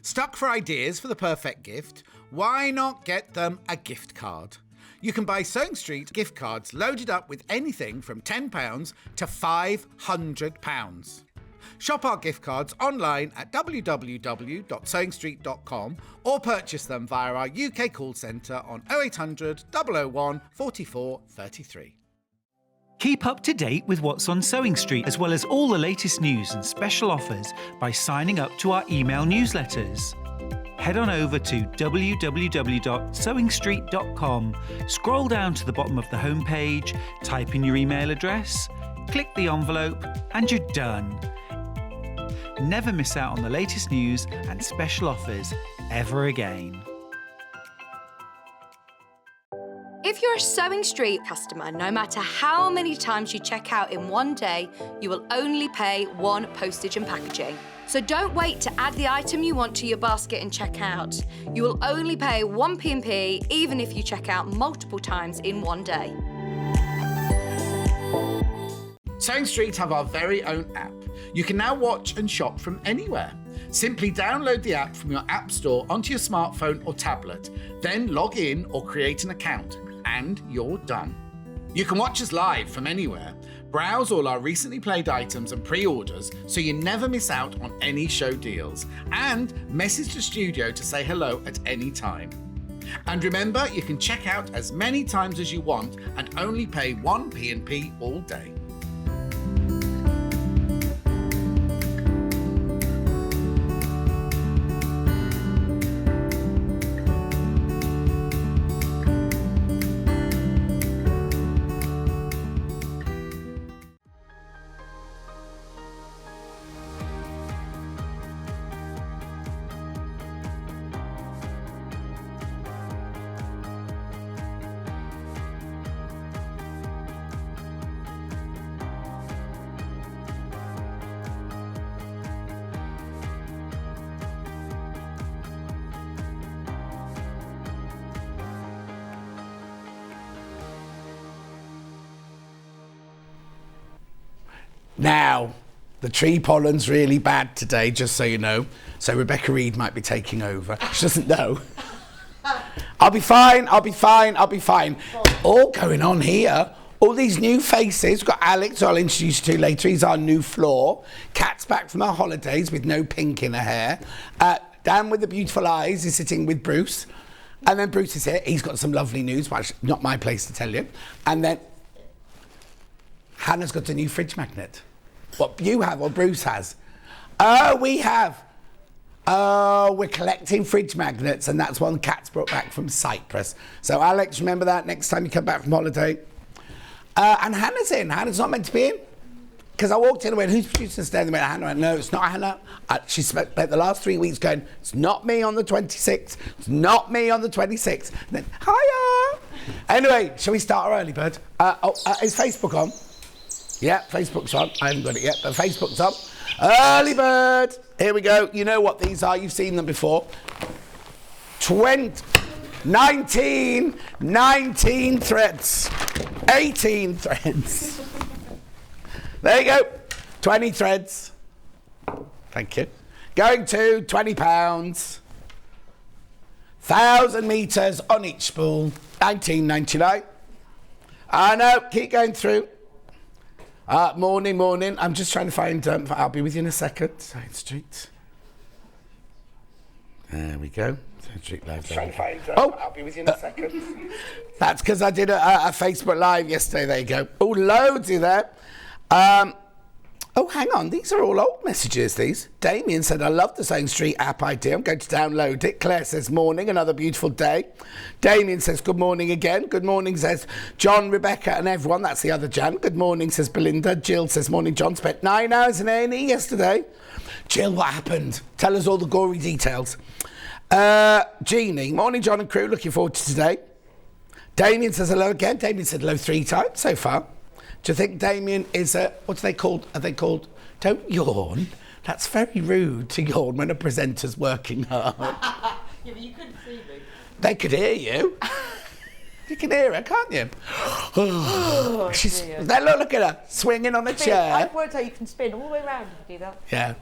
Stuck for ideas for the perfect gift? Why not get them a gift card? You can buy Sewing Street gift cards loaded up with anything from £10 to £500. Shop our gift cards online at www.sewingstreet.com or purchase them via our UK call centre on 0800 001 44 33. Keep up to date with what's on Sewing Street, as well as all the latest news and special offers by signing up to our email newsletters. Head on over to www.sewingstreet.com, scroll down to the bottom of the homepage, type in your email address, click the envelope, and you're done. Never miss out on the latest news and special offers ever again. If you're a Sewing Street customer, no matter how many times you check out in one day, you will only pay one postage and packaging. So don't wait to add the item you want to your basket and check out. You will only pay one P&P even if you check out multiple times in one day. Sewing Street have our very own app. You can now watch and shop from anywhere. Simply download the app from your app store onto your smartphone or tablet, then log in or create an account, and you're done. You can watch us live from anywhere, browse all our recently played items and pre-orders so you never miss out on any show deals, and message the studio to say hello at any time. And remember, you can check out as many times as you want and only pay one P&P all day. Now, the tree pollen's really bad today, just so you know. So Rebecca Reid might be taking over. She doesn't know. I'll be fine. All going on here. All these new faces. We've got Alex, who I'll introduce you to later. He's our new floor. Kat's back from her holidays with no pink in her hair. Dan with the beautiful eyes is sitting with Bruce. And then Bruce is here. He's got some lovely news, but it's not my place to tell you. And then Hannah's got a new fridge magnet. What you have or Bruce has? Oh, we have. Oh, we're collecting fridge magnets, and that's one Kat's brought back from Cyprus. So Alex, remember that next time you come back from holiday. And Hannah's in. Hannah's not meant to be in. Because I walked in and went, who's producing us today? And they went, Hannah. I went, no, it's not Hannah. She spent the last 3 weeks going, it's not me on the 26th. It's not me on the 26th. And then, hiya. Anyway, shall we start our early bird? Is Facebook on? Yeah, Facebook's on. I haven't got it yet, but Facebook's on. Early bird. Here we go. You know what these are. You've seen them before. 19 threads. 18 threads. There you go. 20 threads. Thank you. Going to £20. 1,000 metres on each spool. 19.99. I know. Keep going through. Morning. I'm just trying to find, I'll be with you in a second. Side Street. There we go. Side Street Live. Trying to find, I'll be with you in a second. That's because I did a Facebook Live yesterday. There you go. Oh, loads in there. Oh, hang on. These are all old messages, these. Damien said, I love the Sewing Street app idea. I'm going to download it. Claire says, morning, another beautiful day. Damien says, good morning again. Good morning, says John, Rebecca and everyone. That's the other Jan. Good morning, says Belinda. Jill says, morning, John. Spent 9 hours in A&E yesterday. Jill, what happened? Tell us all the gory details. Jeannie, morning, John and crew. Looking forward to today. Damien says hello again. Damien said hello 3 times so far. Do you think Damien is what are they called? Are they called, don't yawn. That's very rude to yawn when a presenter's working hard. Yeah, but you couldn't see me. They could hear you. You can hear her, can't you? Oh, look at her, swinging on a chair. I've worked out you can spin all the way around if you do that. Yeah.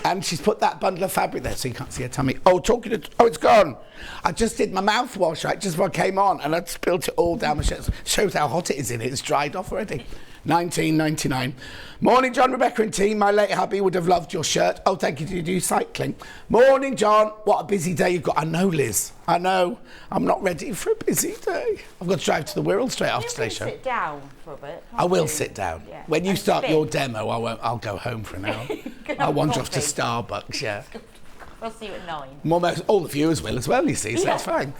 And she's put that bundle of fabric there so you can't see her tummy. Oh, it's gone. I just did my mouthwash right just before I came on and I'd spilt it all down my shirt. Shows how hot it is in it. It's dried off already. $19.99. Morning, John, Rebecca and team. My late hubby would have loved your shirt. Oh, thank you. Do you do cycling? Morning, John. What a busy day you've got. I know, Liz. I know. I'm not ready for a busy day. I've got to drive to the Wirral straight after today's show. Sit down for a bit. I will sit down. Yeah. When you And start spin. your demo, I'll go home for an hour. I'll wander off to Starbucks, yeah. We'll see you at 9. Almost all the viewers will as well, you see, so that's fine.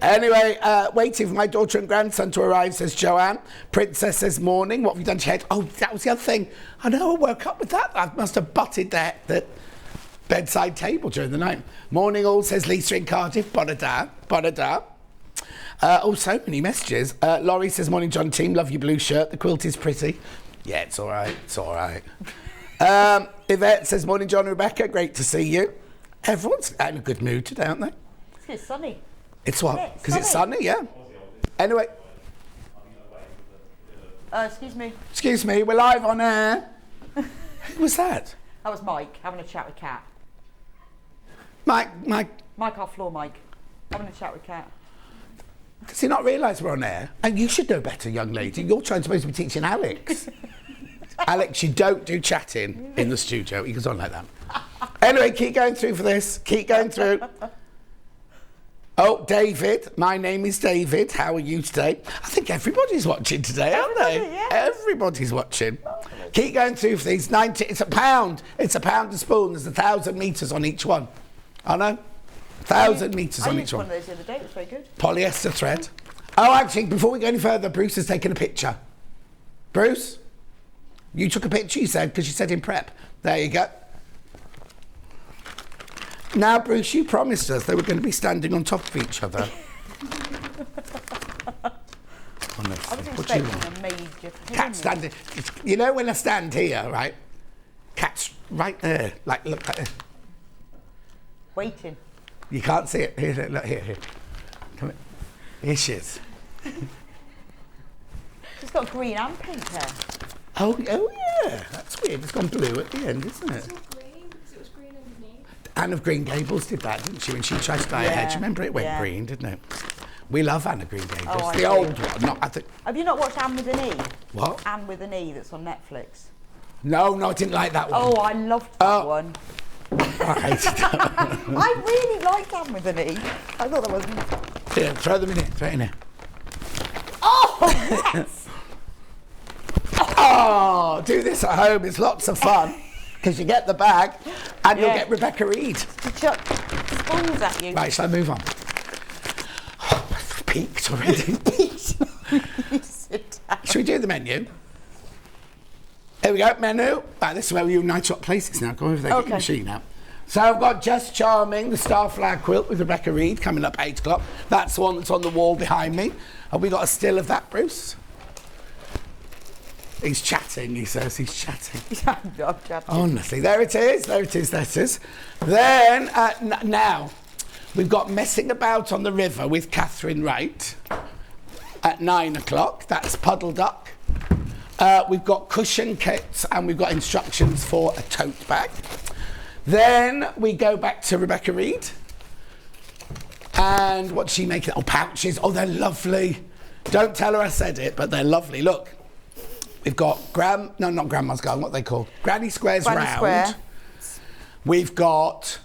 Anyway, waiting for my daughter and grandson to arrive, says Joanne. Princess says, morning, what have you done to your head? Oh, that was the other thing. I know, I woke up with that. I must have butted the bedside table during the night. Morning all, says Lisa in Cardiff. Bonada. Oh, so many messages. Laurie says, morning, John team, love your blue shirt. The quilt is pretty. Yeah, it's all right, it's all right. Yvette says, morning, John and Rebecca, great to see you. Everyone's in a good mood today, aren't they? It's sunny. It's what? Because it's sunny, yeah. Anyway. Excuse me. Excuse me, we're live on air. Who was that? That was Mike having a chat with Kat. Mike, Mike, our floor Mike. Having a chat with Kat. does he not realise we're on air? And you should know better, young lady. You're supposed to be teaching Alex. Alex, you don't do chatting in the studio. He goes on like that. Anyway, keep going through for this. Keep going through. Oh, David. My name is David. How are you today? I think everybody's watching today, aren't they? Yeah. Everybody's watching. Keep going through for these. It's a pound. It's a pound a spoon. There's 1,000 metres on each one. I know. 1,000 metres on each one. I used one of those the other day. It was very good. Polyester thread. Oh, actually, before we go any further, Bruce has taken a picture. Bruce? You took a picture, you said, because you said in prep. There you go. Now, Bruce, you promised us they were going to be standing on top of each other. Honestly, I was what do you expecting want? a major Cat standing. You know when I stand here, right? Cat's right there. Like, look like this. Waiting. You can't see it. Here, look, here. Come here. Here she is. She's got green and pink hair. Oh yeah. That's weird. It's gone blue at the end, isn't it? It's not green, because it was green underneath. Anne of Green Gables did that, didn't she? When she tried to dye her hair. Do you remember it went green, didn't it? We love Anne of Green Gables. Oh, the old one. Not, I think. Have you not watched Anne with an E? What? Anne with an E that's on Netflix. No, I didn't like that one. Oh, I loved that one. I hated that. I really liked Anne with an E. I thought that was... Here, throw them in here. Throw it in here. Oh, yes! Oh, do this at home. It's lots of fun. Because you get the bag and you'll Yeah. get Rebecca Reid. To chuck spoons at you. Right, shall I move on? Oh, I've peaked already. Sit down. Should we do the menu? Here we go, menu. Right, this is where we unite up places now. Go over there, get Okay. your machine out. So I've got Just Charming, the Starflower quilt with Rebecca Reid coming up 8 o'clock. That's the one that's on the wall behind me. Have we got a still of that, Bruce? He's chatting, he says. He's chatting. I'm chatting. Honestly, there it is. There it is. There it is. Then, now, we've got Messing About on the River with Katerine Wright at 9 o'clock. That's Puddle Duck. We've got cushion kits and we've got instructions for a tote bag. Then we go back to Rebecca Reid. And what's she making? Oh, pouches. Oh, they're lovely. Don't tell her I said it, but they're lovely. Look. We've got not Grandma's Garden, what are they called? Granny Square's Granny Round. Square. We've got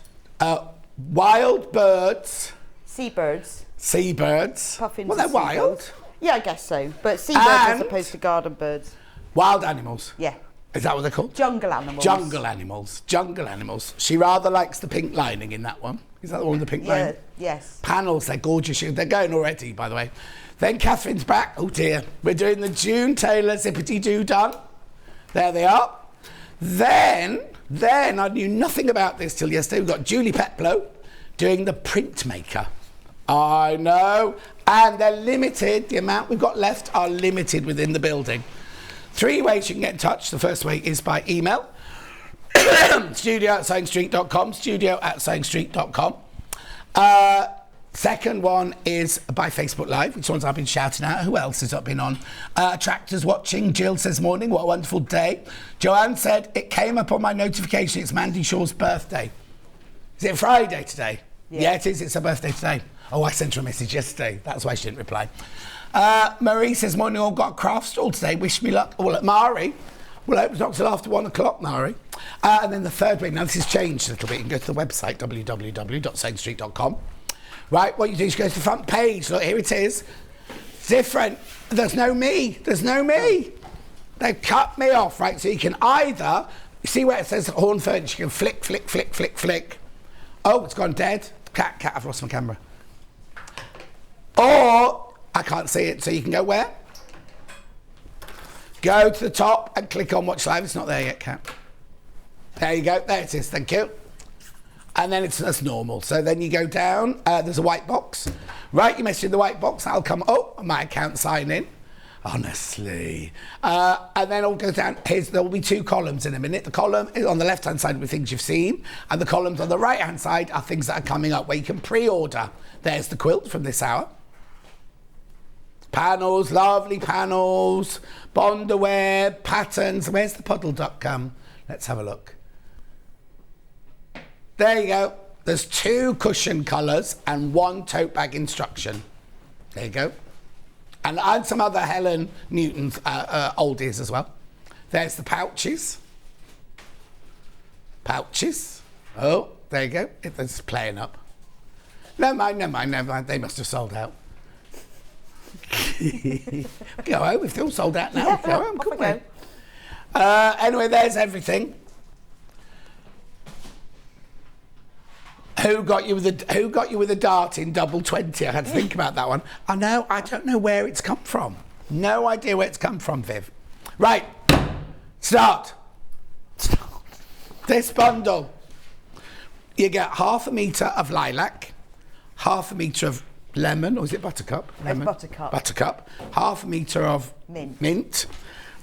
Wild Birds. Seabirds. Seabirds. Puffins Well, they're and wild. seagulls. Yeah, I guess so. But seabirds as And- opposed to garden birds. Wild animals. Yeah. Is that what they're called? Jungle animals. Jungle animals. Jungle animals. She rather likes the pink lining in that one. Is that the one with the pink Yeah, lining? yes. Panels, they're gorgeous. They're going already, by the way. Then Catherine's back. Oh dear. We're doing the June Tailor Zippity-Do-Done. There they are. Then I knew nothing about this till yesterday. We've got Julie Peplow doing the printmaker. I know. And they're limited. The amount we've got left are limited within the building. 3 ways you can get in touch. The first way is by email. studio@sewingstreet.com. studio@sewingstreet.com. Second one is by Facebook Live, which ones I've been shouting out. Who else has been on? Tractors watching. Jill says, morning, what a wonderful day. Joanne said, it came up on my notification, it's Mandy Shaw's birthday. Is it Friday today? Yeah, it is. It's her birthday today. Oh, I sent her a message yesterday. That's why she didn't reply. Marie says, morning, all got a craft stall today. Wish me luck. Well, at Mari. Well, it was not till after 1 o'clock, Mari. And then the third week, now this has changed a little bit. You can go to the website, www.saintstreet.com. Right, what you do is you go to the front page. Look, here it is. It's different. There's no me. There's no me. They've cut me off, right? So you can either, you see where it says Horn Furniture, you can flick, flick, flick, flick, flick. Oh, it's gone dead. Cat, I've lost my camera. Or, I can't see it, so you can go where? Go to the top and click on Watch Live. It's not there yet, Cat. There you go. There it is. Thank you. And then that's normal. So then you go down. There's a white box. Right, you message in the white box. That'll come. Oh, my account sign in. Honestly. And then it'll go down. There will be 2 columns in a minute. The column is on the left-hand side with things you've seen. And the columns on the right-hand side are things that are coming up where you can pre-order. There's the quilt from this hour. Panels, lovely panels. Bondaware, patterns. Where's the puddle duck come? Let's have a look. There you go. There's 2 cushion colours and 1 tote bag instruction. There you go. And some other Helen Newton oldies as well. There's the pouches. Pouches. Oh, there you go. It's playing up. Never mind. They must have sold out. Go home. If they're all sold out now, go home. Come on. Anyway, there's everything. Who got you with a dart in double 20? I had to think about that one. I don't know where it's come from. No idea where it's come from, Viv. Right, start. This bundle. You get 1/2 metre of lilac, 1/2 metre of lemon, or is it buttercup? Lemon. Buttercup. Buttercup. 1/2 metre of mint.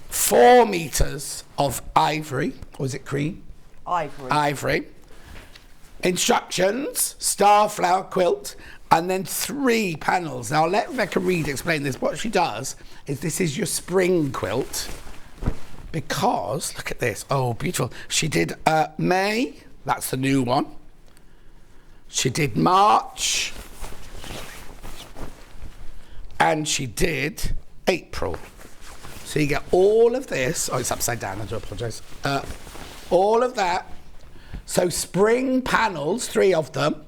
4 metres of ivory, or is it cream? Ivory. Instructions, Starflower quilt, and then 3 panels. Now, I'll let Rebecca Reid explain this. What she does is this is your spring quilt because, look at this. Oh, beautiful. She did May. That's the new one. She did March. And she did April. So you get all of this. Oh, it's upside down. I do apologise. All of that. So spring panels, 3 of them,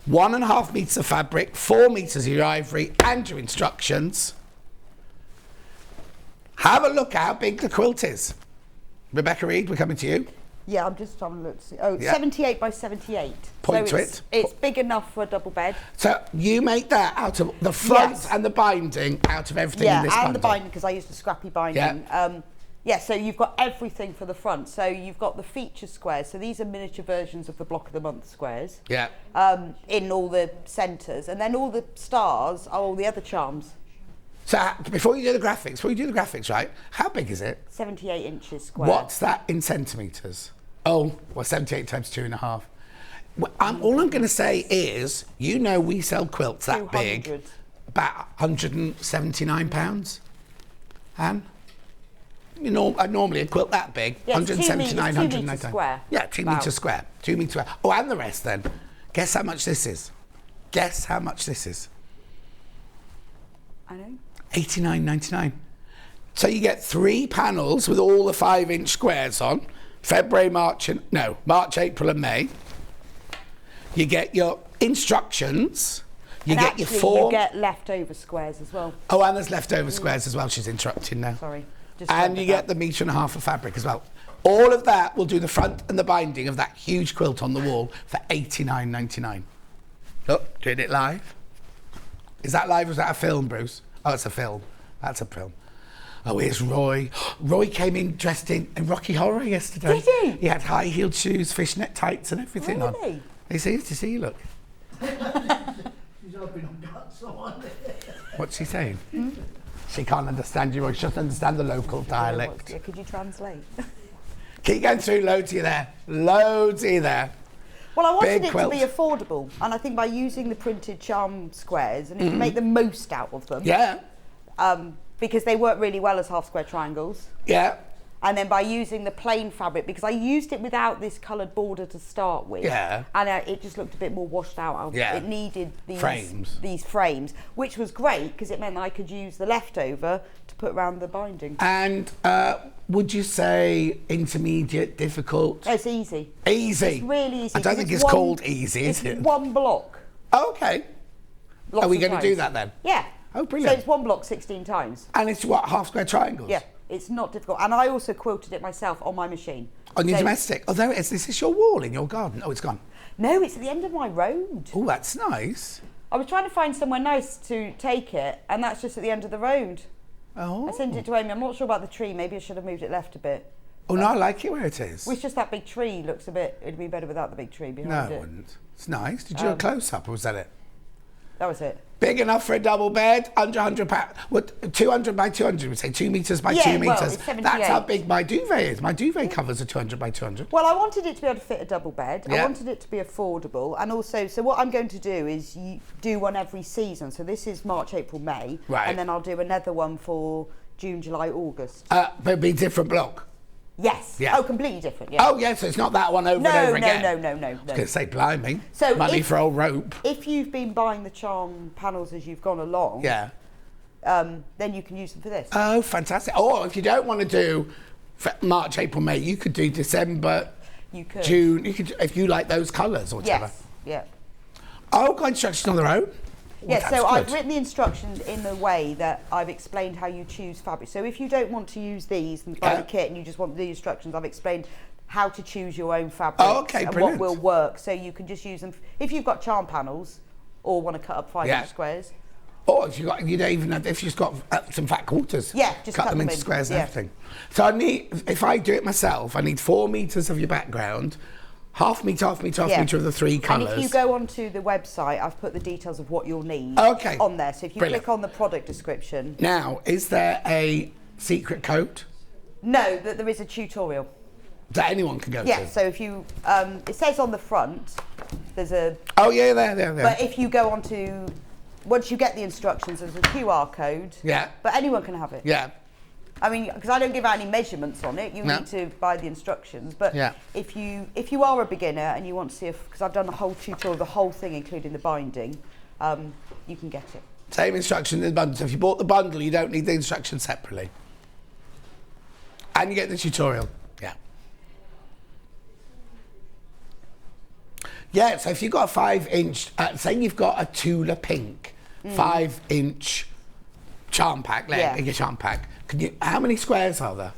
1.5 metres of fabric, 4 metres of your ivory, and your instructions. Have a look at how big the quilt is. Rebecca Reid, we're coming to you. Yeah, I'm just having a look. Oh, it's 78 by 78. Point to it. It's big enough for a double bed. So you make that out of the front and the binding out of everything in this bundle. Yeah, and the binding, because I used a scrappy binding. Yeah. So you've got everything for the front. So you've got the feature squares. So these are miniature versions of the Block of the Month squares. Yeah. In all the centres. And then all the stars are all the other charms. So before you do the graphics, right, how big is it? 78 inches square. What's that in centimetres? Oh, well, 78 times 2.5. Well, all I'm going to say is, we sell quilts that 200. big, about £179. Anne? Normally a quilt that big, yeah, 179, 199. 2 metres square. Yeah, 2 metres square. 2 metres square. Oh, and the rest then. Guess how much this is? I know. £89.99. So you get 3 panels with all the 5-inch squares on. March, April and May. You get your instructions. You get your form. You get leftover squares as well. Oh, and there's leftover squares as well. She's interrupting now. Sorry. And you get the 1.5 metre of fabric as well. All of that will do the front and the binding of that huge quilt on the wall for £89.99. Look, doing it live. Is that live or is that a film, Bruce? Oh, it's a film. That's a film. Oh, here's Roy. Roy came in dressed in Rocky Horror yesterday. Did he? He had high-heeled shoes, fishnet tights and everything on. Really? You see, look. She's open on guts on. What's she saying? She can't understand you, Roy. She doesn't understand the local dialect. Yeah, could you translate? Keep going through, loads of you there. Well, I wanted Big it quilt. to be affordable, and I think by using the printed charm squares, and if you make the most out of them, Yeah. because they work really well as half square triangles, Yeah. and then by using the plain fabric, because I used it without this coloured border to start with, Yeah. and it just looked a bit more washed out. Yeah. It needed Frames. these frames, which was great because it meant that I could use the leftover to put around the binding. And would you say intermediate, difficult? It's easy. Easy. It's really easy. I don't 'cause think it's one- called easy, is it's it? one block. Oh, okay. Lots Are we of going to do times. that then? Yeah. Oh, So brilliant. it's one block 16 times. And it's what, half square triangles? Yeah, it's not difficult. And I also quilted it myself on my machine. On your So- domestic? Oh, there it is. This is your wall in your garden. Oh, it's gone. No, it's at the end of my road. Oh, that's nice. I was trying to find somewhere nice to take it, and that's just at the end of the road. Oh. I sent it to Amy. I'm not sure about the tree. Maybe I should have moved it left a bit. Oh, no, I like it where it is. Well, it's just that big tree looks a bit... It'd be better without the big tree No, behind it it. wouldn't. It's nice. Did you do a close-up or was that it? That was it. Big enough for a double bed, under 100 pounds. What, 200 by 200, we say 2 metres by 2 Yeah, well, metres. it's 78. That's how big my duvet is. My duvet covers are 200 by 200. Well, I wanted it to be able to fit a double bed. Yeah. I wanted it to be affordable. And also, so what I'm going to do is do one every season. So this is March, April, May. Right. And then I'll do another one for June, July, August. But it'd be different block. Yes. Yeah. Oh, completely different. Yeah. Oh, yeah, so it's not that one over no, and over no, again. no. I was going to say, blimey. So Money if- for old rope. If you've been buying the charm panels as you've gone along, Yeah. then you can use them for this. Oh, fantastic. Or if you don't want to do March, April, May, you could do December, You could. June. You could, if you like those colours or whatever. Yes. Yeah. Oh, got instructions on their own? Yeah, That's so I've good. written the instructions in the way that I've explained how you choose fabric. So if you don't want to use these and buy Yeah. the kit and you just want the instructions, I've explained how to choose your own fabric Oh, okay, and brilliant. what will work. So you can just use them if you've got charm panels or want to cut up 5-inch Yeah. squares. Or if you got, you don't even have, if you've got some fat quarters. Yeah, just cut them into in. squares and Yeah. everything. So I need, if I do it myself, I need 4 metres of your background, half metre of the 3 colours. And if you go onto the website, I've put the details of what you'll need Okay. on there. So if you Brilliant. click on the product description, Now, is there a secret code no, that there is a tutorial. that anyone can go Yeah, to? so if you, it says on the front, there's a, Oh, yeah, there. but if you go onto, once you get the instructions, there's a QR code. Yeah. But anyone can have it. Yeah. I mean, because I don't give out any measurements on it, you No. need to buy the instructions. But Yeah. if you are a beginner and you want to see if, because I've done the whole tutorial, the whole thing, including the binding, you can get it. Same instruction in the bundle. So if you bought the bundle, you don't need the instructions separately. And you get the tutorial. Yeah. Yeah, so if you've got a 5-inch, say you've got a Tula Pink 5-inch charm pack, Yeah. a charm pack, can you, how many squares are there?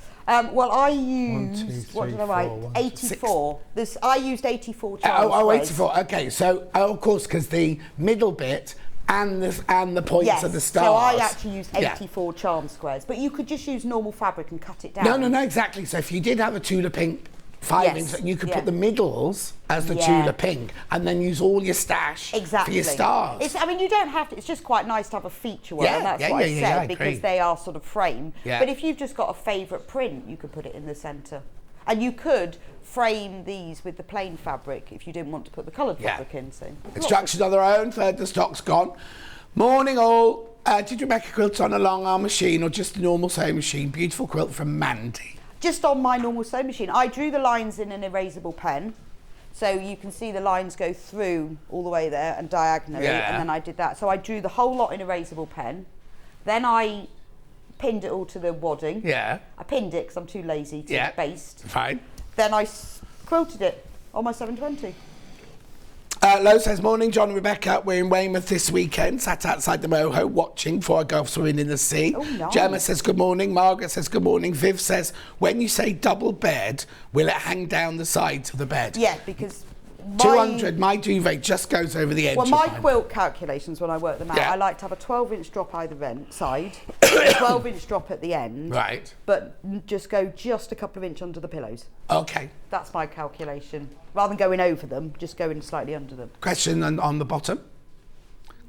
Well, I used, what did I write? 4, 84. I used 84 charm Oh, squares. 84. Okay, so of course, because the middle bit and the points Yes, of the stars. so I actually used Yeah. 84 charm squares, but you could just use normal fabric and cut it down. No, exactly. So if you did have a Tula Pink 5-inch, Yes, you could yeah. put the middles as the Yeah. Tula Pink and then use all your stash Exactly. for your stars. I mean, you don't have to. It's just quite nice to have a feature one, Yeah, and that's yeah, what yeah, I yeah, said I because agree. they are sort of frame. Yeah. But if you've just got a favourite print, you could put it in the centre, and you could frame these with the plain fabric if you didn't want to put the coloured Yeah. fabric in. So Instructions on their own, the stock's gone. Morning all. Did Rebecca quilt on a long arm machine or just a normal sewing machine? Beautiful quilt from Mandy. just on my normal sewing machine, I drew the lines in an erasable pen. So you can see the lines go through all the way there and diagonally, Yeah. and then I did that. So I drew the whole lot in erasable pen. Then I pinned it all to the wadding. Yeah. I pinned it because I'm too lazy to Yeah. baste. Fine. Then I quilted it on my 720. Lo says, morning, John and Rebecca. We're in Weymouth this weekend, sat outside the moho watching before I go swimming in the sea. Oh, nice. Gemma says, good morning. Margaret says, good morning. Viv says, when you say double bed, will it hang down the sides of the bed? Yeah, because 200, my duvet just goes over the edge Well, of my mine. quilt calculations, when I work them out, Yeah. I like to have a 12-inch drop either end side, a 12-inch drop at the end, Right. but just go just a couple of inches under the pillows. Okay. That's my calculation. Rather than going over them, just going slightly under them. Question on the bottom.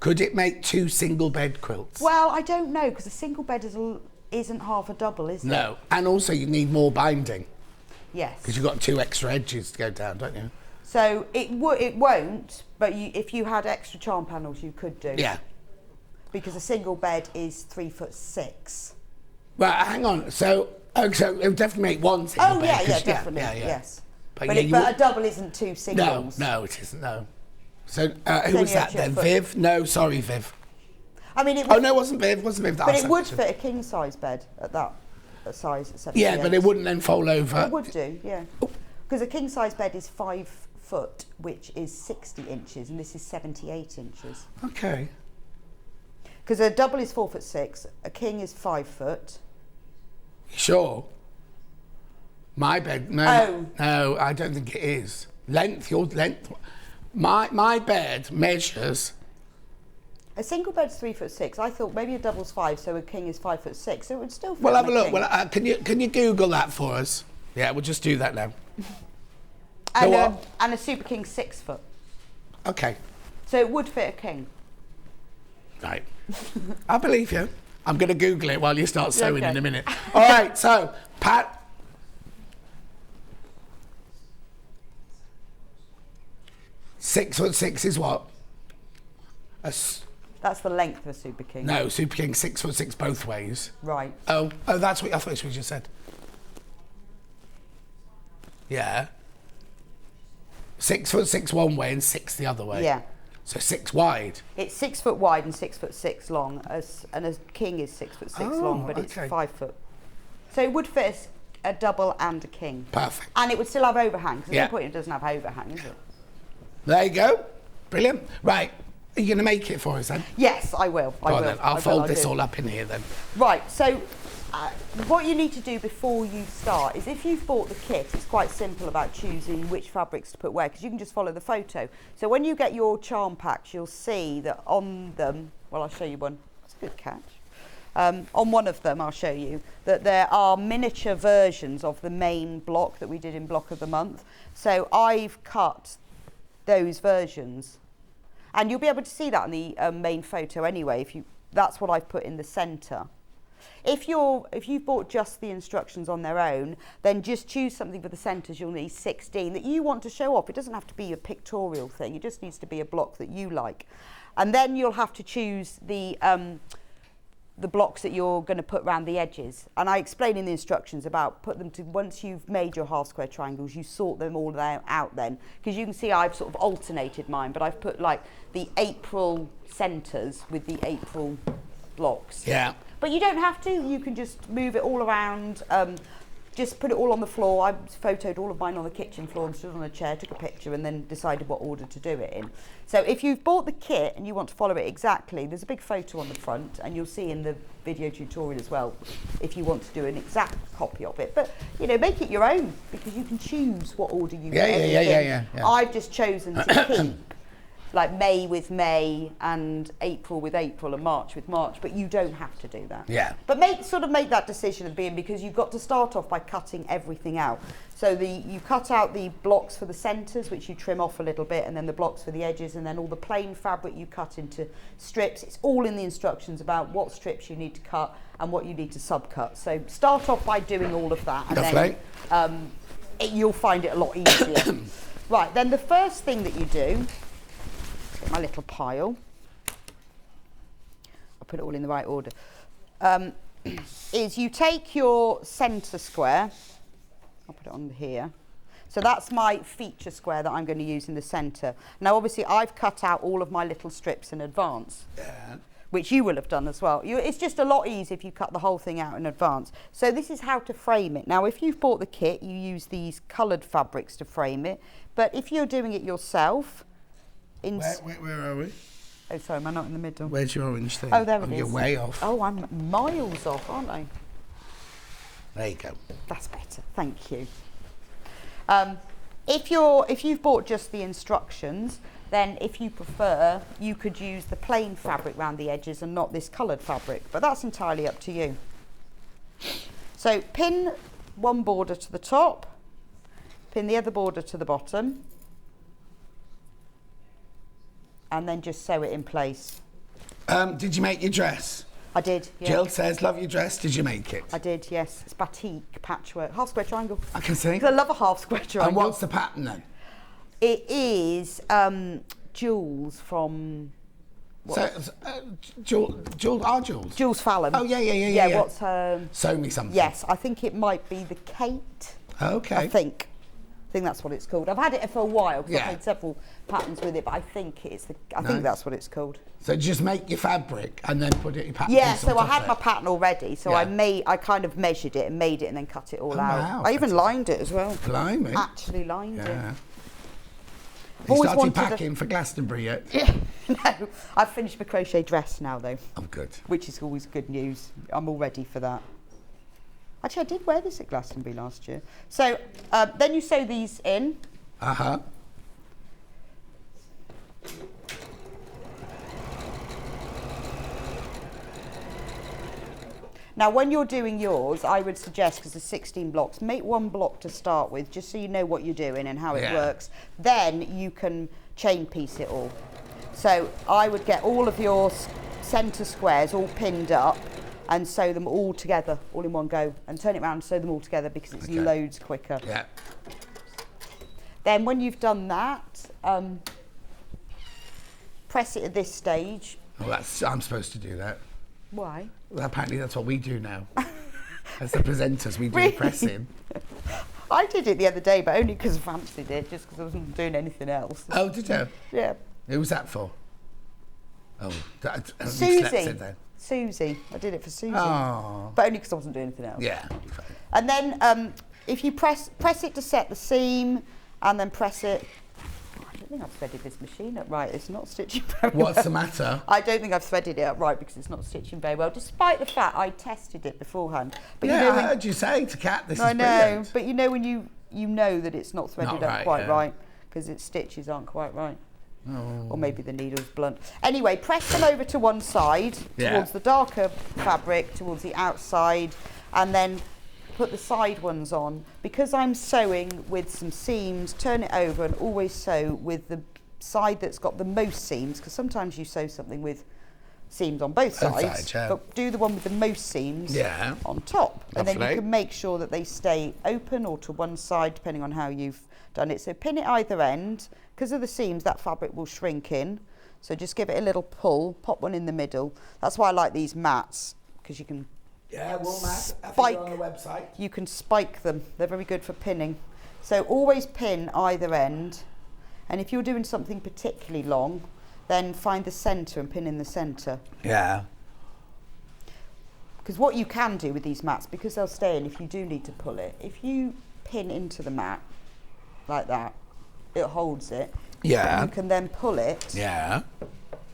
Could it make 2 single bed quilts? Well, I don't know, because a single bed isn't half a double, is it? No. And also you need more binding Yes. because you've got 2 extra edges to go down, don't you? So it won't, but if you had extra charm panels, you could do. Yeah. Because a single bed is 3'6". Well, hang on. So it would definitely make one single Oh bed. yeah, definitely. Yes. But, But, yeah, but a double isn't two singles. No, it isn't. No. So who was that then? Viv? No, sorry, Viv. I mean, it would, Oh no, it wasn't Viv. Wasn't Viv that? but it would fit a king size bed at that size. At 78. Yeah, but it wouldn't then fold over. It would do, yeah. Because a king size bed is 5 foot, which is 60 inches, and this is 78 inches. Okay. Because a double is 4'6", a king is 5 foot. Sure. My bed, no, no, I don't think it is. Your length. My bed measures. A single bed's 3'6". I thought maybe a double's 5, so a king is 5'6". So it would still fit. Well, have a on look. king. Well, can you Google that for us? Yeah, we'll just do that now. And a super king 6 foot. Okay. So it would fit a king. Right. I believe you. I'm going to Google it while you start sewing Okay. in a minute. All right. So, Pat. 6'6" is what? That's the length of a super king. No, Super King 6'6" both ways. Right. Oh, that's what I thought you just said. Yeah. 6'6" one way and 6 the other way. Yeah. So 6 wide. It's 6 foot wide and 6'6" long, and a king is 6'6" long, but it's okay. 5 foot. So it would fit a double and a king. Perfect. And it would still have overhang, because Yeah. there's no point it doesn't have overhang, is it? There you go. Brilliant. Right. Are you going to make it for us then? Yes, I will. Go on then. I'll fold this all up in here then. Right, so what you need to do before you start is, if you've bought the kit, it's quite simple about choosing which fabrics to put where, because you can just follow the photo. So when you get your charm packs, you'll see that on them, well, I'll show you one. That's a good catch. On one of them, I'll show you that there are miniature versions of the main block that we did in Block of the Month. So I've cut those versions, and you'll be able to see that in the main photo anyway. That's what I've put in the centre. If you've bought just the instructions on their own, then just choose something for the centres. You'll need 16 that you want to show off. It doesn't have to be a pictorial thing. It just needs to be a block that you like. And then you'll have to choose the blocks that you're going to put around the edges. And I explain in the instructions about once you've made your half square triangles, you sort them all out then. Because you can see I've sort of alternated mine, but I've put like the April centres with the April blocks. Yeah. But you don't have to. You can just move it all around. Just put it all on the floor. I photoed all of mine on the kitchen floor and stood on a chair, took a picture, and then decided what order to do it in. So if you've bought the kit and you want to follow it exactly, there's a big photo on the front, and you'll see in the video tutorial as well if you want to do an exact copy of it. But make it your own, because you can choose what order you want. Yeah. I've just chosen to keep like May with May and April with April and March with March, but you don't have to do that. Yeah. But make that decision of being, because you've got to start off by cutting everything out. So you cut out the blocks for the centres, which you trim off a little bit, and then the blocks for the edges, and then all the plain fabric you cut into strips. It's all in the instructions about what strips you need to cut and what you need to subcut. So start off by doing all of that, and then you'll find it a lot easier. Right, then the first thing that you do, get my little pile, I'll put it all in the right order, is you take your centre square, I'll put it on here, so that's my feature square that I'm going to use in the centre. Now obviously I've cut out all of my little strips in advance, which you will have done as well. It's just a lot easier if you cut the whole thing out in advance. So this is how to frame it. Now if you've bought the kit, you use these coloured fabrics to frame it, but if you're doing it yourself, where are we? Oh, sorry, am I not in the middle? Where's your orange thing? Oh, there it is. You're way off. Oh, I'm miles off, aren't I? There you go. That's better, thank you. If you've bought just the instructions, then if you prefer, you could use the plain fabric around the edges and not this coloured fabric, but that's entirely up to you. So pin one border to the top, pin the other border to the bottom, and then just sew it in place. Did you make your dress? I did, yeah. Jill says, love your dress. Did you make it? I did, yes. It's batik, patchwork, half square triangle. I can see. Because I love a half square triangle. And what's the pattern then? It is Jules from... Jules? Jules Fallon. Oh, yeah. What's her... Sew Me Something. Yes, I think it might be the Kate. Okay. I think that's what it's called. I've had it for a while because Yeah. I've made several patterns with it, but I think it's the... I think that's what it's called. So just make your fabric and then put it in pattern. Yeah, so I had my pattern already, so Yeah. I kind of measured it and made it and then cut it all out. wow, I even lined it as well. Blimey. Actually lined it. Yeah. I've You always started wanted packing for Glastonbury yet? Yeah, no, I've finished my crochet dress now though, Oh, good. which is always good news. I'm all ready for that. Actually, I did wear this at Glastonbury last year. So then you sew these in. Uh-huh. Now, when you're doing yours, I would suggest, because there's 16 blocks, make one block to start with, just so you know what you're doing and how it Yeah. works. Then you can chain piece it all. So I would get all of your centre squares all pinned up and sew them all together, all in one go, and turn it around and sew them all together because it's Okay. loads quicker. Yeah. Then when you've done that, press it at this stage. Well, I'm supposed to do that. Why? Well, apparently that's what we do now. As the presenters, we do Really? pressing. I did it the other day, but only because I fancied it, just because I wasn't doing anything else. Oh, did you? Yeah. Who was that for? Oh, that, you Susie. slept in then. Susie. I did it for Susie. Oh. But only because I wasn't doing anything else. Yeah. And then if you press it to set the seam, and then press it... I don't think I've threaded this machine up right. It's not stitching very well. What's the matter? I don't think I've threaded it up right because it's not stitching very well, despite the fact I tested it beforehand. But Yeah, you know, I heard you say to Kat, this I is know, brilliant. but you know when you know that it's not threaded Not up right, quite yeah. right because its stitches aren't quite right. Oh. Or maybe the needle's blunt. Anyway, press them over to one side, Yeah. towards the darker fabric, towards the outside, and then put the side ones on. Because I'm sewing with some seams, turn it over and always sew with the side that's got the most seams, because sometimes you sew something with seams on both Both sides, sides, yeah. but do the one with the most seams Yeah. on top. And then Lovely. you can make sure that they stay open or to one side, depending on how you've done it. So pin it either end. Because of the seams, that fabric will shrink in. So just give it a little pull, pop one in the middle. That's why I like these mats, because you can Yeah, wool mat. I think Spike. they're on the website. you can spike them. They're very good for pinning. So always pin either end. And if you're doing something particularly long, then find the centre and pin in the centre. Yeah. Because what you can do with these mats, because they'll stay in if you do need to pull it, if you pin into the mat like that, it holds it. Yeah. You can then pull it Yeah.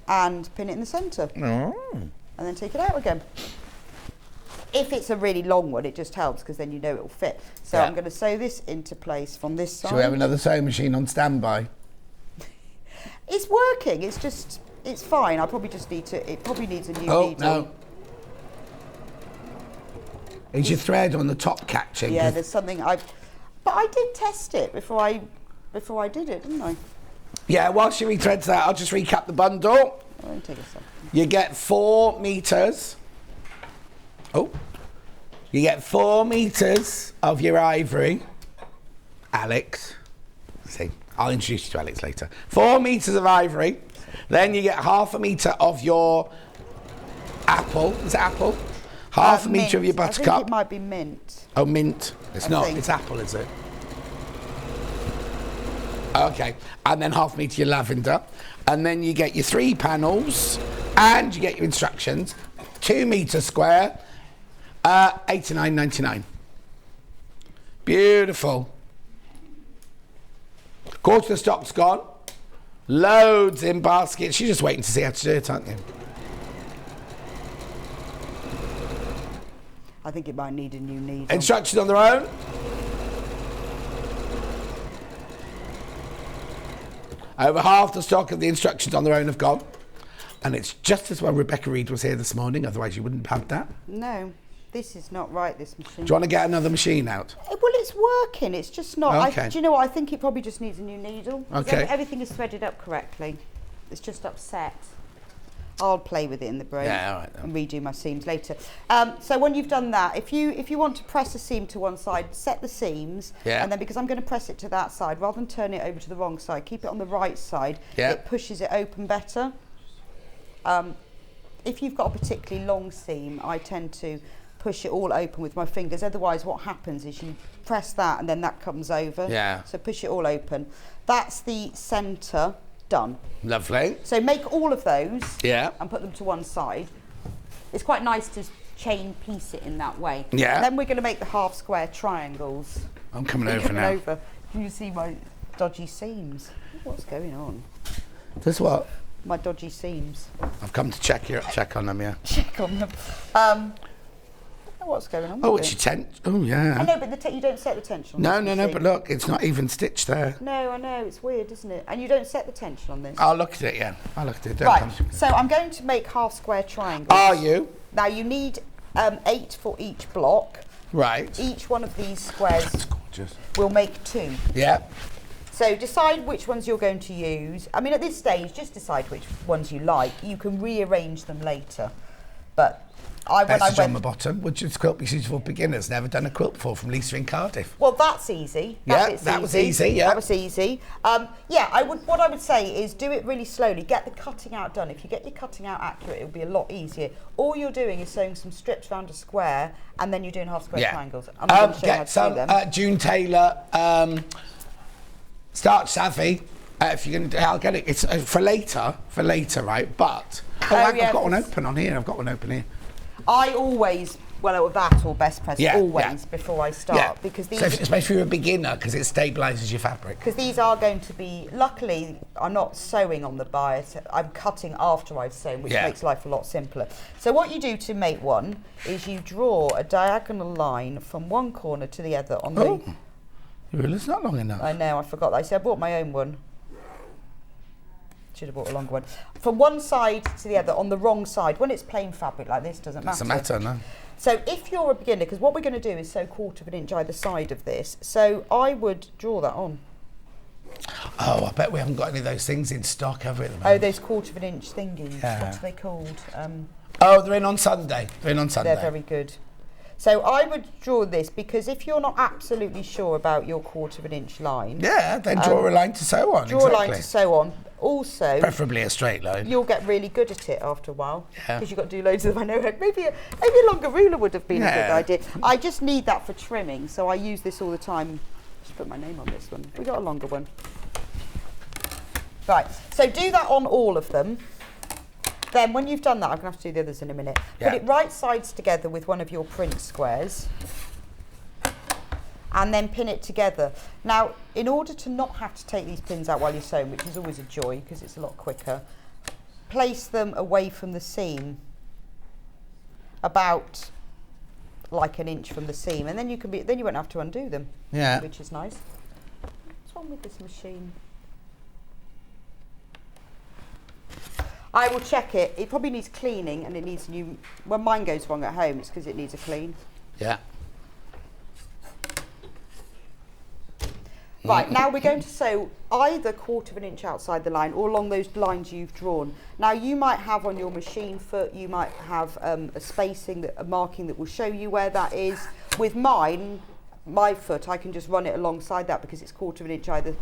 and pin it in the centre Oh. and then take it out again. If it's a really long one, it just helps because then you know it will fit. So Yeah. I'm going to sew this into place from this side. Shall we have another sewing machine on standby? It's working. It's just, it's fine. I probably just need to. It probably needs a new Oh, needle. no. Is your thread on the top catching? Yeah, 'Cause- there's something but I did test it before I did it, didn't I? Yeah, while she rethreads that, I'll just recap the bundle. I'll only take a second. You get 4 meters. Oh. You get 4 meters of your ivory. Alex. See, I'll introduce you to Alex later. 4 meters of ivory. Then you get half a meter of your apple. Is it apple? Half a meter of your Mint. I buttercup. think it might be mint. Oh, mint. It's I not. think. It's apple, is it? Okay. And then half a meter your lavender. And then you get your 3 panels. And you get your instructions. 2 meters square. $89.99. Beautiful. Quarter of the stock's gone. Loads in baskets. You're just waiting to see how to do it, aren't you? I think it might need a new needle. Instructions on their own. Over half the stock of the instructions on their own have gone. And it's just as well Rebecca Reid was here this morning, otherwise you wouldn't have that. No, this is not right, this machine. Do you want to get another machine out? Well, it's working. It's just not. Okay. Do you know what? I think it probably just needs a new needle. 'Cause Okay. Everything is threaded up correctly. It's just upset. I'll play with it in the break. Yeah, all right then. And redo my seams later. So when you've done that, if you want to press a seam to one side, set the seams. Yeah. And then because I'm going to press it to that side, rather than turn it over to the wrong side, keep it on the right side. Yeah. It pushes it open better. If you've got a particularly long seam, I tend to push it all open with my fingers. Otherwise, what happens is you press that and then that comes over. Yeah. So push it all open. That's the centre done. Lovely. So make all of those. Yeah. And put them to one side. It's quite nice to chain piece it in that way. Yeah. And then we're going to make the half square triangles. I'm coming You're over coming now. over. Can you see my dodgy seams? What's going on? This what? My dodgy seams. I've come to check on them, yeah. Check on them. I don't know what's going on. Oh, with it's it. your tent. Oh, yeah. I know, but you don't set the tension on No, this no, no, machine. but look, it's not even stitched there. No, I know, it's weird, isn't it? And you don't set the tension on this. I'll look at it, yeah. I'll look at it. Don't Right, come to me. so I'm going to make half square triangles. Are you? Now you need 8 for each block. Right. Each one of these squares That's gorgeous. will make 2. Yeah. So decide which ones you're going to use. I mean, at this stage, just decide which ones you like. You can rearrange them later. But Message on the bottom. Would this quilt be suitable for beginners? Never done a quilt before, from Lisa in Cardiff. Well, that's easy. That was easy, yeah. That was easy. Yeah, what I would say is do it really slowly. Get the cutting out done. If you get your cutting out accurate, it'll be a lot easier. All you're doing is sewing some strips around a square, and then you're doing half square triangles. I'm going to show you how Get to some do them. June Tailor Starch Savvy. If you're going to, I'll get it. It's for later, right? But I've got one open on here. I've got one open here. I always, well, that or best press, Yeah, always yeah. before I start, because these. So especially if you're a beginner, because it stabilises your fabric. Because these are going to be, luckily, I'm not sewing on the bias, I'm cutting after I've sewn, which makes life a lot simpler. So what you do to make one is you draw a diagonal line from one corner to the other on the... Oh, your ruler's not long enough. I know, I forgot that. I said I bought my own one. Should have bought a longer one. From one side to the other on the wrong side. When it's plain fabric like this, doesn't matter. Doesn't matter, no. So if you're a beginner, because what we're going to do is sew 1/4 inch either side of this. So I would draw that on. Oh, I bet we haven't got any of those things in stock, have we, at the Oh, moment? those 1/4 inch thingies. Yeah. What are they called? Oh, they're in on Sunday. They're very good. So I would draw this because if you're not absolutely sure about your 1/4 inch line, Yeah, then draw a line to sew on. draw a line to sew on. Also, Preferably a straight line. you'll get really good at it after a while Yeah. because you've got to do loads of them. I know maybe a longer ruler would have been a good idea. I just need that for trimming, so I use this all the time. Just put my name on this one. We got a longer one. Right, so do that on all of them. Then when you've done that, I'm going to have to do the others in a minute. Yeah. Put it right sides together with one of your print squares. And then pin it together. Now, in order to not have to take these pins out while you're sewing, which is always a joy because it's a lot quicker, place them away from the seam, about like an inch from the seam, and then you won't have to undo them. Yeah. Which is nice. What's wrong with this machine? I will check it. It probably needs cleaning, and it needs new. When mine goes wrong at home, it's because it needs a clean. Yeah. Right, now we're going to sew either 1/4 inch outside the line or along those lines you've drawn. Now you might have on your machine foot, you might have a spacing, a marking that will show you where that is. With mine, my foot, I can just run it alongside that because it's 1/4 inch either,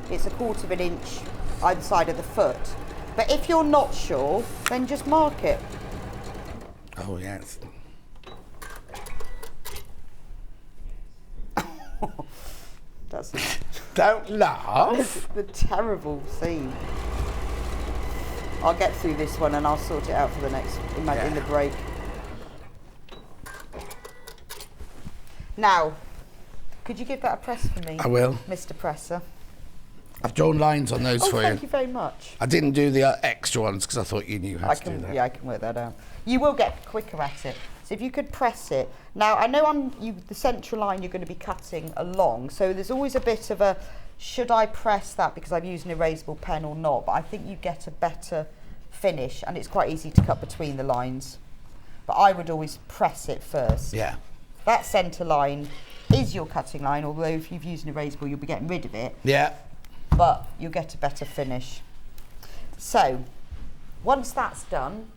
it's a 1/4 inch either side of the foot. But if you're not sure, then just mark it. Oh, yes. That's Don't laugh. the terrible scene. I'll get through this one and I'll sort it out for the next in the break. Now, could you give that a press for me? I will. Mr. Presser. I've drawn lines on those for Thank you. you very much. I didn't do the extra ones because I thought you knew how to do that. Yeah, I can work that out. You will get quicker at it. So if you could press it. Now, I know the central line you're going to be cutting along, so there's always a bit of a, should I press that because I've used an erasable pen or not? But I think you get a better finish, and it's quite easy to cut between the lines. But I would always press it first. Yeah. That centre line is your cutting line, although if you've used an erasable, you'll be getting rid of it. Yeah. But you'll get a better finish. So, Once that's done,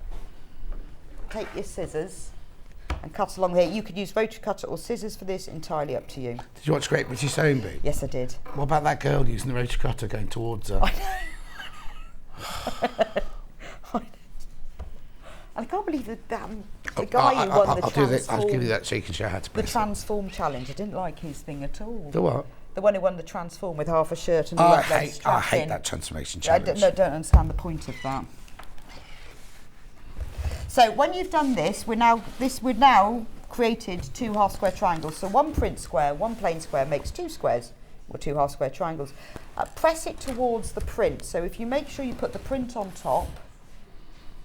take your scissors and cut along here. You could use rotary cutter or scissors for this, entirely up to you. Did you watch Great British Sewing Bee? Yes, I did. What about that girl using the rotary cutter going towards her? And I can't believe the guy who won the Transform. I'll give you that so you can show how to The press it. Transform challenge. I didn't like his thing at all. The what? The one who won the Transform with half a shirt and all that. I hate that transformation challenge. I don't understand the point of that. So when you've done this, we've now created 2 half square triangles. So 1 print square, 1 plain square makes 2 squares, or 2 half square triangles. Press it towards the print. So if you make sure you put the print on top,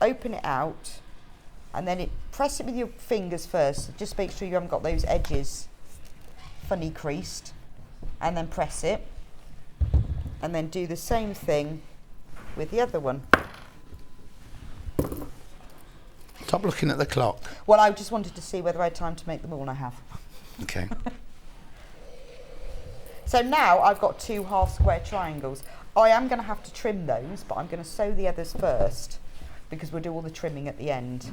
open it out, and then press it with your fingers first. Just make sure you haven't got those edges funny creased, and then press it, and then do the same thing with the other one. Stop looking at the clock. Well, I just wanted to see whether I had time to make them all, and I have. Okay. So now I've got 2 half square triangles. I am going to have to trim those, but I'm going to sew the others first, because we'll do all the trimming at the end.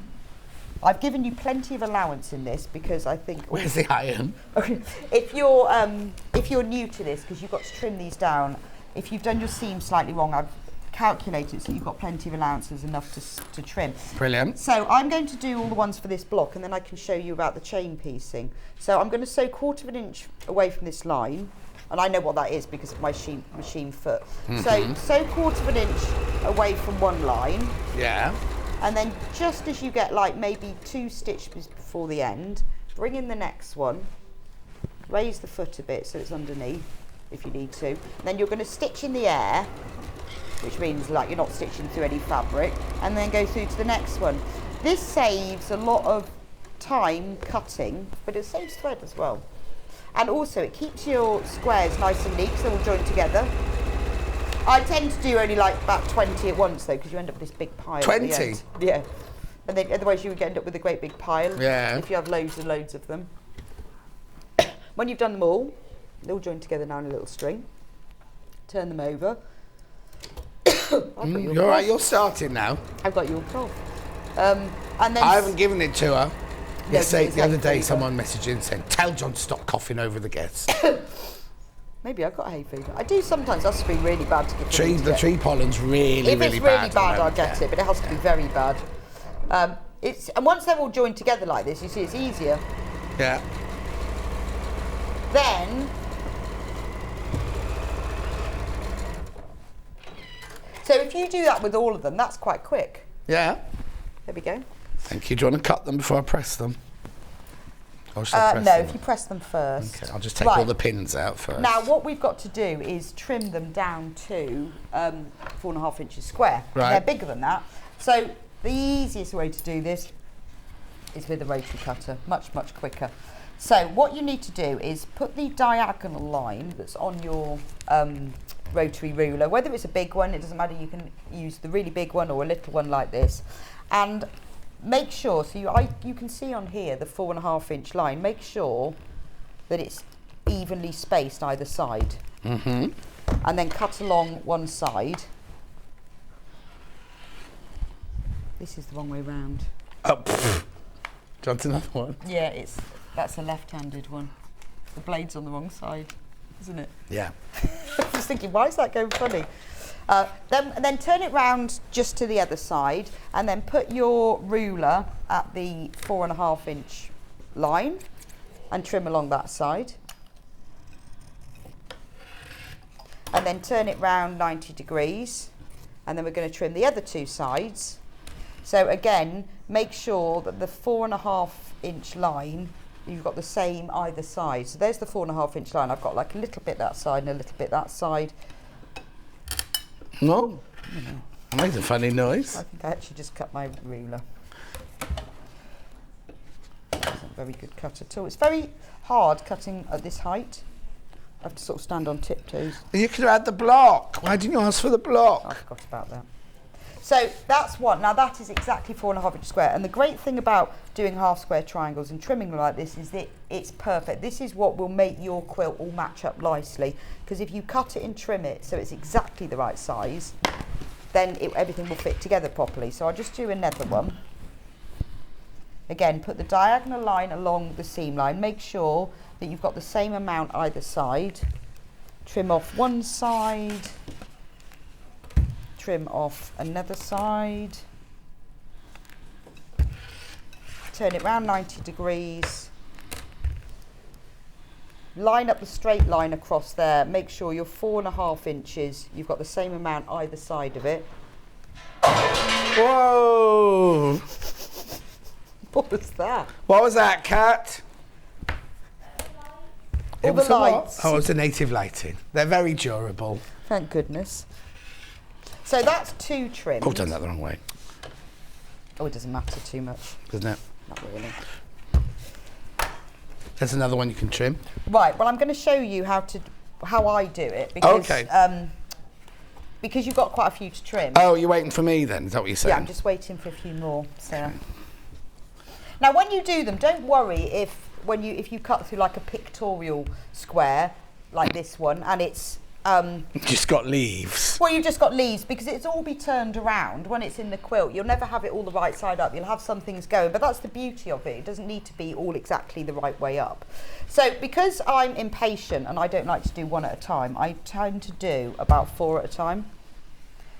I've given you plenty of allowance in this because I think... Where's the iron? Okay. If you're new to this, because you've got to trim these down, if you've done your seam slightly wrong, I've calculated so you've got plenty of allowances enough to trim. Brilliant. So I'm going to do all the ones for this block, and then I can show you about the chain piecing. So I'm going to sew 1/4 inch away from this line, and I know what that is because of my machine foot. So sew 1/4 inch away from one line. Yeah. And then just as you get like maybe 2 stitches before the end, bring in the next one, raise the foot a bit so it's underneath if you need to. And then you're going to stitch in the air, which means like you're not stitching through any fabric, and then go through to the next one. This saves a lot of time cutting, but it saves thread as well. And also it keeps your squares nice and neat, so they're all joined together. I tend to do only like about 20 at once though, because you end up with this big pile. 20? At the end. Yeah. And then otherwise you would end up with a great big pile. Yeah. If you have loads and loads of them. When you've done them all, they're all joined together now in a little string. Turn them over. You're all right, you're starting now. I've got your cloth. And then I haven't given it to her. No, The other day, hay someone messaged in saying, "Tell John to stop coughing over the guests." Maybe I've got hay fever. I do sometimes. That's been really bad to get The tree pollen's really, If really it's bad. really bad, I'll get it, but it has to be very bad. And once they're all joined together like this, you see, it's easier. Yeah. Then, so if you do that with all of them, that's quite quick. Yeah. There we go. Thank you. Do you want to cut them before I press them? Or should I press No, them? if you press them first. Okay, I'll just take all the pins out first. Now, what we've got to do is trim them down to 4.5 inches square. Right. They're bigger than that. So the easiest way to do this is with a rotary cutter, much, much quicker. So what you need to do is put the diagonal line that's on your rotary ruler, whether it's a big one, it doesn't matter, you can use the really big one or a little one like this, and make sure, so you can see on here the 4.5 inch line, make sure that it's evenly spaced either side. And then cut along one side. This is the wrong way round. Oh, do you want another one? Yeah, that's a left-handed one. The blade's on the wrong side, isn't it? Yeah. I was thinking, why is that going funny? Then turn it round just to the other side, and then put your ruler at the 4.5 inch line and trim along that side. And then turn it round 90 degrees, and then we're going to trim the other 2 sides. So again, make sure that the 4.5 inch line, you've got the same either side. So there's the 4.5 inch line. I've got like a little bit that side and a little bit that side. No. I made a funny noise. I think I actually just cut my ruler. That's not a very good cut at all. It's very hard cutting at this height. I have to sort of stand on tiptoes. You could have had the block. Why didn't you ask for the block? I forgot about that. So that's one. Now that is exactly 4.5 inch square. And the great thing about doing half square triangles and trimming them like this is that it's perfect. This is what will make your quilt all match up nicely. Because if you cut it and trim it so it's exactly the right size, then everything will fit together properly. So I'll just do another one. Again, put the diagonal line along the seam line. Make sure that you've got the same amount either side. Trim off one side. Trim off another side. Turn it round 90 degrees. Line up the straight line across there. Make sure you're 4.5 inches. You've got the same amount either side of it. Whoa! What was that? What was that, Kat? All was the a what? lights. Oh, it's a native lighting. They're very durable. Thank goodness. So that's 2 trims. Oh, I've done that the wrong way, Oh, it doesn't matter too much. doesn't it? Not really. There's another one you can trim. Right, well I'm going to show you how I do it because because you've got quite a few to trim. Oh, you're waiting for me then? Is that what you're saying? Yeah, I'm just waiting for a few more. So now when you do them, don't worry if you cut through like a pictorial square like this one and it's just got leaves. well, you've just got leaves because it's all be turned around when it's in the quilt. You'll never have it all the right side up. You'll have some things going, but that's the beauty of it. It doesn't need to be all exactly the right way up. So because I'm impatient and I don't like to do one at a time, I tend to do about 4 at a time.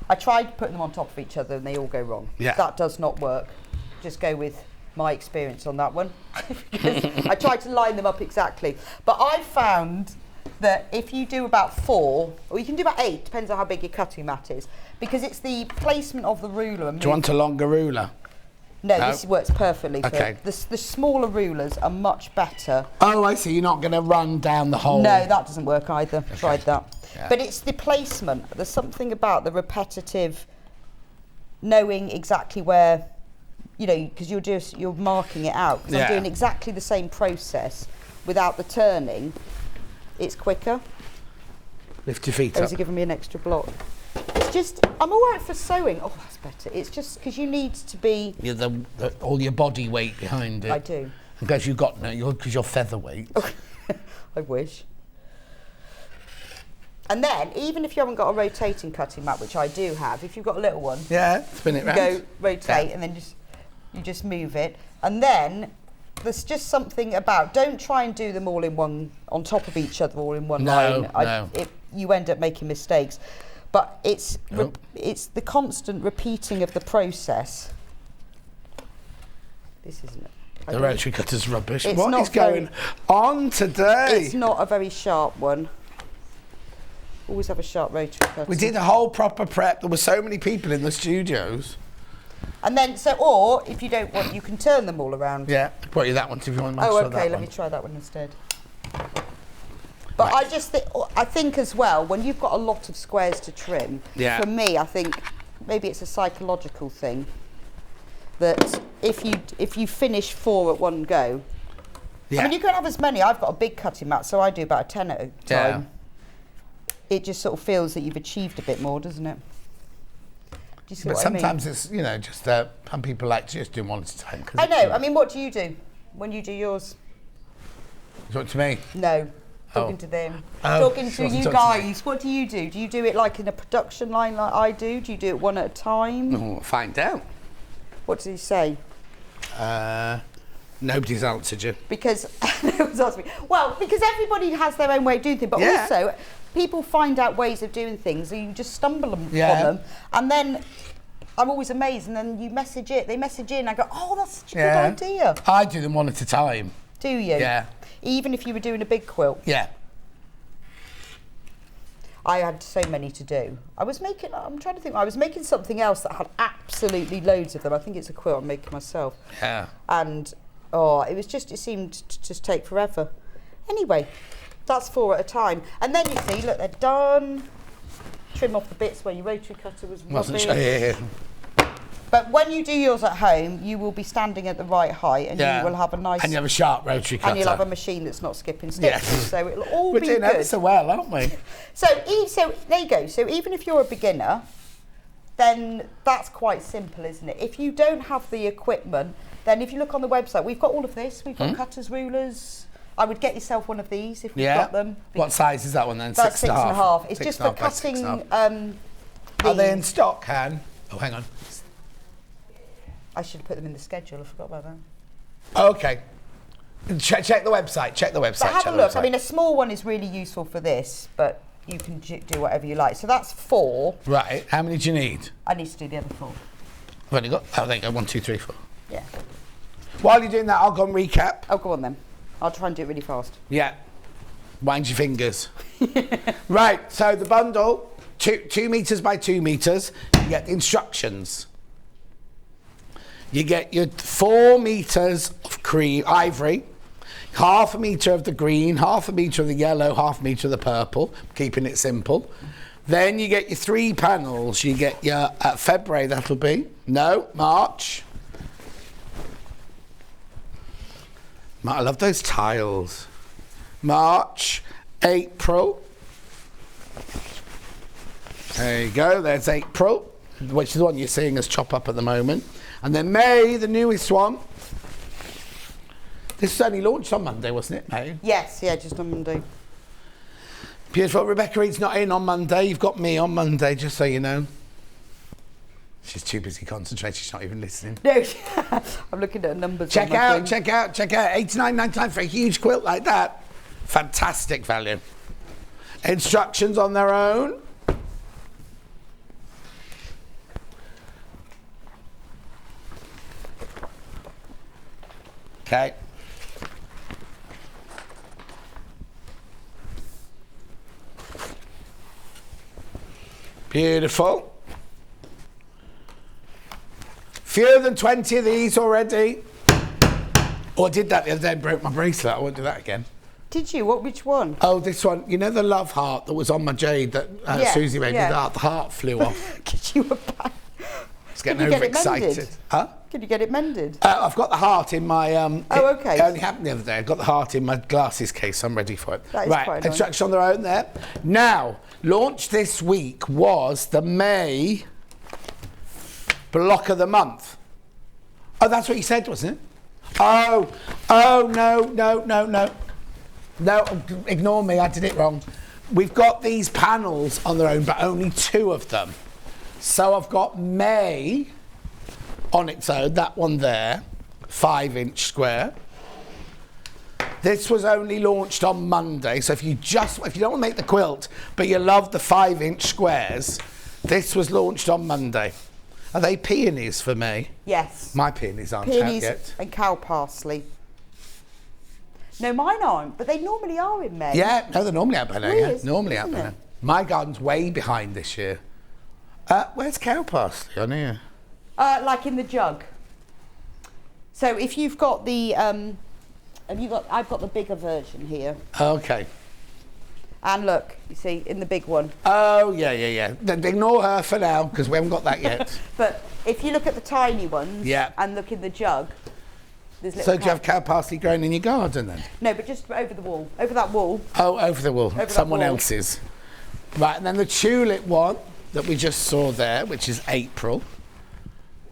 I tried putting them on top of each other and they all go wrong. Yeah. That does not work. Just go with my experience on that one. I tried to line them up exactly. But I found that if you do about 4, or you can do about 8, depends on how big your cutting mat is, because it's the placement of the ruler. Do you want a longer ruler? No, this works perfectly. Okay. The smaller rulers are much better. Oh, I see. You're not going to run down the whole. No, that doesn't work either. Okay. Tried that. Yeah. But it's the placement. There's something about the repetitive, knowing exactly where, you know, because you're marking it out. Because I'm doing exactly the same process without the turning. It's quicker. Lift your feet Or up. is it giving me an extra block? It's just, I'm all right for sewing. Oh, that's better. It's just because you need to be. You're all your body weight behind it. I do. Because you've got because you're featherweight. I wish. And then, even if you haven't got a rotating cutting mat, which I do have, if you've got a little one, Yeah, spin it you round. go rotate and then you just move it. And then there's just something about, don't try and do them all in one, on top of each other, all in one line. No. You end up making mistakes. But it's the constant repeating of the process. This isn't it. The rotary cutter's rubbish. It's What not is going on today? It's not a very sharp one. Always have a sharp rotary cutter. We did a whole proper prep. There were so many people in the studios. And then, or if you don't want, you can turn them all around. Yeah, I brought you that one if you want to Oh, show okay, that let one. me try that one instead. But Right. I think as well, when you've got a lot of squares to trim, for me, I think maybe it's a psychological thing that if you finish 4 at one go, I mean, you can have as many. I've got a big cutting mat, so I do about a 10 at a time. It just sort of feels that you've achieved a bit more, doesn't it? Do you see But what I mean? sometimes it's, just some people like to just do one at a time. I know. I mean, what do you do when you do yours? Talk to me. No. Talking to them. Oh, Talking to she wasn't you talking to me. guys. What do you do? Do you do it like in a production line like I do? Do you do it one at a time? Oh, find out. What did he say? Nobody's answered you. Because no one's asked me. Well, because everybody has their own way of doing things, but also people find out ways of doing things and you just stumble on them. And then I'm always amazed, and then you message it, they message in, I go, oh, that's such a good idea. I do them one at a time. Do you? Yeah. Even if you were doing a big quilt? Yeah. I had so many to do. I'm trying to think, I was making something else that had absolutely loads of them. I think it's a quilt I'm making myself. Yeah. And, it seemed to just take forever. Anyway, that's 4 at a time. And then you see, look, they're done. Trim off the bits where your rotary cutter was Wasn't rubbish. sure. But when you do yours at home, you will be standing at the right height and you will have a nice... And you have a sharp rotary cutter. And you'll have a machine that's not skipping stitches. Yes. So it'll all We're be doing ever good. so well, aren't we? So there you go. So even if you're a beginner, then that's quite simple, isn't it? If you don't have the equipment, then if you look on the website, we've got all of this. We've got cutters, rulers. I would get yourself one of these if you've got them. What size is that one then? That's 6.5. It's 6.5 just for by 6.5. cutting Are they in stock, Han? Oh, hang on. I should have put them in the schedule. I forgot about that. Okay. Check the website. Check the website. But have check a the look. website. I mean, a small one is really useful for this, but you can do whatever you like. So that's 4. Right. How many do you need? I need to do the other 4. I've only got. Oh, there you go. 1, 2, 3, 4. Yeah. While you're doing that, I'll go and recap. Oh, go on then. I'll try and do it really fast. Yeah. Wind your fingers. Right. So the bundle, 2 meters by 2 meters. You get the instructions. You get your 4 meters of ivory, half a metre of the green, half a metre of the yellow, half a metre of the purple, keeping it simple. Then you get your 3 panels. You get your February, that'll be. No, March. I love those tiles. March, April. There you go, there's April, which is the one you're seeing us chop up at the moment. And then May, the newest one. This was only launched on Monday, wasn't it, May? Yes, yeah, just on Monday. Beautiful. Rebecca Reid's not in on Monday. You've got me on Monday, just so you know. She's too busy concentrating. She's not even listening. No, I'm looking at numbers. Check out. $89.99 for a huge quilt like that. Fantastic value. Instructions on their own. Okay. Beautiful. Fewer than 20 of these already. Oh, I did that the other day and broke my bracelet. I won't do that again. Did you? Which one? Oh, this one. You know the love heart that was on my jade that Susie made me? The heart flew off. Could you have It's getting overexcited. Huh? Can you get it mended? I've got the heart in my... okay. It only happened the other day. I've got the heart in my glasses case. I'm ready for it. That is quite nice. Instructions on their own there. Now, launched this week was the May block of the month. Oh, that's what you said, wasn't it? Oh, no. No, ignore me. I did it wrong. We've got these panels on their own, but only 2 of them. So I've got May on its own, that one there, 5-inch square. This was only launched on Monday, so if you don't want to make the quilt, but you love the 5-inch squares, this was launched on Monday. Are they peonies for me? Yes. My peonies aren't Peonies out yet. and cow parsley. No, mine aren't, but they normally are in May. Yeah, no, they're normally out by now. Weird, Normally out by isn't now. it? My garden's way behind this year. Where's cow parsley on here? Like in the jug. So if you've got the, I've got the bigger version here. Okay. And look, you see, in the big one. Oh, yeah. Then ignore her for now, because we haven't got that yet. But if you look at the tiny ones Yeah. and look in the jug, there's little So do you have cow parsley growing in your garden then? No, but just over the wall. Over that wall. Oh, over the wall. Over Someone that wall. else's. Right, and then the tulip one that we just saw there, which is April.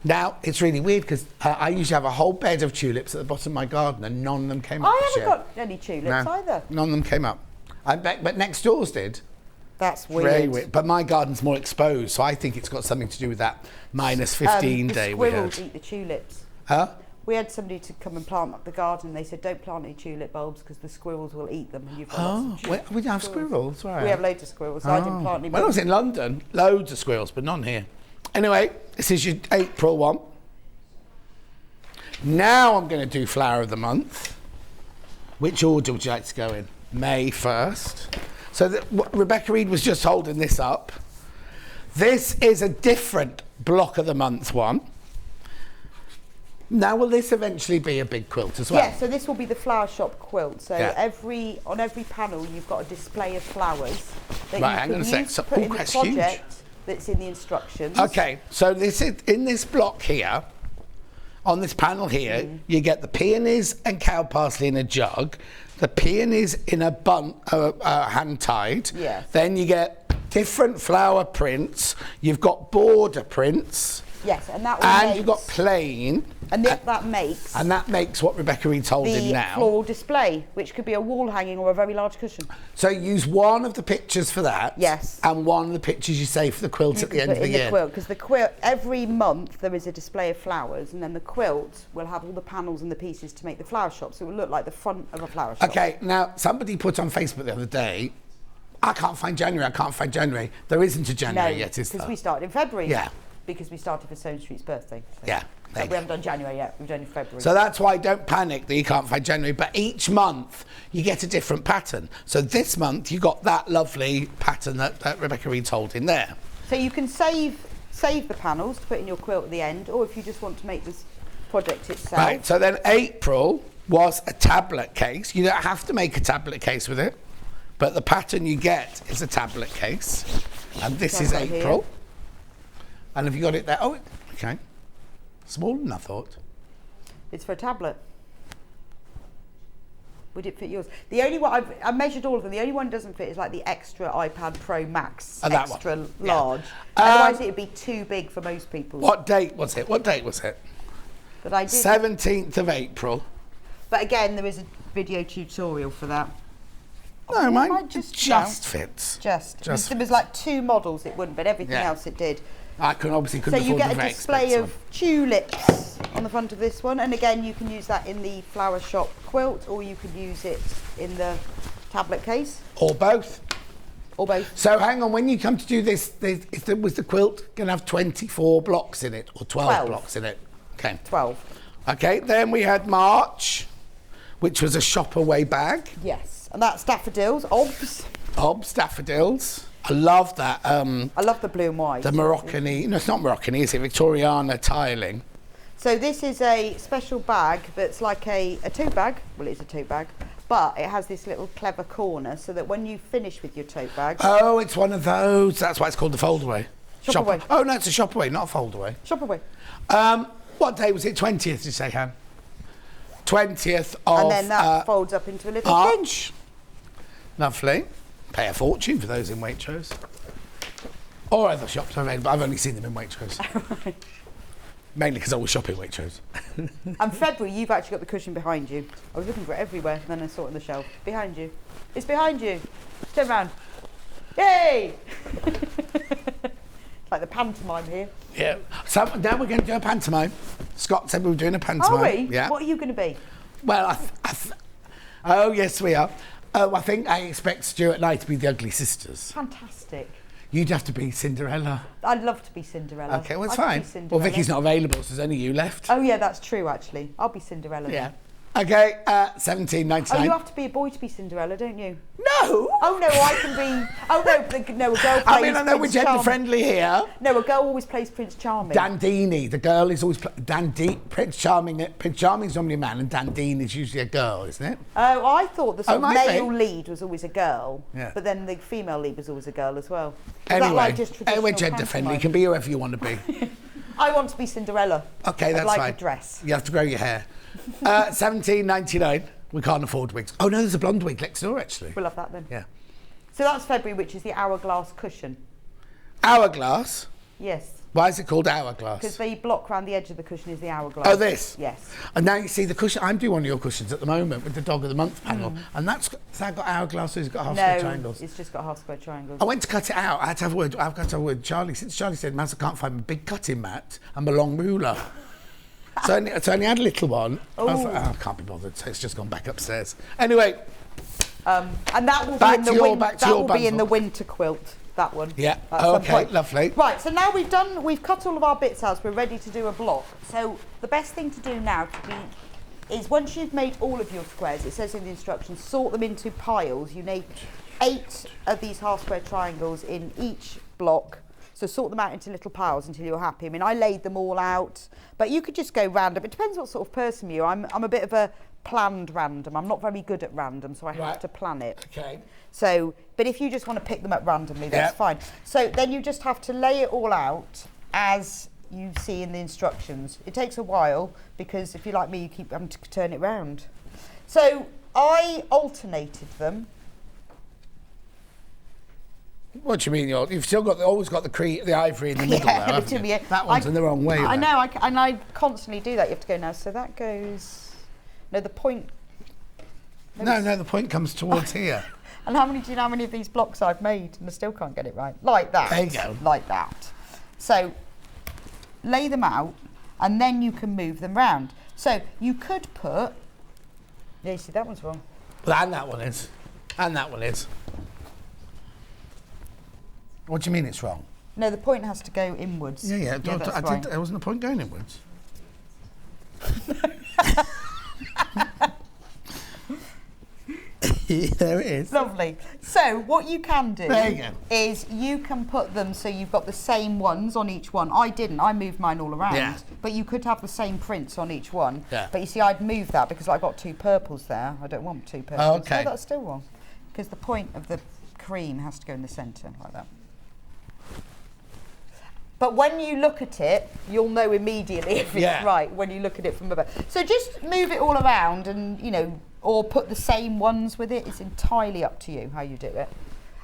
Now, it's really weird because I usually have a whole bed of tulips at the bottom of my garden and none of them came up I this haven't year. got any tulips either. None of them came up. I bet, but next door's did. That's weird. Very weird. But my garden's more exposed, so I think it's got something to do with that minus 15 day we The had. squirrels eat the tulips. Huh? We had somebody to come and plant up the garden and they said don't plant any tulip bulbs because the squirrels will eat them and you've got lots of We don't have squirrels, right? We have loads of squirrels, so I didn't plant any When I was bulbs. in London, loads of squirrels, but none here. Anyway, this is your April one. Now I'm going to do flower of the month. Which order would you like to go in? May 1st. So Rebecca Reid was just holding this up. This is a different block of the month one. Now, will this eventually be a big quilt as well? Yeah, so this will be the flower shop quilt. So on every panel you've got a display of flowers that Right, you hang can on a sec. use So- to put in the that's huge. project that's in the instructions. Okay, so this is in this block here, on this panel here, you get the peonies and cow parsley in a jug, the peonies in a bun, hand tied. Yeah. Then you get different flower prints. You've got border prints. Yes, and that will And makes, you've got plain. and that makes And that makes what Rebecca Reid's holding the now. floral display, which could be a wall hanging or a very large cushion. So use one of the pictures for that. Yes. And one of the pictures you save for the quilt You at the can end put of the in year. the quilt, because the quilt, every month there is a display of flowers, and then the quilt will have all the panels and the pieces to make the flower shop, so it will look like the front of a flower shop. Okay, now somebody put on Facebook the other day, I can't find January, I can't find January. There isn't a January yet, is there? because we started in February. Yeah. Because we started for Stone Street's birthday. So. Yeah. So we haven't done January yet, we've done in February. So that's why don't panic that you can't find January, but each month you get a different pattern. So this month you got that lovely pattern that Rebecca Reid's holding there. So you can save the panels to put in your quilt at the end, or if you just want to make this project itself. Right, so then April was a tablet case. You don't have to make a tablet case with it, but the pattern you get is a tablet case. And this is Right April. here. And have you got it there? Oh, okay. Smaller than I thought. It's for a tablet. Would it fit yours? The only one, I measured all of them, the only one that doesn't fit is like the extra iPad Pro Max, Oh, that one. extra Yeah. large. Otherwise it would be too big for most people. What date was it? What date was it? But I did. 17th of April. But again, there is a video tutorial for that. No, mine might just just fits. Just. Just There was like 2 models it wouldn't, but everything Yeah. else it did. I couldn't So afford you the get a very display expensive of tulips on the front of this one, and again you can use that in the flower shop quilt, or you could use it in the tablet case, one. Or both. or both. So hang on, when you come to do this, was the quilt going to have 24 blocks in it or 12 blocks in it? Okay. 12. Okay, then we had March, which was a shop away bag. Yes, and that's daffodils, obs. Obs, daffodils. I love that. I love the blue and white. The Moroccan-y, no, it's not Moroccan-y, is it? Victoriana tiling. So this is a special bag that's like a tote bag. Well, it's a tote bag, but it has this little clever corner so that when you finish with your tote bag, Oh, it's one of those. That's why it's called the fold-away. Shop away. Oh, no, it's a shop away, not a fold-away. shop away. What day was it? 20th, did you say, Han? 20th of And then that folds up into a little thing. March. Lovely. Pay a fortune for those in Waitrose. Or other shops, but I've only seen them in Waitrose. Mainly because I was shopping Waitrose. And February, you've actually got the cushion behind you. I was looking for it everywhere, and then I saw it on the shelf. Behind you. It's behind you. Turn round. Yay! Like the pantomime here. Yeah. So now we're going to do a pantomime. Scott said we were doing a pantomime. Are we? Yeah. What are you going to be? Well, oh yes, we are. I think I expect Stuart and I to be the ugly sisters. Fantastic. You'd have to be Cinderella. I'd love to be Cinderella. Okay, well, it's I could fine. be Well, Cinderella. Vicky's not available, so there's only you left. Oh yeah, that's true actually. I'll be Cinderella. Yeah. Then. Okay, Oh, 17.99. you have to be a boy to be Cinderella, don't you? No! Oh no, I can be. Oh no, a girl plays I mean, I know we're Prince gender Charming. friendly here. No, a girl always plays Prince Charming. Dandini, the girl is always Prince Charming. Prince Charming's normally a man, and Dandini is usually a girl, isn't it? Oh, I thought the sort of might male be. lead was always a girl, Yeah. but then the female lead was always a girl as well. Is that Anyway, like just traditional we're gender friendly. You pantomime? can be whoever you want to be. I want to be Cinderella. Okay, I'd that's like fine. a dress. You have to grow your hair. 17.99. We can't afford wigs. Oh no, there's a blonde wig next door actually. We'll have that then. Yeah. So that's February, which is the hourglass cushion. Hourglass. Yes, Why is it called because hourglass? the block around the edge of the cushion is the hourglass. Oh, this? Yes. And now you see the cushion. I'm doing one of your cushions at the moment with the dog of the month panel, and has that got hourglass or has it got half square No, triangles? it's just got half square triangles. I went to cut it out. I had to have a word. I've got to have a word with Charlie. Since Charlie said, Maz, I can't find my big cutting mat and my long ruler. So I only had a little one. I was like, oh, I can't be bothered. So it's just gone back upstairs. Anyway, And that will Back be in to the your- back to that your will be in the bundle. winter quilt. That one. Yeah. at some Okay, point. lovely. Right. So now we've cut all of our bits out. So we're ready to do a block. So the best thing to do now is once you've made all of your squares, it says in the instructions, sort them into piles. You need 8 of these half square triangles in each block. So sort them out into little piles until you're happy. I mean, I laid them all out, but you could just go random. It depends what sort of person you are. I'm a bit of a planned random. I'm not very good at random, so I have Right. to plan it. okay. So, but if you just want to pick them up randomly, that's Yeah. fine. So then you just have to lay it all out as you see in the instructions. It takes a while because if you're like me, you keep having to turn it round. So I alternated them. What do you mean? You've still always got the ivory in the middle there, haven't you? That one's in the wrong way. I know, and I constantly do that. You have to go now. So that goes... No, the point... No, the point comes towards here. And do you know how many of these blocks I've made and I still can't get it right? Like that. There you go. Like that. So lay them out and then you can move them round. So you could put... Yeah, you see, that one's wrong. And that one is. And that one is. What do you mean it's wrong? No, the point has to go inwards. Yeah. There wasn't a point going inwards. There it is. Lovely. So what you can do There you go. is you can put them so you've got the same ones on each one. I didn't. I moved mine all around. Yeah. But you could have the same prints on each one. Yeah. But you see, I'd move that because I got 2 purples there. I don't want 2 purples. Oh, okay. No, that's still wrong. Because the point of the cream has to go in the centre, like that. But when you look at it, you'll know immediately if it's right when you look at it from above. So just move it all around and, you know, or put the same ones with it. It's entirely up to you how you do it.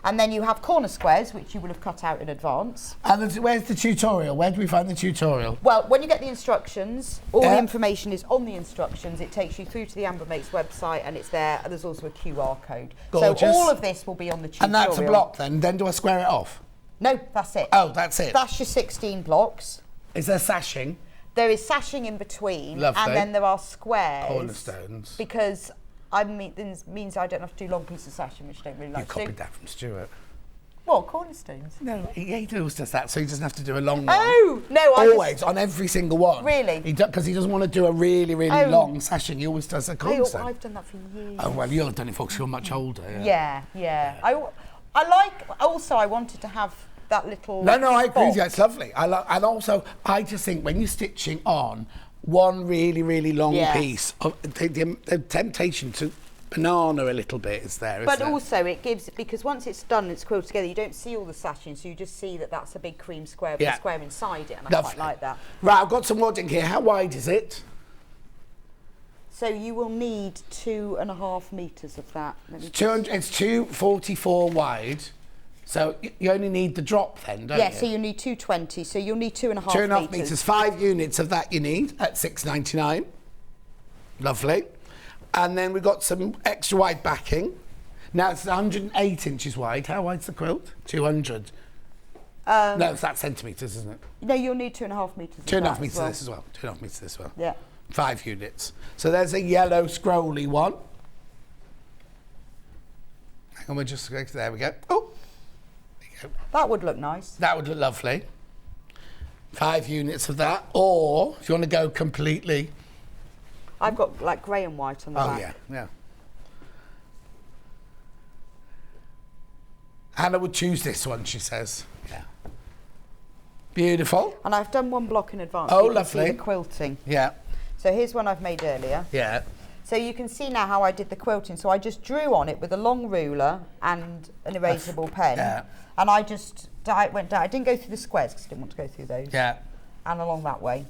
And then you have corner squares, which you would have cut out in advance. And where's the tutorial? Where do we find the tutorial? Well, when you get the instructions, all the information is on the instructions. It takes you through to the Amber Mates website and it's there. And there's also a QR code. Gorgeous. So all of this will be on the tutorial. And that's a block then? Then do I square it off? No, that's it. Oh, that's it. That's your 16 blocks. Is there sashing? There is sashing in between. Lovely. And then there are squares. Cornerstones. Because this means I don't have to do long pieces of sashing, which I don't really like to do. You copied that from Stuart. What, cornerstones? No, he always does that, so he doesn't have to do a long one. Oh, no, always, on every single one. Really? Because he doesn't want to do a really, really long sashing. He always does a cornerstone. I've done that for years. Oh, well, you'll have done it for because you're much older. Yeah. I like, also I wanted to have that little No, I agree with you, box. it's lovely. And also, I just think when you're stitching on one really, really long piece, the temptation to banana a little bit is there, But isn't it? also it gives, because once it's done, it's quilted together, you don't see all the sashing, so you just see that that's a big cream square with a square inside it, and I quite like that. Right, I've got some wadding here. How wide is it? So you will need 2.5 metres of that. It's 244 wide. So you only need the drop then, don't you? Yeah, so you need 220, so you'll need 2.5 metres. 2.5 metres, 5 units of that you need at £6.99. Lovely. And then we've got some extra wide backing. Now it's 108 inches wide. How wide's the quilt? 200. No, it's that centimetres, isn't it? No, you'll need 2.5 metres. 2.5 metres of this as well. 2.5 metres this as well. Yeah. 5 units. So there's a yellow scrolly one. Hang on, we'll just go. There we go. Oh, there you go. That would look nice. That would look lovely. 5 units of that. Or if you want to go completely. I've got like grey and white on the back. Oh yeah. Hannah would choose this one, she says. Yeah. Beautiful. And I've done one block in advance. Oh, so you can lovely. see the quilting. Yeah. So here's one I've made earlier. Yeah. So you can see now how I did the quilting. So I just drew on it with a long ruler and an erasable pen. Yeah. And I just went down. I didn't go through the squares because I didn't want to go through those. Yeah. And along that way.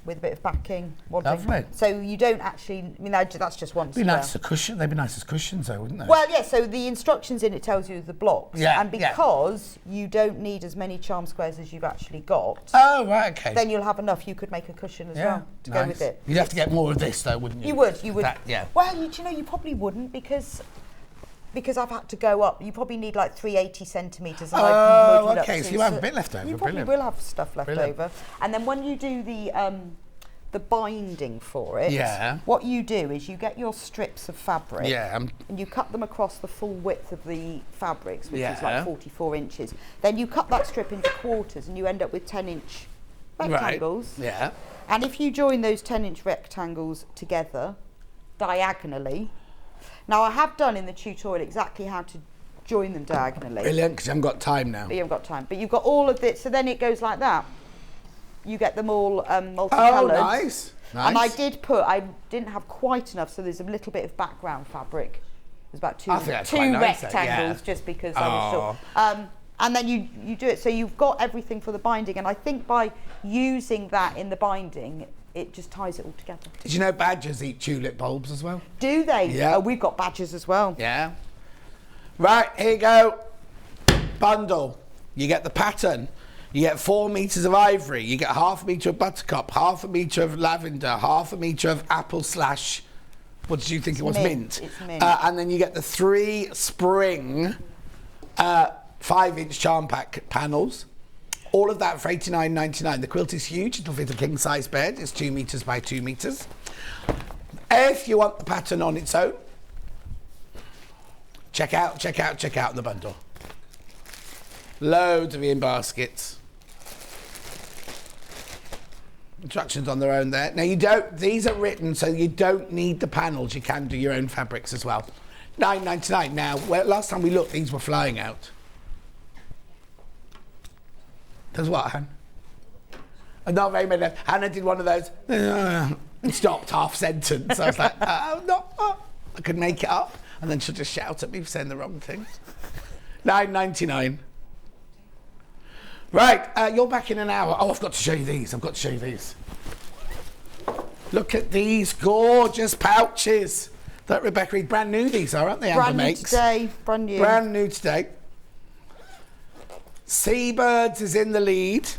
With a bit of backing. Lovely. So you don't actually, I mean, that's just one Be square. nice to cushion. They'd be nice as cushions, though, wouldn't they? Well, yeah, so the instructions in it tells you the blocks. Yeah, and because you don't need as many charm squares as you've actually got, Oh, right, okay. then you'll have enough. You could make a cushion as well to go with it. You'd have to get more of this, though, wouldn't you? You would. Yeah. Well, do you know, you probably wouldn't because I've had to go up. You probably need like 380 centimetres. And I've moved it okay, up so to, you have a bit left over. You probably Brilliant. will have stuff left Brilliant. over. And then when you do the binding for it, what you do is you get your strips of fabric and you cut them across the full width of the fabrics, which is like 44 inches. Then you cut that strip into quarters and you end up with 10-inch rectangles. Right. Yeah. And if you join those 10-inch rectangles together diagonally, now I have done in the tutorial exactly how to join them diagonally. Brilliant, because you haven't got time now. But you haven't got time. But you've got all of this, so then it goes like that. You get them all multicoloured. Oh, nice. And I didn't have quite enough, so there's a little bit of background fabric. There's about two rectangles, just because I was sure. And then you do it, so you've got everything for the binding, and I think by using that in the binding, it just ties it all together. Did you know badgers eat tulip bulbs as well? Do they? Yeah. Oh, we've got badgers as well. Yeah. Right, here you go. bundle. You get the pattern. You get 4 meters of ivory. You get half a meter of buttercup, half a meter of lavender, half a meter of apple slash. What did you think it was? Mint. It's mint. And then you get the 3 spring 5-inch charm pack panels. All of that for $89.99. The quilt is huge. It'll fit a king size bed. It's 2 meters by 2 meters. If you want the pattern on its own, check out the bundle. Loads of in baskets. Instructions on their own there. Now these are written so you don't need the panels. You can do your own fabrics as well. $9.99. Now, last time we looked, these were flying out. There's what, Han? Not very many. Hannah did one of those and stopped half sentence. I was like, I could make it up. And then she'll just shout at me for saying the wrong thing. $9.99. Right, you're back in an hour. Oh, I've got to show you these. Look at these gorgeous pouches that Rebecca Reid, brand new these are, aren't they? Brand new today, brand new. Brand new today. Seabirds is in the lead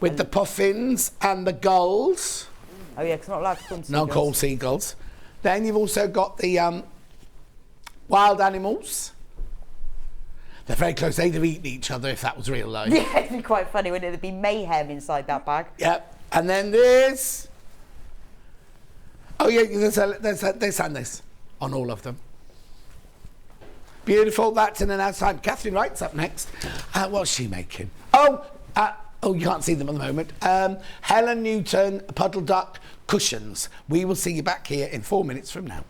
with the puffins and the gulls. Oh yeah, because not allowed to call them seagulls. Not called seagulls. Then you've also got the wild animals. They're very close. They'd have eaten each other if that was real life. Yeah, it'd be quite funny, wouldn't it? There'd be mayhem inside that bag. Yep. And then there's... Oh yeah, there's this and this on all of them. Beautiful. That's in an hour's time. Katerine Wright's up next. What's she making? Oh, you can't see them at the moment. Helen Newton, Puddle Duck cushions. We will see you back here in 4 minutes from now.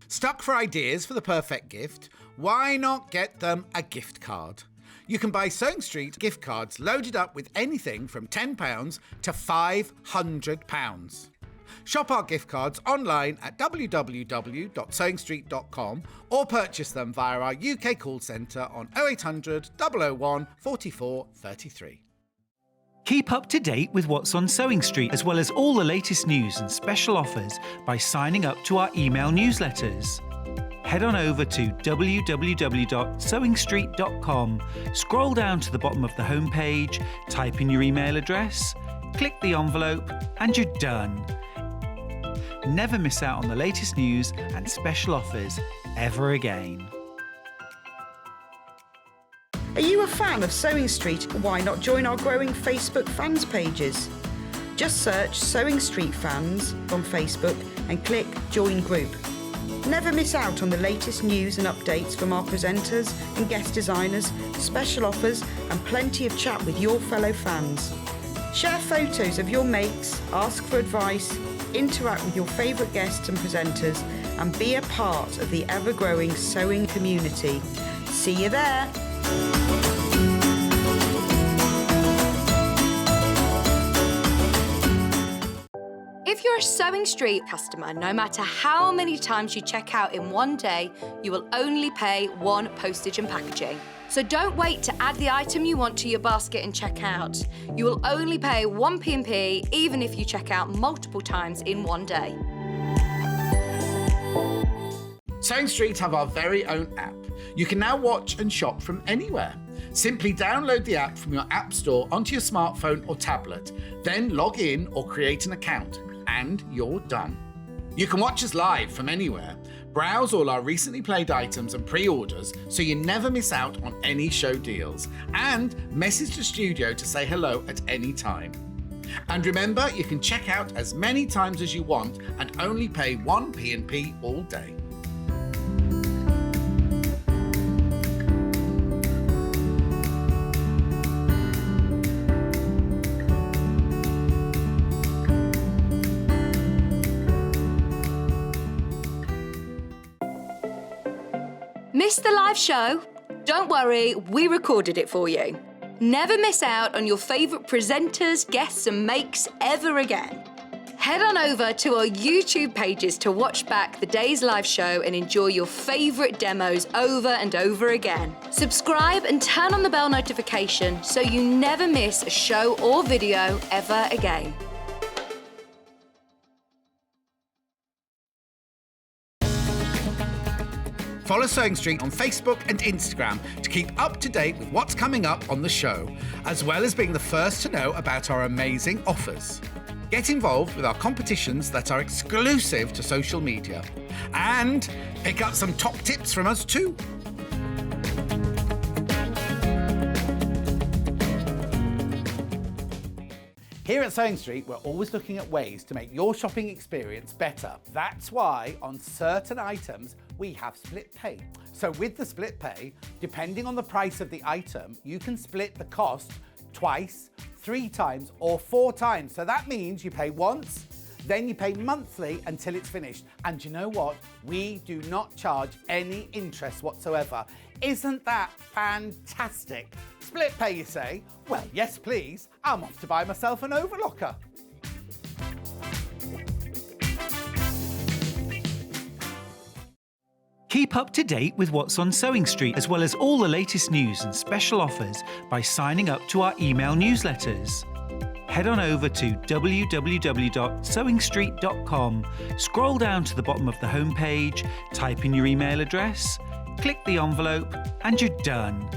Stuck for ideas for the perfect gift? Why not get them a gift card? You can buy Sewing Street gift cards loaded up with anything from £10 to £500. Shop our gift cards online at www.sewingstreet.com or purchase them via our UK call centre on 0800 001 44 33. Keep up to date with what's on Sewing Street, as well as all the latest news and special offers by signing up to our email newsletters. Head on over to www.sewingstreet.com, scroll down to the bottom of the homepage, type in your email address, click the envelope, and you're done. Never miss out on the latest news and special offers ever again. Are you a fan of Sewing Street? Why not join our growing Facebook fans pages? Just search Sewing Street Fans on Facebook and click Join Group. Never miss out on the latest news and updates from our presenters and guest designers, special offers and plenty of chat with your fellow fans. Share photos of your makes, ask for advice, interact with your favourite guests and presenters and be a part of the ever-growing sewing community. See you there! If you're a Sewing Street customer, no matter how many times you check out in one day, you will only pay 1 postage and packaging. So don't wait to add the item you want to your basket and check out. You will only pay 1 P&P even if you check out multiple times in one day. Sewing Street have our very own app. You can now watch and shop from anywhere. Simply download the app from your app store onto your smartphone or tablet, then log in or create an account, and you're done. You can watch us live from anywhere, browse all our recently played items and pre-orders so you never miss out on any show deals, and message the studio to say hello at any time. And remember, you can check out as many times as you want and only pay 1 P&P all day. Missed the live show? Don't worry, we recorded it for you. Never miss out on your favourite presenters, guests and makes ever again. Head on over to our YouTube pages to watch back the day's live show and enjoy your favourite demos over and over again. Subscribe and turn on the bell notification so you never miss a show or video ever again. Follow Sewing Street on Facebook and Instagram to keep up to date with what's coming up on the show, as well as being the first to know about our amazing offers. Get involved with our competitions that are exclusive to social media. And pick up some top tips from us too. Here at Sewing Street, we're always looking at ways to make your shopping experience better. That's why on certain items, we have split pay. So with the split pay, depending on the price of the item, you can split the cost twice, 3 times, or 4 times. So that means you pay once, then you pay monthly until it's finished. And you know what? We do not charge any interest whatsoever. Isn't that fantastic? Split pay, you say? Well, yes, please. I'm off to buy myself an overlocker. Keep up to date with what's on Sewing Street, as well as all the latest news and special offers by signing up to our email newsletters. Head on over to www.sewingstreet.com, scroll down to the bottom of the homepage, type in your email address, click the envelope, and you're done.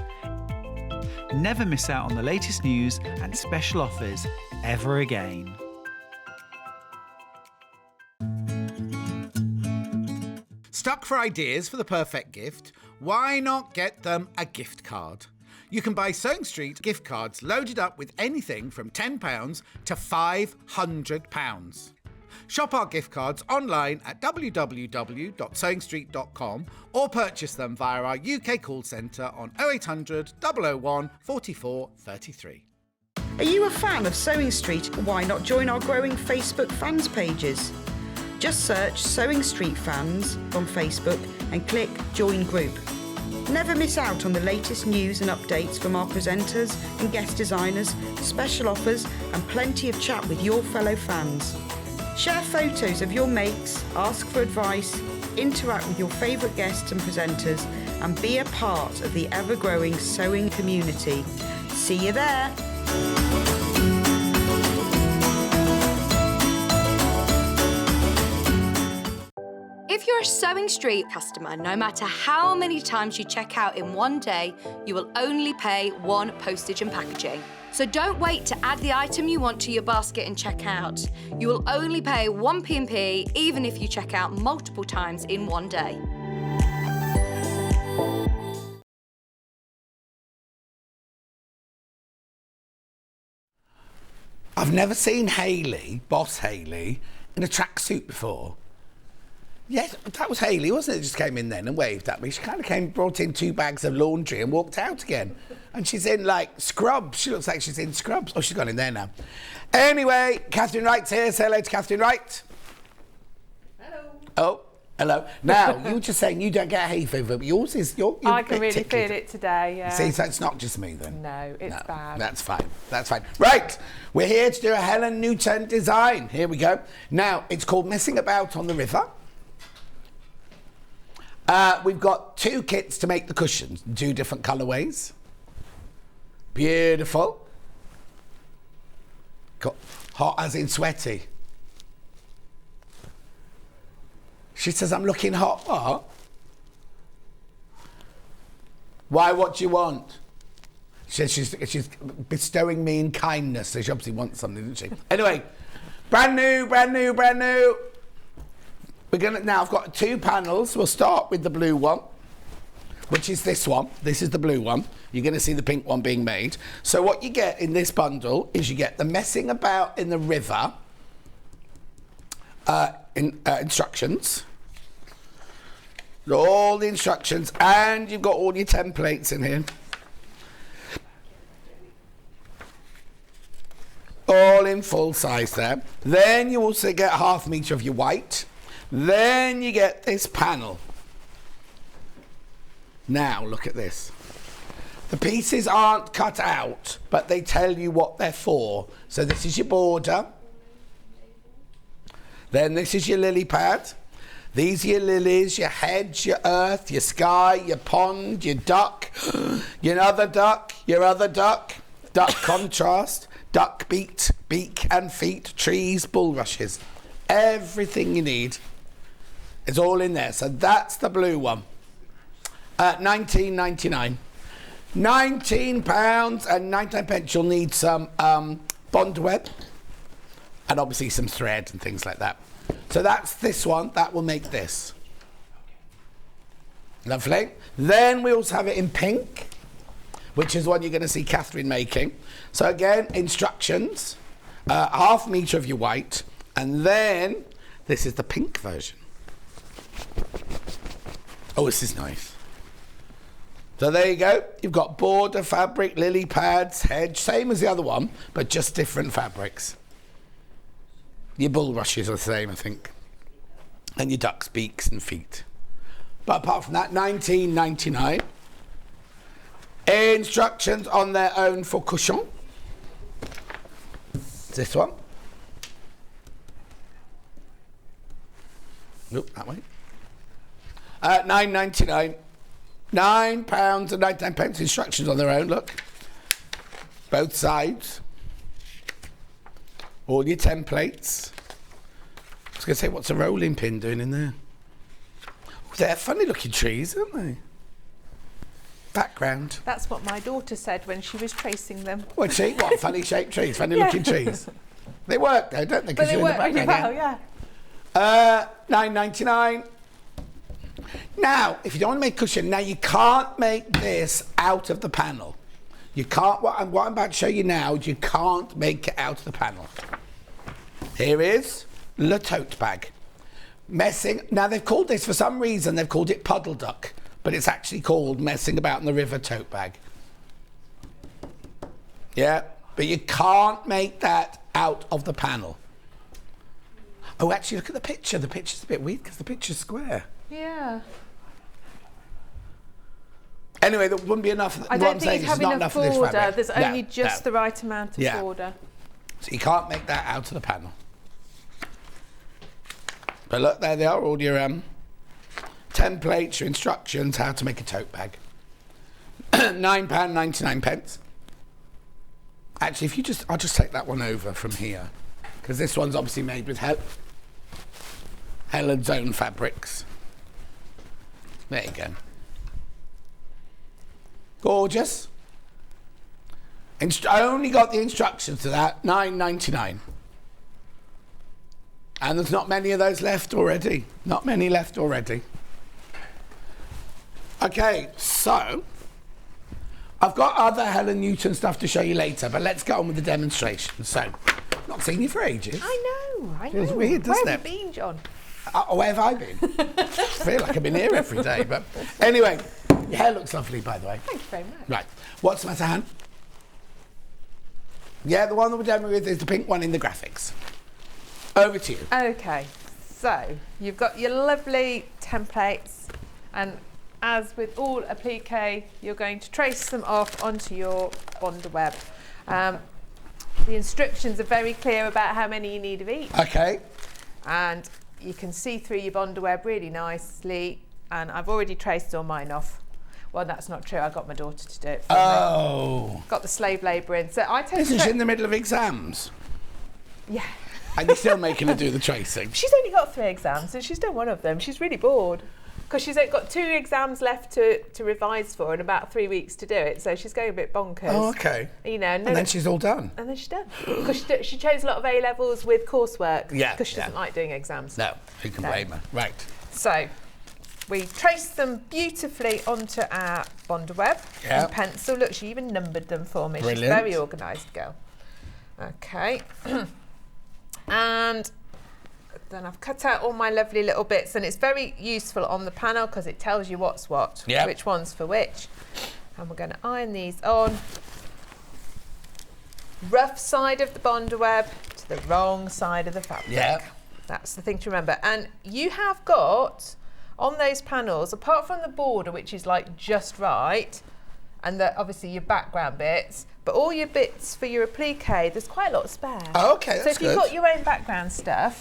Never miss out on the latest news and special offers ever again. Stuck for ideas for the perfect gift? Why not get them a gift card? You can buy Sewing Street gift cards loaded up with anything from £10 to £500. Shop our gift cards online at www.sewingstreet.com or purchase them via our UK call centre on 0800 001 44 33. Are you a fan of Sewing Street? Why not join our growing Facebook fans pages? Just search Sewing Street Fans on Facebook and click Join Group. Never miss out on the latest news and updates from our presenters and guest designers, special offers and plenty of chat with your fellow fans. Share photos of your makes, ask for advice, interact with your favourite guests and presenters and be a part of the ever-growing sewing community. See you there! If you're a Sewing Street customer, no matter how many times you check out in one day, you will only pay 1 postage and packaging. So don't wait to add the item you want to your basket and check out. You will only pay 1 P&P even if you check out multiple times in one day. I've never seen Hayley, Boss Hayley, in a tracksuit before. Yes, that was Hayley, wasn't it? Just came in then and waved at me. She kind of came, brought in 2 bags of laundry and walked out again. And she's in, like, scrubs. She looks like she's in scrubs. Oh, she's gone in there now. Anyway, Katerine Wright's here. Say hello to Katerine Wright. Hello. Oh, hello. Now, you were just saying you don't get hay fever, but yours is... You're I a can bit really tickly. feel it today, yeah. See, so it's not just me then. No, it's bad. That's fine. That's fine. Right, we're here to do a Helen Newton design. Here we go. Now, it's called Messing About on the River. We've got 2 kits to make the cushions, 2 different colourways. Beautiful. Got hot as in sweaty. She says, I'm looking hot. What? Why, what do you want? She says she's bestowing me in kindness, so she obviously wants something, doesn't she? Anyway, brand new. We're gonna now. I've got 2 panels. We'll start with the blue one, which is this one. This is the blue one. You're going to see the pink one being made. So what you get in this bundle is you get the Messing About in the River instructions. All the instructions, and you've got all your templates in here. All in full size there. Then you also get 1/2 metre of your white. Then you get this panel. Now, look at this. The pieces aren't cut out, but they tell you what they're for. So this is your border. Then this is your lily pad. These are your lilies, your hedge, your earth, your sky, your pond, your duck, your other duck, duck contrast, duck beak and feet, trees, bulrushes. Everything you need is all in there. So that's the blue one. £19.99. £19.99. You'll need some bond web and obviously some thread and things like that. So that's this one. That will make this. Lovely. Then we also have it in pink, which is one you're going to see Katerine making. So again, instructions, ½ metre of your white, and then this is the pink version. Oh, this is nice. So there you go. You've got border fabric, lily pads, hedge, same as the other one, but just different fabrics. Your bulrushes are the same, I think. And your duck's beaks and feet. But apart from that, £19.99. Instructions on their own for cushion. This one. Nope, that way. £9.99. £9.99. Instructions on their own, look. Both sides. All your templates. I was going to say, what's a rolling pin doing in there? Oh, they're funny looking trees, aren't they? Background. That's what my daughter said when she was tracing them. What funny shaped trees, funny looking trees. They work though, don't they? But they work really well, yeah. £9.99. Now, if you don't want to make cushion, now you can't make this out of the panel. You can't, what I'm about to show you now, you can't make it out of the panel. Here is the tote bag. Now they've called this, for some reason, they've called it puddle duck, but it's actually called messing about in the river tote bag. Yeah, but you can't make that out of the panel. Oh, actually, look at the picture. The picture's a bit weird because the picture's square. Yeah. Anyway, there wouldn't be enough. I don't think you'd have enough border. There's only just the right amount of border. So you can't make that out of the panel. But look, there they are, all your templates, your instructions, how to make a tote bag. £9.99. Actually, I'll just take that one over from here, because this one's obviously made with Helen's own fabrics. There you go. Gorgeous. Only got the instructions to that, £9.99. And there's not many of those left already. Not many left already. Okay, so I've got other Helen Newton stuff to show you later, but let's get on with the demonstration. So, not seen you for ages. I know. Feels weird, doesn't it? Where have you been, John? Where have I been? I feel like I've been here every day, but anyway, your hair looks lovely, by the way. Thank you very much. Right, what's the matter, Han? Yeah, the one that we're demoing with is the pink one in the graphics. Over to you. Okay, so you've got your lovely templates, and as with all applique, you're going to trace them off onto your bonder web. The instructions are very clear about how many you need of each. Okay. And you can see through your bonder web really nicely, and I've already traced all mine off. Well, that's not true. I got my daughter to do it for me. Got the slave labour in. So I tend Isn't she in the middle of exams? Yeah. And you're still making her do the tracing? She's only got 3 exams, and she's done one of them. She's really bored because she's got 2 exams left to revise for and about 3 weeks to do it. So she's going a bit bonkers. Oh, okay. You know, and then she's all done. And then she's done because she chose a lot of A levels with coursework. Yeah. Because she doesn't like doing exams. No, who can blame her? Right. So we traced them beautifully onto our bonder web with pencil. Look, she even numbered them for me. Brilliant. She's a very organised girl. Okay. And then I've cut out all my lovely little bits, and it's very useful on the panel because it tells you what's what, which one's for which. And we're going to iron these on. Rough side of the bonder web to the wrong side of the fabric. Yeah. That's the thing to remember. And you have got on those panels, apart from the border, which is like just right, and obviously your background bits, but all your bits for your applique, there's quite a lot of spare. Oh, okay, that's So if you've got your own background stuff,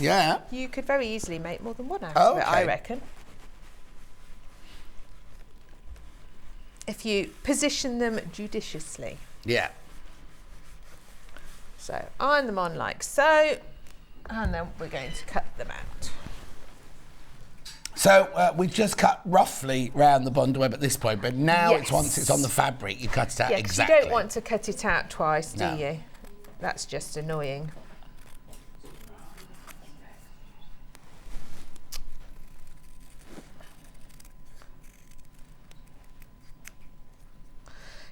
you could very easily make more than one out of it, I reckon. If you position them judiciously. Yeah. So iron them on like so, and then we're going to cut them out. So we just cut roughly round the bond web at this point, but now Yes. it's once it's on the fabric, you cut it out Yeah, 'cause exactly. you don't want to cut it out twice, do No. you? That's just annoying.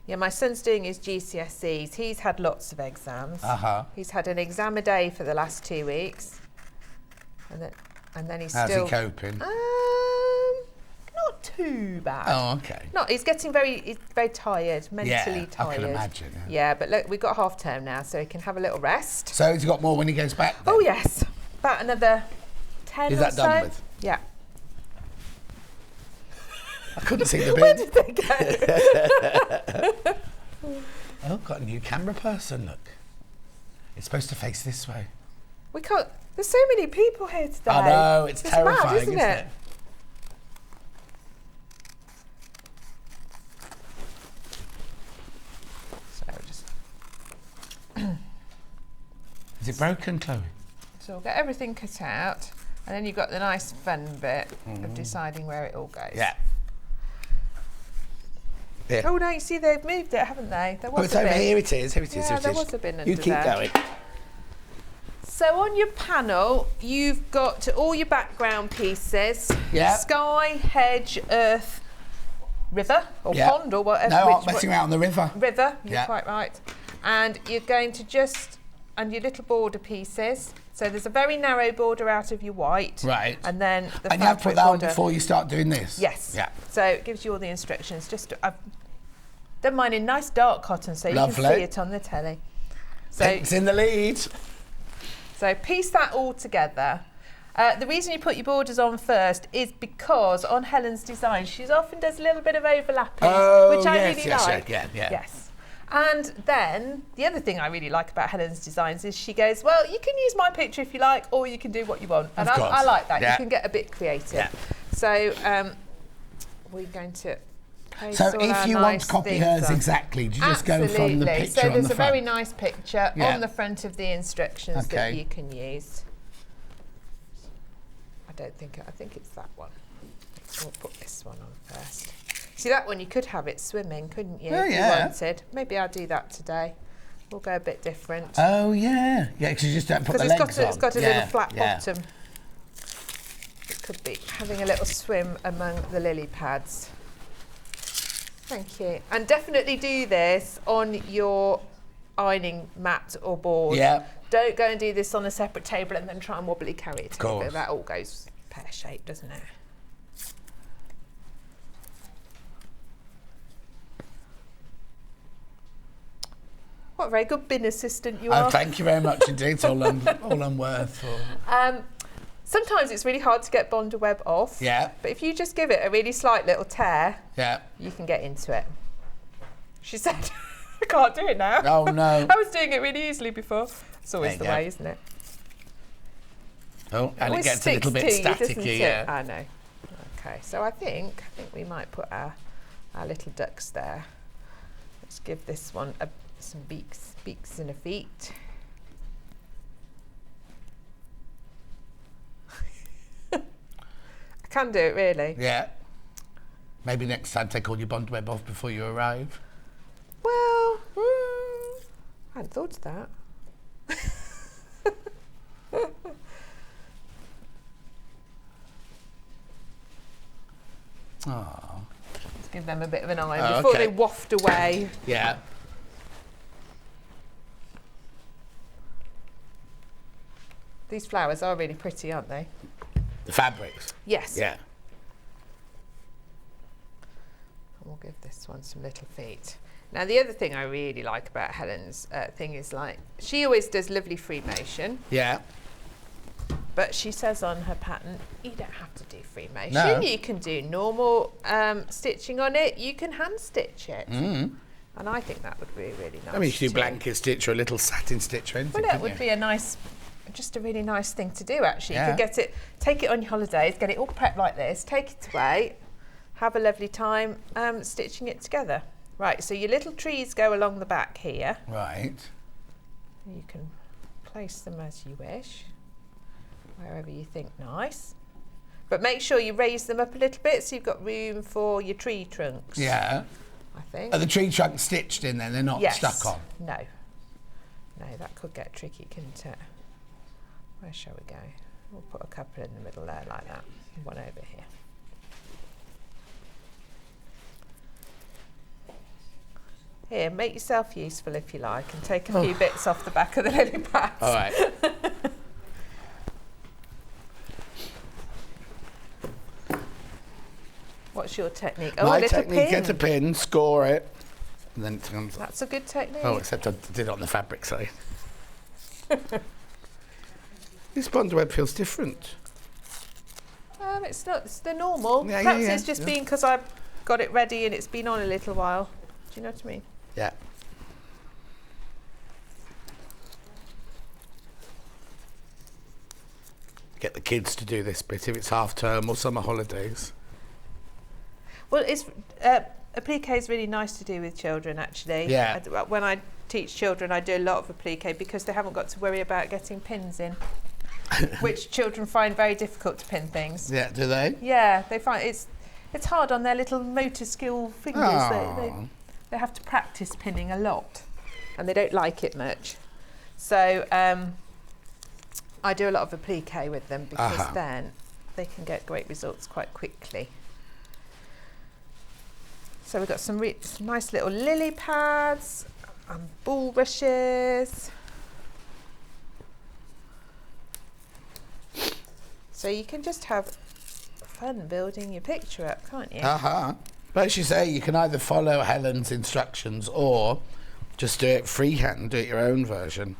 Yeah, my son's doing his GCSEs. He's had lots of exams. He's had an exam a day for the last 2 weeks. And then he's How's still... he coping? Not too bad. Oh, okay. No, he's very tired, mentally tired. I can imagine. Yeah, but look, we've got half term now, so he can have a little rest. So has he got more when he goes back then? Oh yes, about another 10 Is or that so. done with? Yeah. I couldn't see the Where bit. did they go? Oh, got a new camera person, look. It's supposed to face this way. We can't. There's so many people here today. I know, it's terrifying, mad, isn't it? So just. Is it broken, Chloe? So we'll get everything cut out, and then you've got the nice fun bit of deciding where it all goes. Yeah. Yeah. Oh no, you see they've moved it, haven't they? There Oh, was it's a over bin. here. It is. Here it is. Yeah, Here it there is. was a bin You under keep there. going. So on your panel, you've got all your background pieces. Yeah. Sky, hedge, earth, river, or Yeah. pond, or whatever. No, I'm messing around on the river. River, you're Yeah. quite right. And you're going to just, and your little border pieces. So there's a very narrow border out of your white. Right. And then the And you have to put fabric that on border. before you start doing this? Yes. Yeah. So it gives you all the instructions. I've done mine in nice dark cotton so you Lovely. can see it on the telly. So It's in the lead. So piece that all together. The reason you put your borders on first is because on Helen's design, she often does a little bit of overlapping, Oh, which I yes, really yes, like. yeah. Yes. And then the other thing I really like about Helen's designs is she goes, well, you can use my picture if you like, or you can do what you want. And Of course. I like that. Yeah. You can get a bit creative. Yeah. So we're going to place So all if our you want nice to copy things hers on. exactly, do you just go from the Absolutely. picture So on there's the a very front? nice picture Yeah. on the front of the instructions that Okay. you can use. I think it's that one. We'll put this one on first. See, that one you could have it swimming, couldn't you? Oh, if yeah. you wanted. Maybe I'll do that today. We'll go a bit different. Oh, yeah. Yeah, because you just don't put Because the it's legs got on. it's got a Yeah, little flat yeah. bottom. It could be having a little swim among the lily pads. Thank you. And definitely do this on your ironing mat or board. Yeah. Don't go and do this on a separate table and then try and wobbly carry it over. course. That all goes pear-shaped, doesn't it? What a very good bin assistant you Oh, are. thank you very much indeed. It's all I'm worth for. Sometimes it's really hard to get Bonder web off. Yeah. But if you just give it a really slight little tear, Yeah. you can get into it. She said, I can't do it now. Oh, no. I was doing it really easily before. It's always There the you go. way, isn't it? Oh, and it always gets a little sticks bit to you, doesn't staticky, it? yeah. I know. Okay, so I think we might put our little ducks there. Let's give this one some beaks and a feet. I can do it, really. Yeah. Maybe next time take all your bond web off before you arrive. Well, I hadn't thought of that. Oh. Let's give them a bit of an eye Oh, before okay. they waft away. Yeah. These flowers are really pretty, aren't they? The fabrics. Yes. Yeah. And we'll give this one some little feet. Now, the other thing I really like about Helen's thing is, like, she always does lovely free motion, Yeah. but she says on her pattern, you don't have to do free motion. No. You can do normal stitching on it. You can hand stitch it. Mm. And I think that would be really nice. I mean, you could do too. blanket stitch or a little satin stitch or anything. Well, that couldn't would you? be a nice, just a really nice thing to do, actually. Yeah. You could get it, take it on your holidays, get it all prepped like this, take it away, have a lovely time stitching it together. Right, so your little trees go along the back here. Right. You can place them as you wish, wherever you think nice. But make sure you raise them up a little bit so you've got room for your tree trunks. Yeah. I think. Are the tree trunks stitched in then? They're not stuck on? No. No, that could get tricky, couldn't it? Where shall we go? We'll put a couple in the middle there like that. One over here. Here, make yourself useful if you like and take a few bits off the back of the lily pads. All right. What's your technique? Oh, My a little technique, pin. get a pin, score it, and then it comes. That's a good technique. Oh, except I did it on the fabric side. This bond web feels different. It's not. It's the normal. Yeah, Perhaps yeah, it's just yeah. been because I've got it ready and it's been on a little while. Do you know what I mean? Yeah. Get the kids to do this bit if it's half term or summer holidays. Well, it's applique is really nice to do with children, actually. Yeah. When I teach children, I do a lot of applique because they haven't got to worry about getting pins in, which children find very difficult to pin things. Yeah, do they? Yeah, they find it's hard on their little motor skill fingers. Oh. They have to practice pinning a lot, and they don't like it much. So I do a lot of applique with them because then they can get great results quite quickly. So we've got some nice little lily pads and bulrushes. So you can just have fun building your picture up, can't you? But as you say, you can either follow Helen's instructions or just do it freehand, do it your own version.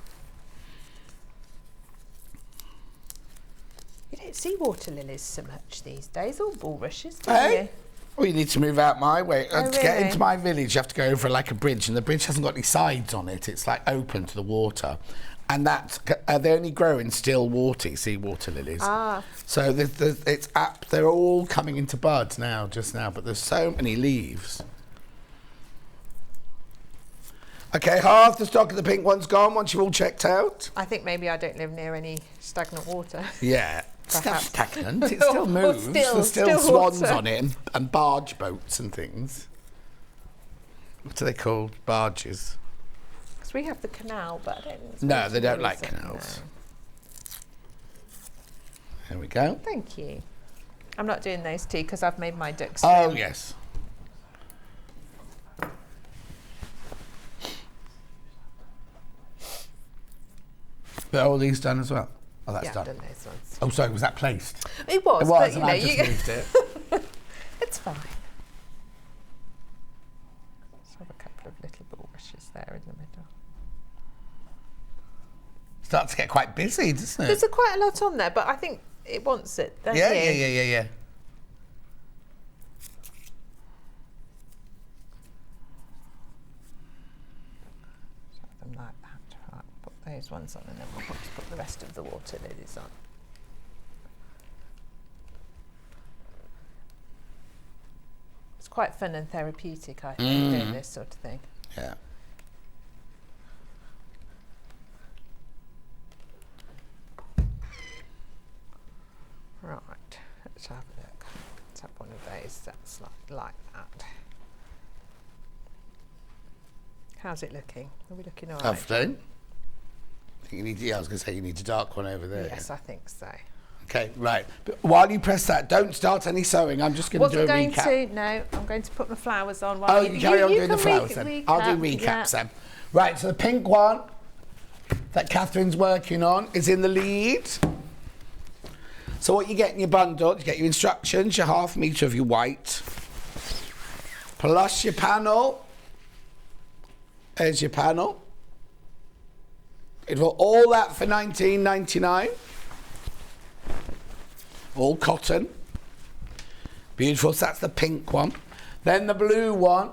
You don't see water lilies so much these days, or bulrushes, do Hey? you? Well, you need to move out my way. Oh, To get really? into my village, you have to go over like a bridge, and the bridge hasn't got any sides on it. It's like open to the water. And they only grow in still water, you see, water lilies. So they're all coming into bud just now, but there's so many leaves. Okay, half the stock of the pink one's gone once you've all checked out. I think maybe I don't live near any stagnant water. Yeah, it's not Perhaps. stagnant, it still moves. There's still swans water. on it and barge boats and things. What are they called? Barges. Because we have the canal, but I don't think it's No, water they don't lilies, like no. canals. There we go. Thank you. I'm not doing those two because I've made my ducks. Oh, swim. yes. Are all these done as well? Oh, that's Yeah, I've done. done those ones. Oh, sorry, was that placed? It was, It was, but and you know, I just you moved it. it's fine. Just have a couple of little bulrushes there in the middle. Starts to get quite busy, doesn't it? There's quite a lot on there, but I think it wants it. Don't Yeah. you? Something like that. Right, put those ones on, and then we'll just put the rest of the water lilies on. It's quite fun and therapeutic, I think, doing this sort of thing. Yeah. Right, let's have a look. Let's have one of those that's like that. How's it looking? Are we looking all right? Lovely. I think you need. I was going to say you need a dark one over there. Yes, I think so. Okay, right. But while you press that, don't start any sewing. I'm just going to do a recap. No, I'm going to put my flowers on. While Oh, you carry on doing the can flowers then. I'll do recaps then. Right, so the pink one that Catherine's working on is in the lead. So what you get in your bundle, you get your instructions, your ½ metre of your white, plus your panel. There's your panel. All that for $19.99. All cotton. Beautiful, so that's the pink one. Then the blue one,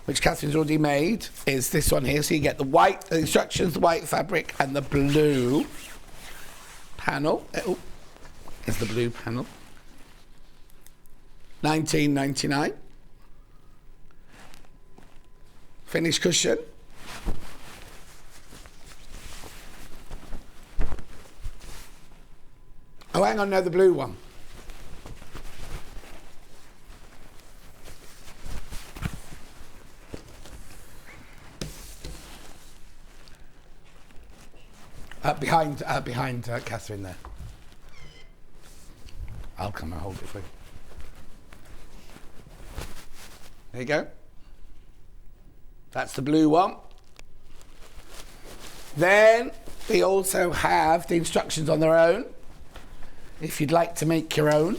which Catherine's already made, is this one here. So you get the white, the instructions, the white fabric, and the blue panel. Oh, there's the blue panel. $19.99. Finished cushion. Oh, hang on, no, the blue one. Behind Catherine there. I'll come and hold it for you. There you go. That's the blue one. Then we also have the instructions on their own, if you'd like to make your own.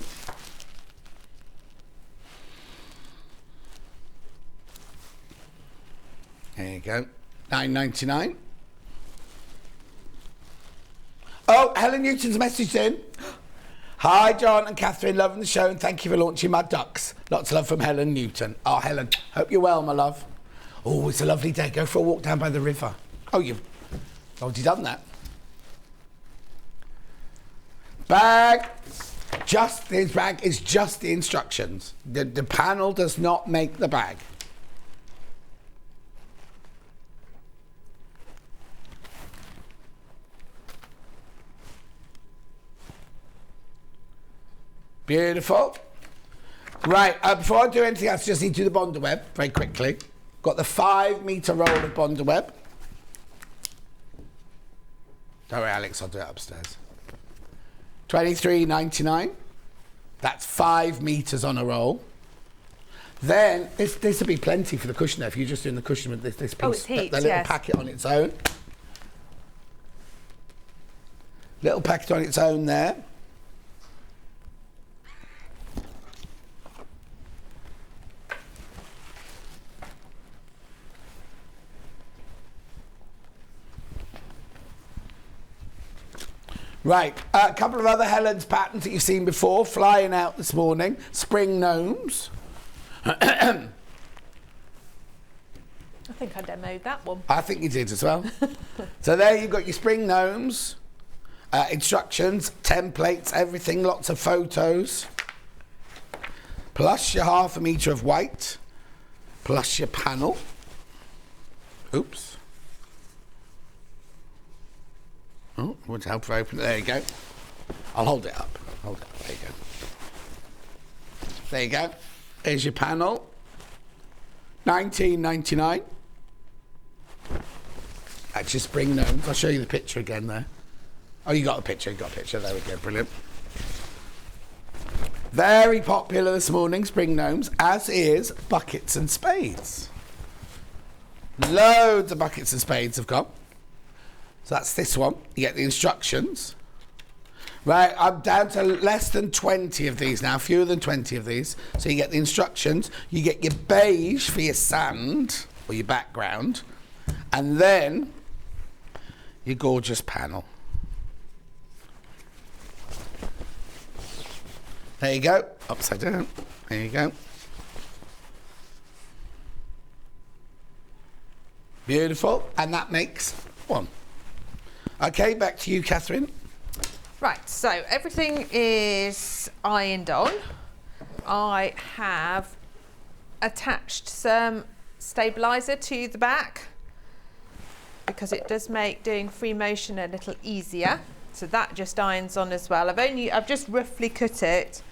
There you go, $9.99. Oh, Helen Newton's messaged in. Hi, John and Catherine, loving the show and thank you for launching my ducks. Lots of love from Helen Newton. Oh, Helen, hope you're well, my love. Oh, it's a lovely day. Go for a walk down by the river. Oh, you've already done that. Bag. This bag is just the instructions. The panel does not make the bag. Beautiful. Right, before I do anything else, I just need to do the Bonder web very quickly. Got the 5 metre roll of Bonder web. Don't worry, Alex, I'll do it upstairs. $23.99. That's 5 metres on a roll. Then, this will be plenty for the cushion there, if you're just doing the cushion with this piece. Oh, it's heaped, the little packet on its own. Little packet on its own there. Right, a couple of other Helen's patterns that you've seen before, flying out this morning. Spring gnomes. I think I demoed that one. I think you did as well. So there you've got your spring gnomes, instructions, templates, everything, lots of photos. Plus your 1/2 metre of white, plus your panel. Oops. Oh, would help to open it. There you go. I'll hold it up. Hold it up. There you go. There you go. There's your panel. $19.99. That's your spring gnomes. I'll show you the picture again there. Oh, you got a picture. You got a picture. There we go. Brilliant. Very popular this morning, spring gnomes, as is buckets and spades. Loads of buckets and spades have got. So that's this one. You get the instructions. Right, I'm down to less than 20 of these now, fewer than 20 of these. So you get the instructions, you get your beige for your sand, or your background, and then your gorgeous panel. There you go, upside down. There you go. Beautiful, and that makes one. Okay, back to you, Catherine. Right, so everything is ironed on. I have attached some stabiliser to the back because it does make doing free motion a little easier. So that just irons on as well. I've just roughly cut it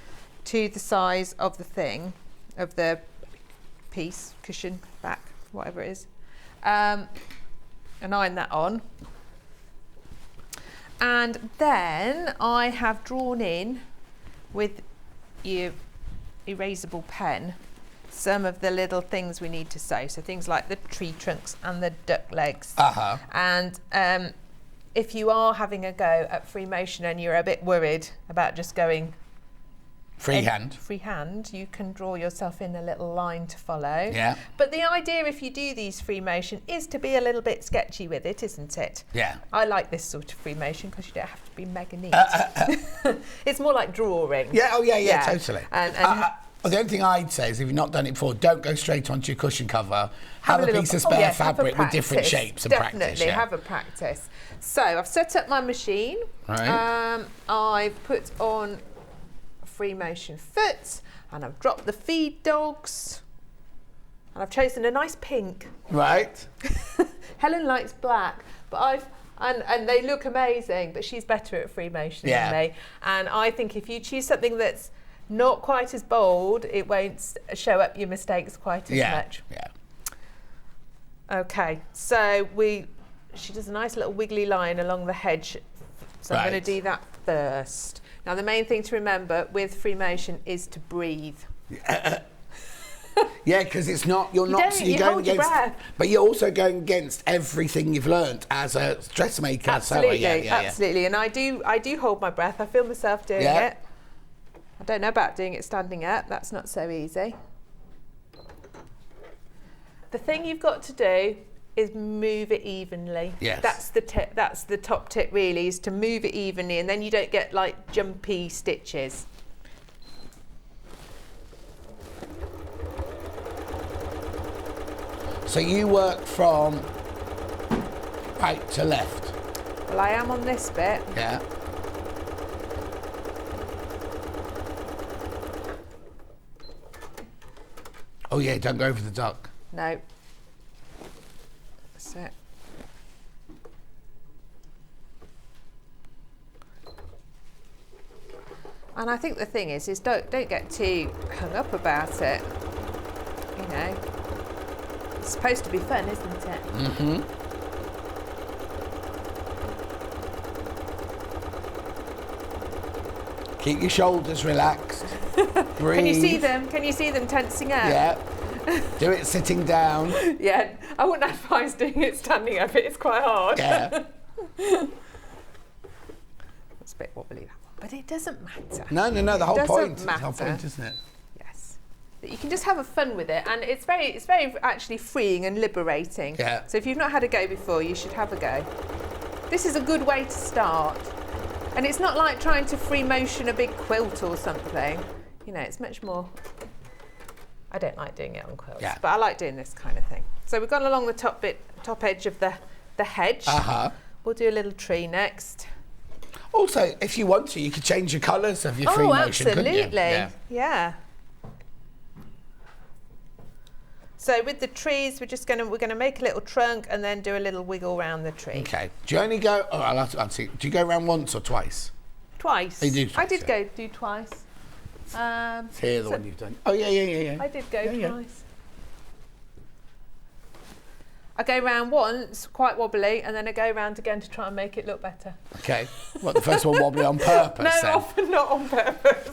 to the size of the thing, of the piece, cushion, back, whatever it is, and iron that on. And then I have drawn in with your erasable pen some of the little things we need to sew. So things like the tree trunks and the duck legs. Uh-huh. And if you are having a go at free motion and you're a bit worried about just going freehand, you can draw yourself in a little line to follow. Yeah. But the idea, if you do these free motion, is to be a little bit sketchy with it, isn't it? Yeah. I like this sort of free motion because you don't have to be mega neat. It's more like drawing. Yeah, oh yeah, totally. And the only thing I'd say is if you've not done it before, don't go straight onto your cushion cover. Have a piece of spare fabric with different shapes and practice. Definitely, have a practice. So I've set up my machine. Right. I've put on free motion foot and I've dropped the feed dogs and I've chosen a nice pink. Right. Helen likes black, but and they look amazing, but she's better at free motion than me. And I think if you choose something that's not quite as bold, it won't show up your mistakes quite as much. Yeah. Okay, so we she does a nice little wiggly line along the hedge. So I'm going to do that first. Now the main thing to remember with free motion is to breathe. Yeah, because it's not, you're going against, but you're also going against everything you've learnt as a dressmaker. Absolutely, So, absolutely. And I do hold my breath. I feel myself doing it. I don't know about doing it standing up. That's not so easy. The thing you've got to do is move it evenly. Yes. That's the tip. That's the top tip, really, is to move it evenly, and then you don't get like jumpy stitches. So you work from right to left. Well, I am on this bit. Yeah. Oh yeah, don't go over the duck. No. That's it. And I think the thing is don't get too hung up about it. You know, it's supposed to be fun, isn't it? Mm-hmm. Keep your shoulders relaxed. Breathe. Can you see them? Can you see them tensing up? Yeah. Do it sitting down. Yeah. I wouldn't advise doing it standing up. It's quite hard. Yeah. It's a bit wobbly, that one, but it doesn't matter. No. The whole point. Doesn't matter. The whole point, isn't it? Yes. That you can just have a fun with it, and it's very actually freeing and liberating. Yeah. So if you've not had a go before, you should have a go. This is a good way to start, and it's not like trying to free motion a big quilt or something. You know, it's much more. I don't like doing it on quilts, but I like doing this kind of thing. So we've gone along the top edge of the hedge. We'll do a little tree next. Also, if you want to, you could change your colours of your free motion, couldn't you? Absolutely. Yeah. So with the trees, we're gonna make a little trunk and then do a little wiggle around the tree. Okay. Do you only go? Oh, I'll see. Do you go around once or twice? Twice. You do twice, I did do twice. Here, the one you've done. Oh yeah. I did go twice. I go round once, quite wobbly, and then I go round again to try and make it look better. Okay. What, the first one wobbly on purpose? No, then? often not on purpose.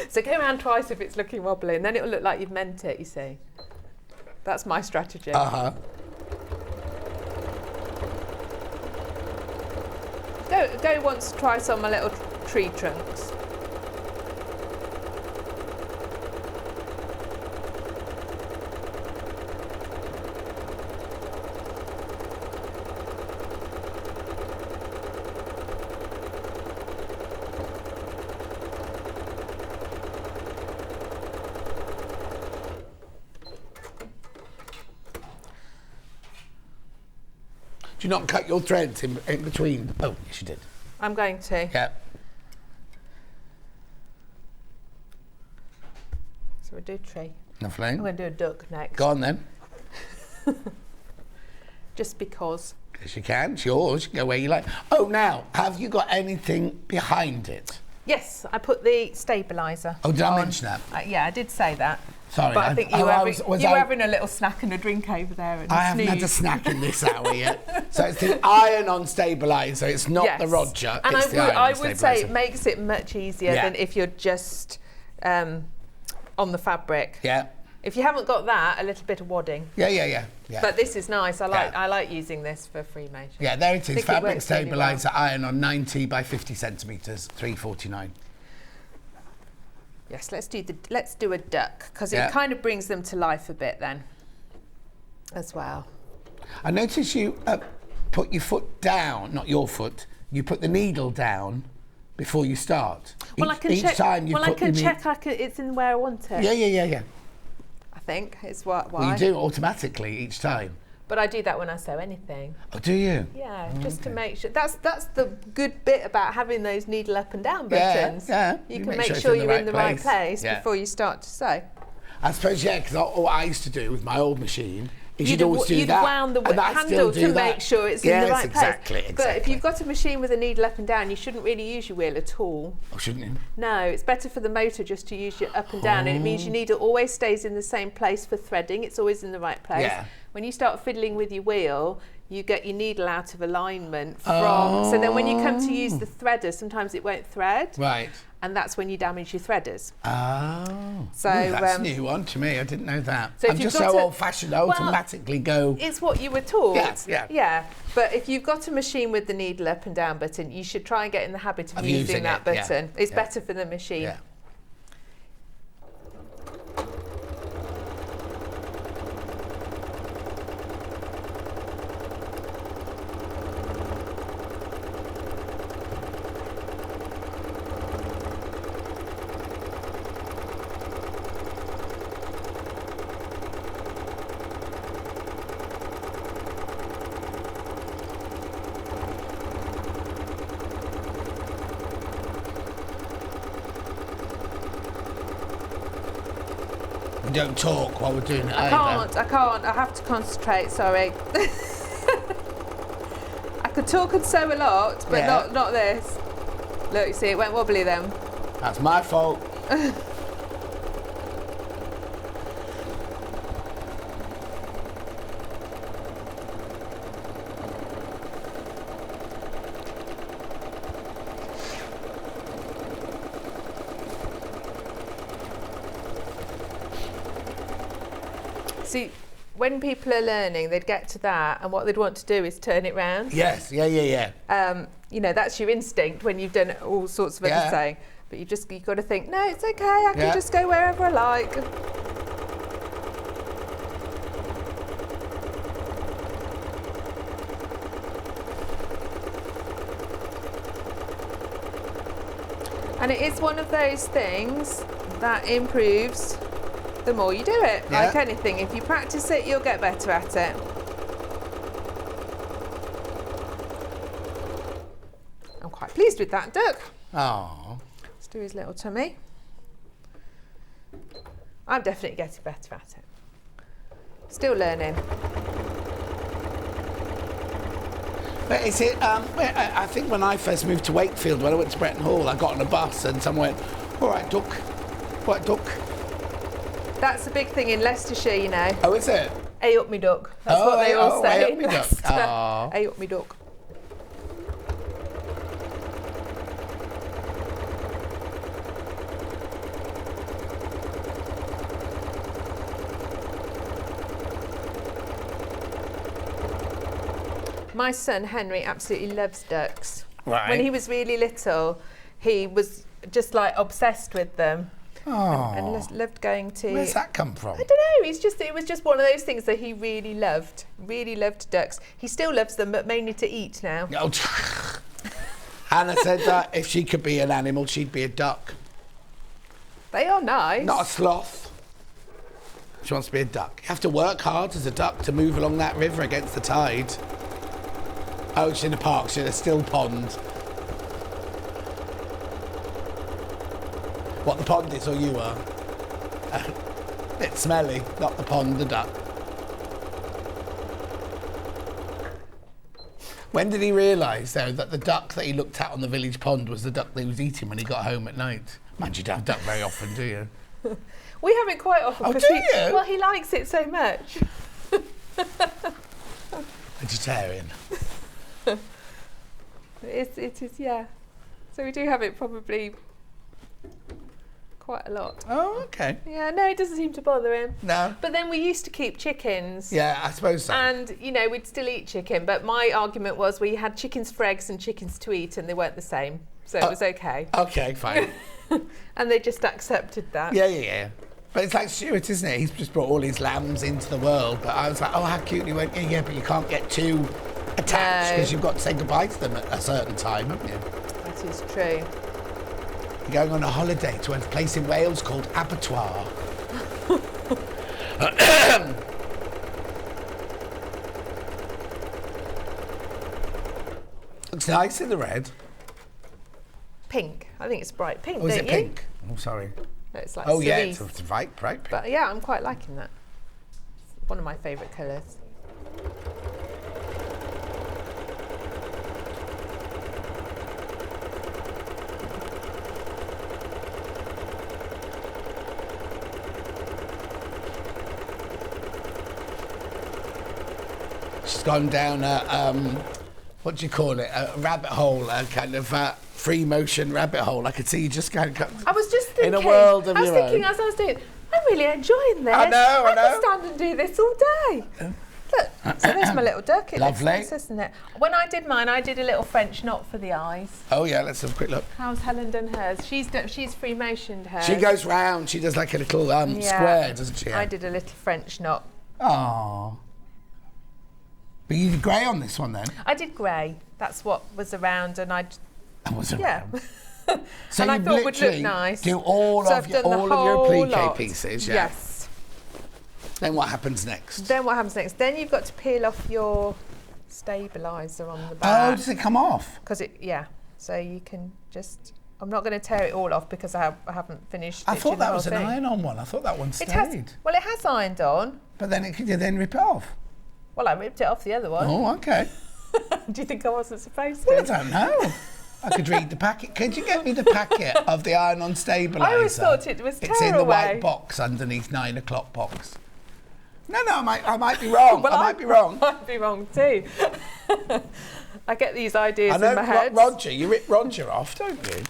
So go round twice if it's looking wobbly, and then it'll look like you've meant it, you see. That's my strategy. Go once, twice on my little tree trunks. Do you not cut your threads in between? Oh, yes, you did. I'm going to. Yeah. So we'll do a tree. Lovely. I'm going to do a duck next. Go on then. Just because. Yes, you can. It's yours. You can go where you like. Oh, now, have you got anything behind it? Yes, I put the stabiliser. Oh, did I mention that? Yeah, I did say that. Sorry. But I think you were having a little snack and a drink over there. And I haven't had a snack in this hour yet. So it's the iron-on stabiliser. It's not the Roger. And it's I would say it makes it much easier than if you're just on the fabric. Yeah. If you haven't got that, a little bit of wadding. Yeah. But this is nice. I like using this for free motion. Yeah, there it is. Fabric stabiliser, really well. iron-on, 90 by 50 centimetres, $3.49. Yes, let's do a duck, because it kind of brings them to life a bit then, as well. I notice you put your foot down, not your foot. You put the needle down before you start. Well, I can check. check. It's in where I want it. Yeah. I think it's why. Well, you do automatically each time. But I do that when I sew anything. Oh, do you? Yeah, just to make sure. That's the good bit about having those needle up and down buttons. Yeah. You can make sure you're in the right place before you start to sew. I suppose, because all I used to do with my old machine is you'd always do that. You'd wound the handle to make sure it's in the right place. Exactly. But if you've got a machine with a needle up and down, you shouldn't really use your wheel at all. Oh, shouldn't you? No, it's better for the motor just to use your up and down, and it means your needle always stays in the same place for threading. It's always in the right place. Yeah. When you start fiddling with your wheel, you get your needle out of alignment from. So then when you come to use the threader, sometimes it won't thread. Right. And that's when you damage your threaders. Oh. So that's a new one to me. I didn't know that. So I'm just so old-fashioned. I automatically go. It's what you were taught. Yeah. But if you've got a machine with the needle up and down button, you should try and get in the habit of using that button. It's better for the machine. Yeah. Don't talk while we're doing it. I can't. I have to concentrate. Sorry. I could talk and sew a lot, but not this. Look, you see, it went wobbly then. That's my fault. See, when people are learning, they'd get to that, and what they'd want to do is turn it round. Yes, yeah. You know, that's your instinct when you've done all sorts of other sewing. But you've got to think, no, it's okay, I can just go wherever I like. And it is one of those things that improves the more you do it. Like anything, if you practice it, you'll get better at it. I'm quite pleased with that duck. Oh. Let's do his little tummy. I'm definitely getting better at it. Still learning. But is it, I think when I first moved to Wakefield, when I went to Bretton Hall, I got on a bus and someone went, all right, duck. That's a big thing in Leicestershire, you know. Oh, is it? A up me duck. That's what they all say. A up me duck. A up me duck. My son Henry absolutely loves ducks. Right. When he was really little, he was just like obsessed with them. Oh. And loved going to. Where's that come from? I don't know. It was just one of those things that he really loved. Really loved ducks. He still loves them, but mainly to eat now. Oh. Hannah said that if she could be an animal, she'd be a duck. They are nice. Not a sloth. She wants to be a duck. You have to work hard as a duck to move along that river against the tide. Oh, she's in a park. She's in a still pond. What the pond is, or you are? It's smelly, not the pond, the duck. When did he realise, though, that the duck that he looked at on the village pond was the duck that he was eating when he got home at night? Man, you don't have duck very often, do you? We have it quite often. Oh, do you? Well, he likes it so much. Vegetarian. It is, yeah. So we do have it probably quite a lot. Oh, okay. Yeah, no, it doesn't seem to bother him. No. But then we used to keep chickens. Yeah, I suppose so. And, you know, we'd still eat chicken. But my argument was we had chickens for eggs and chickens to eat, and they weren't the same. So it was okay. Okay, fine. And they just accepted that. Yeah. But it's like Stuart, isn't it? He's just brought all his lambs into the world. But I was like, oh, how cute. And he went, yeah, but you can't get too attached because you've got to say goodbye to them at a certain time, haven't you? That is true. You're going on a holiday to a place in Wales called Abattoir. Looks nice in the red. Pink. I think it's bright pink, Oh, is don't it you? pink? Oh, sorry. No, it's like Oh, yeah, cerise. it's bright pink. But yeah, I'm quite liking that. It's one of my favourite colours. She's gone down a, what do you call it? A rabbit hole, a kind of free motion rabbit hole. I could see you just kind of I was just thinking. in a world of I was your thinking own. as I was doing it, I'm really enjoying this. I know. I could stand and do this all day. Look, so there's my little duck. It looks Lovely. nice, isn't it? When I did mine, I did a little French knot for the eyes. Oh yeah, let's have a quick look. How's Helen done hers? She's free motioned hers. She goes round. She does like a little square, doesn't she? I did a little French knot. Oh. But you did grey on this one then? I did grey. That's what was around, and I. I wasn't. Yeah. So and I you thought it would look literally nice. do all So of I've your done the all of your whole applique lot. pieces, yeah. Yes. Then what happens next? Then what happens next? Then you've got to peel off your stabiliser on the Oh, back. does it come off? Because so you can just. I'm not going to tear it all off because I haven't finished. I thought stitching the that whole was an thing. iron-on one. I thought that one stayed. It has. Well, it has ironed on. But then could you then rip it off? Well, I ripped it off the other one. Oh, okay. Do you think I wasn't supposed to? Well, I don't know. I could read the packet. Could you get me the packet of the iron-on stabiliser? I always thought it was It's in the tearaway. white box underneath 9 o'clock box. No, I might be wrong. Well, I might be wrong. I might be wrong too. I get these ideas I know in my head. Roger. You rip Roger off, don't you?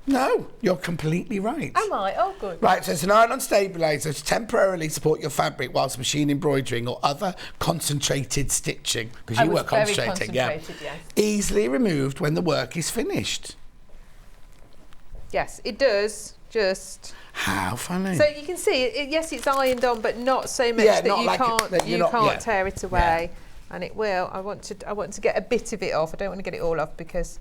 No, you're completely right. Am I? Oh, good. Right, so it's an iron-on stabiliser to temporarily support your fabric whilst machine embroidering or other concentrated stitching. Because I you was were very concentrating, yeah. concentrated, yes. Easily removed when the work is finished. Yes, it does. Just How funny. so you can see. Yes, it's ironed on, but not so much Yeah, that not you like can't. that you're you not- can't yeah. tear it away, and it will. I want to get a bit of it off. I don't want to get it all off because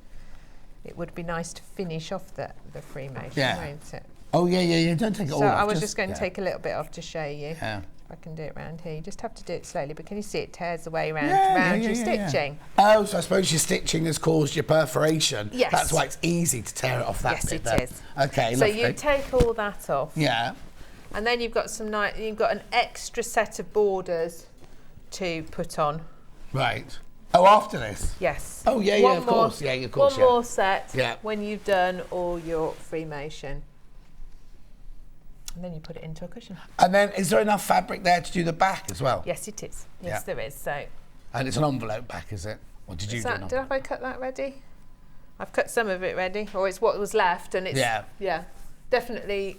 it would be nice to finish off the free motion, Yeah. won't it? Oh, yeah. Don't take it all So off. I was just going to take a little bit off to show you. Yeah. I can do it around here. You just have to do it slowly, but can you see it tears away around Yeah, your yeah. stitching? Oh, so I suppose your stitching has caused your perforation. Yes. That's why it's easy to tear it off that Yes, bit it there. is. Okay, So lovely. you take all that off, Yeah. and then you've got you've got an extra set of borders to put on. Right. Oh, after this? Yes. Oh, yeah, One of more- course. Yeah, of course, One yeah. more set Yeah. when you've done all your free motion. And then you put it into a cushion. And then is there enough fabric there to do the back as well? Yes, it is. Yes, Yeah. there is. So, And it's an envelope back, is it? Or did you is do that, it? did I cut that ready? I've cut some of it ready, or it's what was left, and it's Yeah. definitely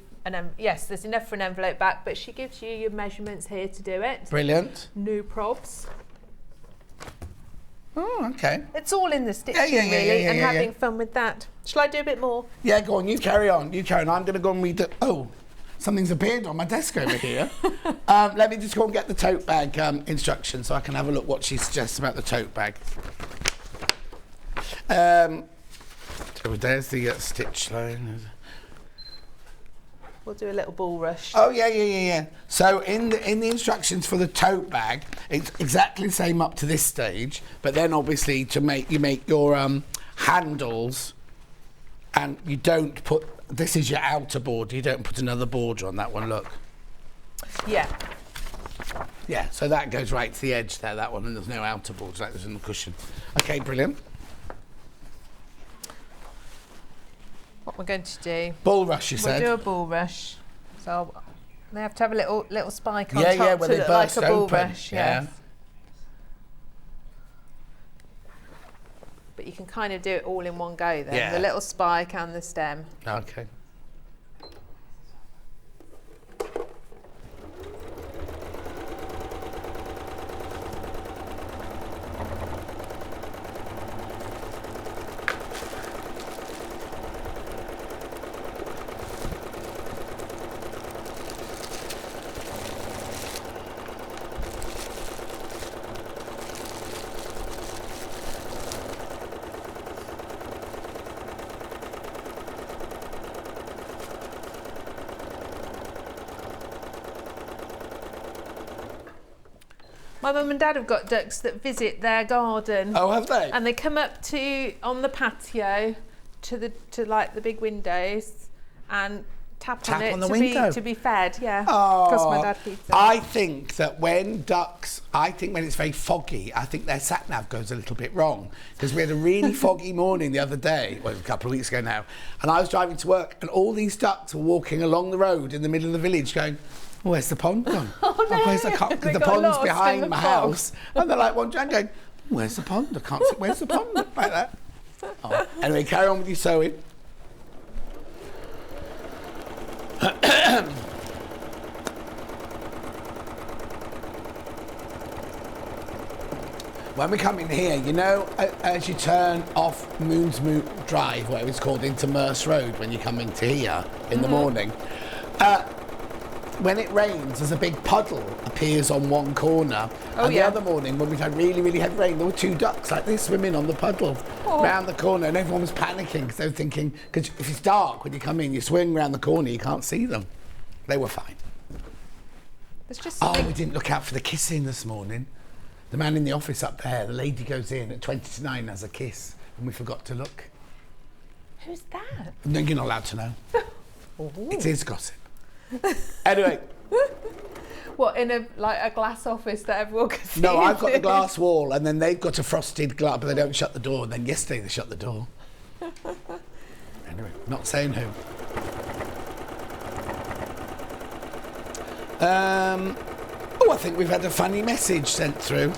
yes. There's enough for an envelope back, but she gives you your measurements here to do it. Brilliant. No probs. Oh, okay. It's all in the stitching, yeah, really, yeah, and yeah, having yeah. fun with that. Shall I do a bit more? Yeah, go on. You carry on. I'm going to go and read the... Oh, something's appeared on my desk over here. Let me just go and get the tote bag instructions so I can have a look what she suggests about the tote bag. So there's the stitch line. We'll do a little ball rush. Oh, yeah. So in the instructions for the tote bag, it's exactly the same up to this stage, but then obviously you make your handles, and you don't put, this is your outer border, you don't put another border on that one, look. Yeah. Yeah, so that goes right to the edge there, that one, and there's no outer border like there's in the cushion. Okay, brilliant. What we're going to do, Bull rush, you we'll said. do a ball rush. So they have to have a little spike on Yeah, top yeah, to where they look like burst a ball open. rush. Yeah. Yes. But you can kind of do it all in one go then. Yeah. The little spike and the stem. Okay. My mum and dad have got ducks that visit their garden. Oh, have they? And they come up to on the patio to like the big windows and tap on it on the to window. be fed. Yeah. Oh, Because my dad feeds them. I think that when it's very foggy, I think their sat-nav goes a little bit wrong. Because we had a really foggy morning the other day, well, a couple of weeks ago now, and I was driving to work, and all these ducks were walking along the road in the middle of the village going, Where's the pond gone? Oh, no. Where's the They the got pond's lost in behind the my fog. house. And they're like, one going, where's the pond? I can't see. Where's the pond? Like that. Oh. Anyway, carry on with your sewing. When we come in here, you know, as you turn off Moonsmoot Drive, whatever it's called, into Merce Road, when you come into here in the morning, when it rains, there's a big puddle appears on one corner. And the other morning, when we had really, really heavy rain, there were 2 ducks like this swimming on the puddle round the corner, and everyone was panicking because they were thinking, because if it's dark when you come in, you swing round the corner, you can't see them. They were fine. There's just we didn't look out for the kissing this morning. The man in the office up there, the lady goes in at 20 to 9, has a kiss, and we forgot to look. Who's that? No, you're not allowed to know. It is gossip. Anyway. What, in a glass office that everyone can see? No, I've got the glass wall, and then they've got a frosted glass, but they don't shut the door. And then yesterday they shut the door. Anyway, not saying who. I think we've had a funny message sent through.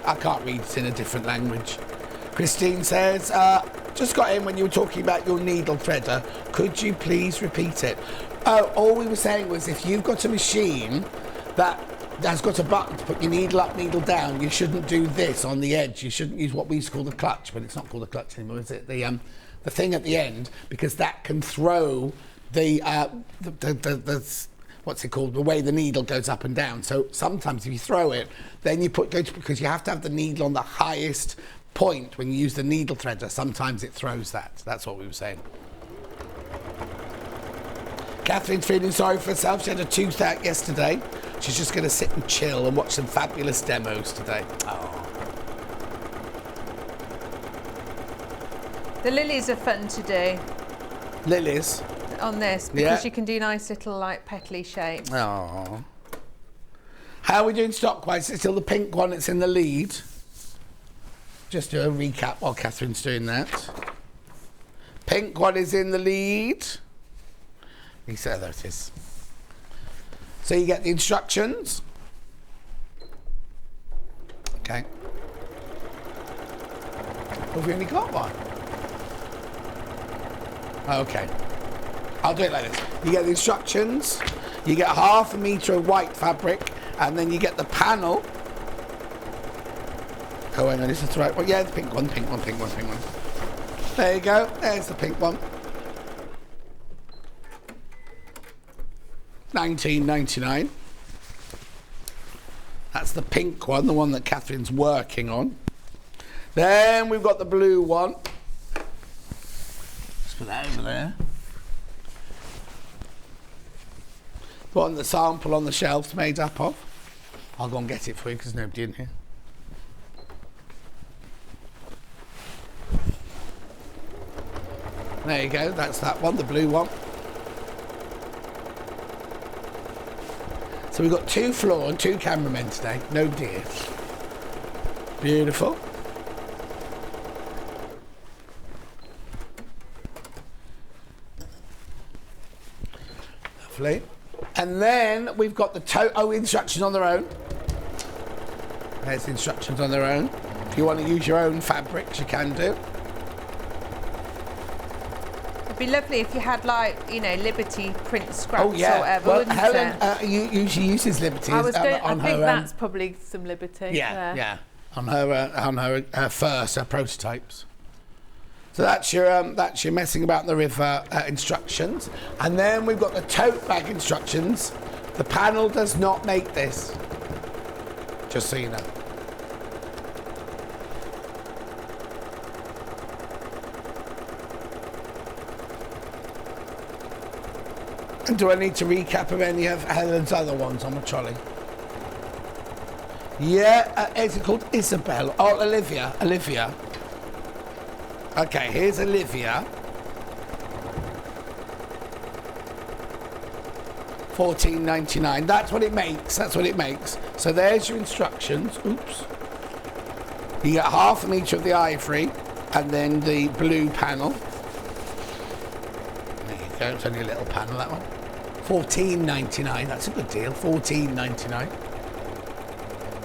I can't read it in a different language. Christine says, just got in when you were talking about your needle threader. Could you please repeat it? Oh, all we were saying was if you've got a machine that has got a button to put your needle up, needle down, you shouldn't do this on the edge. You shouldn't use what we used to call the clutch, but it's not called a clutch anymore, is it? The thing at the end, because that can throw the what's it called? The way the needle goes up and down. So sometimes if you throw it, then you because you have to have the needle on the highest point when you use the needle threader. Sometimes it throws that. That's what we were saying. Catherine's feeling sorry for herself. She had a tooth out yesterday. She's just going to sit and chill and watch some fabulous demos today. Oh. The lilies are fun to do. Lilies? On this, because you can do nice little petally shapes. Oh. How are we doing stock-wise? It's still the pink one that's in the lead. Just do a recap while Catherine's doing that. Pink one is in the lead. There it is. So you get the instructions. Okay. Have we only got one? Okay. I'll do it like this. You get the instructions, you get 1/2 metre of white fabric, and then you get the panel. Oh, hang on, is this the right one? Yeah, the pink one, pink one, pink one, pink one. There you go, there's the pink one. $19.99. That's the pink one, the one that Catherine's working on. Then we've got the blue one. Let's put that over there. The one the sample on the shelf's made up of. I'll go and get it for you because there's nobody in here. There you go, that's that one, the blue one. So we've got 2 floor and 2 cameramen today. No dear. Beautiful. Lovely. And then we've got the instructions on their own. There's the instructions on their own. If you want to use your own fabrics, you can do. It'd be lovely if you had Liberty print scraps or whatever, well, wouldn't Helen it? She uses Liberty I on think her that's probably some Liberty. Yeah. On her first prototypes. So that's your messing about in the river instructions. And then we've got the tote bag instructions. The panel does not make this. Just so you know. And do I need to recap of any of Helen's other ones on the trolley? Yeah, is it called Isabel? Oh, Olivia. Okay, here's Olivia. $14.99. That's what it makes. So there's your instructions. Oops. You get 1/2 metre of the ivory and then the blue panel. There you go, it's only a little panel, that one. $14.99. That's a good deal. $14.99.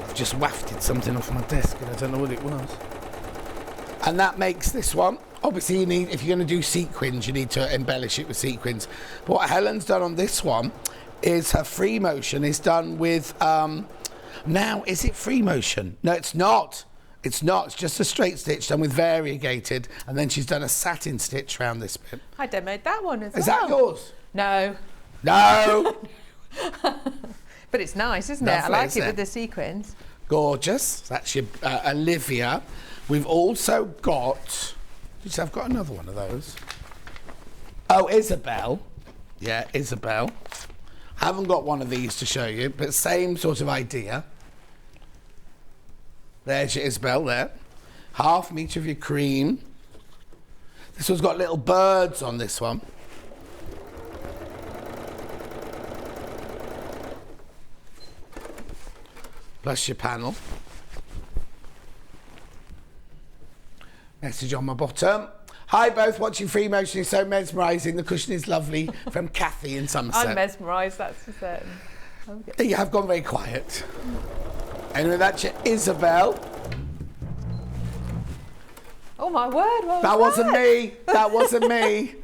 I've just wafted something off my desk and I don't know what it was. And that makes this one. Obviously, you need, if you're going to do sequins, you need to embellish it with sequins. But what Helen's done on this one is her free motion is done with, now, is it free motion? No, it's not. It's not. It's just a straight stitch done with variegated, and then she's done a satin stitch around this bit. I demoed that one as well. Is that yours? No. No. But it's nice, isn't it? Lovely, I like isn't it it? with the sequins. Gorgeous. That's your Olivia. We've also got... I've got another one of those. Oh, Isabel. Yeah, Isabel. Haven't got one of these to show you, but same sort of idea. There's your Isabel there. 1/2 metre of your cream. This one's got little birds on this one. Plus your panel. Message on my bottom. Hi both, watching free motion is so mesmerising. The cushion is lovely. From Kathy in Somerset. I'm mesmerised, that's for certain. You have gone very quiet. Anyway, that's your Isabel. Oh my word, what That was wasn't me. That wasn't me.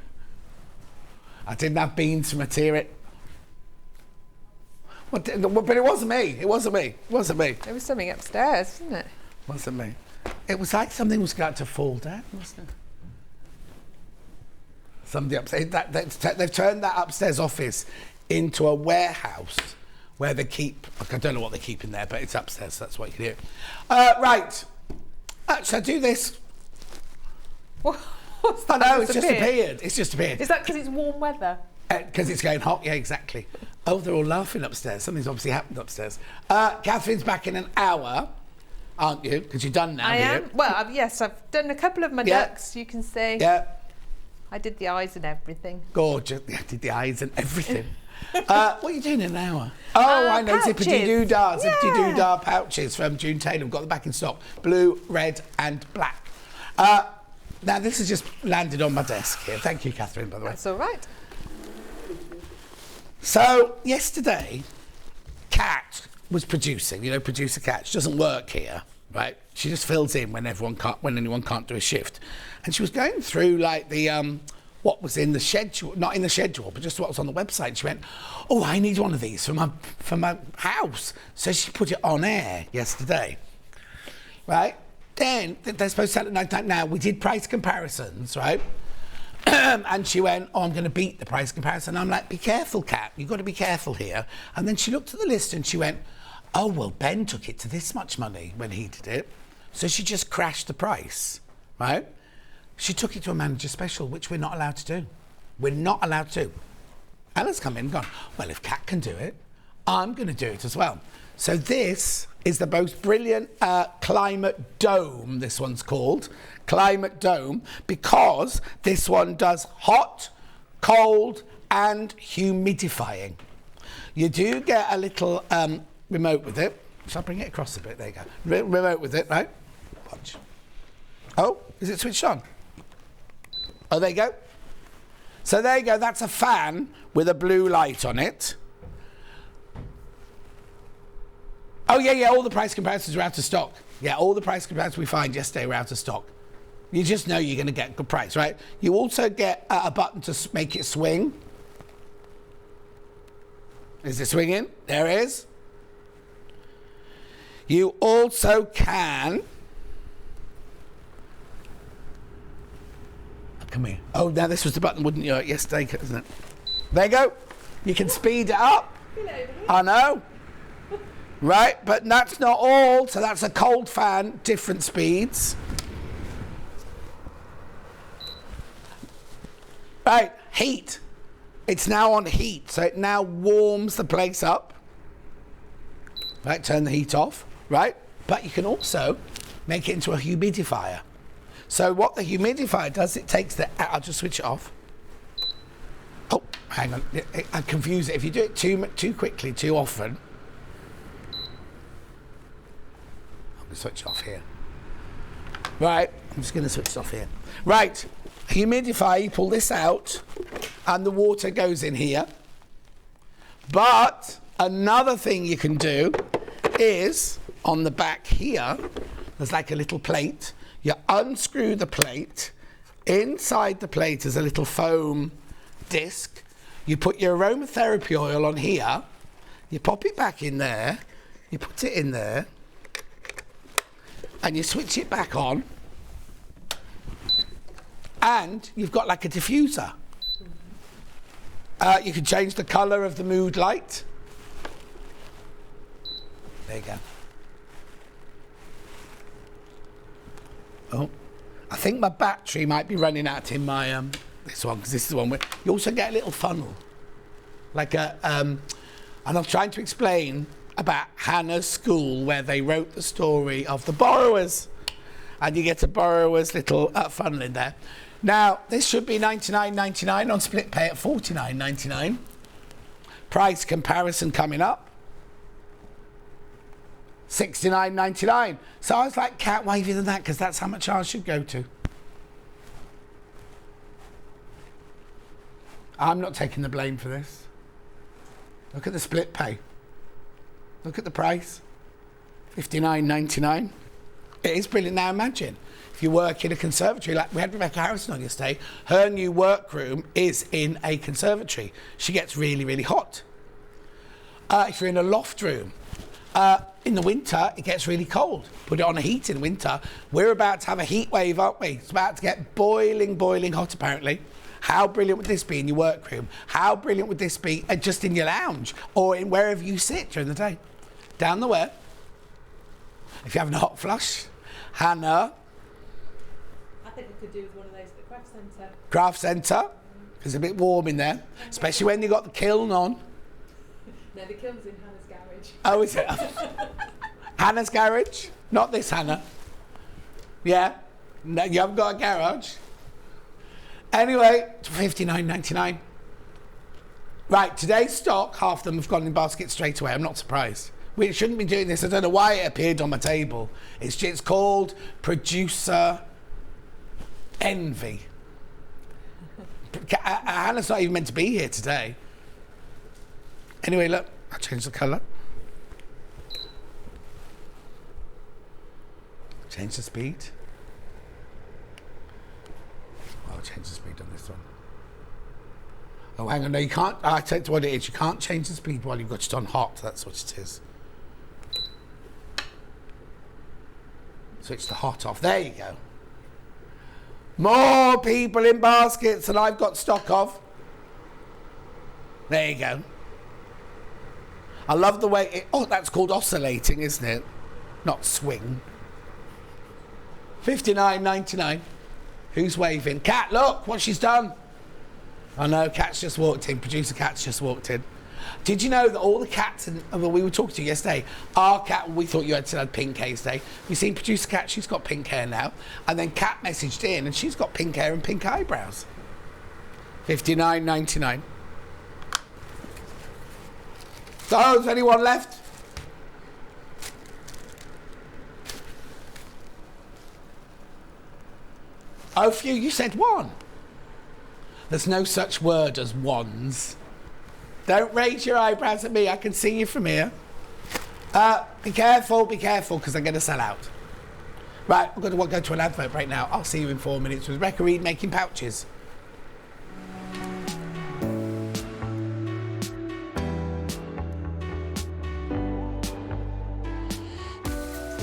I didn't have beans to mateer it. But it wasn't me. It wasn't me. It wasn't me. There was something upstairs, wasn't it? It wasn't me. It was like something was going to fall down, wasn't it? Somebody upstairs. They've turned that upstairs office into a warehouse where they keep, I don't know what they keep in there, but it's upstairs, so that's what you can hear. Right. Shall I do this? What's that? Oh no, it's just appeared. It's just appeared. Is that because it's warm weather? Because it's going hot, yeah, exactly. Oh, they're all laughing upstairs. Something's obviously happened upstairs. Catherine's back in an hour, aren't you? Because you're done now. I am. Well, yes, I've done a couple of my ducks, you can see. Yeah. I did the eyes and everything. Gorgeous. Yeah, did the eyes and everything. What are you doing in an hour? Oh, I know. Pouches. Zippity-Do-Done. Yeah. Zippity-Do-Done pouches from June Tailor. We've got them back in stock. Blue, red and black. Now, this has just landed on my desk here. Thank you, Catherine, by the way. That's all right. So, yesterday, Kat was producing. You know, producer Kat. She doesn't work here, right? She just fills in when anyone can't do a shift. And she was going through, like, the... what was in the schedule, not in the schedule, but just what was on the website. She went, oh, I need one of these for my house. So she put it on air yesterday, right? Then they're supposed to sell it at night. Now, we did price comparisons, right? And she went, oh, I'm going to beat the price comparison. I'm like, be careful, Kat. You've got to be careful here. And then she looked at the list and she went, oh, well, Ben took it to this much money when he did it. So she just crashed the price, right? She took it to a manager special, which we're not allowed to do. We're not allowed to. Ella's come in and gone, well, if Kat can do it, I'm going to do it as well. So this is the most brilliant climate dome, this one's called. Climate dome, because this one does hot, cold, and humidifying. You do get a little remote with it. Shall I bring it across a bit? There you go. Remote with it, right? Watch. Oh, is it switched on? Oh, there you go. So there you go. That's a fan with a blue light on it. Oh, yeah, all the price comparisons are out of stock. Yeah, all the price comparisons we find yesterday were out of stock. You just know you're going to get a good price, right? You also get a button to make it swing. Is it swinging? There it is. You also can... Come here. Oh, now this was the button, wouldn't you? Yesterday, isn't it? There you go. You can speed it up. I know. Right, but that's not all. So that's a cold fan, different speeds. Right, heat. It's now on heat, so it now warms the place up. Right, turn the heat off. Right, but you can also make it into a humidifier. So what the humidifier does, it takes the... I'll just switch it off. Oh, hang on. I confuse it. If you do it too quickly, too often... I'm going to switch it off here. Right, I'm just going to switch it off here. Right, humidifier, you pull this out, and the water goes in here. But another thing you can do is on the back here, there's like a little plate. You unscrew the plate. Inside the plate is a little foam disc. You put your aromatherapy oil on here. You pop it back in there. You put it in there. And you switch it back on. And you've got like a diffuser. You can change the colour of the mood light. There you go. Oh, I think my battery might be running out in my this one, because this is the one where you also get a little funnel, like a and I'm trying to explain about Hannah's school where they wrote the story of the borrowers, and you get a borrower's little funnel in there. Now this should be $99.99 on split pay at $49.99. Price comparison coming up. $69.99. So I was like, cat wavy than that, because that's how much ours should go to. I'm not taking the blame for this. Look at the split pay. Look at the price. $59.99. It is brilliant. Now imagine if you work in a conservatory, like we had Rebecca Harrison on yesterday, her new workroom is in a conservatory. She gets really, really hot. If you're in a loft room, in the winter, it gets really cold. Put it on a heat in winter. We're about to have a heat wave, aren't we? It's about to get boiling, boiling hot, apparently. How brilliant would this be in your workroom? How brilliant would this be just in your lounge or in wherever you sit during the day? Down the way. If you're having a hot flush, Hannah. I think we could do with one of those at the craft centre. Craft centre. It's a bit warm in there, especially when you've got the kiln on. No, the kiln's in Hannah's garage. Oh, is it? Hannah's garage? Not this Hannah. Yeah? No, you haven't got a garage. Anyway, $59.99. Right, today's stock, half of them have gone in basket straight away. I'm not surprised. We shouldn't be doing this. I don't know why it appeared on my table. It's called producer envy. Hannah's not even meant to be here today. Anyway, look, I'll change the colour. Change the speed. I'll change the speed on this one. Oh, hang on, no, you can't. I tell you what it is. You can't change the speed while you've got it on hot. That's what it is. Switch the hot off. There you go. More people in baskets than I've got stock of. There you go. I love the way it... Oh, that's called oscillating, isn't it? Not swing. $59.99. Who's waving? Cat, look what she's done. Oh no, Cat's just walked in. Producer Cat's just walked in. Did you know that all the cats, well, we were talking to you yesterday, our cat, we thought you had pink hair today. We've seen Producer Cat, she's got pink hair now. And then Cat messaged in and she's got pink hair and pink eyebrows. $59.99. So, is anyone left? Oh, few, you said one. There's no such word as ones. Don't raise your eyebrows at me, I can see you from here. Be careful, because I'm going to sell out. Right, we're going to go to an advert break now. I'll see you in 4 minutes with Reid making pouches.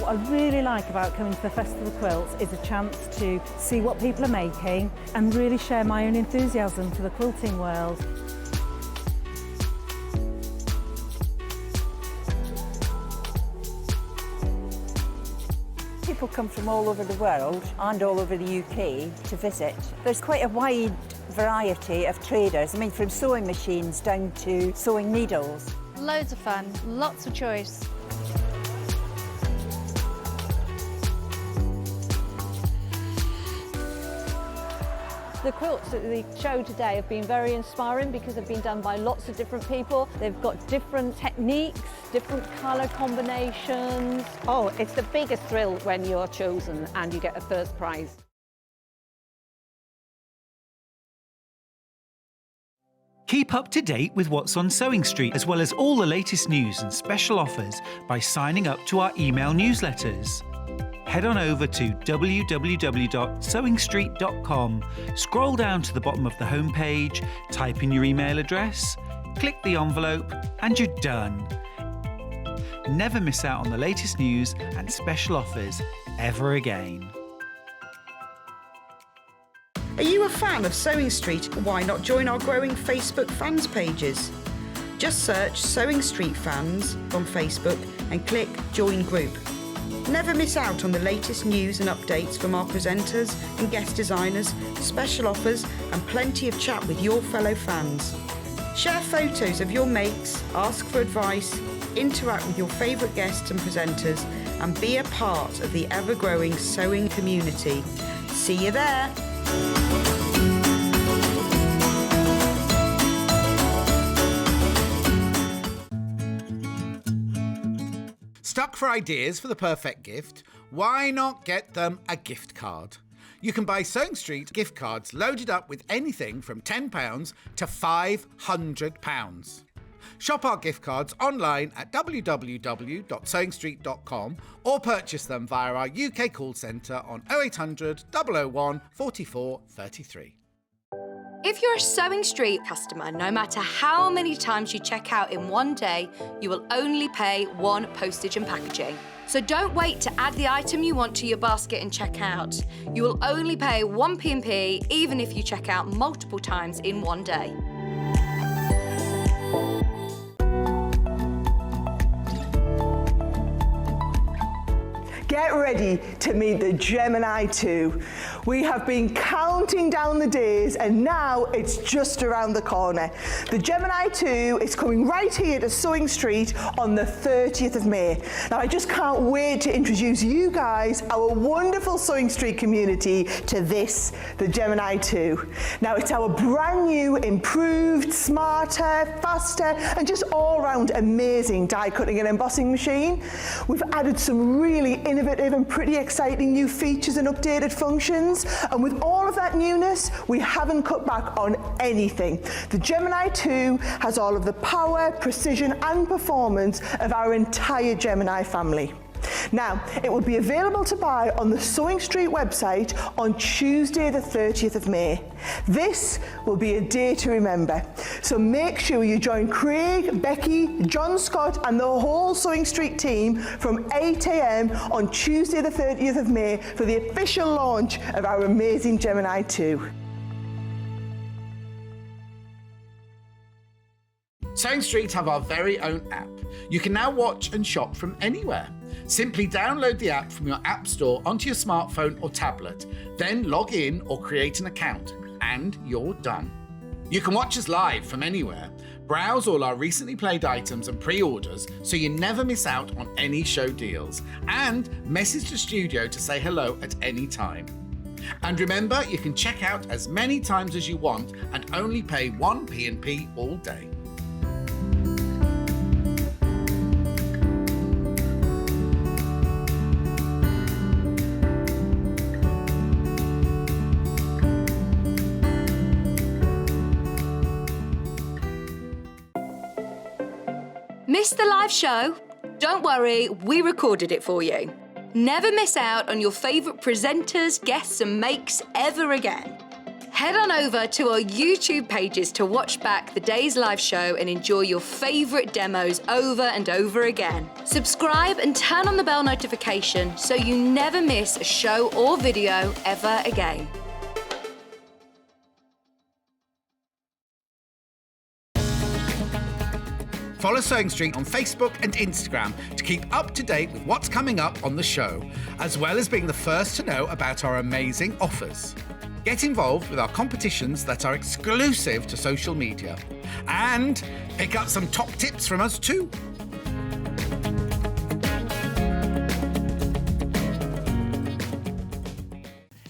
What I really like about coming to the Festival of Quilts is a chance to see what people are making and really share my own enthusiasm for the quilting world. People come from all over the world and all over the UK to visit. There's quite a wide variety of traders, I mean from sewing machines down to sewing needles. Loads of fun, lots of choice. The quilts at the show today have been very inspiring because they've been done by lots of different people. They've got different techniques, different colour combinations. Oh, it's the biggest thrill when you're chosen and you get a first prize. Keep up to date with what's on Sewing Street, as well as all the latest news and special offers by signing up to our email newsletters. Head on over to www.sewingstreet.com, scroll down to the bottom of the homepage, type in your email address, click the envelope, and you're done. Never miss out on the latest news and special offers ever again. Are you a fan of Sewing Street? Why not join our growing Facebook fans pages? Just search Sewing Street Fans on Facebook and click Join Group. Never miss out on the latest news and updates from our presenters and guest designers, special offers and plenty of chat with your fellow fans. Share photos of your makes, ask for advice, interact with your favourite guests and presenters and be a part of the ever-growing sewing community. See you there! Stuck for ideas for the perfect gift? Why not get them a gift card? You can buy Sewing Street gift cards loaded up with anything from £10 to £500. Shop our gift cards online at www.sewingstreet.com or purchase them via our UK call centre on 0800 001 44 33. If you're a Sewing Street customer, no matter how many times you check out in one day, you will only pay one postage and packaging. So don't wait to add the item you want to your basket and check out. You will only pay one P&P even if you check out multiple times in one day. Get ready to meet the Gemini 2. We have been counting down the days and now it's just around the corner. The Gemini 2 is coming right here to Sewing Street on the 30th of May. Now I just can't wait to introduce you guys, our wonderful Sewing Street community, to this, the Gemini 2. Now it's our brand new, improved, smarter, faster and just all round amazing die cutting and embossing machine. We've added some really innovative and pretty exciting new features and updated functions, and with all of that newness we haven't cut back on anything. The Gemini 2 has all of the power, precision and performance of our entire Gemini family. Now, it will be available to buy on the Sewing Street website on Tuesday the 30th of May. This will be a day to remember, so make sure you join Craig, Becky, John Scott and the whole Sewing Street team from 8 AM on Tuesday the 30th of May for the official launch of our amazing Gemini 2. Sewing Street have our very own app. You can now watch and shop from anywhere. Simply download the app from your app store onto your smartphone or tablet, then log in or create an account, and you're done. You can watch us live from anywhere, browse all our recently played items and pre-orders so you never miss out on any show deals, and message the studio to say hello at any time. And remember, you can check out as many times as you want and only pay one P&P all day. Missed the live show? Don't worry, we recorded it for you. Never miss out on your favourite presenters, guests and makes ever again. Head on over to our YouTube pages to watch back the day's live show and enjoy your favourite demos over and over again. Subscribe and turn on the bell notification so you never miss a show or video ever again. Follow Sewing Street on Facebook and Instagram to keep up to date with what's coming up on the show, as well as being the first to know about our amazing offers. Get involved with our competitions that are exclusive to social media, and pick up some top tips from us too.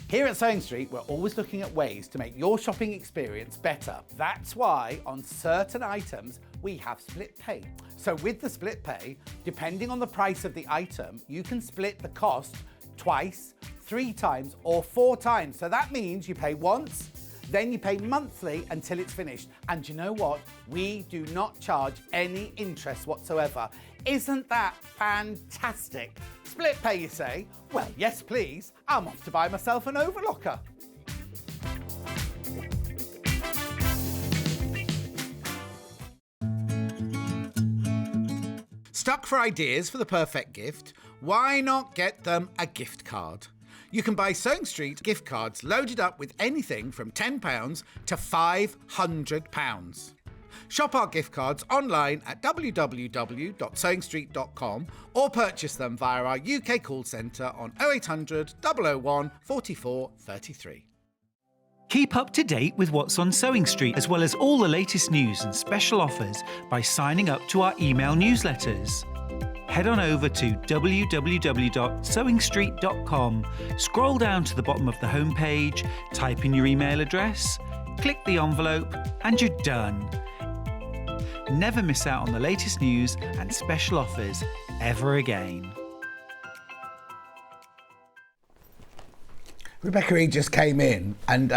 Here at Sewing Street, we're always looking at ways to make your shopping experience better. That's why on certain items, we have split pay. So with the split pay, depending on the price of the item, you can split the cost twice, 3 times or 4 times. So that means you pay once, Then you pay monthly until it's finished. And you know what? We do not charge any interest whatsoever. Isn't that fantastic? Split pay, you say? Well, yes, please. I'm off to buy myself an overlocker. Stuck for ideas for the perfect gift? Why not get them a gift card? You can buy Sewing Street gift cards loaded up with anything from £10 to £500. Shop our gift cards online at www.sewingstreet.com or purchase them via our UK call centre on 0800 001 44 33. Keep up to date with what's on Sewing Street, as well as all the latest news and special offers by signing up to our email newsletters. Head on over to www.sewingstreet.com, scroll down to the bottom of the homepage, type in your email address, click the envelope, and you're done. Never miss out on the latest news and special offers ever again. Rebecca Reid just came in and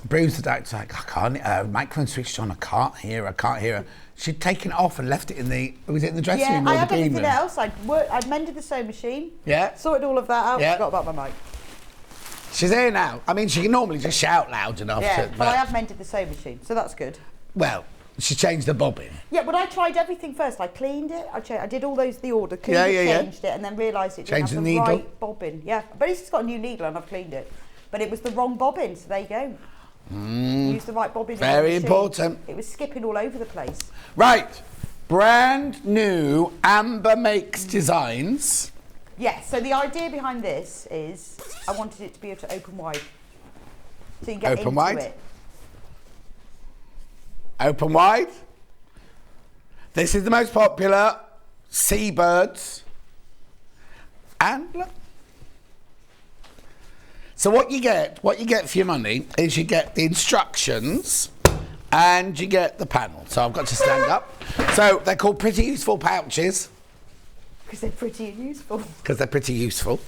Bruce the doctor's like, I can't, microphone switched on, I can't hear her. She'd taken it off and left it in the, was it in the dressing room or the clean room? Yeah, I had everything else. I'd mended the sewing machine. Yeah. Sorted all of that out. Yeah. Forgot about my mic. She's here now. I mean, she can normally just shout loud enough. Yeah, but I have mended the sewing machine, so that's good. Well, she changed the bobbin. Yeah, but I tried everything first. I cleaned it. I did all those, the order, cleaned it, changed it, and then realised it didn't have the right bobbin. Yeah, but it's got a new needle and I've cleaned it. But it was the wrong bobbin, so there you go. Use the right bobbin. Very important. It was skipping all over the place. Right, brand new Amber Makes designs. Yes, so the idea behind this is I wanted it to be able to open wide. So you get Open into wide. it. Open wide. This is the most popular. Seabirds. And look. So what you get for your money is you get the instructions and you get the panel. So I've got to stand up. So they're called Pretty Useful Pouches. Because they're pretty and useful. Because they're pretty useful.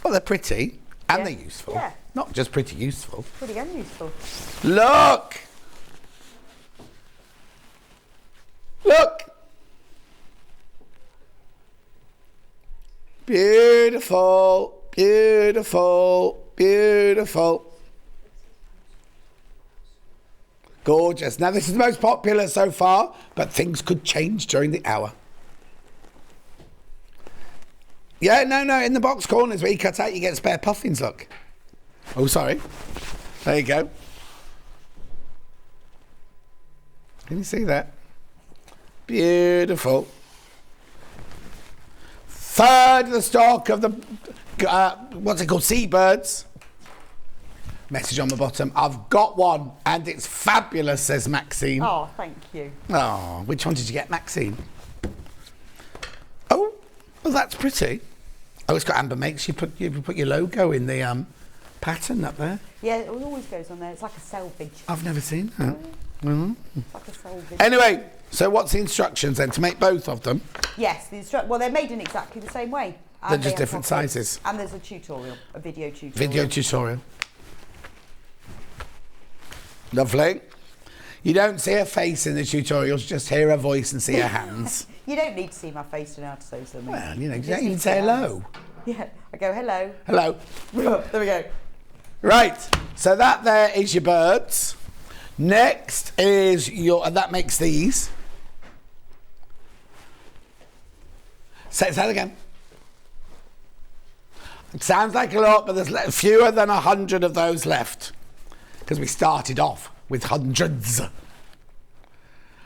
Well, they're pretty and they're useful. Yeah. Not just pretty useful. Pretty and useful. Look! Look! Beautiful, beautiful, beautiful. Gorgeous. Now, this is the most popular so far, but things could change during the hour. Yeah, no, in the box corners where you cut out, you get spare puffins, look. Oh, sorry. There you go. Can you see that? Beautiful. Third of the stock of the, what's it called, Seabirds. Message on the bottom, I've got one and it's fabulous, says Maxine. Oh, thank you. Oh, which one did you get, Maxine? Oh, well, that's pretty. Oh, it's got Amber Makes. You put your logo in the pattern up there. Yeah, it always goes on there. It's like a selvage. I've never seen that. It's like a selvage. Anyway, so what's the instructions then to make both of them? Yes, well, they're made in exactly the same way. They're just different sizes. And there's a tutorial, a video tutorial. Video tutorial. Lovely. You don't see her face in the tutorials, just hear her voice and see her hands. You don't need to see my face to know how to sew something. Well, you know, you don't even say hello. Yeah, I go, hello. Hello. There we go. Right, so that there is your birds. Next is your, that makes these. Say that again. It sounds like a lot, but there's fewer than 100 of those left. Because we started off with hundreds.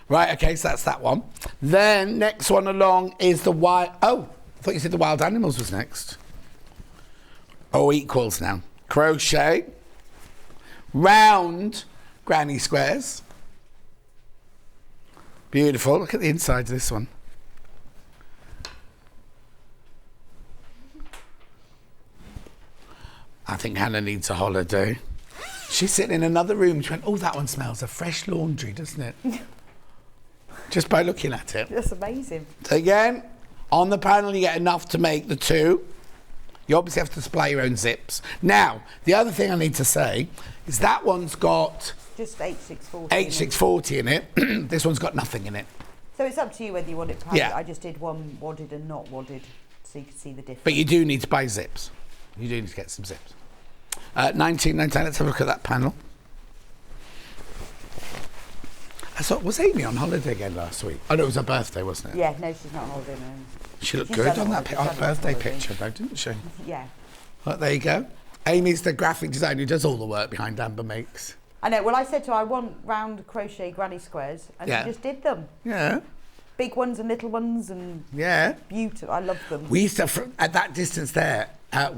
Right, okay, so that's that one. Then, next one along is the wild... Oh, I thought you said the wild animals was next. Oh, equals now. Crochet. Round granny squares. Beautiful. Look at the inside of this one. I think Hannah needs a holiday. She's sitting in another room. She went, oh, that one smells of fresh laundry, doesn't it? Just by looking at it. That's amazing. So again, on the panel you get enough to make the two. You obviously have to supply your own zips. Now, the other thing I need to say is that one's got just H640. H640 in it. This one's got nothing in it. So it's up to you whether you want it to have it. I just did one wadded and not wadded, so you can see the difference. But you do need to buy zips. You do need to get some zips. 1999, let's have a look at that panel. I thought, was Amy on holiday again last week? Oh no, it was her birthday, wasn't it? Yeah, no, she's not on holiday, no. She looked good on that birthday picture though, didn't she? Yeah. Well, there you go. Amy's the graphic designer who does all the work behind Amber Makes. I know, well I said to her, I want round crochet granny squares, and she just did them. Yeah. Big ones and little ones, and beautiful, I love them. We used to, at that distance there,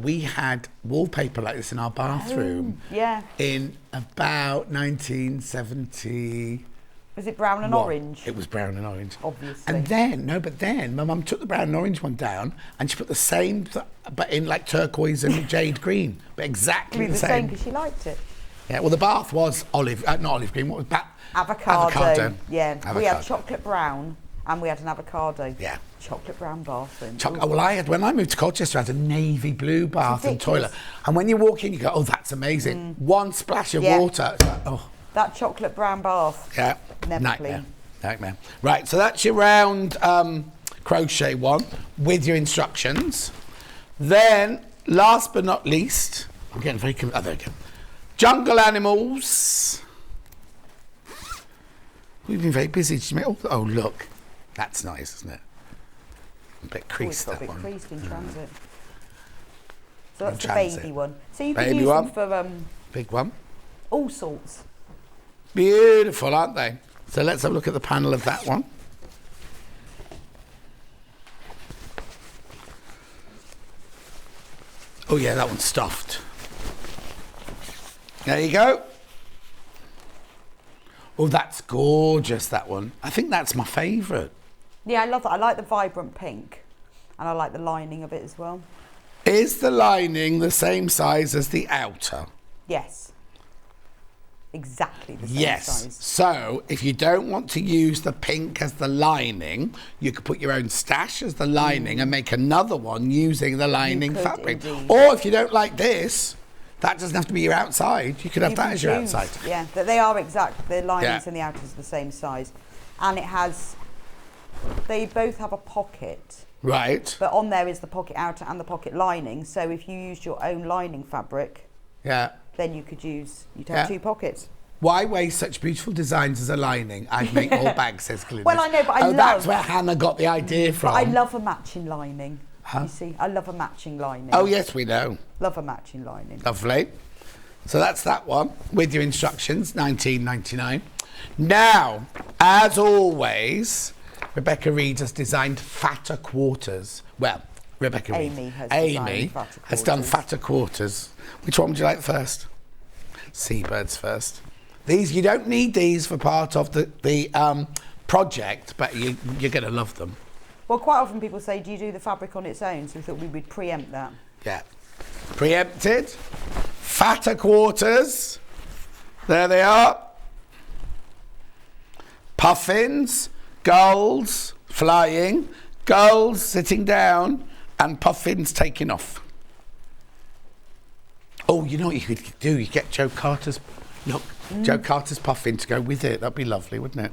we had wallpaper like this in our bathroom. In about 1970. Was it brown and orange? It was brown and orange. Obviously. And then, my mum took the brown and orange one down and she put the same, but in like turquoise and jade green. But exactly the same. Because she liked it. Yeah, well the bath was olive, not olive green, what was that? Avocado. Yeah, avocado. We had chocolate brown and we had an avocado. Yeah. Chocolate brown bathroom. Well, when I moved to Colchester, I had a navy blue bath and toilet. And when you walk in, you go, oh, that's amazing. One splash of water. It's like, oh. That chocolate brown bath. Yeah. Never clean. Nightmare. Right, so that's your round crochet one with your instructions. Then, last but not least, I'm getting very there we go. Jungle animals. We've been very busy. Oh, look. That's nice, isn't it? A bit creased, that one. A bit creased in transit. So that's the baby one. So you can use them for... big one. All sorts. Beautiful, aren't they? So let's have a look at the panel of that one. Oh yeah, that one's stuffed. There you go. Oh, that's gorgeous, that one. I think that's my favourite. Yeah, I love that. I like the vibrant pink. And I like the lining of it as well. Is the lining the same size as the outer? Yes. Exactly the same size. So if you don't want to use the pink as the lining, you could put your own stash as the lining and make another one using the lining fabric. Indeed. Or if you don't like this, that doesn't have to be your outside. You could have that as your outside. Yeah, they are exact. The linings and the outers are the same size. And it has, they both have a pocket. Right. But on there is the pocket outer and the pocket lining. So if you used your own lining fabric, then you could use, you'd have two pockets. Why waste such beautiful designs as a lining? I'd make more bags, says Glynis. Well, I know, but I love... that's where Hannah got the idea from. But I love a matching lining. You see, I love a matching lining. Oh, yes, we know. Love a matching lining. Lovely. So that's that one with your instructions, $19.99. Now, as always, Rebecca Reid has designed fatter quarters. Well, Rebecca Reid. Amy has done fatter quarters. Which one would you like first? Seabirds first. These, you don't need these for part of the project, but you're going to love them. Well, quite often people say, do you do the fabric on its own? So we thought we would preempt that. Yeah. Preempted. Fatter quarters. There they are. Puffins, gulls flying, gulls sitting down, and puffins taking off. Oh, you know what you could do? You get Joe Carter's, Joe Carter's puffin to go with it. That'd be lovely, wouldn't it?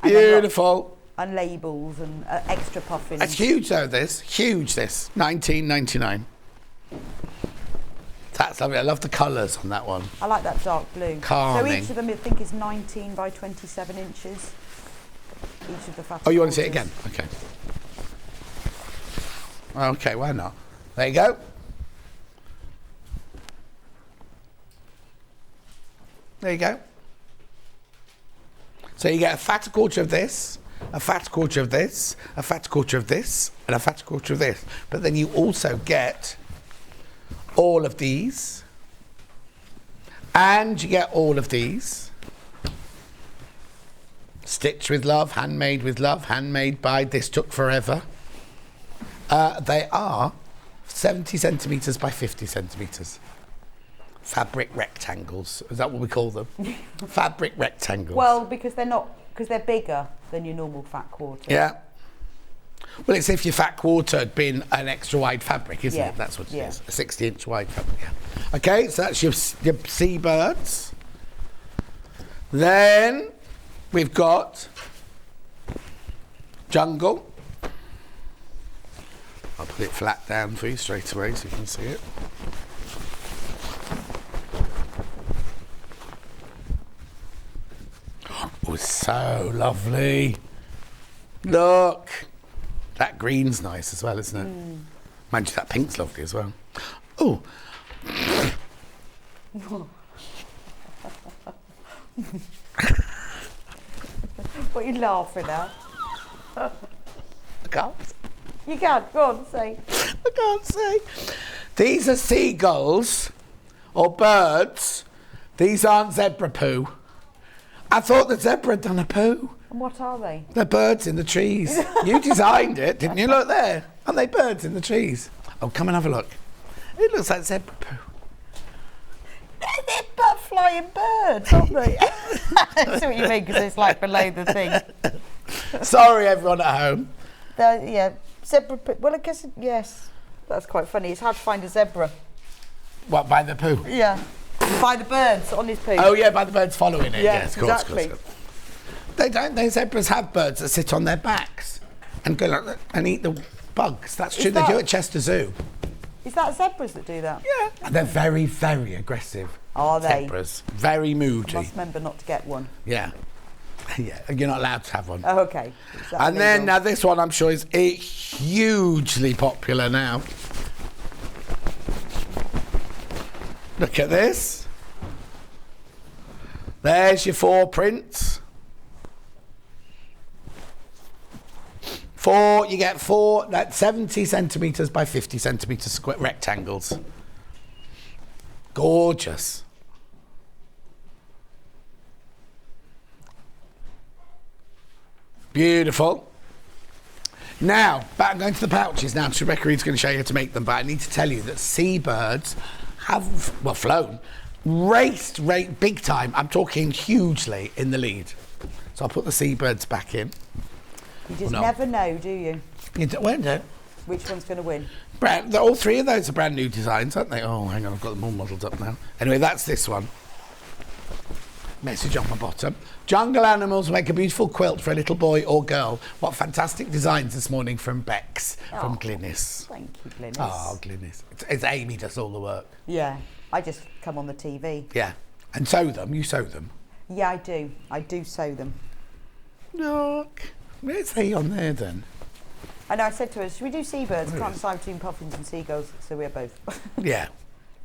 Beautiful. And labels and extra puffins. It's huge though, this. Huge, this. $19.99. That's lovely. I love the colours on that one. I like that dark blue. Calming. So each of them, I think, is 19 by 27 inches. Each of the fatter. Oh, you want to see it again? Okay. Okay, why not? There you go. There you go. So you get a fatter quarter of this, a fat quarter of this, a fat quarter of this, and a fat quarter of this. But then you also get all of these, and you get all of these. Stitched with love, handmade by This Took Forever. They are 70 centimetres by 50 centimetres. Fabric rectangles, is that what we call them? Fabric rectangles. Well, because they're not, because they're bigger than your normal fat quarter. Yeah. Well, it's if your fat quarter had been an extra wide fabric, isn't Yeah. it? That's what it Yeah. is. A 60-inch wide fabric. Yeah. Okay, so that's your seabirds. Then we've got jungle. I'll put it flat down for you straight away so you can see it. Oh, so lovely. Look. That green's nice as well, isn't it? Mind you, that pink's lovely as well. Oh. What are you laughing at? I can't. You can't. Go on, say. I can't say. These are seagulls or birds. These aren't zebra poo. I thought the zebra had done a poo. And what are they? They're birds in the trees. You designed it, didn't you? Look there. Aren't they birds in the trees? Oh, come and have a look. It looks like zebra poo. They're but flying birds, aren't they? I see what you mean, because it's like below the thing. Sorry, everyone at home. Yeah, zebra. Well, I guess yes. That's quite funny. It's hard to find a zebra. What, by the poo? Yeah, by the birds on his poo. Oh yeah, by the birds following it. Yeah, Yes, of course, exactly. of course. They don't. They zebras have birds that sit on their backs and go like that and eat the bugs. That's true. They do at Chester Zoo. Is that zebras that do that? Yeah. And they're very, very aggressive. Are they? Zebras. Very moody. I must remember not to get one. Yeah. Yeah. You're not allowed to have one. Oh, okay. Is that And then legal? now this one I'm sure is hugely popular now. Look at this. There's your 4 prints. You get 4, that's 70 centimetres by 50 centimetres square rectangles. Gorgeous. Beautiful. Now, back going to the pouches now. Rebecca Reid's going to show you how to make them, but I need to tell you that seabirds have, well, flown, raced big time. I'm talking hugely in the lead. So I'll put the seabirds back in. You just never know, do you? You don't. Which one's going to win? All 3 of those are brand new designs, aren't they? Oh, hang on, I've got them all modelled up now. Anyway, that's this one. Message on the bottom. Jungle animals make a beautiful quilt for a little boy or girl. What fantastic designs this morning from Bex, from Glynis. Thank you, Glynis. Oh, Glynis. It's Amy does all the work. Yeah, I just come on the TV. Yeah. And sew them. You sew them. Yeah, I do. I do sew them. Look. Where's they on there then? I know, I said to her, should we do seabirds? I can't decide between puffins and seagulls, so we're both. Yeah.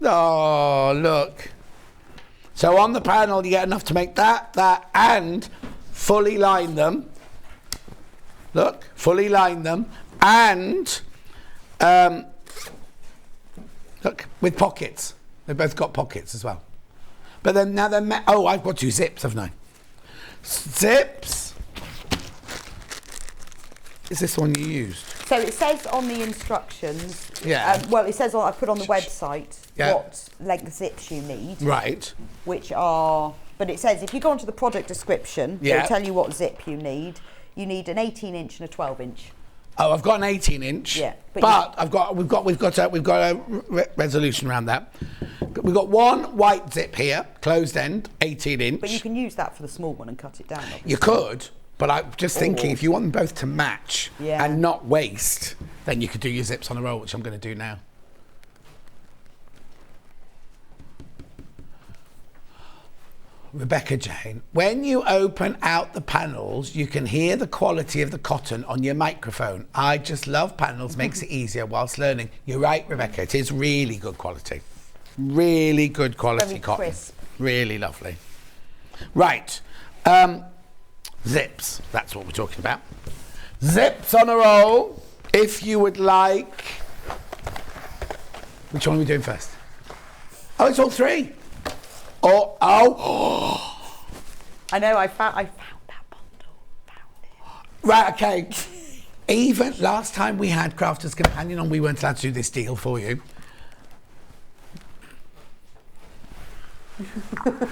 Oh, look. So on the panel, you get enough to make that, and fully line them. Look, fully line them, and look, with pockets. They've both got pockets as well. But then now they're I've got 2 zips, haven't I? Zips. Is this one you used? So it says on the instructions, Yeah. well, it says I put on the website Yeah. what length zips you need. Right. Which are, but it says if you go onto the product description, Yeah. it'll tell you what zip you need. You need an 18-inch and a 12-inch. Oh, I've got an 18-inch. Yeah, But we've got a resolution around that. We've got one white zip here, closed end, 18-inch. But you can use that for the small one and cut it down. Obviously. You could, but I'm just thinking if you want them both to match and not waste, then you could do your zips on a roll, which I'm going to do now. Rebecca Jane, when you open out the panels, you can hear the quality of the cotton on your microphone. I just love panels, makes it easier whilst learning. You're right, Rebecca, it is really good quality. Really good quality Very cotton. crisp. Really lovely. Right, zips, that's what we're talking about. Zips on a roll, if you would like. Which one are we doing first? Oh, it's all 3. Oh. I know, I found that bundle. Right, okay. Even last time we had Crafters Companion on, we weren't allowed to do this deal for you.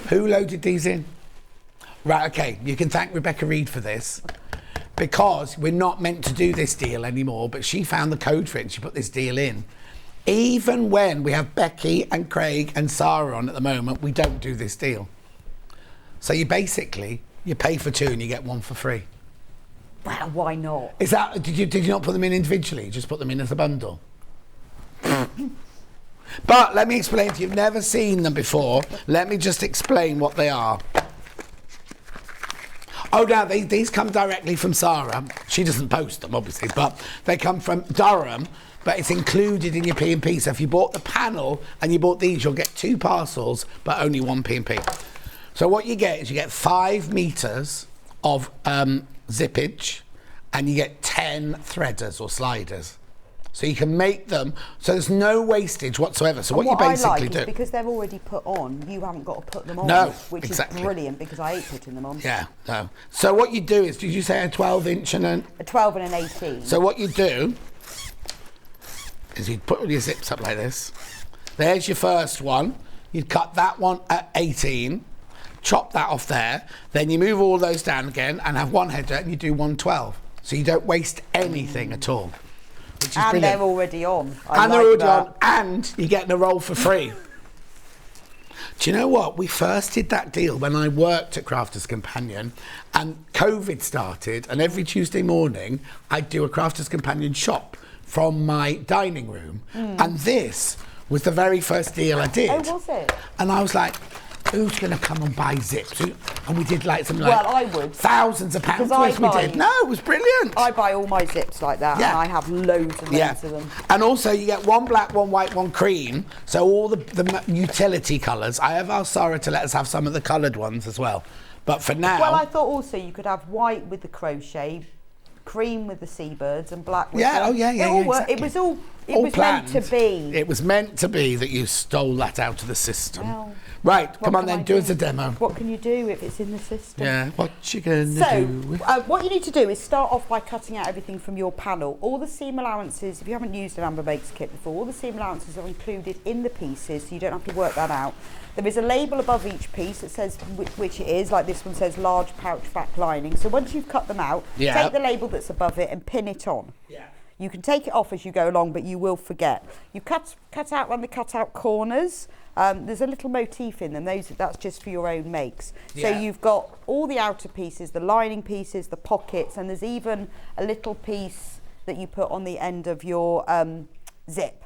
Who loaded these in? Right, okay, you can thank Rebecca Reid for this. because we're not meant to do this deal anymore, but she found the code for it and she put this deal in. Even when we have Becky and Craig and Sarah on at the moment, we don't do this deal. So you pay for 2 and you get 1 for free. Well, why not? Is that, did you not put them in individually? You just put them in as a bundle? But let me explain, if you've never seen them before, let me just explain what they are. Oh, now, these come directly from Sarah. She doesn't post them, obviously, but they come from Durham, but it's included in your P&P. So if you bought the panel and you bought these, you'll get 2 parcels, but only 1 P&P. So what you get is you get 5 metres of zippage, and you get 10 threaders or sliders. So you can make them, so there's no wastage whatsoever. So what you basically I like do... is because they're already put on, you haven't got to put them on. No, which exactly. is brilliant because I hate putting them on. Yeah, no. So what you do is, did you say a 12-inch and a 12 and an 18. So what you do is you put all your zips up like this. There's your first one. You'd cut that one at 18, chop that off there, then you move all those down again and have 1 header and you do 112. So you don't waste anything at all. Which is and brilliant. They're already on. They're already on, and you're getting a roll for free. Do you know what? We first did that deal when I worked at Crafters Companion, and COVID started, and every Tuesday morning I'd do a Crafters Companion shop from my dining room, and this was the very first deal I did. Oh, was it? And I was like, who's going to come and buy zips? And we did like something like... Well, I would. Thousands of pounds worth we did. No, it was brilliant. I buy all my zips like that, and I have loads and loads of them. And also you get 1 black, 1 white, 1 cream. So all the utility colours. I have asked Sarah to let us have some of the coloured ones as well. But for now... Well, I thought also you could have white with the crochet, cream with the seabirds, and black with the... Exactly. It was all... It all was planned. meant to be. It was meant to be that you stole that out of the system. Well, right, come on then, do us a demo. What can you do if it's in the system? Yeah, what you gonna do? So, what you need to do is start off by cutting out everything from your panel. All the seam allowances, if you haven't used an Amber Makes kit before, all the seam allowances are included in the pieces, so you don't have to work that out. There is a label above each piece that says which it is, like this one says large pouch back lining. So once you've cut them out, take the label that's above it and pin it on. Yeah. You can take it off as you go along, but you will forget. You cut out when the cut out corners. There's a little motif in them. That's just for your own makes. So you've got all the outer pieces, the lining pieces, the pockets, and there's even a little piece that you put on the end of your zip.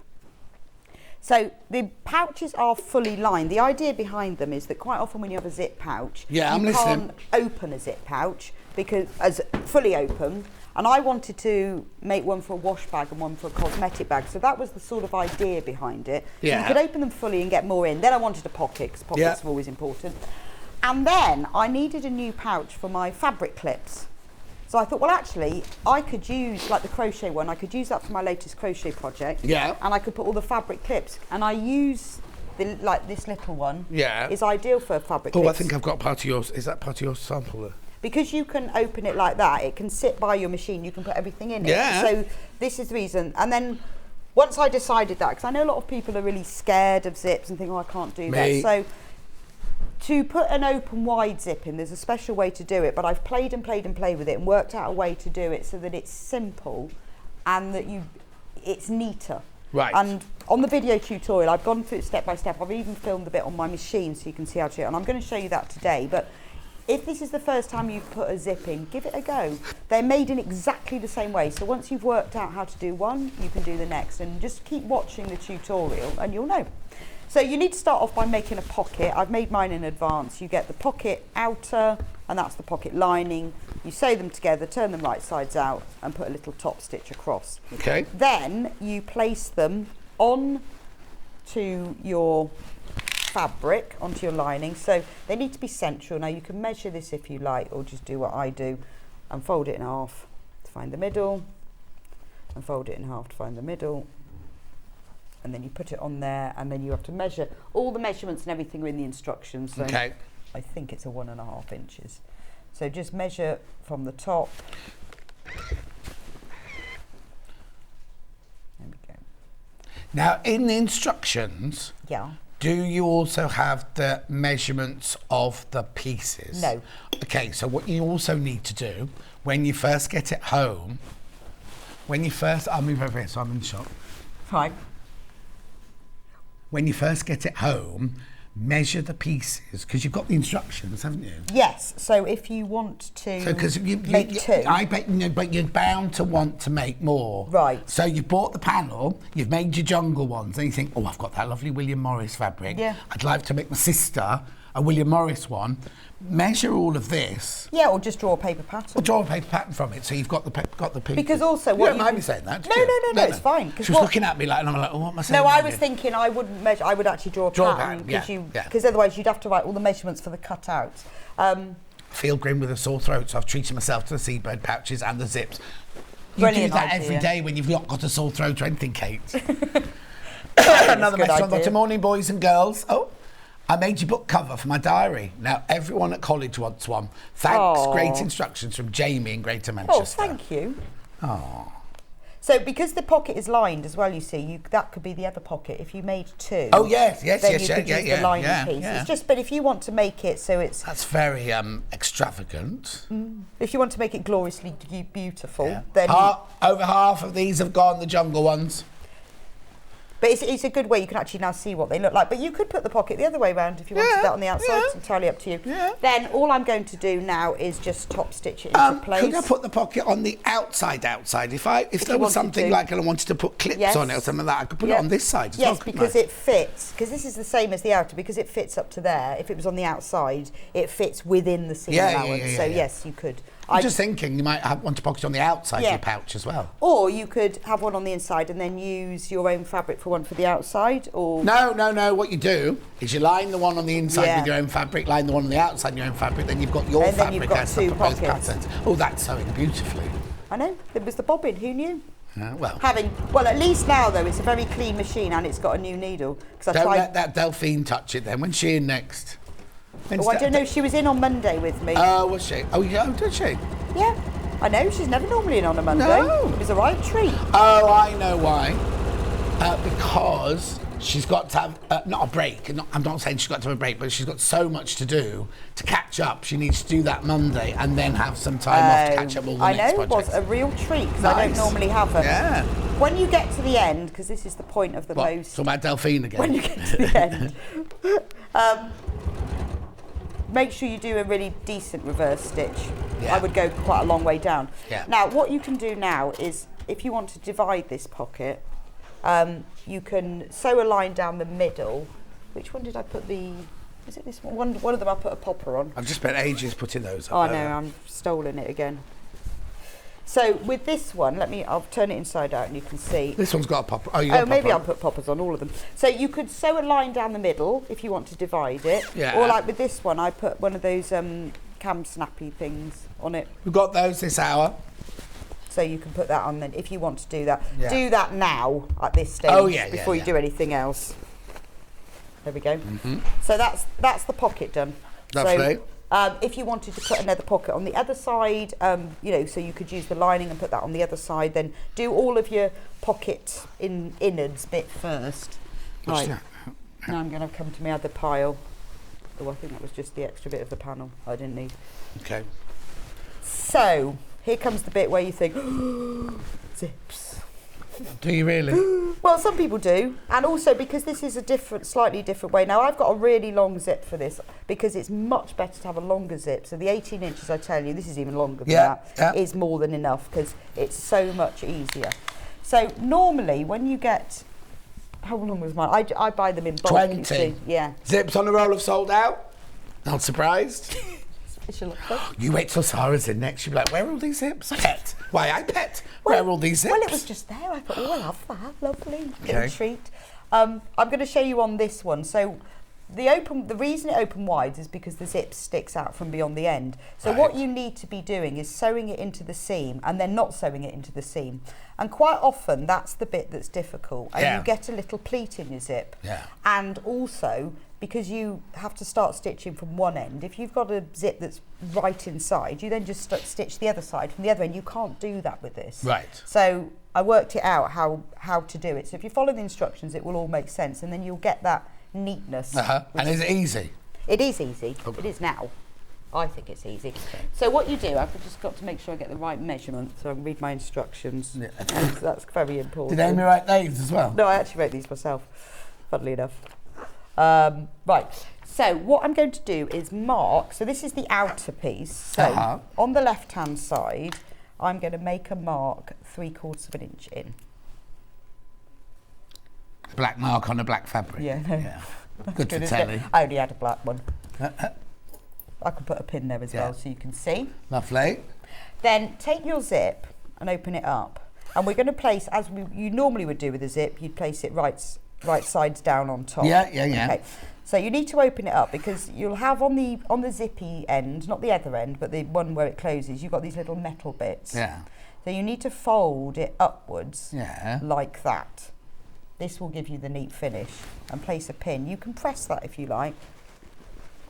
So the pouches are fully lined. The idea behind them is that quite often when you have a zip pouch, you can't open a zip pouch because as fully open. And I wanted to make one for a wash bag and one for a cosmetic bag. So that was the sort of idea behind it. Yeah. So you could open them fully and get more in. Then I wanted a pocket, because pockets are always important. And then I needed a new pouch for my fabric clips. So I thought, well, actually, I could use, like the crochet one, I could use that for my latest crochet project. Yeah. And I could put all the fabric clips. And I use, like this little one. Yeah. Is ideal for fabric clips. Oh, I think I've got part of yours. Is that part of your sample there? Because you can open it like that, it can sit by your machine, you can put everything in it. So this is the reason. And then once I decided that, because I know a lot of people are really scared of zips and think, oh, I can't do that. So to put an open wide zip in, there's a special way to do it, but I've played with it and worked out a way to do it so that it's simple and that it's neater. Right. And on the video tutorial, I've gone through it step by step. I've even filmed a bit on my machine so you can see how to do it. And I'm going to show you that today. But if this is the first time you've put a zip in, give it a go. They're made in exactly the same way. So once you've worked out how to do one, you can do the next. And just keep watching the tutorial and you'll know. So you need to start off by making a pocket. I've made mine in advance. You get the pocket outer, and that's the pocket lining. You sew them together, turn them right sides out, and put a little top stitch across. Okay. Then you place them on to your fabric, onto your lining. So they need to be central. Now you can measure this if you like, or just do what I do, and fold it in half to find the middle, and fold it in half to find the middle. And then you put it on there, and then you have to measure. All the measurements and everything are in the instructions. So I think it's 1.5 inches. So just measure from the top. There we go. Now, in the instructions, Do you also have the measurements of the pieces? No. Okay, so what you also need to do when you first get it home, I'll move over here so I'm in the shop. Fine. When you first get it home, measure the pieces, because you've got the instructions, haven't you? Yes, so if you want to make two. I bet, but you're bound to want to make more. Right. So you've bought the panel, you've made your jungle ones, and you think, oh, I've got that lovely William Morris fabric. Yeah. I'd like to make my sister a William Morris one. Measure all of this. Yeah, or just draw a paper pattern. Or draw a paper pattern from it, so you've got the pieces. Because also, you don't mind me saying that, do you? No, it's fine. She was looking at me like, and I'm like, oh, what am I saying? No, I was thinking I wouldn't measure. I would actually draw a pattern because otherwise you'd have to write all the measurements for the cutouts. Feel grim with a sore throat, so I've treated myself to the seedbird pouches and the zips. You Brilliant do that idea. every day when you've not got a sore throat or anything, Kate. Another message on Dr. Morning, boys and girls. Oh, I made your book cover for my diary. Now everyone at college wants one. Thanks. Aww. Great instructions from Jamie in Greater Manchester. Oh, thank you. Oh. So because the pocket is lined as well, you see, that could be the other pocket. If you made two. Oh yes, then you could use the lining piece. It's just, but if you want to make it so it's. That's very extravagant. If you want to make it gloriously beautiful, then. Over half of these have gone, the jungle ones. But it's a good way, you can actually now see what they look like. But you could put the pocket the other way around if you wanted that on the outside. It's entirely up to you. Yeah. Then all I'm going to do now is just top stitch it into place. Could I put the pocket on the outside? If there was something like, and I wanted to put clips on it or something like that, I could put it on this side as well. Yes, because it fits. Because this is the same as the outer. Because it fits up to there. If it was on the outside, it fits within the seam allowance. So yes, you could. I'm just thinking you might want a pocket on the outside of your pouch as well. Or you could have one on the inside and then use your own fabric for one for the outside. Or No. What you do is you line the one on the inside with your own fabric, line the one on the outside with your own fabric, then you've got your and fabric then you've got as two both pockets. patterns. Oh, that's sewing beautifully. I know. It was the bobbin. Who knew? Well, at least now though it's a very clean machine and it's got a new needle. Don't let that Delphine touch it then. When's she in next? I don't know. She was in on Monday with me. Oh, was she? Oh, yeah. Did she? Yeah. I know. She's never normally in on a Monday. No. It was a right treat. Oh, I know why. Because she's got to have, not a break. I'm not saying she's got to have a break, but she's got so much to do to catch up. She needs to do that Monday and then have some time off to catch up all the next projects. I know. It was a real treat because I don't normally have them. Yeah. When you get to the end, because this is the point of the most... Talk about Delphine again. When you get to the end... make sure you do a really decent reverse stitch. I would go quite a long way down. Now, what you can do now is, if you want to divide this pocket, you can sew a line down the middle. Which one did I put the... Is it this one? One of them I put a popper on. I've just spent ages putting those up. Oh, no, I'm stolen it again. So with this one, I'll turn it inside out and you can see. This one's got a popper. Oh, maybe I'll put poppers on all of them. So you could sew a line down the middle if you want to divide it. Yeah. Or like with this one, I put one of those cam snappy things on it. We've got those this hour. So you can put that on then if you want to do that. Yeah. Do that now at this stage before you do anything else. There we go. So that's the pocket done. Lovely. So, if you wanted to put another pocket on the other side, so you could use the lining and put that on the other side, then do all of your pocket innards bit first. Right. Now I'm going to come to my other pile. Oh, I think that was just the extra bit of the panel I didn't need. Okay. So, here comes the bit where you think, zips. Do you really? Well, some people do, and also because this is a slightly different way. Now, I've got a really long zip for this because it's much better to have a longer zip. So the 18 inches, I tell you, this is even longer than that, is more than enough because it's so much easier. So normally, when you get, how long was mine? I buy them in bulk. 20. Yeah. Zips on a roll of sold out. Not surprised. You wait till Sarah's in next. She'll be like, where are all these zips? Pet. Why, I pet. Where are all these zips? Well, it was just there. I thought, oh, I love that. Lovely. Little treat. I'm going to show you on this one. So the reason it opened wide is because the zip sticks out from beyond the end. So what you need to be doing is sewing it into the seam and then not sewing it into the seam. And quite often that's the bit that's difficult. And you get a little pleat in your zip. Yeah. And also, because you have to start stitching from one end, if you've got a zip that's right inside, you then just stitch the other side from the other end. You can't do that with this. Right. So I worked it out how to do it. So if you follow the instructions, it will all make sense, and then you'll get that neatness. And is it easy? It is easy. It is now. I think it's easy. So what you do, I've just got to make sure I get the right measurement so I can read my instructions. Yeah. That's very important. Did Amy write these as well? No, I actually wrote these myself, funnily enough. Right, so what I'm going to do is mark, so this is the outer piece. So on the left-hand side, I'm going to make a mark 3/4 of an inch in. Black mark on a black fabric. Yeah, no. Yeah. Good to tell you. I only had a black one. I can put a pin there as well so you can see. Lovely. Then take your zip and open it up. And we're going to place, as you normally would do with a zip, you'd place it right sides down on top. Yeah. Okay. So you need to open it up because you'll have on the zippy end, not the other end, but the one where it closes, you've got these little metal bits. Yeah. So you need to fold it upwards like that. This will give you the neat finish. And place a pin. You can press that if you like,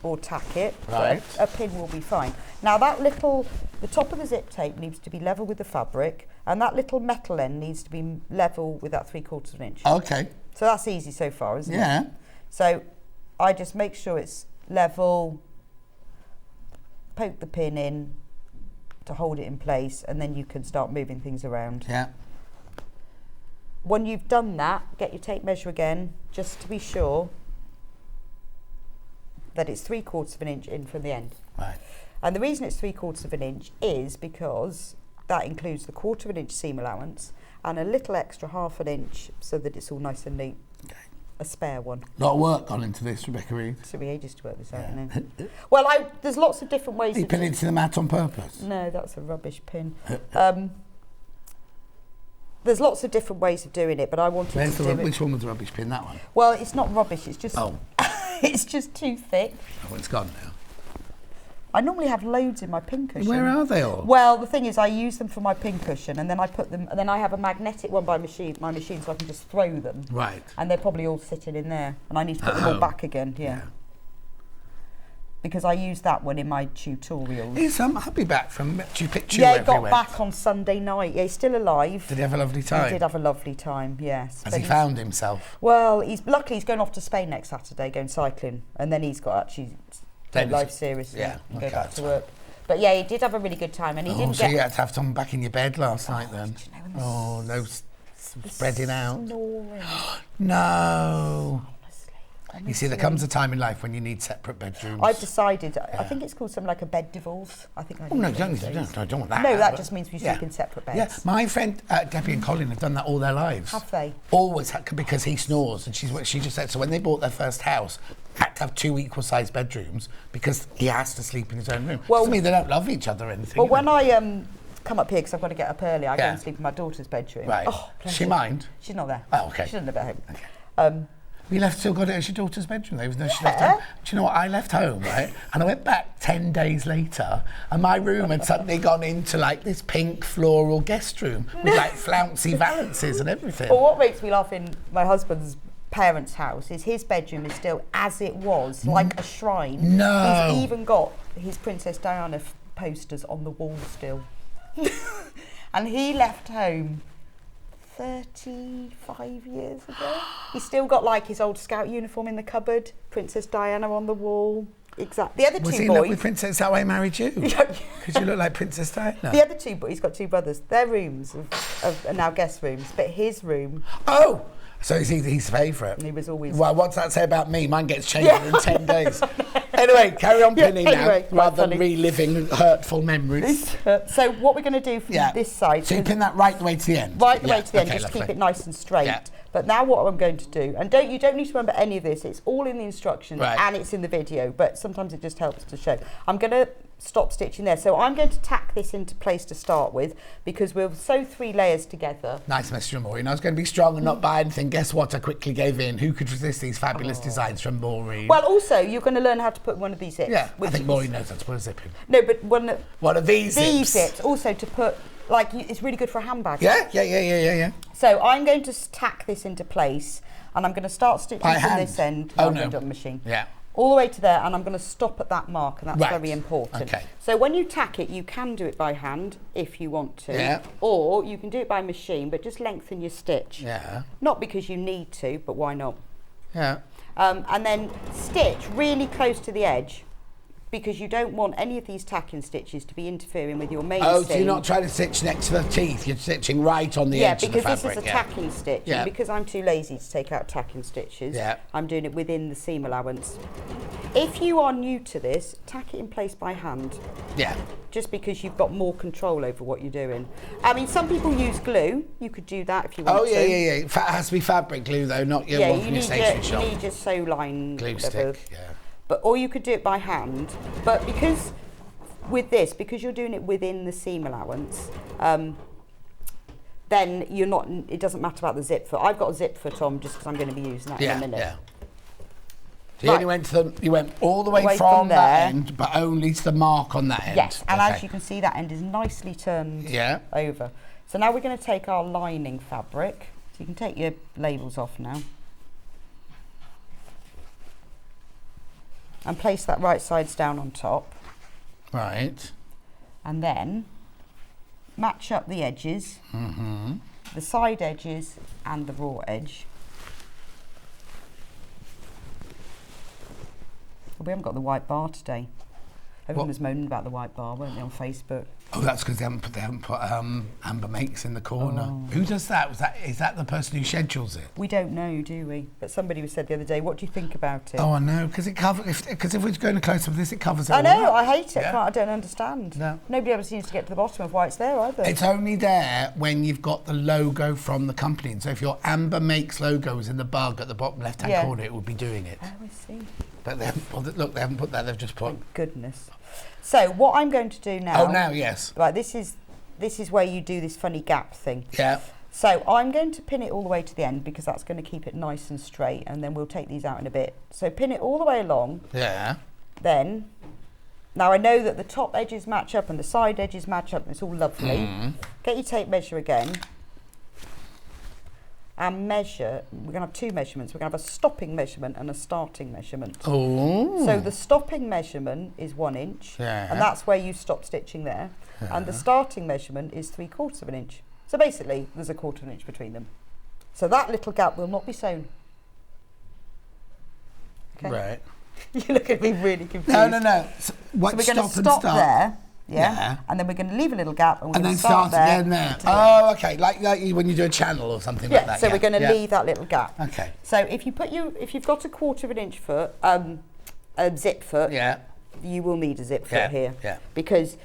or tack it. Right. But a pin will be fine. Now the top of the zip tape needs to be level with the fabric, and that little metal end needs to be level with that 3/4 of an inch. Okay. So that's easy so far, isn't it? Yeah. So I just make sure it's level, poke the pin in to hold it in place, and then you can start moving things around. Yeah. When you've done that, get your tape measure again, just to be sure that it's 3/4 of an inch in from the end. Right. And the reason it's 3/4 of an inch is because that includes the 1/4 of an inch seam allowance and a little extra 1/2 inch so that it's all nice and neat. Okay. A spare one. A lot of work gone into this, Rebecca Reid. It took me ages to work this out, you know. Well, there's lots of different ways. You pin it to the mat on purpose? No, that's a rubbish pin. There's lots of different ways of doing it, but I wanted to do it. Which one was the rubbish pin? That one? Well, it's not rubbish. It's just it's just too thick. Oh, it's gone now. I normally have loads in my pin cushion. Where are they all? Well, the thing is, I use them for my pin cushion, and then I put them. And then I have a magnetic one by my machine, so I can just throw them. Right. And they're probably all sitting in there, and I need to put them all back again. Yeah. Because I use that one in my tutorials. I'll be back from Machu Picchu. Yeah, he got back on Sunday night. Yeah, he's still alive. Did he have a lovely time? He did have a lovely time, yes. Has he found himself? Well, luckily he's going off to Spain next Saturday, going cycling, and then he's got actually take life seriously and go back to work. But yeah, he did have a really good time, and he didn't So you had to have someone back in your bed last night then? No spreading out. Snoring. No. You see, there comes a time in life when you need separate bedrooms. I've decided, I think it's called something like a bed divorce. I think I no, I don't want that. No, that just means we sleep in separate beds. Yeah, my friend Debbie and Colin have done that all their lives. Have they? Always, because he snores, and she just said, so when they bought their first house, had to have 2 equal-sized bedrooms because he has to sleep in his own room. Well, doesn't mean they don't love each other or anything. Well, when I come up here, because I've got to get up early, I go and sleep in my daughter's bedroom. Right. Oh, does she mind? She's not there. Oh, okay. She doesn't live at home. Okay. You still got it as your daughter's bedroom, though, even though she left home. Do you know what? I left home, right? And I went back 10 days later, and my room had suddenly gone into like this pink floral guest room with like flouncy valances and everything. Well, what makes me laugh in my husband's parents' house is his bedroom is still as it was, like a shrine. No. He's even got his Princess Diana posters on the wall still. And he left home 35 years ago. He's still got like his old scout uniform in the cupboard, Princess Diana on the wall. Exactly. The other Was two he boys. in love with Princess? Is that why he married you? Because you look like Princess Diana. The other two boys, he's got two brothers. Their rooms are now guest rooms, but his room. Oh! So he's his favourite. He was always. Well, what's that say about me? Mine gets changed in 10 days. Anyway, carry on pinning now, rather than reliving hurtful memories. So what we're going to do from this side. So you pin that right the way to the end? Right the way to the end, just keep it nice and straight. Yeah. But now what I'm going to do, and you don't need to remember any of this, it's all in the instructions and it's in the video, but sometimes it just helps to show. I'm going to stop stitching there. So I'm going to tack this into place to start with because we'll sew 3 layers together. Nice, Mr. Maureen. I was going to be strong and not buy anything. Guess what? I quickly gave in. Who could resist these fabulous designs from Maureen? Well, also, you're going to learn how to put one of these zips. Yeah, I think Maureen knows how to put a zip in. No, but one of these zips. These zips, also to put, it's really good for a handbag. Yeah. So I'm going to tack this into place and I'm going to start stitching from this end. Oh, I'm going to do it on the machine. Yeah. All the way to there, and I'm going to stop at that mark, and that's very important. Okay. So when you tack it, you can do it by hand if you want to, or you can do it by machine, but just lengthen your stitch. Yeah. Not because you need to, but why not? Yeah. And then stitch really close to the edge, because you don't want any of these tacking stitches to be interfering with your main seam. Oh, so you're not trying to stitch next to the teeth, you're stitching right on the edge of the fabric. Yeah, because this is a tacking stitch, and because I'm too lazy to take out tacking stitches, I'm doing it within the seam allowance. If you are new to this, tack it in place by hand. Yeah. Just because you've got more control over what you're doing. I mean, some people use glue. You could do that if you want to. Oh, yeah. It has to be fabric glue, though, not your one from your station shop. You need your sew line glue stick, or you could do it by hand. But because with this, because you're doing it within the seam allowance, then you're not. It doesn't matter about the zip foot. I've got a zip foot on just because I'm going to be using that in a minute. Yeah. So you only went all the way from that end, but only to the mark on that end. Yes, and as you can see, that end is nicely turned over. So now we're going to take our lining fabric. So you can take your labels off now. And place that right sides down on top. Right. And then match up the edges, the side edges and the raw edge. We haven't got the white bar today. Everyone was moaning about the white bar, weren't they, on Facebook? Oh, that's because they haven't put Amber Makes in the corner. Oh. Who does that? Is that the person who schedules it? We don't know, do we? But somebody said the other day, what do you think about it? Oh, I know, because if we're going to close up this, it covers it all. I know, up. I hate it. I don't understand. No. Nobody ever seems to get to the bottom of why it's there either. It's only there when you've got the logo from the company. And so if your Amber Makes logo is in the bug at the bottom left-hand corner, it would be doing it. Oh, I see. But they haven't put that. They've just put. Thank goodness. So what I'm going to do now. Oh, now yes. Right, this is where you do this funny gap thing. Yeah. So I'm going to pin it all the way to the end because that's going to keep it nice and straight, and then we'll take these out in a bit. So pin it all the way along. Yeah. Then, now I know that the top edges match up and the side edges match up, and it's all lovely. Get your tape measure again. And measure, we're going to have two measurements. We're going to have a stopping measurement and a starting measurement. Oh. So the stopping measurement is 1 inch, and that's where you stop stitching there. And the starting measurement is 3/4 of an inch. So basically, there's a 1/4 of an inch between them. So that little gap will not be sewn. Okay. Right. You look at me really confused. No. So we're going to stop there. Yeah. And then we're going to leave a little gap and we're going to start there. Again there. Oh, okay. Like when you do a channel or something like that. So we're going to leave that little gap. Okay. So if you've got a 1/4 of an inch foot, a zip foot, you will need a zip foot here. Yeah. Because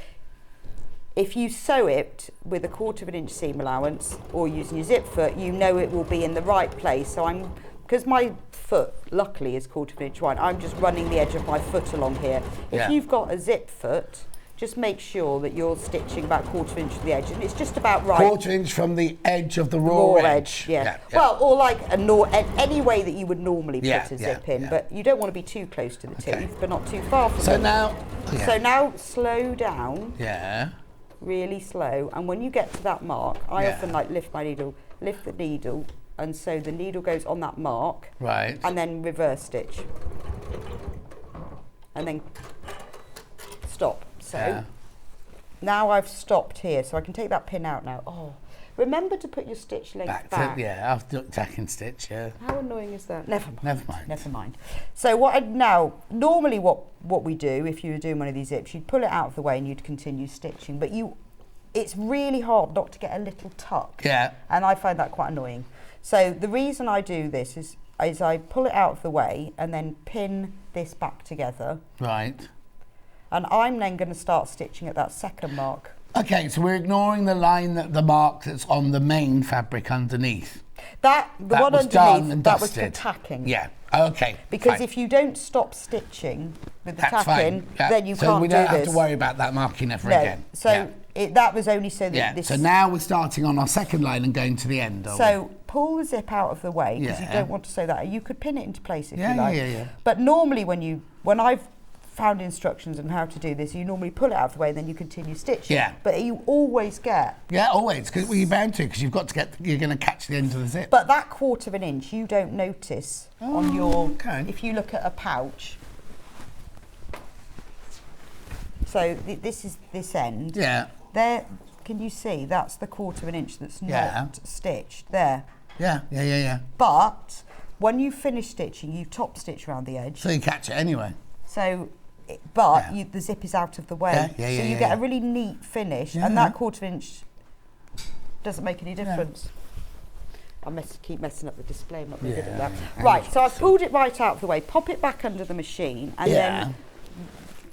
if you sew it with a 1/4 of an inch seam allowance or using your zip foot, you know it will be in the right place. So because my foot, luckily, is 1/4 of an inch wide, I'm just running the edge of my foot along here. If you've got a zip foot, just make sure that you're stitching about 1/4 inch to the edge, and it's just about right. 1/4 inch from the edge of the raw edge. Yeah. Well, or like any way that you would normally put a zip in, but you don't want to be too close to the teeth, but not too far from them. So now slow down. Yeah. Really slow, and when you get to that mark, I often lift the needle, and so the needle goes on that mark. Right. And then reverse stitch. And then stop. So now I've stopped here, so I can take that pin out now. Oh, remember to put your stitch length back. After tacking stitch, How annoying is that? Never mind. Never mind. So normally what we do, if you were doing one of these zips, you'd pull it out of the way and you'd continue stitching, but it's really hard not to get a little tuck. Yeah. And I find that quite annoying. So the reason I do this is I pull it out of the way and then pin this back together. Right. And I'm then going to start stitching at that second mark. Okay, so we're ignoring the mark that's on the main fabric underneath. The one underneath, that was for tacking. Yeah, okay. Because if you don't stop stitching with the tacking, then you can't do this. So we don't have to worry about that marking ever again. So that was only so that this... So now we're starting on our second line and going to the end. So pull the zip out of the way, because you don't want to sew that. You could pin it into place if you like. But normally when I've found instructions on how to do this, you normally pull it out of the way and then you continue stitching. Yeah. But you always get... Yeah, always, because you're bound to, because you're going to catch the end of the zip. But that 1/4 of an inch, you don't notice on your... If you look at a pouch. So this is this end. Yeah. There, can you see? That's the 1/4 of an inch that's not stitched there. Yeah. But when you finish stitching, you top stitch around the edge. So you catch it anyway. So, the zip is out of the way. So you get a really neat finish, and that 1/4 inch doesn't make any difference. I keep messing up the display. I'm not very good at that. Right, so I've pulled it right out of the way. Pop it back under the machine, and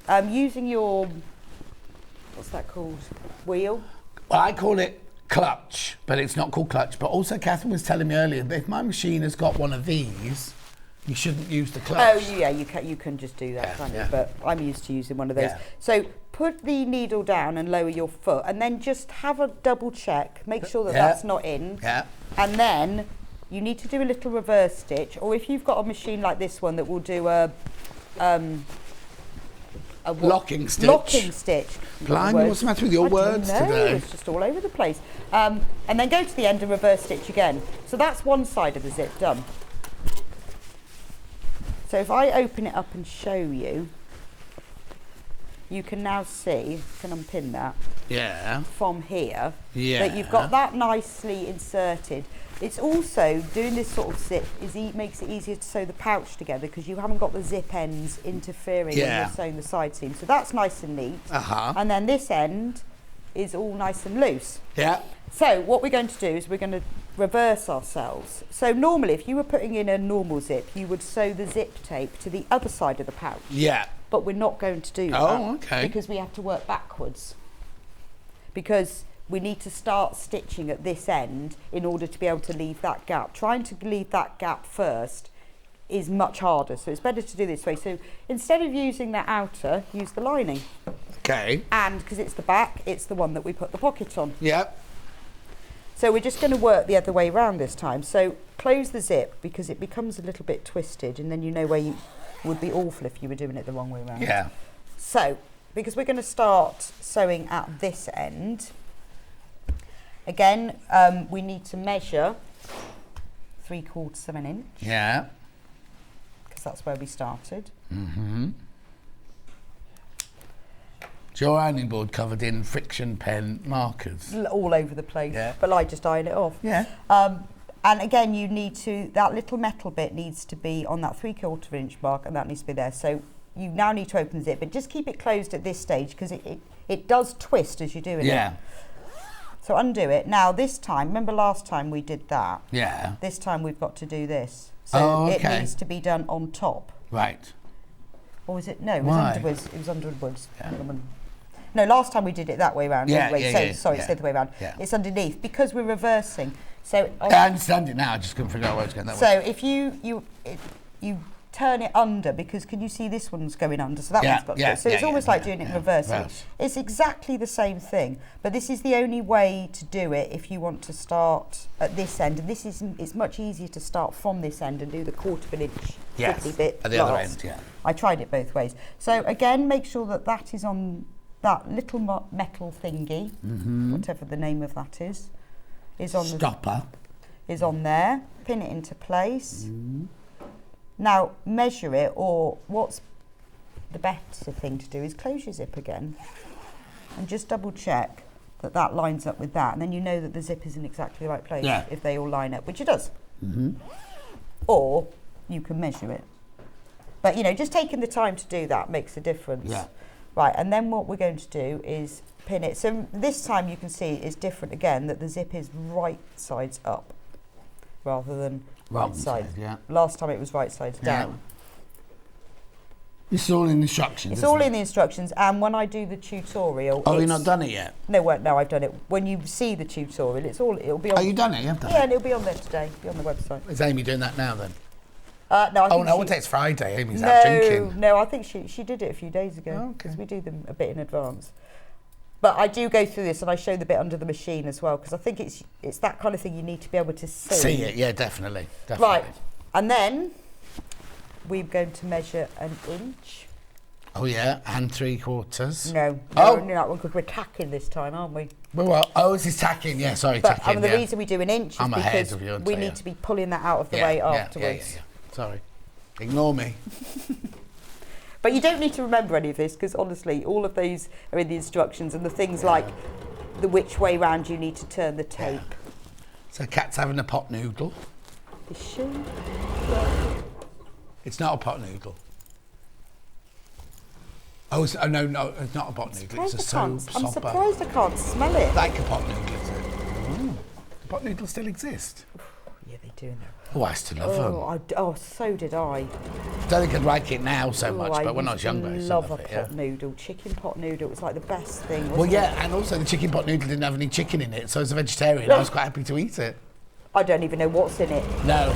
then using your, what's that called? Wheel? Well, I call it clutch, but it's not called clutch. But also, Catherine was telling me earlier that if my machine has got one of these, you shouldn't use the clutch. Oh, yeah, you can just do that, can't you? But I'm used to using one of those. So put the needle down and lower your foot, and then just have a double check. Make sure that that's not in. And then you need to do a little reverse stitch, or if you've got a machine like this one that will do a locking stitch. Locking stitch. Blimey, what's the matter with your words today? It's just all over the place. And then go to the end and reverse stitch again. So that's one side of the zip done. So if I open it up and show you, you can now see, can unpin that from here, that you've got that nicely inserted. It's also, doing this sort of zip makes it easier to sew the pouch together because you haven't got the zip ends interfering when you're sewing the side seam. So that's nice and neat. And then this end is all nice and loose. So what we're going to do is we're going to reverse ourselves. So normally if you were putting in a normal zip, you would sew the zip tape to the other side of the pouch. But we're not going to do that because we have to work backwards. Because we need to start stitching at this end in order to be able to leave that gap. Trying to leave that gap first is much harder, so it's better to do this way. So instead of using the outer, use the lining. And because it's the back, it's the one that we put the pocket on. So we're just going to work the other way around this time. So close the zip because it becomes a little bit twisted, and then you know where you would be awful if you were doing it the wrong way around. So because we're going to start sewing at this end, again, we need to measure 3/4 of an inch. Because that's where we started. Is your ironing board covered in friction pen markers? All over the place, but I just iron it off. And again, you need to, that little metal bit needs to be on that 3/4 inch mark, and that needs to be there. So you now need to open the zip, but just keep it closed at this stage because it does twist as you're doing it. So undo it. Now this time, remember last time we did that? This time we've got to do this. So it needs to be done on top. Or was it? No, it was underwards. It was underwards. No, last time we did it that way around. Sorry, it's the other way around. It's underneath because we're reversing. So I understand it now. I just couldn't figure out where it's going that way. So if you turn it under, because can you see this one's going under? So that one's got to go. So it's almost like doing it in reverse. It's exactly the same thing, but this is the only way to do it if you want to start at this end. And it's much easier to start from this end and do the 1/4 of an inch bit at the other end. I tried it both ways. So again, make sure that is on that little metal thingy, whatever the name of that is on stopper. Is on there. Pin it into place. Now measure it, or what's the better thing to do is close your zip again and just double check that lines up with that, and then you know that the zip is in exactly the right place if they all line up, which it does. Or you can measure it. But just taking the time to do that makes a difference. Right, and then what we're going to do is pin it. So this time you can see it's different again, that the zip is right sides up rather than right side. Last time it was right sides down. It's all in the instructions. It's all in the instructions, and when I do the tutorial. Oh, you've not done it yet? No, I've done it. When you see the tutorial, it'll be on. Oh, you've done it? You have done it? Yeah, and it'll be on there today. Be on the website. Is Amy doing that now then? No, I think it's Friday. Amy's out drinking. No, I think she did it a few days ago because we do them a bit in advance. But I do go through this and I show the bit under the machine as well, because I think it's that kind of thing you need to be able to see. See it, yeah, definitely. Right, and then we're going to measure an inch. Oh yeah, and 3/4. No, only that one because we're tacking this time, aren't we? Well, this is tacking. Yeah, sorry, but, tacking. The reason we do an inch is because we need to be pulling that out of the way afterwards. Yeah. Sorry, ignore me. But you don't need to remember any of this because honestly, all of those are in the instructions, and the things like which way round you need to turn the tape. So Kat's having a pot noodle. Is she? It's not a pot noodle. Oh, no, it's not a pot noodle. It's a soap I'm sopper. surprised I can't smell it. Like a pot noodle, is it? Do pot noodles still exist? Yeah, they do now. Oh, I used to love them. So did I. Don't think I'd like it now so much, I but when I was younger, I used to love love a it. pot noodle. Chicken pot noodle. It was like the best thing, wasn't Well, it? yeah, and also the chicken pot noodle didn't have any chicken in it, so as a vegetarian, I was quite happy to eat it. I don't even know what's in it. No.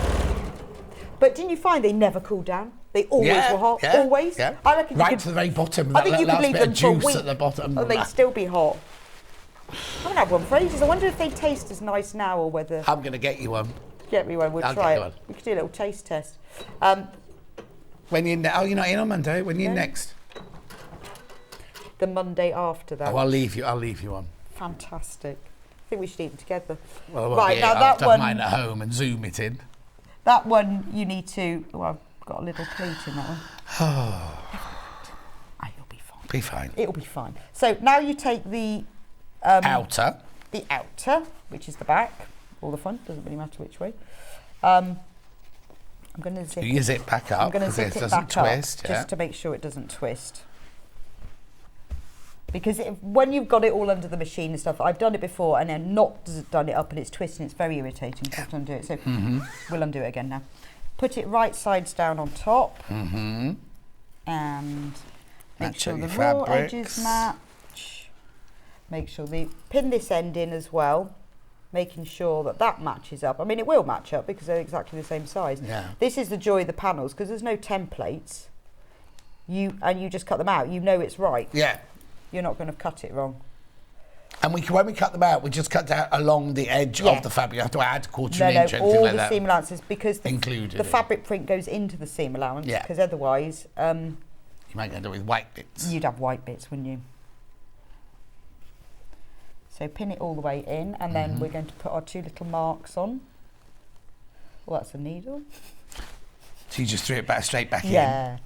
But didn't you find they never cooled down? They always were hot. Yeah, Always. Yeah. I reckon right to the very bottom. I think you could leave bit them of for a juice week at the bottom. and they'd still be hot. I haven't had one for ages. I wonder if they taste as nice now or whether. I'm going to get you one. Get me one. We'll I'll try get you it. one. We could do a little taste test. When you're you're not in on Monday. When you're next? The Monday after that. Oh, I'll leave you one. Fantastic. I think we should eat them together. Well, I won't right be now I'll that have one. mine at home and zoom it in. That one you need to. Oh, I've got a little pleat in that one. You'll be fine. Be fine. It'll be fine. So now you take the outer. The outer, which is the back. All the fun. Doesn't really matter which way. I'm going to zip. Do you zip back up? I'm going to zip it doesn't back twist. up just to make sure it doesn't twist. Because when you've got it all under the machine and stuff, I've done it before and then not done it up and it's twisting. It's very irritating. You have to undo it. So we'll undo it again now. Put it right sides down on top. And make sure the raw edges match. Make sure pin this end in as well, making sure that matches up. I mean, it will match up because they're exactly the same size. Yeah. This is the joy of the panels because there's no templates. You just cut them out. You know it's right. Yeah. You're not going to cut it wrong. And when we cut them out, we just cut out along the edge of the fabric. You have to add quarter of an inch or anything all like the that. seam allowances because the fabric print goes into the seam allowance. Yeah. Because otherwise, you might end up with white bits. You'd have white bits, wouldn't you? So pin it all the way in, and then we're going to put our two little marks on. Well, that's a needle. So you just threw it straight back in. Yeah.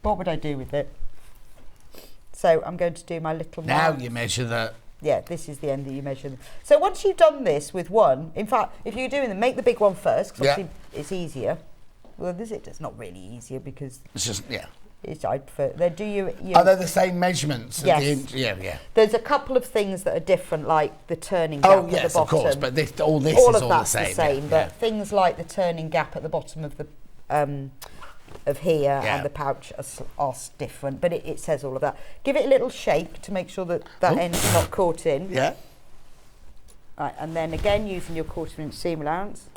What would I do with it? So I'm going to do my little marks. Now you measure the... Yeah, this is the end that you measure. So once you've done this with one, in fact, if you're doing them, make the big one first, because obviously it's easier. Well, it's not really easier because... It's just, I prefer... Are they the same measurements? Yes. Yeah. There's a couple of things that are different, like the turning gap at the bottom. Of course, but all this all is of all that's the same. But things like the turning gap at the bottom of the of here and the pouch are different, but it says all of that. Give it a little shake to make sure that end's not caught in. Yeah. Right, and then again using your quarter-inch seam allowance,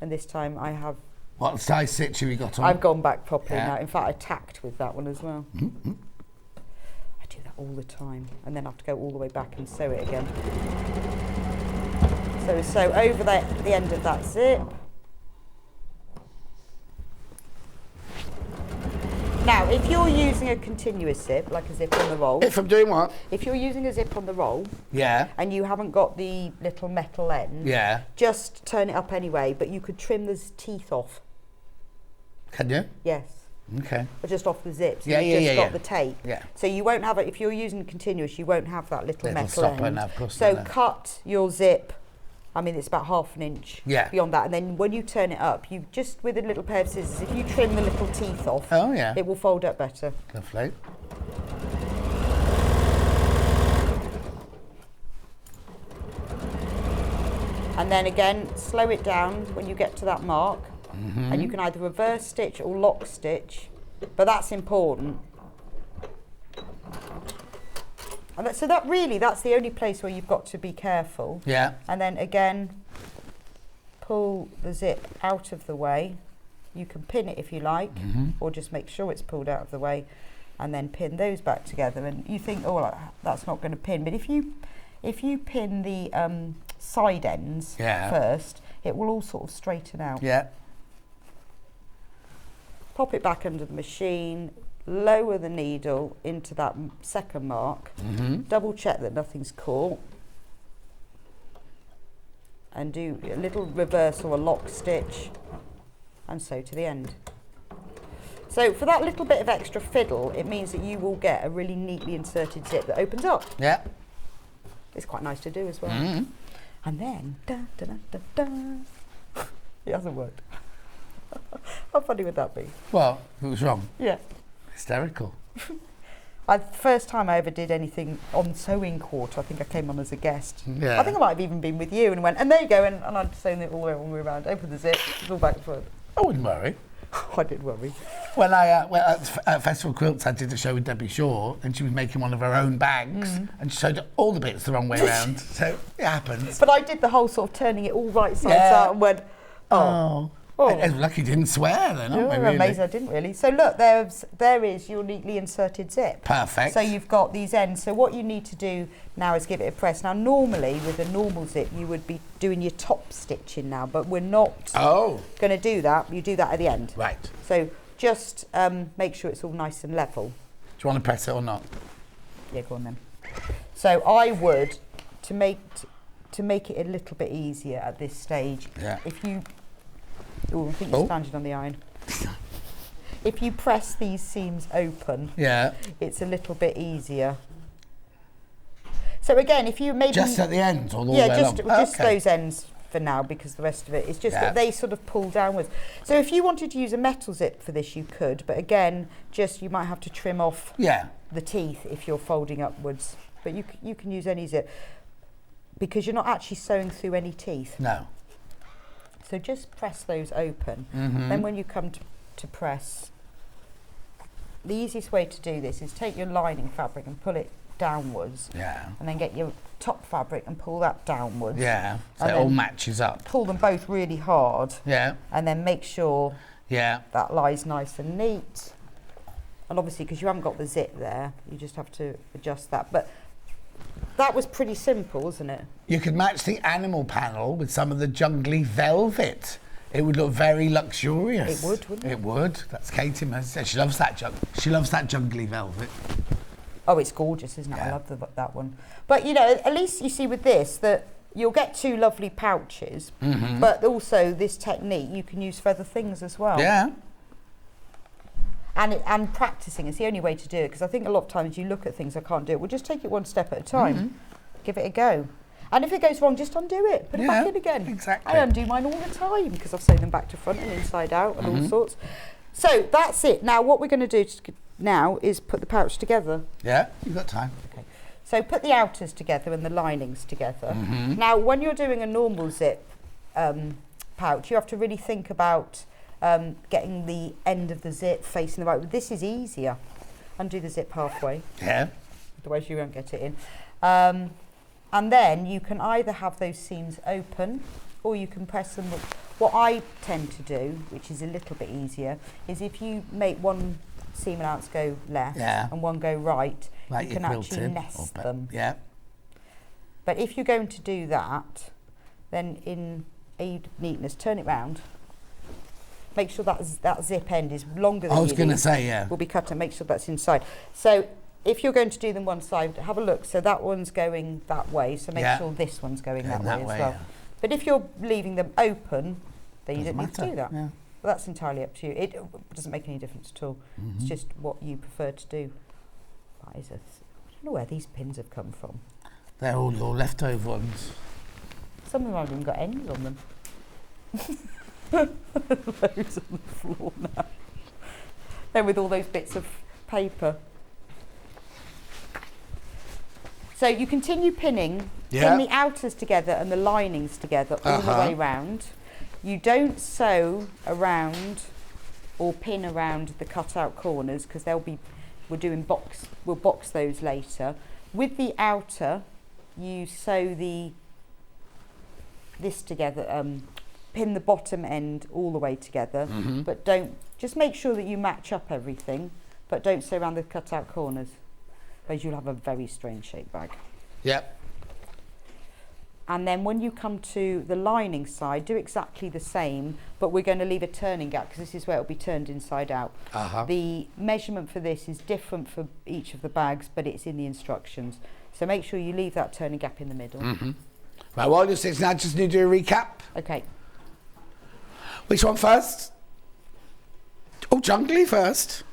and this time I have... What size stitch have you got on? I've gone back properly now. In fact, I tacked with that one as well. I do that all the time, and then I have to go all the way back and sew it again. So sew over the end of that zip. Now, if you're using a continuous zip, like a zip on the roll... If I'm doing what? If you're using a zip on the roll... Yeah. And you haven't got the little metal end... Yeah. Just turn it up anyway, but you could trim the teeth off. Can you? Yes. Okay. Or just off the zips. Yeah, You've just got the yeah. tape. Yeah. So you won't have it... If you're using continuous, you won't have that little metal stopper end. now, of course. So cut your zip... I mean, it's about half an inch beyond that. And then when you turn it up, you just, with a little pair of scissors, if you trim the little teeth off, it will fold up better. Lovely. And then again, slow it down when you get to that mark. And you can either reverse stitch or lock stitch, but that's important. And that's the only place where you've got to be careful. Yeah. And then again, pull the zip out of the way. You can pin it if you like, or just make sure it's pulled out of the way, and then pin those back together. And you think, oh, that's not going to pin. But if you pin the side ends first, it will all sort of straighten out. Yeah. Pop it back under the machine. Lower the needle into that second mark, double check that nothing's caught, and do a little reverse or a lock stitch, and sew to the end. So for that little bit of extra fiddle, it means that you will get a really neatly inserted zip that opens up. Yeah. It's quite nice to do as well. And then, it hasn't worked. How funny would that be? Well, it was wrong. Yeah. Hysterical. First time I ever did anything on sewing court, I think I came on as a guest. Yeah. I think I might have even been with you and went, and there you go, and I'd sewn it all the way around, open the zip, it's all back and forth. I wouldn't worry. I did worry. When at Festival Quilts, I did a show with Debbie Shaw, and she was making one of her own bags, and she sewed all the bits the wrong way around. So it happens. But I did the whole sort of turning it all right sides out and went, oh. I was lucky you didn't swear then, aren't we, really? Amazing, I didn't really. So look, there is your neatly inserted zip. Perfect. So you've got these ends. So what you need to do now is give it a press. Now normally with a normal zip you would be doing your top stitching now, but we're not going to do that. You do that at the end. Right. So just make sure it's all nice and level. Do you want to press it or not? Yeah, go on then. So I would, to make it a little bit easier at this stage, if you... Oh, I think you're standing on the iron. If you press these seams open, it's a little bit easier. So again, if you maybe... Just at the ends or all the way along? Just those ends for now, because the rest of it is just that they sort of pull downwards. So if you wanted to use a metal zip for this, you could, but again, just you might have to trim off the teeth if you're folding upwards. But you can use any zip, because you're not actually sewing through any teeth. No. So just press those open. Then when you come to press, the easiest way to do this is take your lining fabric and pull it downwards. And then get your top fabric and pull that downwards. So it all matches up. Pull them both really hard. And then make sure that lies nice and neat. And obviously, because you haven't got the zip there, you just have to adjust that. But that was pretty simple, wasn't it? You could match the animal panel with some of the jungly velvet. It would look very luxurious. It would, wouldn't it? It would. That's Katie. She loves that jungly velvet. Oh, it's gorgeous, isn't it? I love that one. But you know, at least you see with this that you'll get two lovely pouches, but also this technique you can use for other things as well. Yeah. And practicing is the only way to do it, because I think a lot of times you look at things, I can't do it. Well, just take it one step at a time. Give it a go. And if it goes wrong, just undo it. Put it back in again. Exactly. I undo mine all the time because I've sewn them back to front and inside out and all sorts. So that's it. Now what we're going to do now is put the pouch together. Yeah, you've got time. Okay. So put the outers together and the linings together. Now when you're doing a normal zip pouch, you have to really think about getting the end of the zip facing the right. This is easier. Undo the zip halfway. Yeah. Otherwise you won't get it in. And then you can either have those seams open or you can press them. What I tend to do, which is a little bit easier, is if you make one seam allowance go left and one go right, like you can actually nest them. Yeah. But if you're going to do that, then in aid of neatness, turn it round. Make sure that zip end is longer than I was going to say, will be cut, and make sure that's inside. So if you're going to do them one side, have a look. So that one's going that way, so make sure this one's going that way as well. Yeah. But if you're leaving them open, then you don't need to do that. Yeah. But that's entirely up to you. It doesn't make any difference at all. It's just what you prefer to do. That is I don't know where these pins have come from. They're all your leftover ones. Some of them haven't even got ends on them. Loads on the floor now. Then with all those bits of paper. So you continue pinning, pin the outers together and the linings together all the way round. You don't sew around or pin around the cut out corners because we'll box those later. With the outer, you sew this together, pin the bottom end all the way together, but just make sure that you match up everything, but don't sew around the cut out corners. Otherwise you'll have a very strange shaped bag. Yep. And then when you come to the lining side, do exactly the same, but we're going to leave a turning gap because this is where it'll be turned inside out. The measurement for this is different for each of the bags, but it's in the instructions. So make sure you leave that turning gap in the middle. Right, while you're sitting, I just need to do a recap. Okay. Which one first? Oh, jungly first.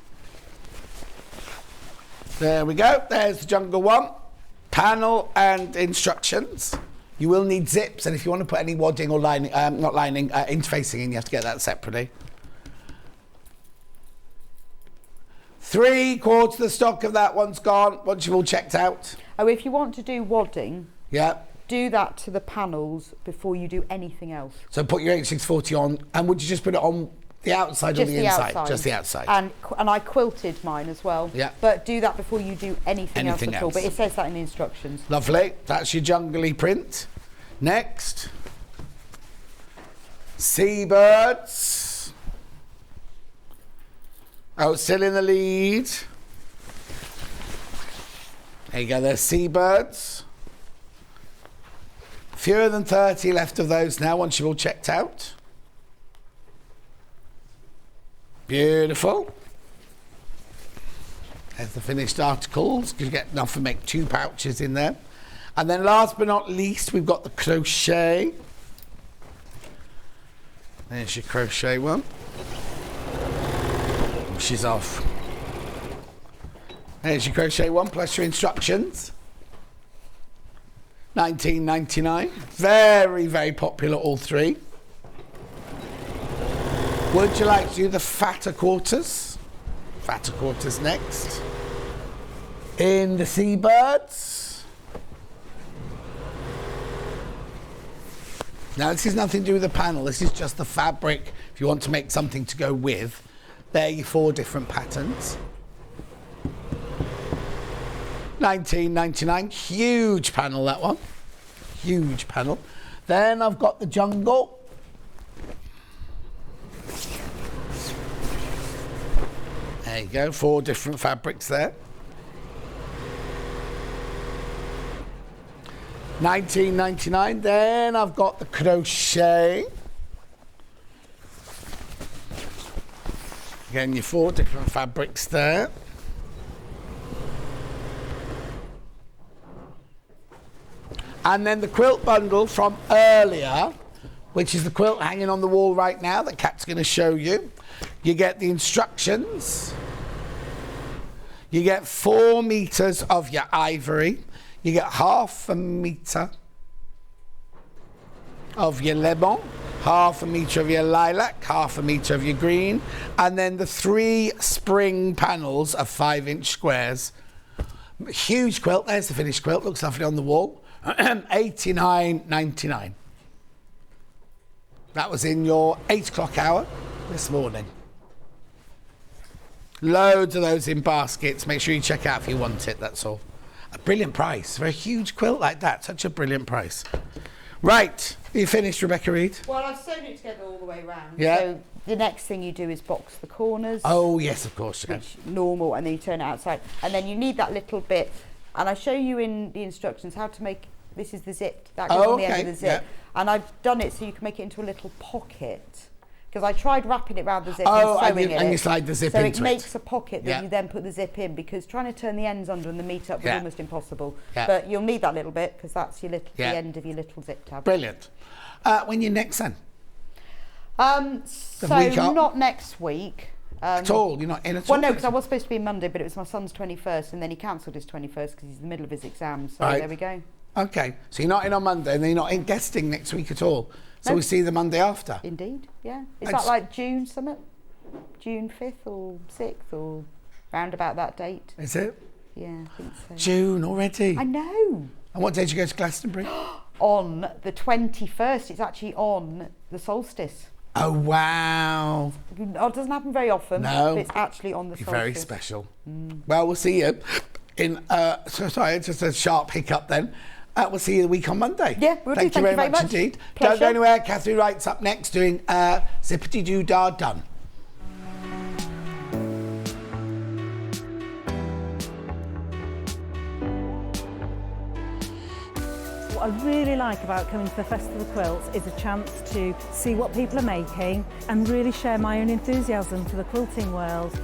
There we go. There's the jungle one. Panel and instructions. You will need zips, and if you want to put any wadding or lining, interfacing in, you have to get that separately. 3/4 of the stock of that one's gone. Once you've all checked out. Oh, if you want to do wadding, Yeah. do that to the panels before you do anything else. So put your H640 on, and would you just put it on the outside or the inside? Outside. Just the outside. And I quilted mine as well. Yeah. But do that before you do anything else at all. But it says that in the instructions. Lovely. That's your jungly print. Next. Seabirds. Oh, still in the lead. There you go, there's seabirds. Fewer than 30 left of those now, once you've all checked out. Beautiful. There's the finished articles. You get enough to make 2 pouches in there. And then last but not least, we've got the crochet. There's your crochet one. Oh, she's off. There's your crochet one, plus your instructions. $19.99. Very, very popular, all 3. Would you like to do the fatter quarters? Fatter quarters next. In the seabirds. Now, this has nothing to do with the panel. This is just the fabric. If you want to make something to go with, there are your 4 different patterns. $19.99. Huge panel, that one. Huge panel. Then I've got the jungle. There you go, 4 different fabrics there. $19.99. Then I've got the crochet. Again, your 4 different fabrics there. And then the quilt bundle from earlier, which is the quilt hanging on the wall right now that Kat's going to show you. You get the instructions. You get 4 meters of your ivory. You get 1/2 meter of your lemon, 1/2 meter of your lilac, 1/2 meter of your green, and then the 3 spring panels of 5-inch squares. Huge quilt. There's the finished quilt. Looks lovely on the wall. $89.99. That was in your 8 o'clock hour this morning. Loads of those in baskets. Make sure you check out if you want it, that's all. A brilliant price for a huge quilt like that. Such a brilliant price. Right, are you finished, Rebecca Reid? Well, I've sewn it together all the way around. Yeah. So the next thing you do is box the corners. Oh, yes, of course. Which normal, and then you turn it outside. And then you need that little bit. And I show you in the instructions how to make, this is the zip, that goes on the end of the zip. Yeah. And I've done it so you can make it into a little pocket. Because I tried wrapping it around the zip and sewing it. And you slide the zip into it. So it makes a pocket that you then put the zip in, because trying to turn the ends under and the meet up was almost impossible. Yeah. But you'll need that little bit, because that's your little, the end of your little zip tab. Brilliant. When you're next then? So not next week. At all? You're not in at all? Well, no, because I was supposed to be Monday, but it was my son's 21st, and then he cancelled his 21st because he's in the middle of his exams. So there we go. Okay, so you're not in on Monday, and then you're not in guesting next week at all. So we see the Monday after. Indeed, yeah. Is that like June summit? June 5th or 6th or round about that date? Is it? Yeah, I think so. June already? I know. And what day did you go to Glastonbury? On the 21st. It's actually on the solstice. Oh, wow. It doesn't happen very often. No. But it's actually on the solstice. Very special. Well, we'll see you in, sorry, just a sharp hiccup then. We'll see you the week on Monday. Yeah, we'll do. Thank you very much indeed. Pleasure. Don't go anywhere. Katerine Wright's up next doing Zippity-Do-Done. What I really like about coming to the Festival of Quilts is a chance to see what people are making and really share my own enthusiasm for the quilting world.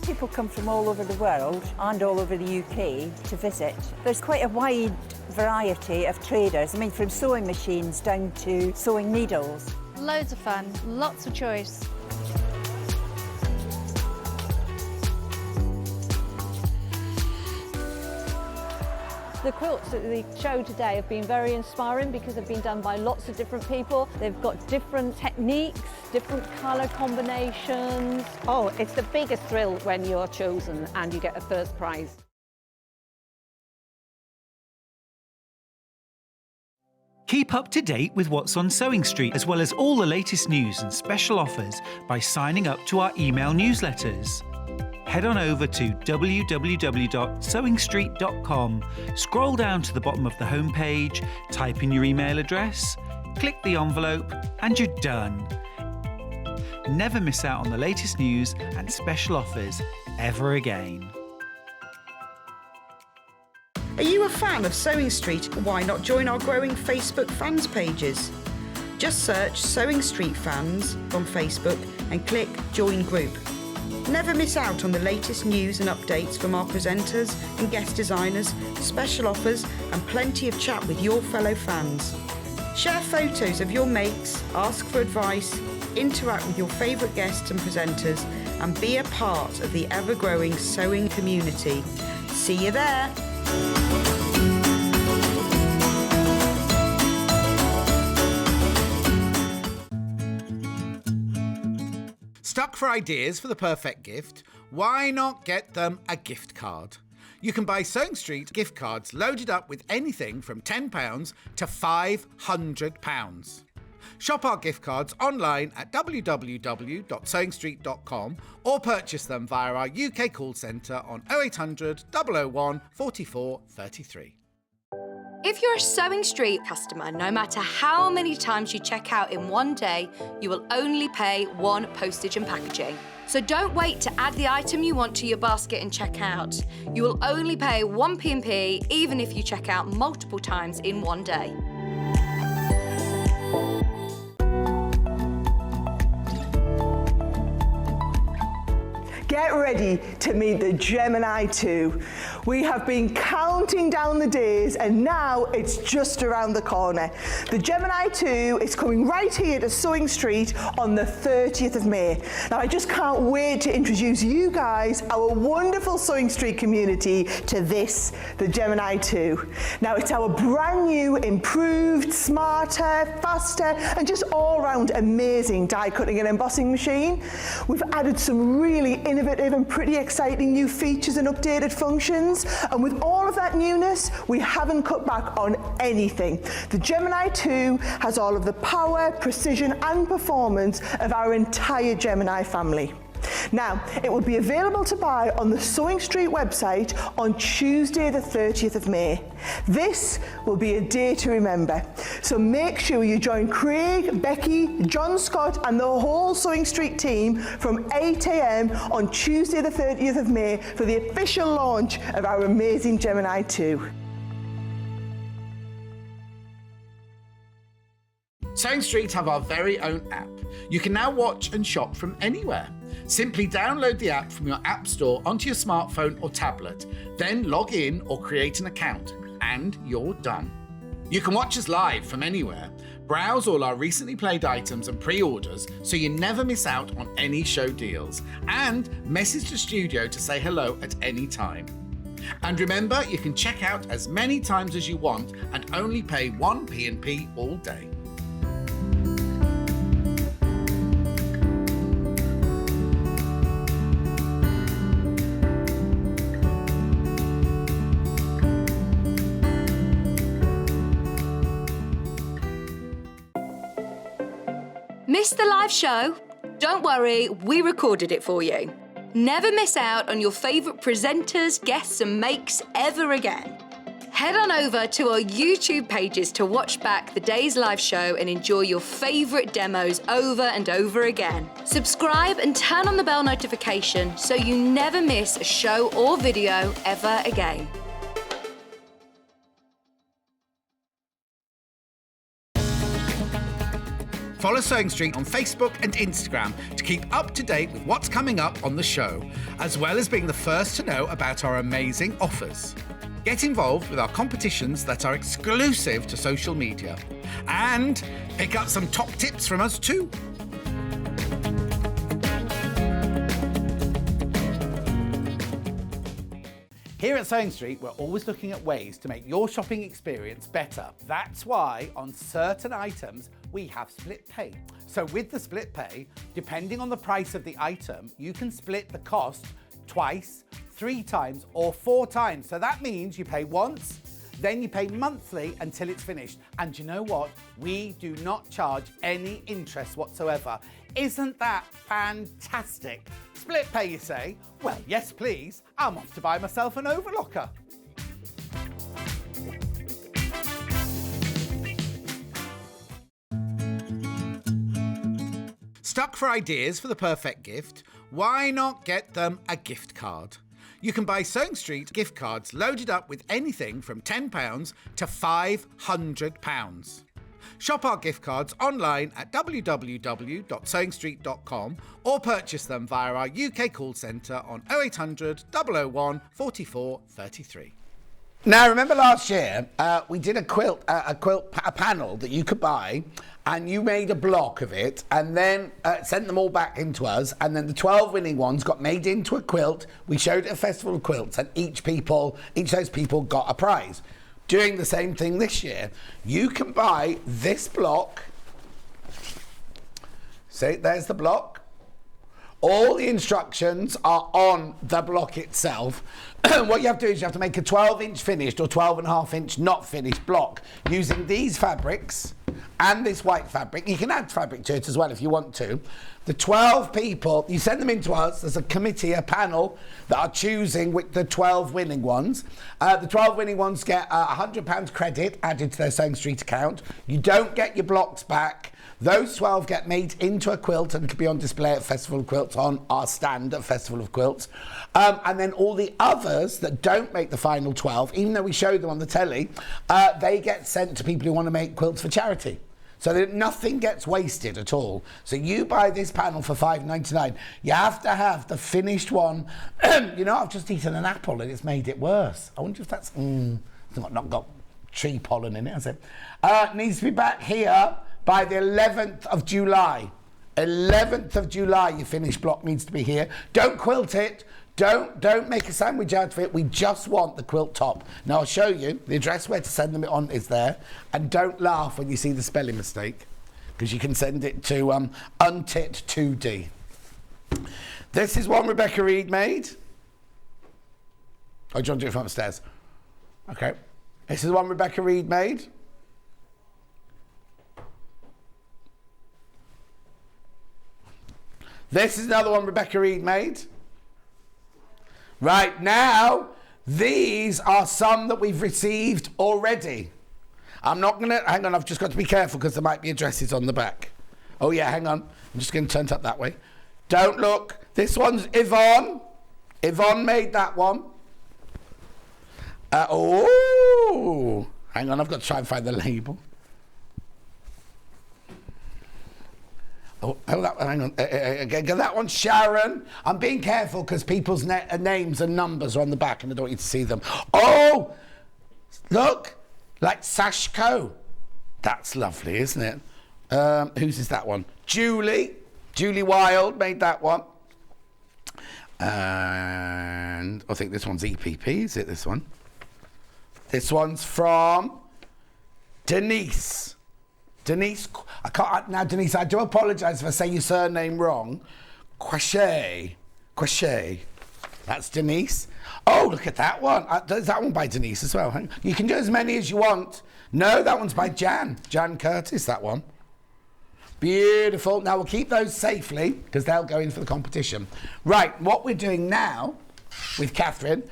People come from all over the world and all over the UK to visit. There's quite a wide variety of traders. I mean, from sewing machines down to sewing needles. Loads of fun, lots of choice. The quilts at the show today have been very inspiring because they've been done by lots of different people. They've got different techniques, different colour combinations. Oh, it's the biggest thrill when you're chosen and you get a first prize. Keep up to date with what's on Sewing Street, as well as all the latest news and special offers by signing up to our email newsletters. Head on over to www.sewingstreet.com, scroll down to the bottom of the homepage, type in your email address, click the envelope, and you're done. Never miss out on the latest news and special offers ever again. Are you a fan of Sewing Street? Why not join our growing Facebook fans pages? Just search Sewing Street Fans on Facebook and click Join Group. Never miss out on the latest news and updates from our presenters and guest designers, special offers and plenty of chat with your fellow fans. Share photos of your makes, ask for advice, interact with your favourite guests and presenters and be a part of the ever-growing sewing community. See you there! Stuck for ideas for the perfect gift? Why not get them a gift card? You can buy Sewing Street gift cards loaded up with anything from £10 to £500. Shop our gift cards online at www.sewingstreet.com or purchase them via our UK call centre on 0800 001 44 33. If you're a Sewing Street customer, no matter how many times you check out in one day, you will only pay one postage and packaging. So don't wait to add the item you want to your basket and check out. You will only pay one P&P even if you check out multiple times in one day. Get ready to meet the Gemini 2. We have been counting down the days and now it's just around the corner. The Gemini 2 is coming right here to Sewing Street on the 30th of May. Now I just can't wait to introduce you guys, our wonderful Sewing Street community, to this, the Gemini 2. Now it's our brand new, improved, smarter, faster and just all-round amazing die cutting and embossing machine. We've added some really innovative and pretty exciting new features and updated functions, and with all of that newness we haven't cut back on anything. The Gemini 2 has all of the power, precision and performance of our entire Gemini family. Now, it will be available to buy on the Sewing Street website on Tuesday the 30th of May. This will be a day to remember, so make sure you join Craig, Becky, John Scott and the whole Sewing Street team from 8 AM on Tuesday the 30th of May for the official launch of our amazing Gemini 2. Sewing Street have our very own app. You can now watch and shop from anywhere. Simply download the app from your app store onto your smartphone or tablet, then log in or create an account, and you're done. You can watch us live from anywhere, browse all our recently played items and pre-orders so you never miss out on any show deals, and message the studio to say hello at any time. And remember, you can check out as many times as you want and only pay one P&P all day. Missed the live show? Don't worry, we recorded it for you. Never miss out on your favourite presenters, guests and makes ever again. Head on over to our YouTube pages to watch back the day's live show and enjoy your favourite demos over and over again. Subscribe and turn on the bell notification so you never miss a show or video ever again. Follow Sewing Street on Facebook and Instagram to keep up to date with what's coming up on the show, as well as being the first to know about our amazing offers. Get involved with our competitions that are exclusive to social media. And pick up some top tips from us too. Here at Sewing Street, we're always looking at ways to make your shopping experience better. That's why on certain items, we have split pay. So with the split pay, depending on the price of the item, you can split the cost twice, 3 times, or 4 times. So that means you pay once, then you pay monthly until it's finished. And you know what? We do not charge any interest whatsoever. Isn't that fantastic? Split pay, you say? Well, yes, please. I'm off to buy myself an overlocker. Stuck for ideas for the perfect gift? Why not get them a gift card? You can buy Sewing Street gift cards loaded up with anything from £10 to £500. Shop our gift cards online at www.sewingstreet.com or purchase them via our UK call centre on 0800 001 44 33. Now, remember last year, we did a panel that you could buy, and you made a block of it and then sent them all back into us, and then the 12 winning ones got made into a quilt. We showed it at a festival of quilts, and each of those people got a prize. Doing the same thing this year. You can buy this block. See, there's the block. All the instructions are on the block itself. What you have to do is you have to make a 12-inch finished or 12.5-inch not finished block using these fabrics and this white fabric. You can add fabric to it as well if you want to. The 12 people, you send them in to us. There's a committee, a panel that are choosing with the 12 winning ones. The 12 winning ones get £100 credit added to their Sewing Street account. You don't get your blocks back. Those 12 get made into a quilt and can be on display at Festival of Quilts, on our stand at Festival of Quilts. And then all the others that don't make the final 12, even though we showed them on the telly, they get sent to people who want to make quilts for charity. So that nothing gets wasted at all. So you buy this panel for £5.99. You have to have the finished one. You know, I've just eaten an apple and it's made it worse. I wonder if that's not got tree pollen in it, has it? Needs to be back here by the 11th of July. 11th of July, your finished block needs to be here. Don't quilt it. Don't make a sandwich out of it. We just want the quilt top. Now, I'll show you. The address where to send them on is there. And don't laugh when you see the spelling mistake, because you can send it to Untit2D. This is one Rebecca Reid made. Oh, do you want to do it from upstairs? Okay. This is one Rebecca Reid made. This is another one Rebecca Reid made. Right now, these are some that we've received already. I'm not going to, hang on, I've just got to be careful because there might be addresses on the back. Oh yeah, hang on. I'm just going to turn it up that way. Don't look. This one's Yvonne. Yvonne made that one. Oh, hang on, I've got to try and find the label. Hang on. That one's Sharon. I'm being careful because people's names and numbers are on the back and I don't want you to see them. Oh, look, like Sashko. That's lovely, isn't it? Whose is that one? Julie Wild made that one. And I think this one's EPP, is it, this one? This one's from Denise. Denise, Denise, I do apologise if I say your surname wrong. Quachet. That's Denise. Oh, look at that one. There's that one by Denise as well. You can do as many as you want. No, that one's by Jan Curtis, that one. Beautiful. Now, we'll keep those safely because they'll go in for the competition. Right, what we're doing now with Catherine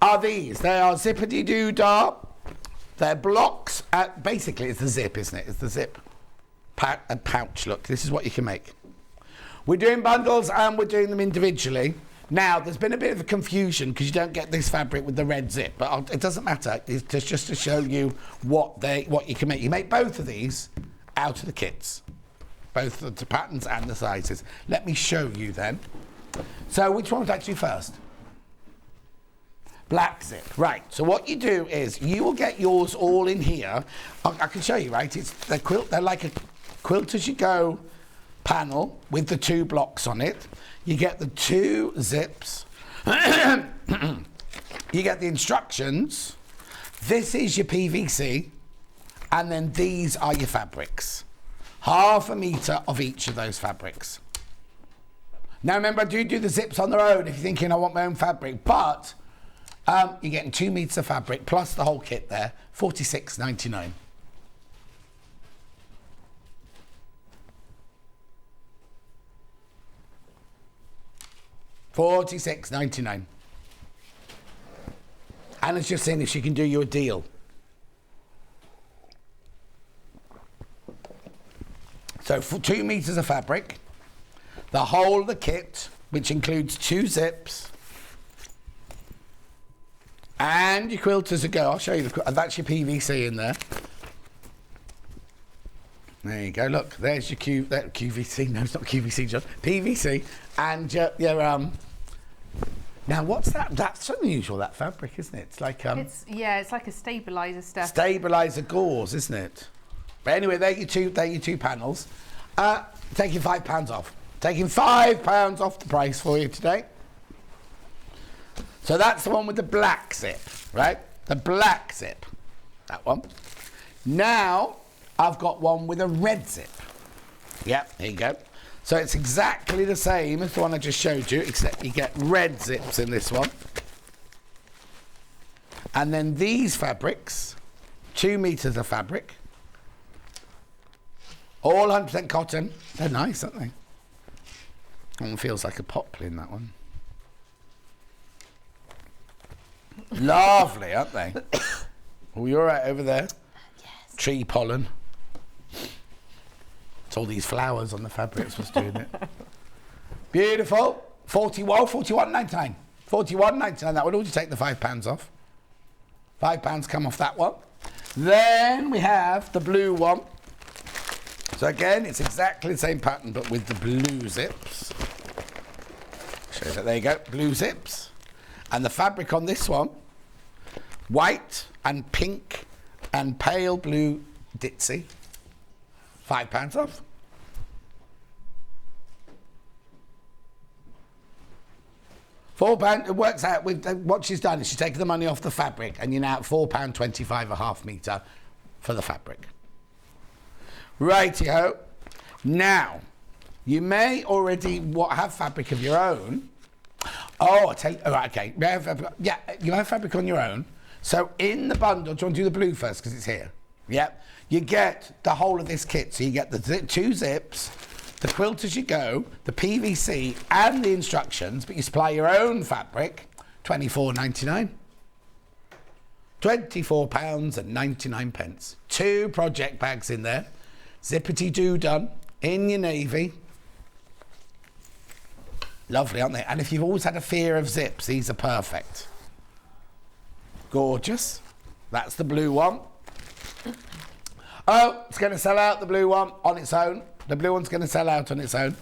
are these. They are Zippity-Do-Done. They're blocks. Basically, it's the zip, isn't it? It's the zip pouch. Look, this is what you can make. We're doing bundles and we're doing them individually. Now, there's been a bit of a confusion because you don't get this fabric with the red zip, but it doesn't matter. It's just to show you what you can make. You make both of these out of the kits, both the patterns and the sizes. Let me show you then. So, which one would I do first? Black zip. Right, so what you do is you will get yours all in here. I can show you, right? They're like a quilt as you go panel with the 2 blocks on it. You get the 2 zips. you get the instructions. This is your PVC, and then these are your fabrics. 1/2 metre of each of those fabrics. Now remember, I do the zips on their own if you're thinking I want my own fabric, but you're getting 2 metres of fabric plus the whole kit there, $46.99. $46.99. Anna's just saying if she can do you a deal. So for 2 metres of fabric, the whole of the kit, which includes 2 zips, and your quilters to go. I'll show you, that's your PVC in there. There you go, look, there's your QVC, no it's not QVC, just PVC, and your now what's that? That's unusual, that fabric, isn't it? It's like it's like a stabiliser stuff. Stabiliser gauze, isn't it? But anyway, they're your two panels. Taking £5 off. Taking £5 off the price for you today. So that's the one with the black zip, right? The black zip, that one. Now, I've got one with a red zip. Yep, here you go. So it's exactly the same as the one I just showed you, except you get red zips in this one. And then these fabrics, 2 metres of fabric, all 100% cotton. They're nice, aren't they? That one feels like a poplin, that one. Lovely, aren't they? Oh, you're right over there. Yes. Tree pollen. It's all these flowers on the fabrics was doing it. Beautiful. $41.99. $41.99. That would all just take the £5 off. £5 come off that one. Then we have the blue one. So again, it's exactly the same pattern, but with the blue zips. Show you that. There you go. Blue zips. And the fabric on this one, white and pink and pale blue ditzy. £5 off. £4. It works out with what she's done is she's taken the money off the fabric, and you're now at £4.25 a half metre for the fabric. Righty-ho. Now, you may already have fabric of your own. Oh, I tell you, all right, okay. Yeah, you have fabric on your own. So in the bundle, do you want to do the blue first because it's here? Yep. You get the whole of this kit. So you get the 2 zips, the quilt as you go, the PVC, and the instructions, but you supply your own fabric, £24.99. £24.99. 2 project bags in there. Zippity-Do-Done in your navy. Lovely, aren't they? And if you've always had a fear of zips, these are perfect. Gorgeous. That's the blue one. Oh, it's going to sell out, the blue one, on its own. The blue one's going to sell out on its own.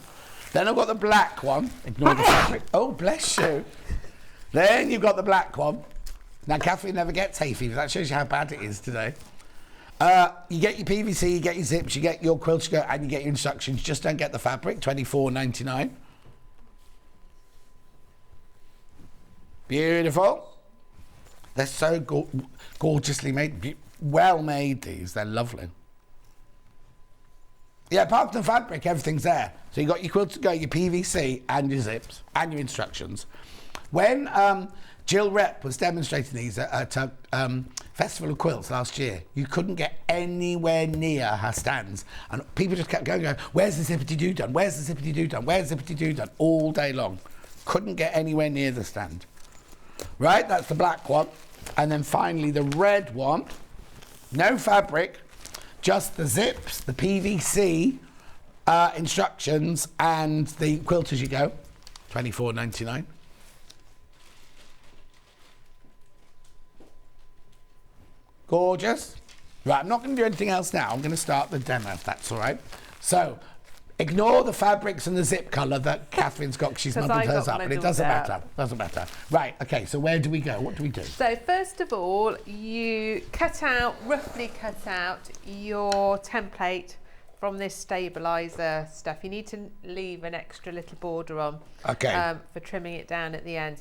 Then I've got the black one. Ignore the fabric. Oh, bless you. Then you've got the black one. Now, Katerine never gets hay fever. That shows you how bad it is today. You get your PVC, you get your zips, you get your quilt skirt, and you get your instructions. Just don't get the fabric, $24.99. Beautiful. They're so gorgeously made. Well made, these. They're lovely. Yeah, apart from the fabric, everything's there. So you got your quilt skirt, your PVC, and your zips, and your instructions. When Jill Rep was demonstrating these at Festival of Quilts last year, you couldn't get anywhere near her stands. And people just kept going, where's the Zippity-Do-Done? Where's the Zippity-Do-Done? Where's the Zippity-Do-Done? All day long. Couldn't get anywhere near the stand. Right, that's the black one. And then finally the red one. No fabric, just the zips, the PVC instructions, and the quilt as you go. $24.99. Gorgeous. Right, I'm not going to do anything else now. I'm going to start the demo, if that's all right. So, ignore the fabrics and the zip colour that Katherine's got, because she's muddled hers up, but it doesn't matter. Doesn't matter. Right, okay, so where do we go? What do we do? So, first of all, you roughly cut out your template from this stabiliser stuff. You need to leave an extra little border on for trimming it down at the end.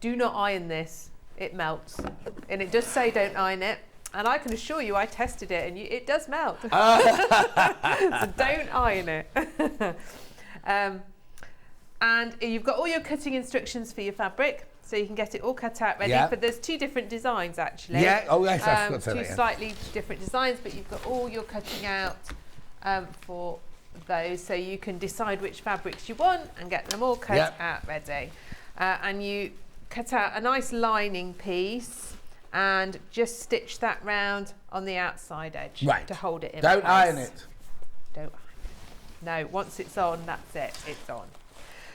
Do not iron this. it melts. And it does say don't iron it. And I can assure you, I tested it, and it does melt. So don't iron it. And you've got all your cutting instructions for your fabric, so you can get it all cut out ready. But there's 2 different designs, actually. Yeah, oh yes, I forgot to say 2 that, slightly different designs, but you've got all your cutting out for those, so you can decide which fabrics you want and get them all cut out ready. And you cut out a nice lining piece and just stitch that round on the outside edge to hold it in place. Don't iron it. Don't iron it. No, once it's on, that's it, it's on.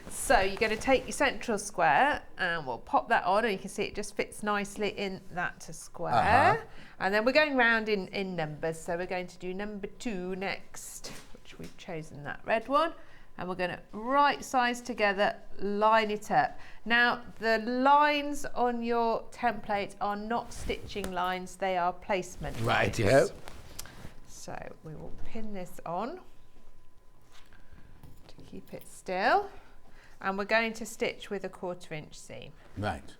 So you're going to take your central square and we'll pop that on, and you can see it just fits nicely in that square. And then we're going round in numbers, so we're going to do number 2 next, which we've chosen that red one. And we're going to right size together, line it up. Now, the lines on your template are not stitching lines, they are placement lines. Right, So we will pin this on to keep it still. And we're going to stitch with a 1/4 inch seam. Right.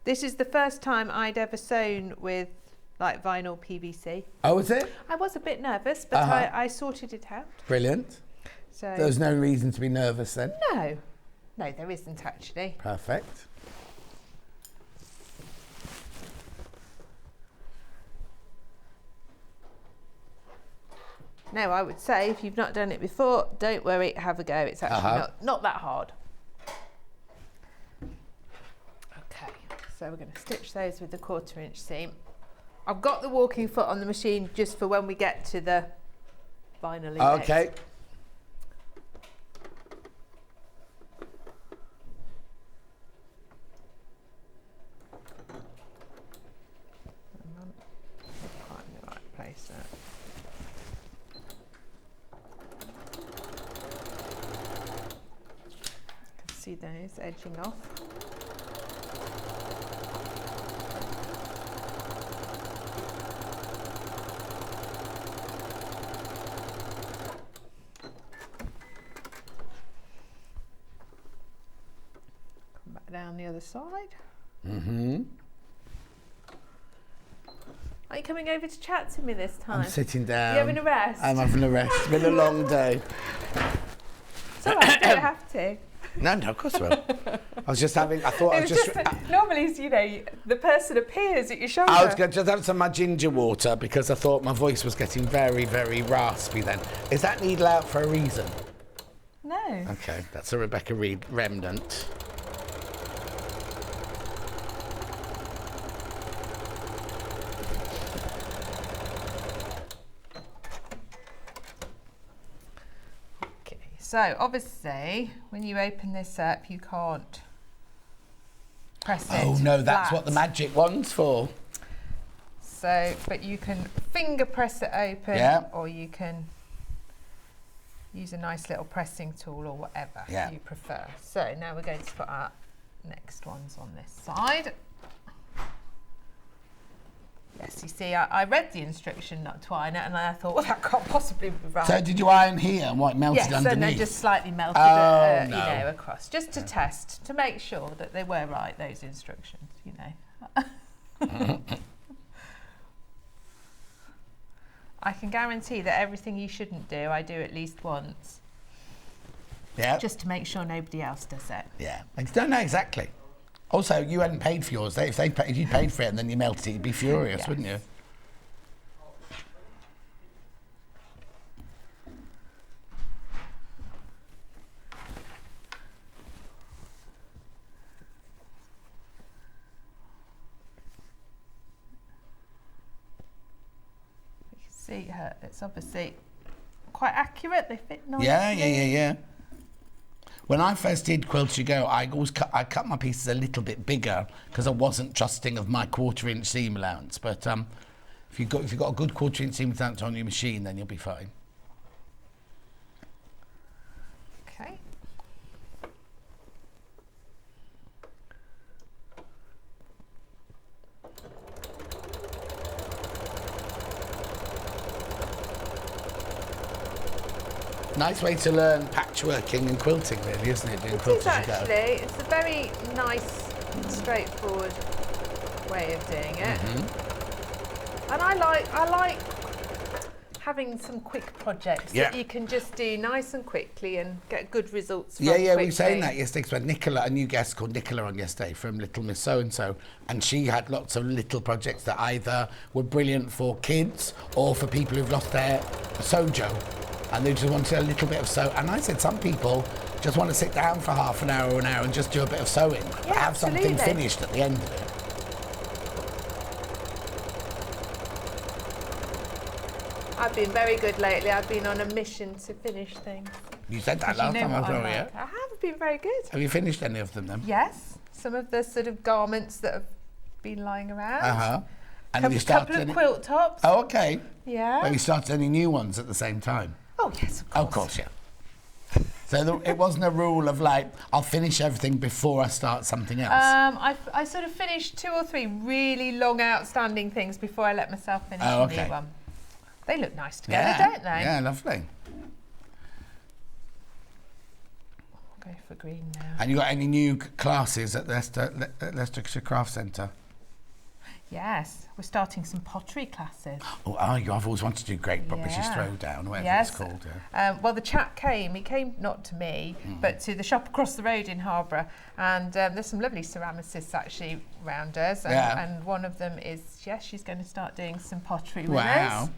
This is the first time I'd ever sewn with like vinyl PVC. Oh, is it? I was a bit nervous, but I sorted it out. Brilliant. So there's no reason to be nervous then? No, there isn't actually. Perfect. No, I would say if you've not done it before, don't worry, have a go. It's actually not that hard. Okay, so we're going to stitch those with the 1/4 inch seam. I've got the walking foot on the machine just for when we get to the vinyl. Okay. Quite in the right place there. See those edging off. Come back down the other side. Are you coming over to chat to me this time? I'm sitting down. Are you having a rest? I'm having a rest. It's been a long day. It's all right, you don't have to. No, of course I will. I was just having, I thought I was just... normally, you know, the person appears at your shoulder. I was going to just have some of my ginger water because I thought my voice was getting very, very raspy then. Is that needle out for a reason? No. Okay, that's a Rebecca Reid remnant. So obviously, when you open this up, you can't press it. Oh no, that's flat. what the magic one's for. So, but you can finger press it open, or you can use a nice little pressing tool or whatever you prefer. So now we're going to put our next ones on this side. Yes, you see, I read the instruction not to iron it, and I thought, well, that can't possibly be right. So did you iron here and what melted underneath? Yes, and they just slightly melted no. you know, across, just to test, to make sure that they were right, those instructions, you know. I can guarantee that everything you shouldn't do, I do at least once. Yeah. Just to make sure nobody else does it. Yeah, I don't know exactly. Also, you hadn't paid for yours. If you paid for it and then you melted it, you'd be furious, wouldn't you? You can see it's obviously quite accurate. They fit nicely. Yeah. When I first did Quilt You Go, I cut my pieces a little bit bigger because I wasn't trusting of my 1/4 inch seam allowance. But if you've got a good 1/4 inch seam allowance on your machine, then you'll be fine. Okay. Nice way to learn patchworking and quilting, really, isn't it? Doing It quilt is as you go. actually. It's a very nice, straightforward way of doing it. And I like having some quick projects that you can just do nice and quickly and get good results from we were quickly. saying that yesterday, because we had Nicola, a new guest called Nicola on yesterday from Little Miss So-and-so, and she had lots of little projects that either were brilliant for kids or for people who've lost their sojo, and they just wanted a little bit of sew. And I said some people just want to sit down for half an hour or an hour and just do a bit of sewing, but have something finished at the end of it. I've been very good lately. I've been on a mission to finish things. You said that last time I was over here. I have been very good. Have you finished any of them then? Yes, some of the sort of garments that have been lying around. And have you started couple of any... quilt tops. Oh, okay. Yeah. Have you started any new ones at the same time? Oh yes, of course. Of course, yeah. So it wasn't a rule of like, I'll finish everything before I start something else. I sort of finished 2 or 3 really long outstanding things before I let myself finish a new one. They look nice together, don't they? Yeah, lovely. I'll go for green now. And you got any new classes at Leicestershire Craft Centre? Yes, we're starting some pottery classes. Oh, I've always wanted to do Great British Throwdown, whatever it's called. Well, the chap came. He came not to me, but to the shop across the road in Harborough. And there's some lovely ceramicists actually around us. And one of them is, she's going to start doing some pottery with us.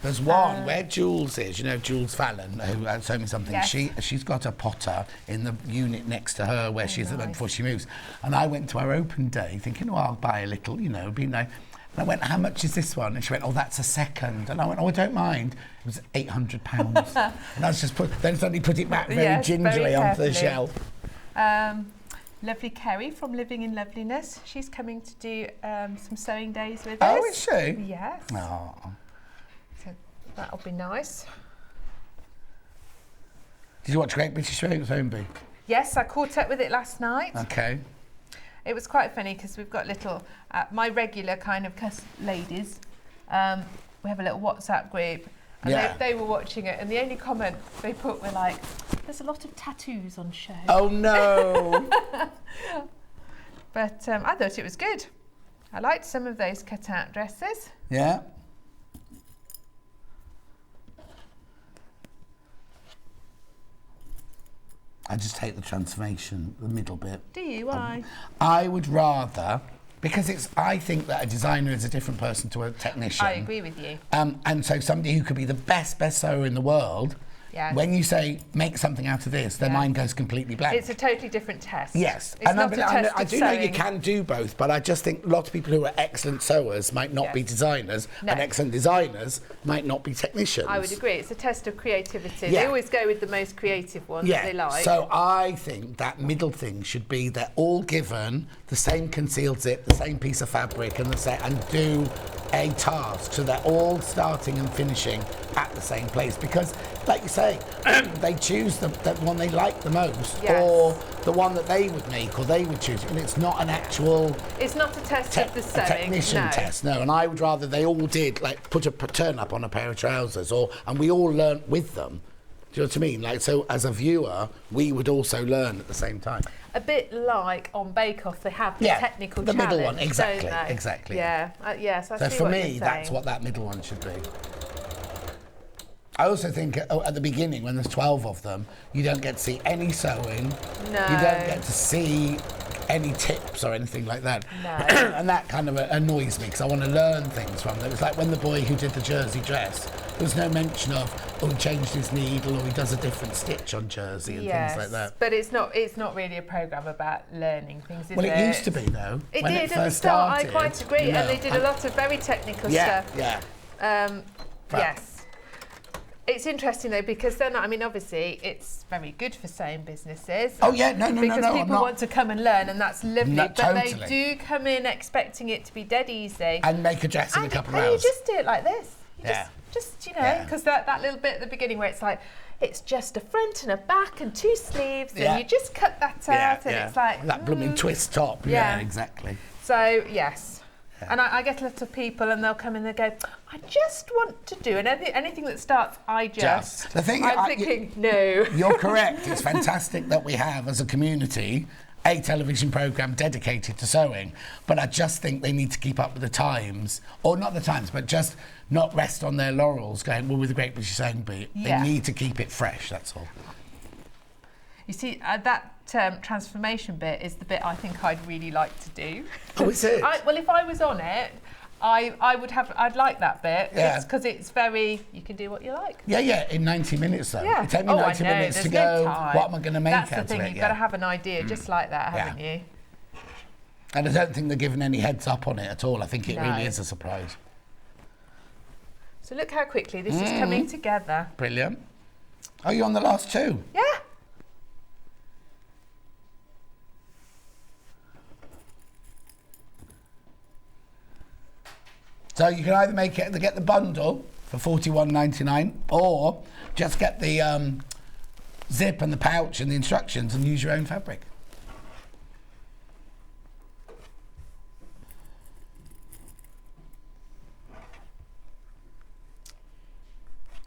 There's one where Jules is, you know, Jules Fallon, who told me something. Yes. She's got a potter in the unit next to her where she's at before she moves. And I went to our open day thinking, I'll buy a little, it'd be nice. And I went, how much is this one? And she went, that's a second. And I went, I don't mind. It was £800. And I was just then suddenly put it back very gingerly onto the shelf. Lovely Kerry from Living in Loveliness. She's coming to do some sewing days with us. Oh, is she? Yes. Oh. That'll be nice. Did you watch Great British Sewing Bee? Yes, I caught up with it last night. Okay. It was quite funny because we've got little, my regular kind of ladies, we have a little WhatsApp group, and they were watching it, and the only comment they put were like, there's a lot of tattoos on show. Oh no! But I thought it was good. I liked some of those cut-out dresses. Yeah. I just hate the transformation, the middle bit. Do you? Why? I would rather, because I think that a designer is a different person to a technician. I agree with you. And so somebody who could be the best sewer in the world, when you say make something out of this, their mind goes completely blank. It's a totally different test. Yes. It's not a test I of do know sewing. you can do both, but I just think lots of people who are excellent sewers might not be designers, and excellent designers might not be technicians. I would agree. It's a test of creativity. Yeah. They always go with the most creative ones that they like. So I think that middle thing should be they're all given the same concealed zip, the same piece of fabric, and do a task, so they're all starting and finishing at the same place. Because, like you say, they choose the one they like the most, or the one that they would make, or they would choose, and it's not an actual. It's not a test of the sewing. A technician test, no. And I would rather they all did put a turn up on a pair of trousers, and we all learnt with them. Do you know what I mean? Like, so as a viewer, we would also learn at the same time. A bit like on Bake Off, they have the technical the challenge, middle one, exactly, don't they? exactly. Yeah, yes, I so see for what me, you're that's saying. what that middle one should be. I also think at the beginning, when there's 12 of them, you don't get to see any sewing. No. You don't get to see any tips or anything like that. No. And that kind of annoys me, because I want to learn things from them. It's like when the boy who did the jersey dress, there was no mention of, he changed his needle, or he does a different stitch on jersey and things like that. But it's not really a programme about learning things, is it? Well, it used to be, though. It when did it at the first start, started, I quite agree, and they did a lot of very technical stuff. Yes. It's interesting though, because then, I mean, obviously it's very good for sewing businesses. Oh yeah, no, because people want to come and learn, and that's lovely. No, but totally. they do come in expecting it to be dead easy. And make a dress in a couple of And hours. you just do it like this. You Yeah. just because that little bit at the beginning where it's like, it's just a front and a back and 2 sleeves, and you just cut that out, and it's like that blooming twist top. Yeah, exactly. So yes. And I get a lot of people and they'll come in and they go, I just want to do, and anything that starts, I just. The thing, I'm thinking, no. You're correct. It's fantastic that we have, as a community, a television programme dedicated to sewing, but I just think they need to keep up with the times, or not the times, but just not rest on their laurels going, well, with the Great British Sewing Bee. Yeah. They need to keep it fresh, that's all. You see, that transformation bit is the bit I think I'd really like to do. Oh, is it? Well, if I was on it, I'd like that bit. Yeah. It's because it's very, you can do what you like. Yeah, in 90 minutes though. Yeah. It took me 90 minutes to go, what am I going to make out of it? That's the thing, you've got to have an idea just like that, haven't you? And I don't think they're giving any heads up on it at all. I think it really is a surprise. So look how quickly this is coming together. Brilliant. Oh, you're on the last two? Yeah. So you can either get the bundle for $41.99 or just get the zip and the pouch and the instructions and use your own fabric.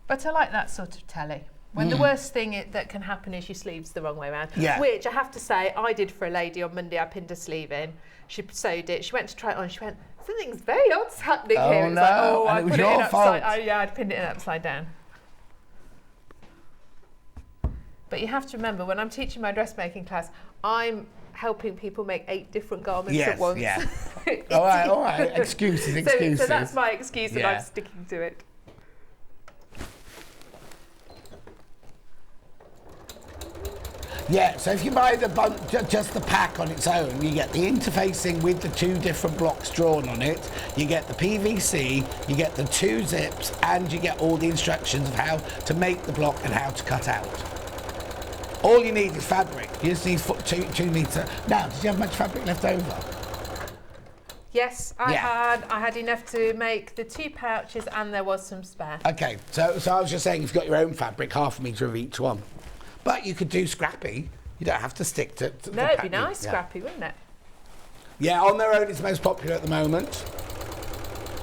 But I like that sort of telly. When the worst thing that can happen is your sleeve's the wrong way around. Yeah. Which I have to say, I did for a lady on Monday. I pinned her sleeve in. She sewed it. She went to try it on. She went, something's very odd's happening here. It's no. like, oh, And I it was put your it in fault. I'd pinned it in upside down. But you have to remember, when I'm teaching my dressmaking class, I'm helping people make 8 different garments at once. Yeah. all right. Excuses. So that's my excuse, and I'm sticking to it. Yeah, so if you buy just the pack on its own, you get the interfacing with the 2 different blocks drawn on it, you get the PVC, you get the 2 zips, and you get all the instructions of how to make the block and how to cut out. All you need is fabric. You just need 2 metre. Now, did you have much fabric left over? Yes, I had enough to make the 2 pouches, and there was some spare. Okay, so I was just saying, if you've got your own fabric, 1/2 metre of each one. But you could do scrappy. You don't have to stick to no, it'd be nice, scrappy, wouldn't it? Yeah, on their own, it's most popular at the moment.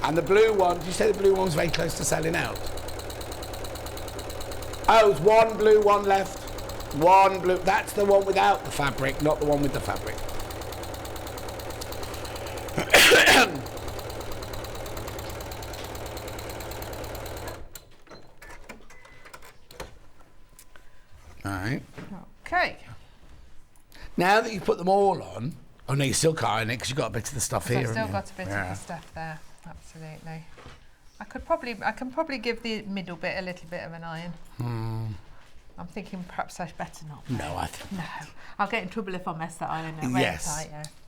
And the blue one, did you say the blue one's very close to selling out? Oh, it's 1 blue, 1 left. 1 blue. That's the one without the fabric, not the one with the fabric. All right. Okay. Now that you've put them all on, oh no, you still can't iron it because you've got a bit of the stuff here. I've still got a bit of the stuff there. Absolutely. I can probably give the middle bit a little bit of an iron. I'm thinking perhaps I better not. No, I think. No. I'll get in trouble if I mess that iron up. Yes.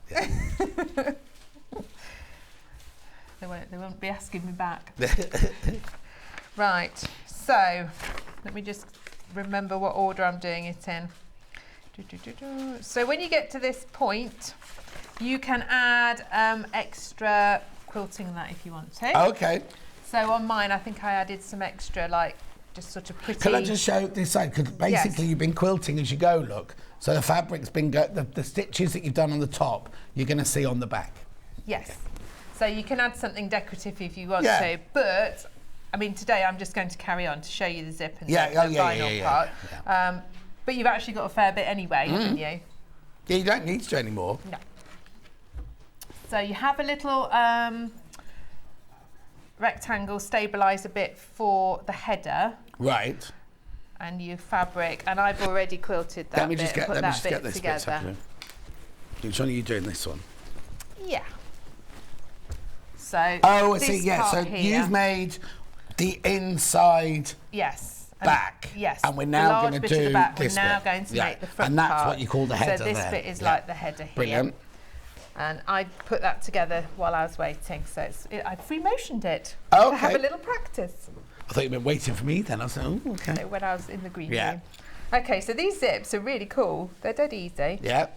Yeah. They won't be asking me back. Right. So, let me just remember what order I'm doing it in. So when you get to this point, you can add extra quilting on that if you want to. Okay. So on mine, I think I added some extra, like, just sort of pretty... Can I just show this side? Because basically you've been quilting as you go, look. So the fabric's been, the stitches that you've done on the top, you're going to see on the back. Yes. So you can add something decorative if you want to, but... I mean, today I'm just going to carry on to show you the zip and the vinyl part. Yeah. But you've actually got a fair bit anyway, haven't you? Yeah, you don't need to anymore. No. So you have a little rectangle stabiliser bit for the header. Right. And your fabric, and I've already quilted that bit, put that bit together. Which one are you doing, this one? Yeah. So oh, I see, yeah, so you've made the inside back. Yes. And we're now going to do the back. this We're now bit. going to make the front And that's part. what you call the header. So this bit is like the header here. Brilliant. And I put that together while I was waiting. So I free motioned it to have a little practice. I thought you were waiting for me then. I was like, oh, okay. So when I was in the green room. Okay, so these zips are really cool. They're dead easy. Yeah.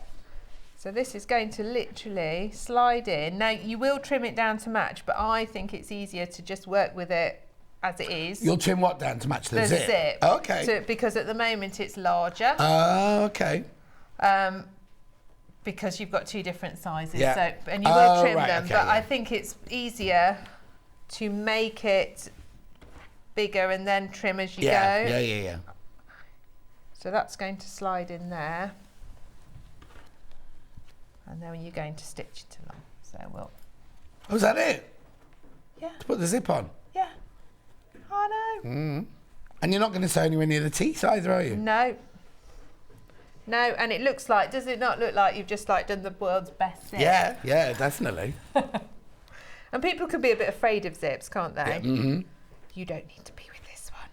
So this is going to literally slide in. Now you will trim it down to match, but I think it's easier to just work with it as it is. You'll trim what down to match the zip? The zip. Okay. So, because at the moment it's larger. Okay. because you've got 2 different sizes. Yeah. So, and you will trim right, them, okay, but yeah. I think it's easier to make it bigger and then trim as you go. Yeah. So that's going to slide in there. And then you're going to stitch it along. So we'll... Oh, is that it? Yeah. To put the zip on? Yeah. I know. Mm. And you're not going to sew anywhere near the teeth either, are you? No. No, and it looks like, does it not look like you've just like done the world's best zip? Yeah, definitely. And people can be a bit afraid of zips, can't they? Yeah. Mm-hmm. You don't need to be with this one.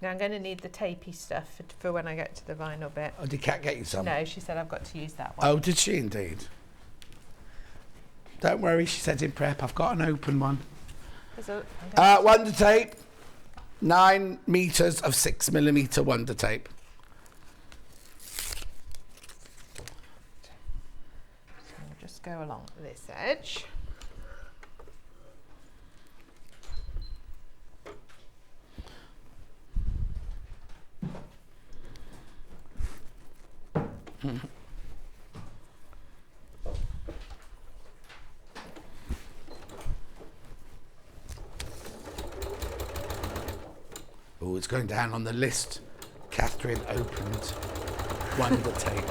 Now I'm going to need the tapey stuff for when I get to the vinyl bit. Oh, did Kat get you some? No, she said I've got to use that one. Oh, did she indeed? Don't worry, she said in prep, I've got an open one. Wonder tape, 9 metres of 6mm Wonder tape. So we'll just go along this edge. Oh, it's going down on the list. Katerine opened Wonder tape.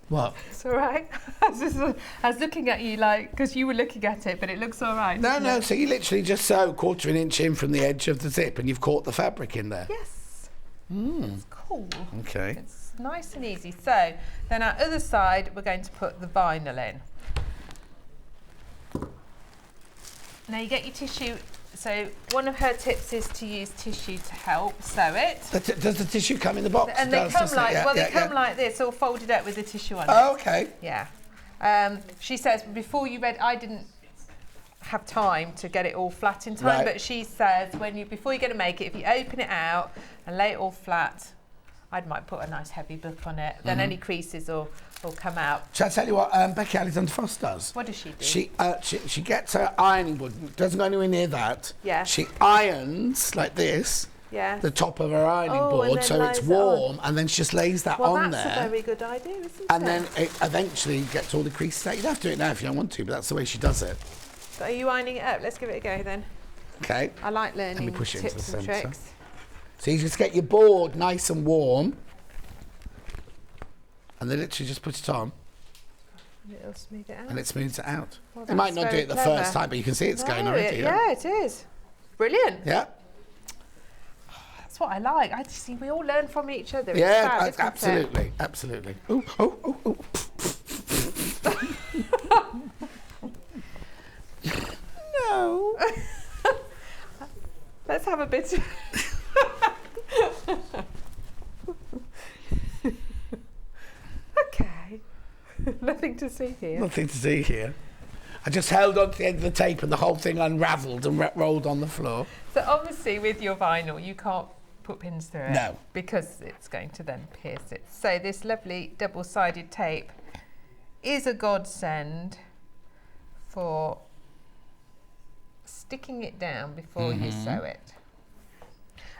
What? It's all right. I was looking at you like, because you were looking at it, but it looks all right. No, so you literally just sew 1/4 inch in from the edge of the zip and you've caught the fabric in there. Yes. It's cool. Okay. It's nice and easy. So then our other side, we're going to put the vinyl in. Now you get your tissue. So one of her tips is to use tissue to help sew it. Does the tissue come in the box? And they come like, they come like this, all folded up with the tissue on it. Oh, okay. Yeah. She says before you read, I didn't have time to get it all flat in time, Right. but she says before you're going to make it, if you open it out and lay it all flat, I might put a nice heavy book on it. Then any creases will come out. Shall I tell you what Becky Alexander Frost does? What does she do? She gets her ironing board, doesn't go anywhere near that. Yeah. She irons like this. Yeah. The top of her ironing and board then so it's lays it warm, and then she just lays that Well, on that's there. a very good idea, isn't it? And then it eventually gets all the creases out. You don't have to do it now if you don't want to, but that's the way she does it. So are you ironing it up? Let's give it a go then. Okay. I like learning Let me push it into tips the and centre. tricks. So you just get your board nice and warm, and then literally just put it on, It'll smooth it out. and it smooths it out. Well, You might that's not do very it the clever. first time, but you can see it's going No, already. Yeah, it is. Brilliant. Yeah. That's what I like. I just see we all learn from each other. It's Yeah, fab, isn't it? absolutely, absolutely. Oh, oh, oh, oh. No. Let's have a bit. Okay. Nothing to see here. Nothing to see here. I just held on to the end of the tape and the whole thing unravelled and rolled on the floor. So obviously with your vinyl you can't put pins through it. No. Because it's going to then pierce it. So this lovely double-sided tape is a godsend for sticking it down before you sew it.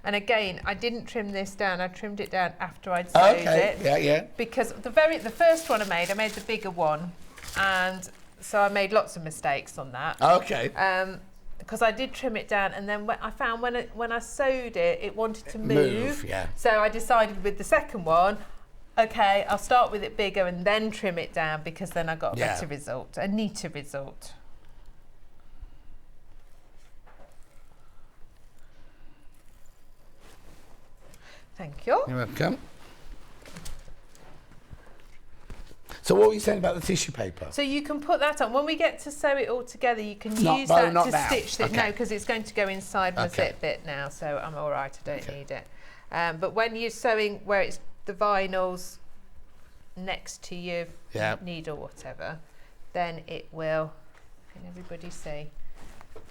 And again, I didn't trim this down. I trimmed it down after I'd sewed it. Yeah. Because the first one I made the bigger one, and so I made lots of mistakes on that. Okay. Because I did trim it down, and then I found when I sewed it, it wanted to move. Yeah. So I decided with the second one, okay, I'll start with it bigger and then trim it down, because then I got a better result, a neater result. Thank you. You're welcome. So what were you saying about the tissue paper? So you can put that on. When we get to sew it all together, you can Not- use oh, that not to now. stitch it. Okay. No, because it's going to go inside my Okay. zip bit now, so I'm all right, I don't need it. But when you're sewing where it's the vinyls next to your Yeah. needle, whatever, then it will. Can everybody see?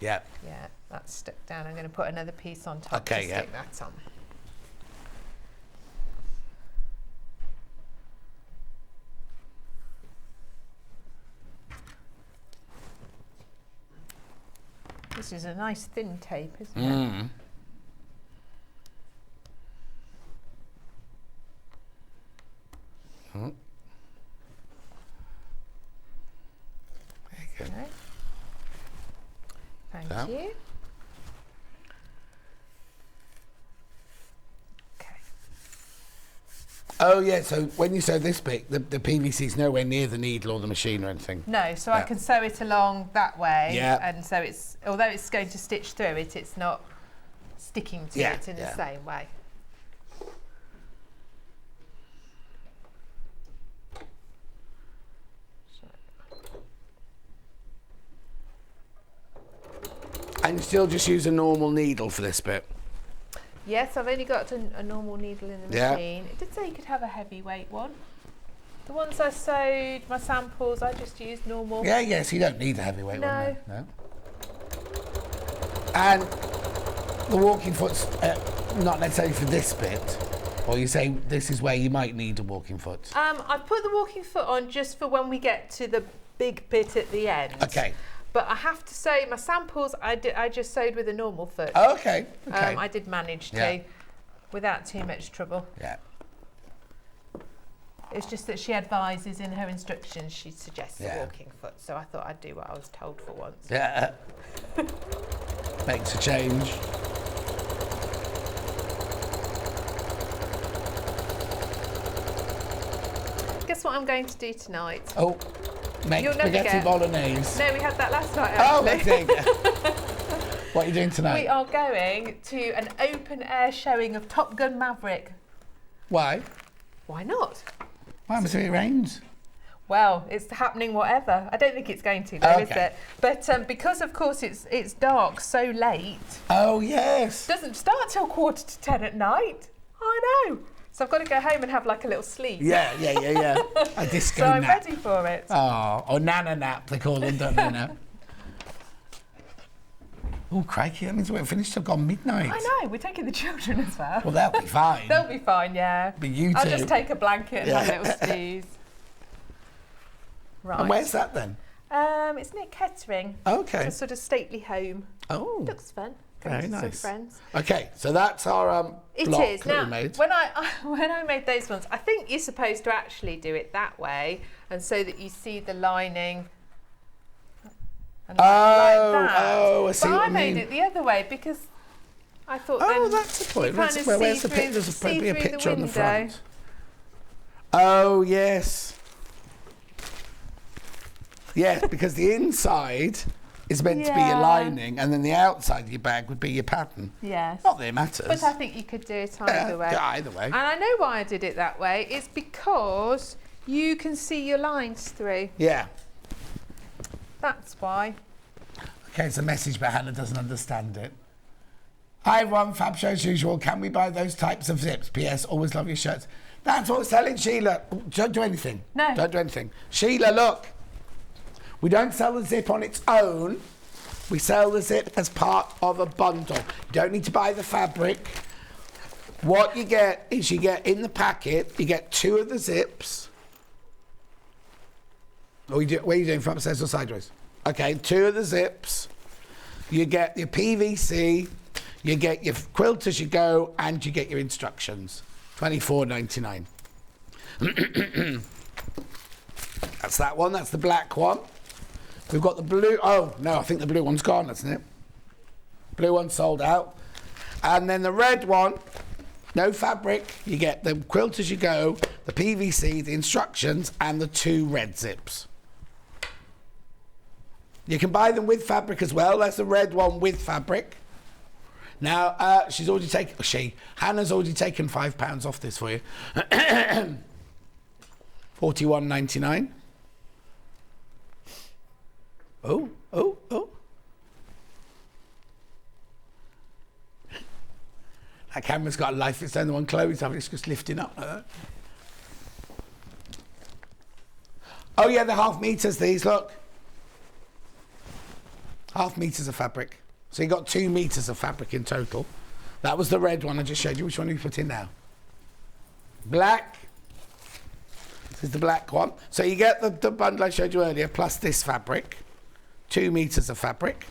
Yeah. Yeah, that's stuck down. I'm going to put another piece on top Okay, to yeah. stick that on. This is a nice thin tape, isn't it? Mm. Mm. There you go. Okay. Thank So. you. Okay. Oh yeah, so when you sew this bit, the PVC is nowhere near the needle or the machine or anything. No, so I Yeah. can sew it along that way. Yeah. And so it's, although it's going to stitch through it, it's not sticking to Yeah, it in yeah. the same way. And you still just use a normal needle for this bit. Yes, I've only got a normal needle in the Yeah. machine. It did say you could have a heavyweight one. The ones I sewed, my samples, I just used normal. Yeah, yes, you don't need a heavyweight No. one. No. And the walking foot's not necessarily for this bit, or you say this is where you might need a walking foot. I've put the walking foot on just for when we get to the big bit at the end. Okay. But I have to say, my samples, I just sewed with a normal foot. Oh, okay. Okay. I did manage to, Yeah. without too much trouble. Yeah. It's just that she advises in her instructions, she suggests Yeah. a walking foot. So I thought I'd do what I was told for once. Yeah. Makes a change. Guess what I'm going to do tonight? Oh, make You'll never spaghetti get- bolognese. No, we had that last night, Oh, actually. I think. What are you doing tonight? We are going to an open air showing of Top Gun Maverick. Why? Why not? Why must it rains? Well, it's happening whatever. I don't think it's going to, though, is Okay. it? But because, of course, it's dark so late. Oh, yes. Doesn't start till 9:45 at night. I know. So I've got to go home and have like a little sleep. Yeah. A disco So I'm nap. ready for it. Oh, or nana nap, they call them, don't they now? Oh, crikey, that means we're finished till gone midnight. I know, we're taking the children as well. Well, they'll be fine. They'll be fine, yeah. But you I'll two. just take a blanket and have Yeah. little stews. Right. And where's that then? It's near Kettering. Okay. It's a sort of stately home. Oh. Looks fun. Going Very to some nice. friends. Okay, so that's our It block is. that Now, we made. when I made those ones, I think you're supposed to actually do it that way, and so that you see the lining. And like that. I see But what I you made mean. it the other way because I thought. Oh, then that's the point. you kind of Where's see the through- There's see probably a through the picture on the window. front. Oh, yes. Yes, because the inside is meant to be your Yeah. lining, and then the outside of your bag would be your pattern. Yes. Not that it matters. But I think you could do it either way. Yeah, either way. And I know why I did it that way. It's because you can see your lines through. Yeah. That's why. Okay, it's a message, but Hannah doesn't understand it. Hi everyone, Fab Show as usual. Can we buy those types of zips? PS, always love your shirts. That's what we're selling, Sheila. Don't do anything. No. Don't do anything. Sheila, look. We don't sell the zip on its own. We sell the zip as part of a bundle. You don't need to buy the fabric. What you get is you get in the packet, you get 2 of the zips. Where are you doing, from upstairs or sideways? Okay, 2 of the zips. You get your PVC, you get your quilt as you go, and you get your instructions. $24.99. That's that one, that's the black one. We've got the blue, oh no, I think the blue one's gone, isn't it? Blue one sold out. And then the red one, no fabric, you get the quilt as you go, the PVC, the instructions, and the 2 red zips. You can buy them with fabric as well. That's the red one with fabric. Now, Hannah's already taken £5 off this for you. $41.99. Oh. That camera's got a life of its own. The one Chloe's having, it's just lifting up like that. Oh yeah, they're half meters, these, look. Half meters of fabric. So you got 2 meters of fabric in total. That was the red one I just showed you. Which one have you put in now? Black. This is the black one. So you get the bundle I showed you earlier, plus this fabric. 2 meters of fabric.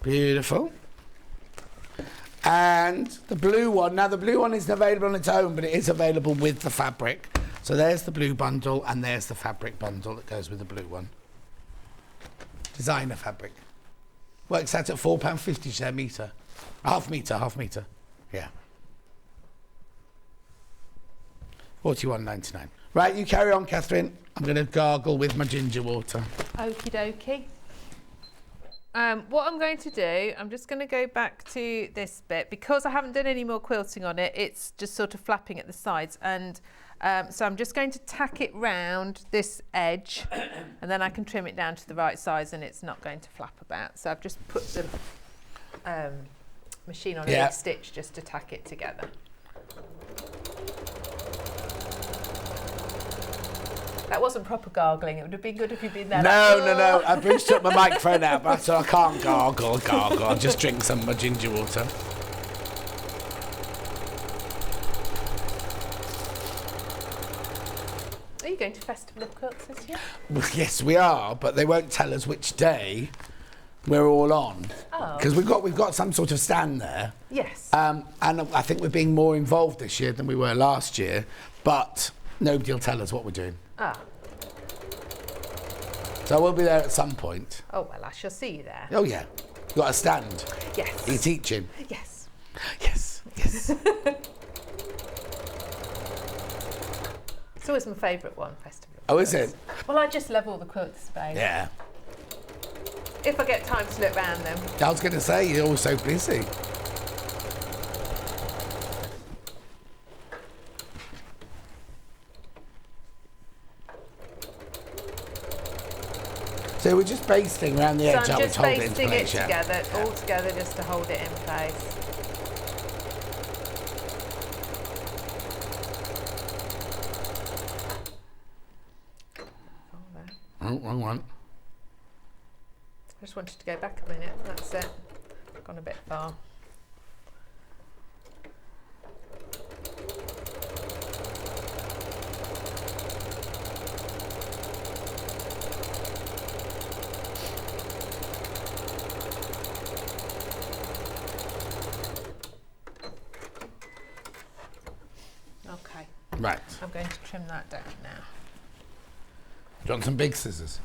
Beautiful. And the blue one. Now the blue one isn't available on its own, but it is available with the fabric. So there's the blue bundle, and there's the fabric bundle that goes with the blue one. Designer fabric. Works out at £4.50 a metre. Half metre. Yeah. £41.99. Right, you carry on, Catherine. I'm going to gargle with my ginger water. Okie dokie. What I'm going to do, I'm just going to go back to this bit. Because I haven't done any more quilting on it, it's just sort of flapping at the sides. And so I'm just going to tack it round this edge, and then I can trim it down to the right size and it's not going to flap about. So I've just put the machine on a big stitch just to tack it together. That wasn't proper gargling. It would have been good if you'd been there. No. I boosted up my microphone out, but so I can't gargle. I'll just drink some of my ginger water. Are you going to Festival of Quilts this year? Well, yes, we are, but they won't tell us which day we're all on. Because we've got some sort of stand there. Yes. And I think we're being more involved this year than we were last year, but nobody will tell us what we're doing. So we'll be there at some point. Oh, well, I shall see you there. Oh, yeah. You got a stand? Yes. Are you teaching? Yes. Yes. It's always my favourite one, Festival. Oh, is it? Well, I just love all the quilt displays. Yeah. If I get time to look round them. I was going to say, you're all so busy. So we're just basting around the edge. So I'm just basting it together, all together, just to hold it in place. Oh, wrong one. I just wanted to go back a minute. That's it. Gone a bit far. Okay. Right. I'm going to trim that down now. Do you want some big scissors?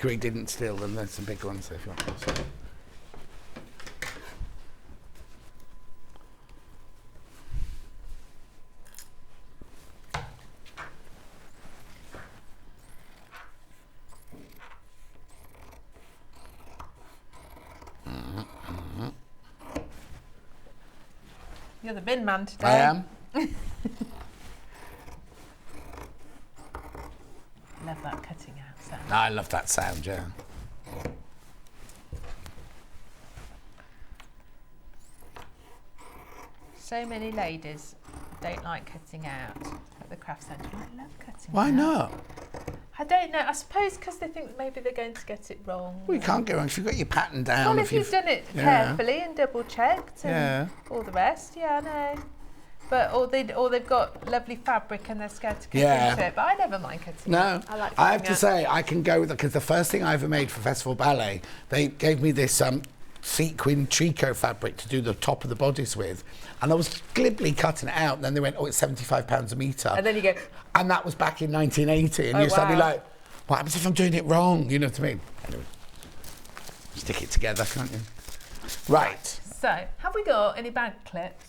Reid didn't steal them. There's some big ones there if you want those. You're the bin man today. I am. Love that cutting out sound. I love that sound, yeah. So many ladies don't like cutting out at the craft centre. I love cutting Why out. not? I don't know. I suppose because they think maybe they're going to get it wrong. Well, you can't go wrong if you've got your pattern down. Well, if you've done it carefully and double checked and all the rest, yeah, I know. But or they've got lovely fabric and they're scared to cut into it. But I never mind cutting. No, I like. I have to say I can go with it because the first thing I ever made for Festival Ballet, they gave me this sequin tricot fabric to do the top of the bodice with, and I was glibly cutting it out. And then they went, "Oh, it's £75 a metre." And then you go, and that was back in 1980, and you're suddenly like, "What happens if I'm doing it wrong?" You know what I mean? Anyway, stick it together, can't you? Right. So, have we got any bag clips?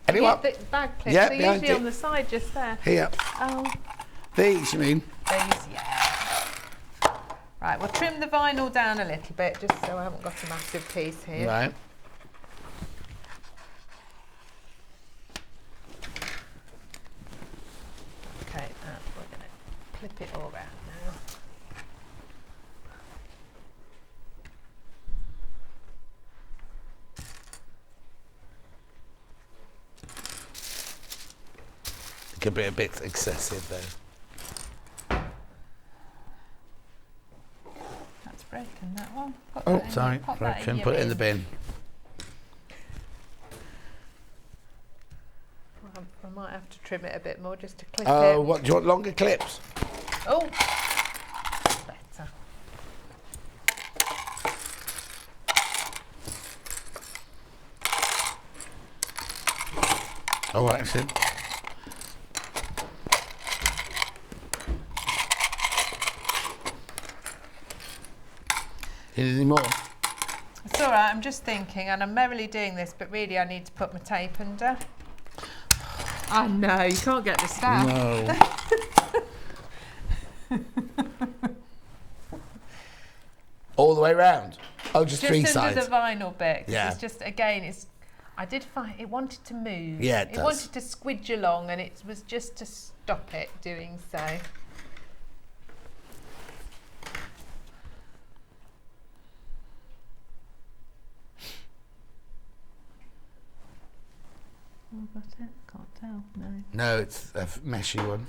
Anyone? The bag clips. Yeah, they're usually on the side, just there. Here. Oh. These, you mean? These, yeah. Right, we'll trim the vinyl down a little bit, just so I haven't got a massive piece here. Right. Okay, we're going to clip it all around now. Could be a bit excessive there. That's broken, that one. Oh, sorry. Broken. Put it in the bin. I might have to trim it a bit more just to clip it. Oh, what? Do you want longer clips? Oh, better. All right, Sid. Need any more? It's all right, I'm just thinking, and I'm merrily doing this, but really I need to put my tape under. I know, you can't get the staff. No. All the way round? Oh, just three sides? Just under the vinyl bit. Yeah. It's just, again, I did find it wanted to move. Yeah, it does. Wanted to squidge along, and it was just to stop it doing so. Oh, got it? Can't tell, no. No, it's a meshy one.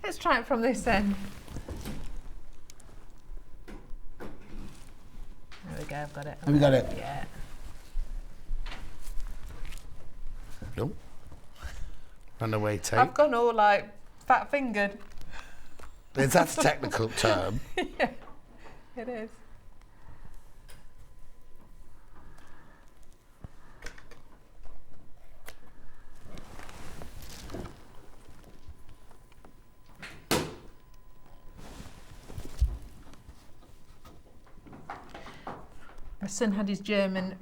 Let's try it from this end. There we go, I've got it. Have you got it? Yeah. No. Runaway tape. I've gone all like fat fingered. That's a technical term. Yeah, it is. My son had his German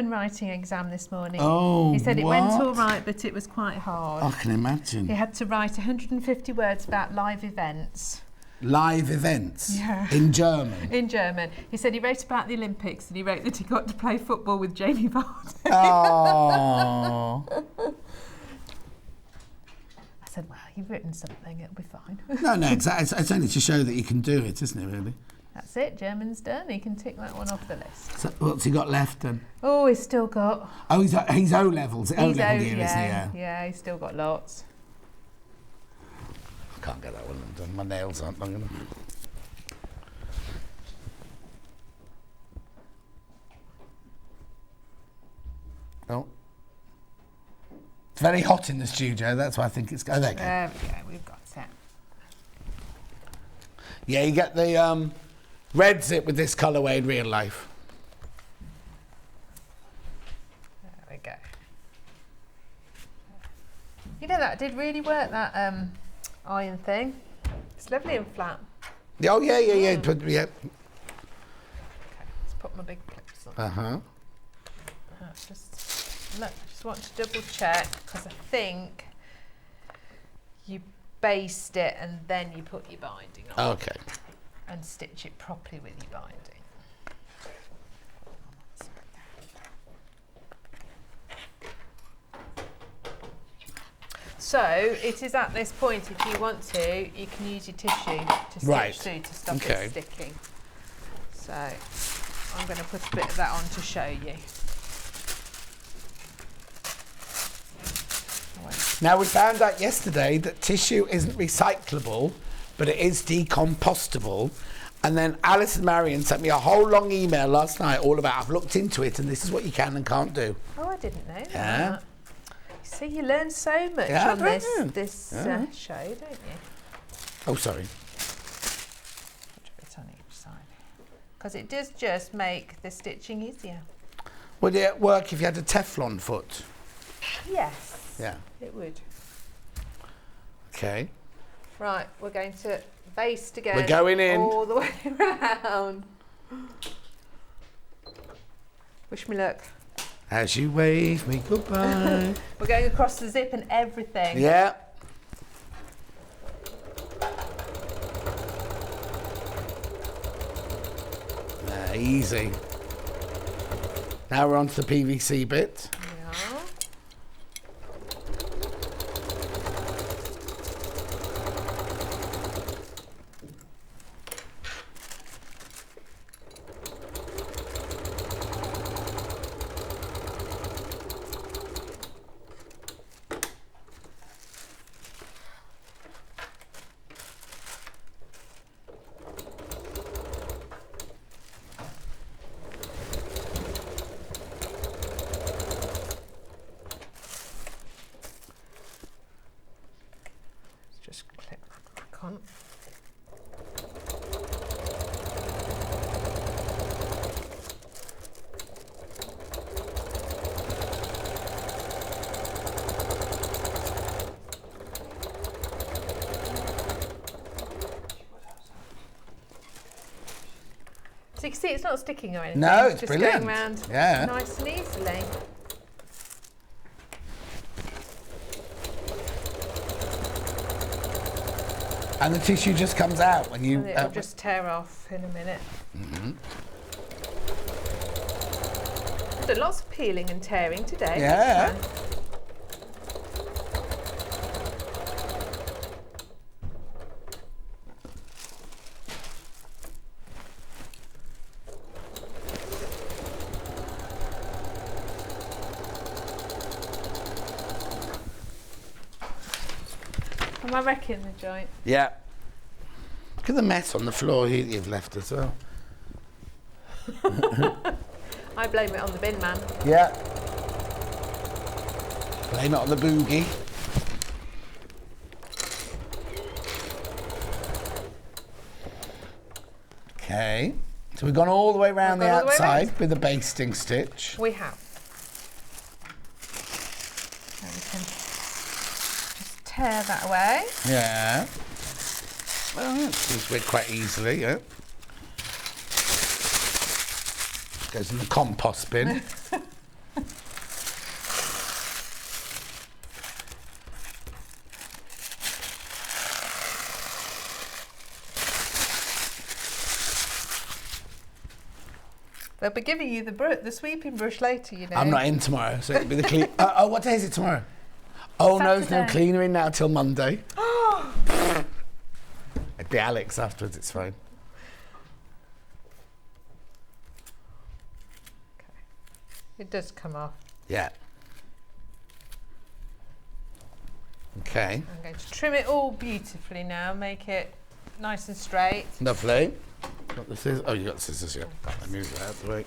writing exam this morning. Oh, he said it what? went all right, but it was quite hard. I can imagine. He had to write 150 words about live events. Live events? Yeah. In German? In German. He said he wrote about the Olympics and he wrote that he got to play football with Jamie Vardy. Oh. I said, well, you've written something, it'll be fine. No, exactly. It's only to show that you can do it, isn't it, really? That's it, German's done. He can tick that one off the list. So what's he got left then? Oh, he's still got... Oh, he's O-levels. O-level year, isn't he? Yeah, yeah, he's still got lots. I can't get that one done. My nails aren't long enough. Oh. It's very hot in the studio, that's why I think it's... Oh, there you go. There we go, we've got it. Yeah, you get the red zip with this colourway in real life. There we go. You know, that did really work, that iron thing. It's lovely and flat. Oh, yeah. Okay, let's put my big clips on. Uh-huh. Look, I just want to double check, because I think you based it and then you put your binding on. Okay. And stitch it properly with your binding. So it is at this point, if you want to, you can use your tissue to stitch through to stop it sticking. So I'm going to put a bit of that on to show you. Now, we found out yesterday that tissue isn't recyclable, but it is decompostable. And then Alice and Marion sent me a whole long email last night all about, I've looked into it and this is what you can and can't do. Oh, I didn't know that. Yeah. See, you learn so much on this show, don't you? Oh, sorry. Put a bit on each side. Because it does just make the stitching easier. Would it work if you had a Teflon foot? Yes. Yeah. It would. Okay. Right, we're going to baste again. We're going in. All the way around. Wish me luck. As you wave me goodbye. We're going across the zip and everything. Yeah. Easy. Now we're on to the PVC bit. Yeah. So you can see it's not sticking or anything. No, it's just brilliant. going around nice and easily. And the tissue just comes out when you... It'll just tear off in a minute. I've done lots of peeling and tearing today. Yeah. Am I wrecking the joint? Yeah. Look at the mess on the floor here you've left as well. I blame it on the bin man. Yeah. Blame it on the boogie. Okay. So we've gone all the way around the outside with the basting stitch. We have. And we can just tear that away. Yeah. Well, this went quite easily, yeah. Goes in the compost bin. They'll be giving you the sweeping brush later, you know. I'm not in tomorrow, so it'll be the clean. Oh, what day is it tomorrow? Oh, no, there's no cleaner in now till Monday. It'd be Alex afterwards, it's fine. Okay. It does come off. Yeah. Okay. I'm going to trim it all beautifully now, make it nice and straight. Lovely. Got the scissors. Oh, you got the scissors, yeah. I move that out of the way.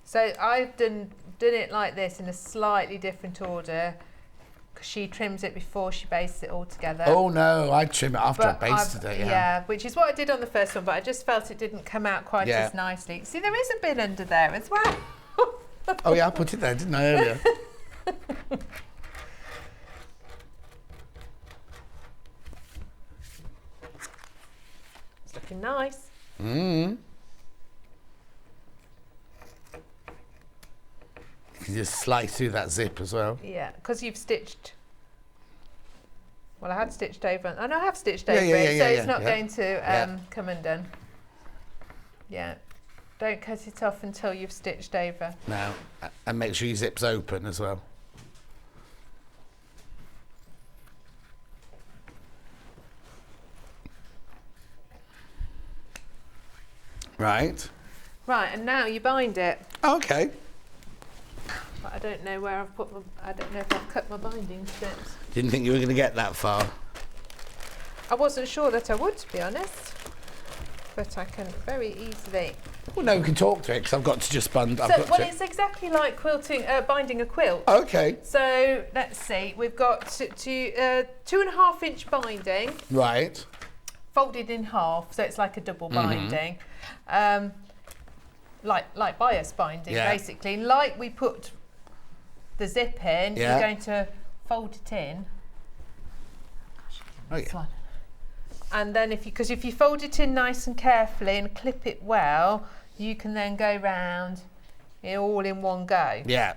So I've done it like this in a slightly different order because she trims it before she bastes it all together. Oh no, I trim it after I basted it, yeah, which is what I did on the first one, but I just felt it didn't come out quite as nicely. See, there is a bin under there as well. Oh yeah, I put it there, didn't I, earlier? It's looking nice. You can just slice through that zip as well. Yeah, because you've stitched. Well, I had stitched over. I know I have stitched over it, so it's not going to come undone. Yeah. Don't cut it off until you've stitched over. No, and make sure your zip's open as well. Right. Right, and now you bind it. Okay. But I don't know where I've put my. I don't know if I've cut my binding strips. Didn't think you were going to get that far. I wasn't sure that I would, to be honest. But I can very easily. Well, no, we can talk to it because I've got to just bund. It's exactly like quilting, binding a quilt. Okay. So let's see, we've got 2.5 inch binding. Right. Folded in half, so it's like a double binding. Like bias binding, basically. Like we put the zip in, you're going to fold it in. This one. And then if you fold it in nice and carefully and clip it well, you can then go round all in one go. Yeah.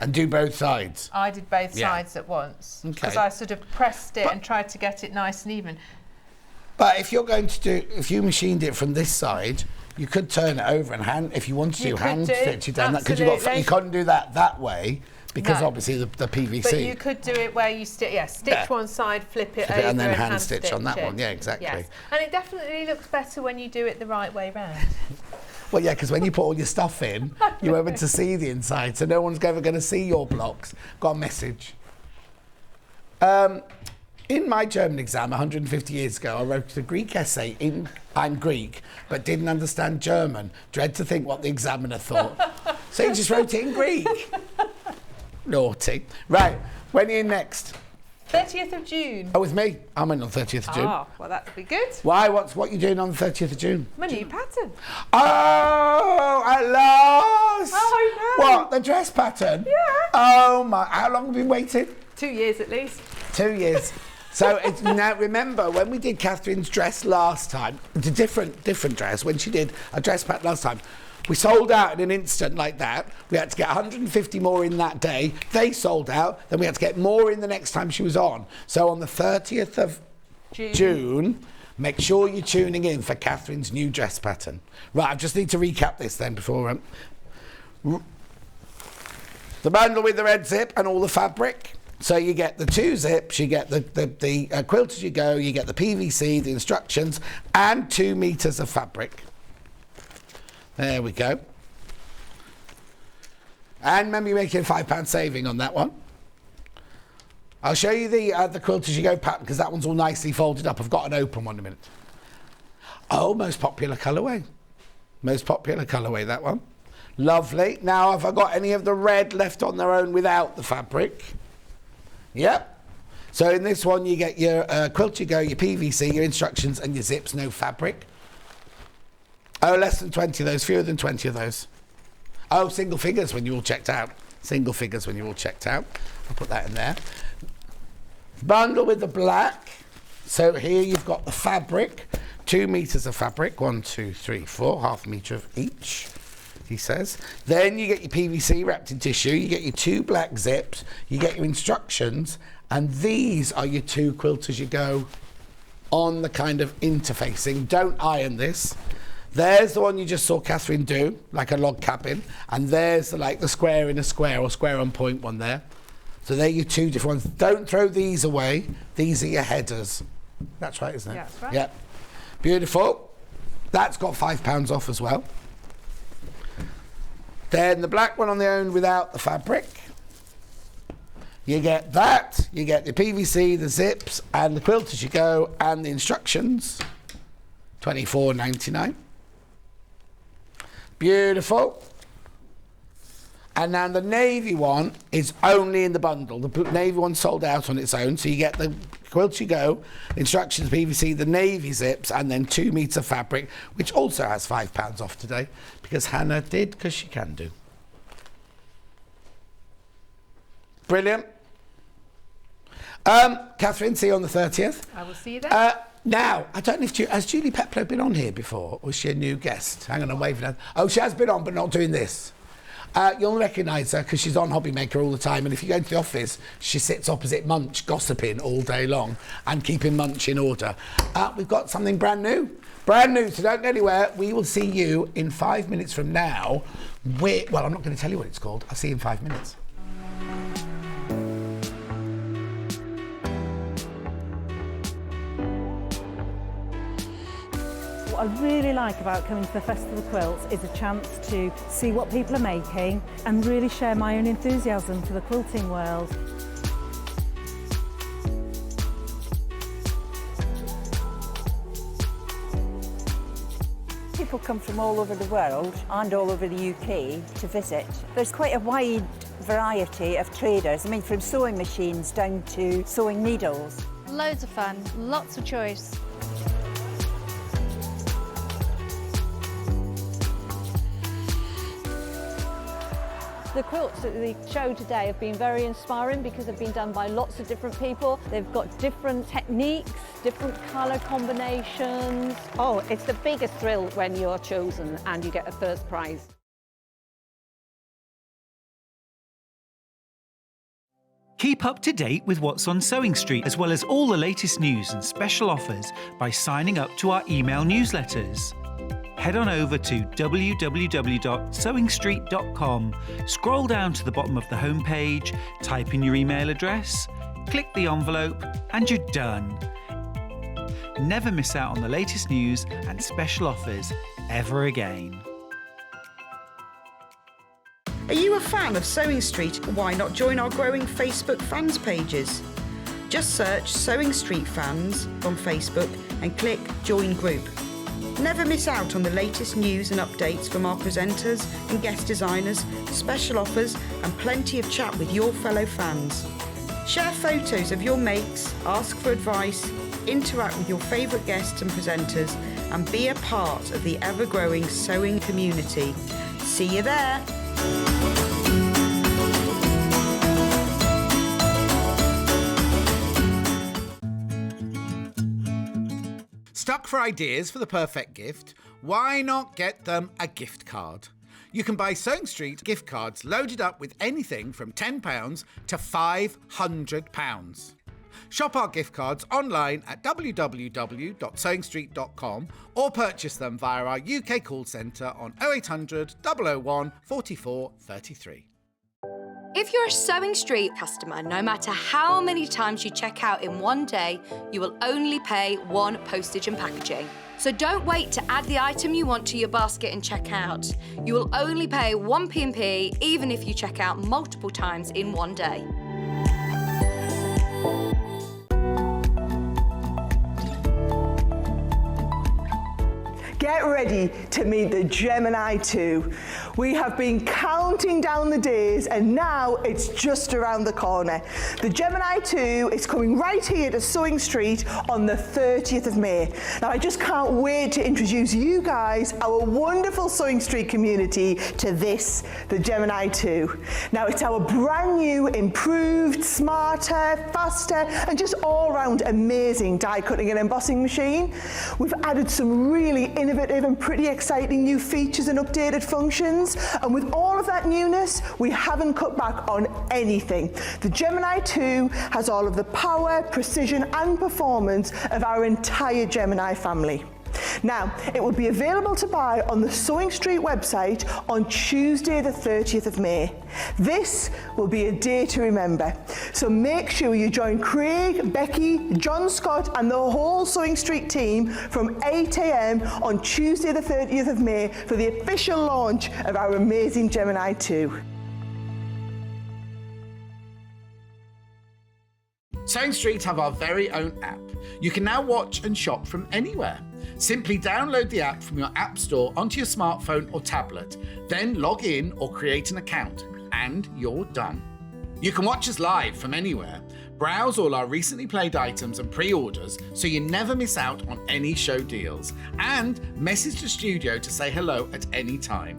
And do both sides. I did both sides at once. Because I sort of pressed it and tried to get it nice and even. But if you're going to do, if you machined it from this side, you could turn it over and if you wanted to hand stitch it down that, because you couldn't do that way because obviously the PVC. But you could do it where you stitch one side, flip it over, and then hand stitch on that one. Yeah, exactly. Yes. And it definitely looks better when you do it the right way round. Well, yeah, because when you put all your stuff in, you're able to see the inside, so no one's ever going to see your blocks. Got a message. In my German exam 150 years ago, I wrote a Greek essay in I'm Greek, but didn't understand German. Dread to think what the examiner thought. So you just wrote it in Greek. Naughty. Right, when are you next? 30th of June. Oh, with me? I'm in on 30th of June. Oh, well, that'd be good. Why? What you doing on the 30th of June? My new pattern. Oh, at last! Oh, I know. What, the dress pattern? Yeah. Oh, my. How long have you been waiting? 2 years at least. 2 years. So it's, now remember when we did Catherine's dress last time, it's a different dress. When she did a dress pattern last time, we sold out in an instant like that. We had to get 150 more in that day. They sold out. Then we had to get more in the next time she was on. So on the 30th of June, make sure you're tuning in for Catherine's new dress pattern. Right, I just need to recap this then before. The bundle with the red zip and all the fabric. So you get the 2 zips, you get the quilt as you go, you get the PVC, the instructions, and 2 meters of fabric. There we go. And remember, you're making a £5 saving on that one. I'll show you the quilt as you go pattern, because that one's all nicely folded up. I've got an open one in a minute. Oh, most popular colourway. Most popular colourway, that one. Lovely. Now, have I got any of the red left on their own without the fabric? Yep. So in this one, you get your quilt you go, your PVC, your instructions, and your zips, no fabric. Oh, less than 20 of those, fewer than 20 of those. Oh, single figures when you're all checked out. Single figures when you're all checked out. I'll put that in there. Bundle with the black. So here you've got the fabric, 2 meters of fabric, 1, 2, 3, 4, half a meter of each, he says. Then you get your PVC wrapped in tissue, you get your 2 black zips, you get your instructions, and these are your 2 quilt as you go on the kind of interfacing. Don't iron this. There's the one you just saw Catherine do, like a log cabin, and there's like the square in a square or square on point one there. So they're your 2 different ones. Don't throw these away. These are your headers. That's right, isn't it? Yeah, that's right. Yep. Beautiful. That's got £5 off as well. Then the black one on their own without the fabric. You get that. You get the PVC, the zips, and the quilt as you go, and the instructions. $24.99. Beautiful. And now the navy one is only in the bundle. The navy one sold out on its own, so you get the quilt you go, instructions, PVC, the navy zips, and then 2 meter fabric, which also has £5 off today, because Hannah did, because she can do. Brilliant. Catherine, see you on the 30th. I will see you then. Now, I don't know if has Julie Peplow been on here before, or is she a new guest? Hang on, I'm waving her. Oh, she has been on, but not doing this. You'll recognise her because she's on Hobby Maker all the time, and if you go into the office, she sits opposite Munch, gossiping all day long and keeping Munch in order. We've got something brand new. Brand new, so don't go anywhere. We will see you in 5 minutes from now. Well, I'm not going to tell you what it's called. I'll see you in 5 minutes. What I really like about coming to the Festival of Quilts is a chance to see what people are making and really share my own enthusiasm for the quilting world. People come from all over the world and all over the UK to visit. There's quite a wide variety of traders, I mean from sewing machines down to sewing needles. Loads of fun, lots of choice. The quilts at the show today have been very inspiring because they've been done by lots of different people. They've got different techniques, different colour combinations. Oh, it's the biggest thrill when you're chosen and you get a first prize. Keep up to date with what's on Sewing Street, as well as all the latest news and special offers by signing up to our email newsletters. Head on over to www.sewingstreet.com, scroll down to the bottom of the homepage, type in your email address, click the envelope, and you're done. Never miss out on the latest news and special offers ever again. Are you a fan of Sewing Street? Why not join our growing Facebook fans pages? Just search Sewing Street Fans on Facebook and click Join Group. Never miss out on the latest news and updates from our presenters and guest designers, special offers, and plenty of chat with your fellow fans. Share photos of your makes, ask for advice, interact with your favourite guests and presenters, and be a part of the ever-growing sewing community. See you there! Stuck for ideas for the perfect gift? Why not get them a gift card? You can buy Sewing Street gift cards loaded up with anything from £10 to £500. Shop our gift cards online at www.sewingstreet.com or purchase them via our UK call centre on 0800 001 44 33. If you're a Sewing Street customer, no matter how many times you check out in one day, you will only pay one postage and packaging. So don't wait to add the item you want to your basket and check out. You will only pay one P&P even if you check out multiple times in one day. Get ready to meet the Gemini 2. We have been counting down the days and now it's just around the corner. The Gemini 2 is coming right here to Sewing Street on the 30th of May. Now I just can't wait to introduce you guys, our wonderful Sewing Street community, to this, the Gemini 2. Now it's our brand new, improved, smarter, faster and just all round amazing die cutting and embossing machine. We've added some really innovative and pretty exciting new features and updated functions, and with all of that newness we haven't cut back on anything. The Gemini 2 has all of the power, precision and performance of our entire Gemini family. Now, it will be available to buy on the Sewing Street website on Tuesday the 30th of May. This will be a day to remember, so make sure you join Craig, Becky, John Scott and the whole Sewing Street team from 8 a.m. on Tuesday the 30th of May for the official launch of our amazing Gemini 2. Sewing Street have our very own app. You can now watch and shop from anywhere. Simply download the app from your app store onto your smartphone or tablet, then log in or create an account, and you're done. You can watch us live from anywhere, browse all our recently played items and pre-orders so you never miss out on any show deals, and message the studio to say hello at any time.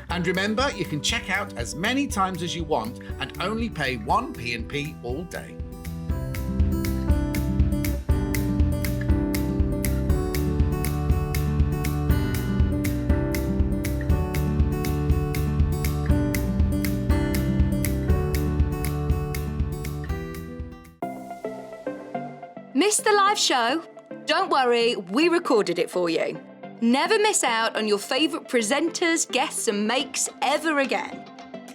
And remember, you can check out as many times as you want and only pay one P&P all day. Missed the live show? Don't worry, we recorded it for you. Never miss out on your favourite presenters, guests and makes ever again.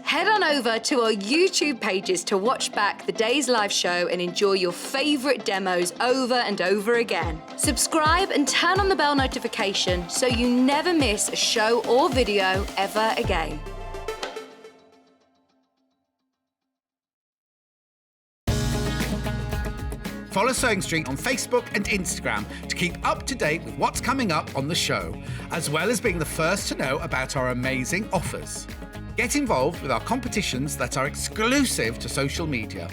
Head on over to our YouTube pages to watch back the day's live show and enjoy your favourite demos over and over again. Subscribe and turn on the bell notification so you never miss a show or video ever again. Follow Sewing Street on Facebook and Instagram to keep up to date with what's coming up on the show, as well as being the first to know about our amazing offers. Get involved with our competitions that are exclusive to social media,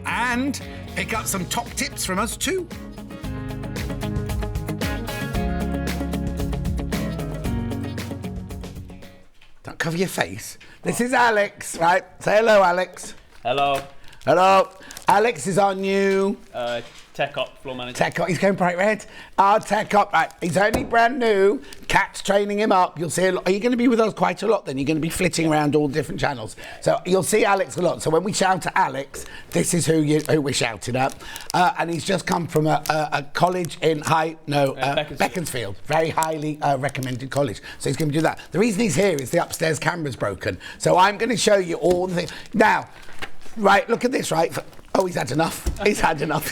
and pick up some top tips from us too. Don't cover your face. This is Alex, right? Say hello, Alex. Hello. Hello. Alex is our new... Tech Op floor manager. Tech Op, he's going bright red. Our Tech Op, right, he's only brand new. Kat's training him up. You'll see a lot. Are you going to be with us quite a lot then? You're going to be flitting around all different channels. So you'll see Alex a lot. So when we shout at Alex, this is who we're shouting at. And he's just come from a college in Beaconsfield. Very highly recommended college. So he's going to do that. The reason he's here is the upstairs camera's broken. So I'm going to show you all the things. Now, right, look at this, right? Oh, he's had enough. He's had enough.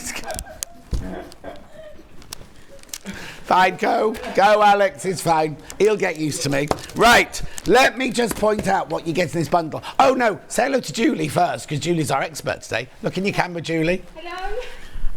Fine, go, Alex, it's fine. He'll get used to me. Right, let me just point out what you get in this bundle. Oh no, say hello to Julie first, because Julie's our expert today. Look in your camera, Julie. Hello.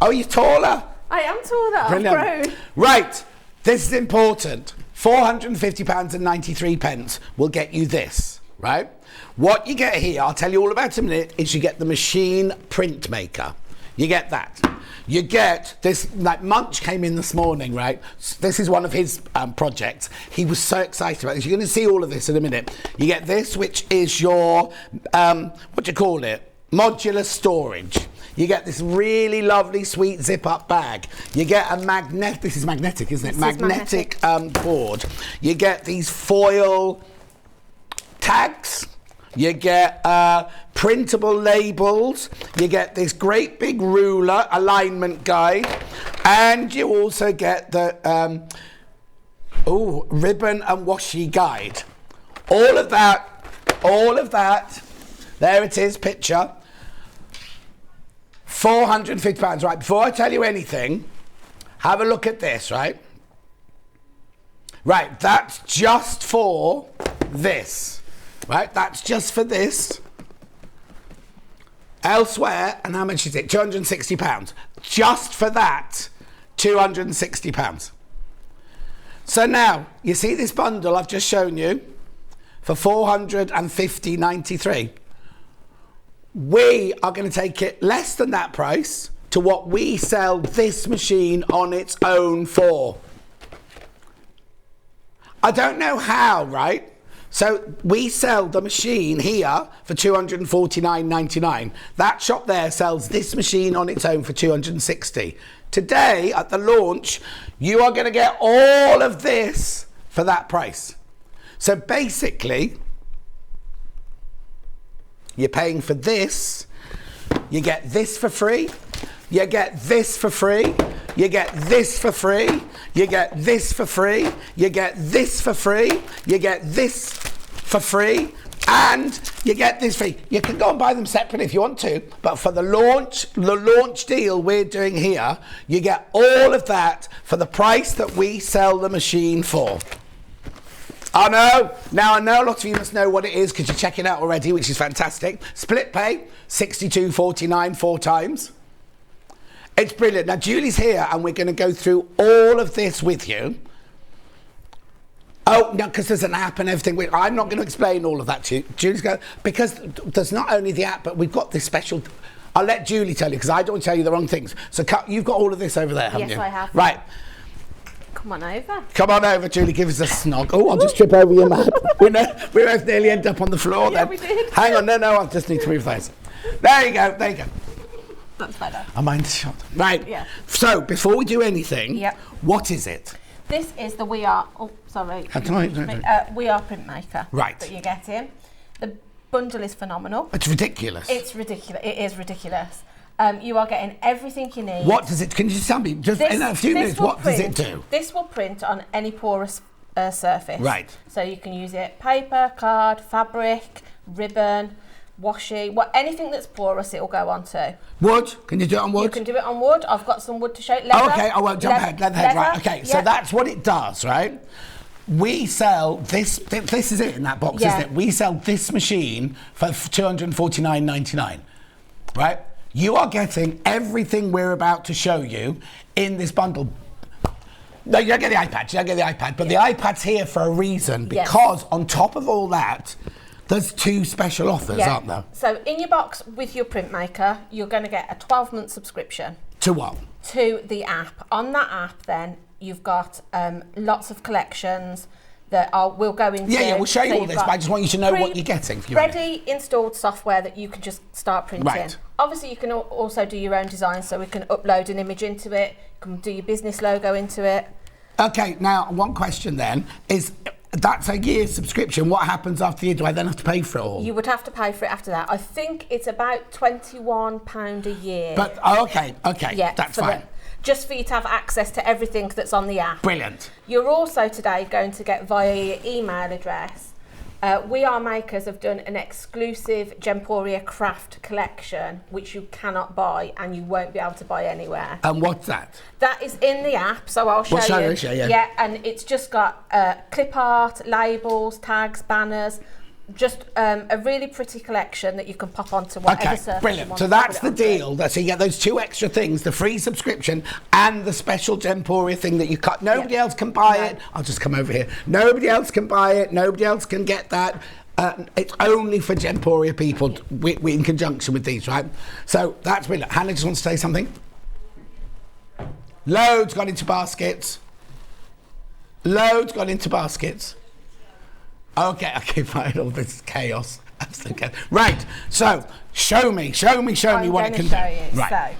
Oh, you're taller. I am taller, Brilliant. I've grown. Right, this is important. £450.93 will get you this, right? What you get here, I'll tell you all about in a minute, is you get the machine print maker. You get that. You get this, like Munch came in this morning, right? This is one of his projects. He was so excited about this. You're going to see all of this in a minute. You get this, which is your, what do you call it? Modular storage. You get this really lovely sweet zip-up bag. You get a magnet. This is magnetic, isn't it? Magnetic board. You get these foil tags. You get printable labels. You get this great big ruler alignment guide, and you also get the ribbon and washi guide. All of that. There it is, picture. £450. Right, before I tell you anything, have a look at this, right? Right, that's just for this. Right, that's just for this. Elsewhere, and how much is it? £260. Just for that, £260. So now, you see this bundle I've just shown you for £450.93. We are going to take it less than that price to what we sell this machine on its own for. I don't know how, right? So we sell the machine here for £249.99. That shop there sells this machine on its own for £260. Today, at the launch, you are going to get all of this for that price. So basically, you're paying for this, you get this for free, you get this for free, you get this for free, you get this for free, you get this for free, you get this for free, and you get this free. You can go and buy them separately if you want to, but for the launch deal we're doing here, you get all of that for the price that we sell the machine for. I know. Now, I know a lot of you must know what it is because you're checking out already, which is fantastic. Split pay, £62.49 4 times. It's brilliant. Now, Julie's here and we're going to go through all of this with you. Oh, no, because there's an app and everything. I'm not going to explain all of that to you. Julie's going because there's not only the app, but we've got this special... I'll let Julie tell you because I don't want to tell you the wrong things. So you've got all of this over there, haven't you? Yes, I have. Right. Come on over. Come on over, Julie, give us a snog. Oh, I'll just trip over your mat. we both nearly end up on the floor then. Yeah, we did. Hang on, no, I just need to move those. There you go. That's better. I mind shot. Right. Yeah. So, before we do anything, Yep. What is it? This is the We Are... Oh, sorry. No. We Are Printmaker. Right. That you're getting. The bundle is phenomenal. It's ridiculous. It's ridiculous. It is ridiculous. You are getting everything you need. What does it... Can you just tell me, just in a few minutes, what does it do? This will print on any porous surface. Right. So you can use it paper, card, fabric, ribbon, washi, anything that's porous it will go onto. Wood? Can you do it on wood? You can do it on wood. I've got some wood to show. Leather. Okay, I won't jump ahead. Leather. Right, okay. Yeah. So that's what it does, right? We sell this is it in that box, Yeah. isn't it? We sell this machine for £249.99, right? You are getting everything we're about to show you in this bundle. No, you don't get the iPad, but the iPad's here for a reason because on top of all that, there's 2 special offers, aren't there? So in your box with your Printmaker, you're going to get a 12-month subscription. To what? To the app. On that app, then, you've got lots of collections that we'll go into. Yeah, we'll show you all this, but I just want you to know what you're getting. Ready installed software that you can just start printing. Right. Obviously, you can also do your own design, so we can upload an image into it, you can do your business logo into it. Okay, now, one question then is... That's a year's subscription. What happens after the year? Do I then have to pay for it all? You would have to pay for it after that. I think it's about £21 a year. But, okay, yeah, that's fine. Just for you to have access to everything that's on the app. Brilliant. You're also today going to get via your email address. We Are Makers have done an exclusive Gemporia craft collection, which you cannot buy and you won't be able to buy anywhere. And what's that? That is in the app, so I'll show you. Yeah, and it's just got clip art, labels, tags, banners, just a really pretty collection that you can pop onto whatever surface brilliant. you want. So that's the deal. So you get those 2 extra things, the free subscription and the special Gemporia thing that you cut. Nobody else can buy it. I'll just come over here. Nobody else can buy it. Nobody else can get that. It's only for Gemporia people we in conjunction with these, right? So that's brilliant. Hannah just wants to say something. Loads gone into baskets. Okay, fine. All this chaos. Absolutely. Right. So show me what it can do. Right.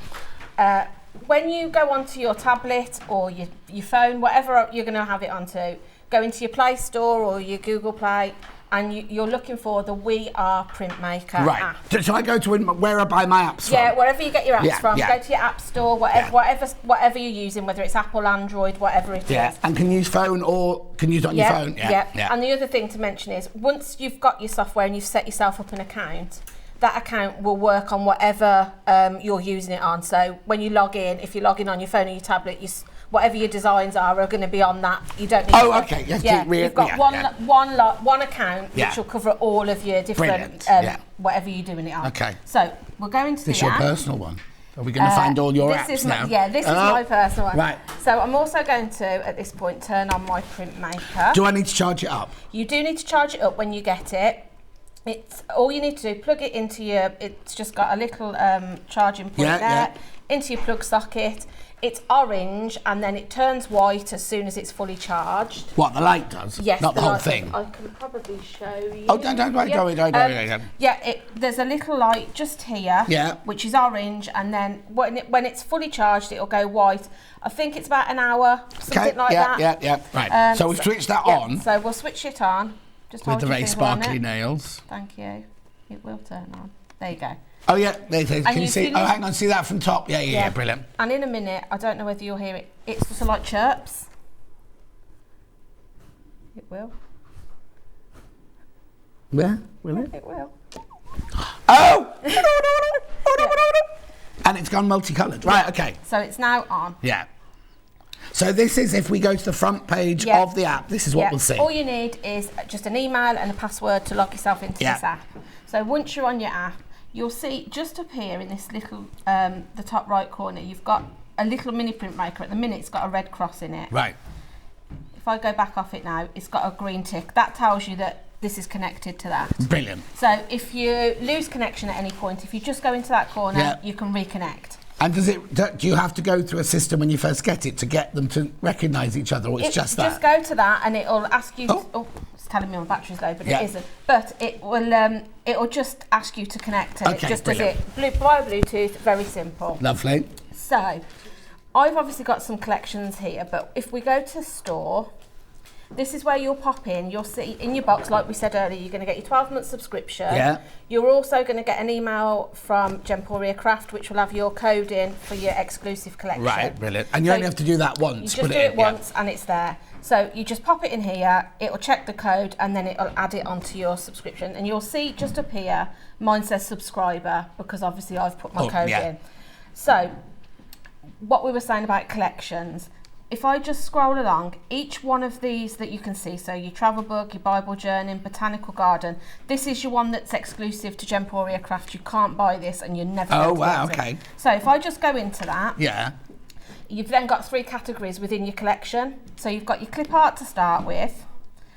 So, when you go onto your tablet or your phone, whatever you're going to have it onto, go into your Play Store or your Google Play, and you're looking for the We Are Printmaker app. So I go to where I buy my apps from? Yeah, wherever you get your apps from. Go to your app store, whatever you're using, whether it's Apple, Android, whatever it is. And can you use phone or can you use it on your phone? Yeah. And the other thing to mention is, once you've got your software and you've set yourself up an account, that account will work on whatever you're using it on. So when you log in, if you're logging on your phone or your tablet, whatever your designs are going to be on that. You don't need okay. You've got one account which will cover all of your different whatever you're doing it on. Okay. So we're going to this your personal one? Are we going to find all your apps now? This is my personal one. Right. So I'm also going to, at this point, turn on my Printmaker. Do I need to charge it up? You do need to charge it up when you get it. It's all you need to do. Plug it into your. It's just got a little charging point there. Into your plug socket. It's orange and then it turns white as soon as it's fully charged. What, the light does? Yes, not the whole thing. I can probably show you. Oh, don't there's a little light just here, which is orange, and then when it's fully charged, it'll go white. I think it's about an hour, something like that. Right. So we've switched that on. So we'll switch it on. Just with the very sparkly nails. Thank you. It will turn on. There you go. Oh yeah, can you see? Oh, hang on, see that from top? Yeah, brilliant. And in a minute, I don't know whether you'll hear it. It's just like chirps. It will. Yeah, will it? It will. Oh! And it's gone multicoloured. Right, okay. So it's now on. Yeah. So this is, if we go to the front page of the app, this is what we'll see. All you need is just an email and a password to log yourself into this app. So once you're on your app, you'll see just up here in this little, the top right corner, you've got a little mini Printmaker. At the minute, it's got a red cross in it. Right. If I go back off it now, it's got a green tick. That tells you that this is connected to that. Brilliant. So if you lose connection at any point, if you just go into that corner, you can reconnect. And do you have to go through a system when you first get it to get them to recognise each other, or it's just that? Just go to that and it'll ask you... It's telling me my battery's low, but it isn't. But it'll just ask you to connect, and it just does it via Bluetooth, very simple. Lovely. So, I've obviously got some collections here, but if we go to store, this is where you'll pop in. You'll see in your box, like we said earlier, you're going to get your 12-month subscription. Yeah. You're also going to get an email from Gemporia Craft, which will have your code in for your exclusive collection. Right, brilliant. And you only have to do that once. You just do it once and it's there. So you just pop it in here, it'll check the code, and then it'll add it onto your subscription. And you'll see just up here, mine says subscriber, because obviously I've put my code in. So, what we were saying about collections, if I just scroll along, each one of these that you can see, so your travel book, your Bible journey, botanical garden, this is your one that's exclusive to Gemporia Craft. You can't buy this and you're never going to get it. Okay. So if I just go into that, you've then got 3 categories within your collection. So you've got your clip art to start with.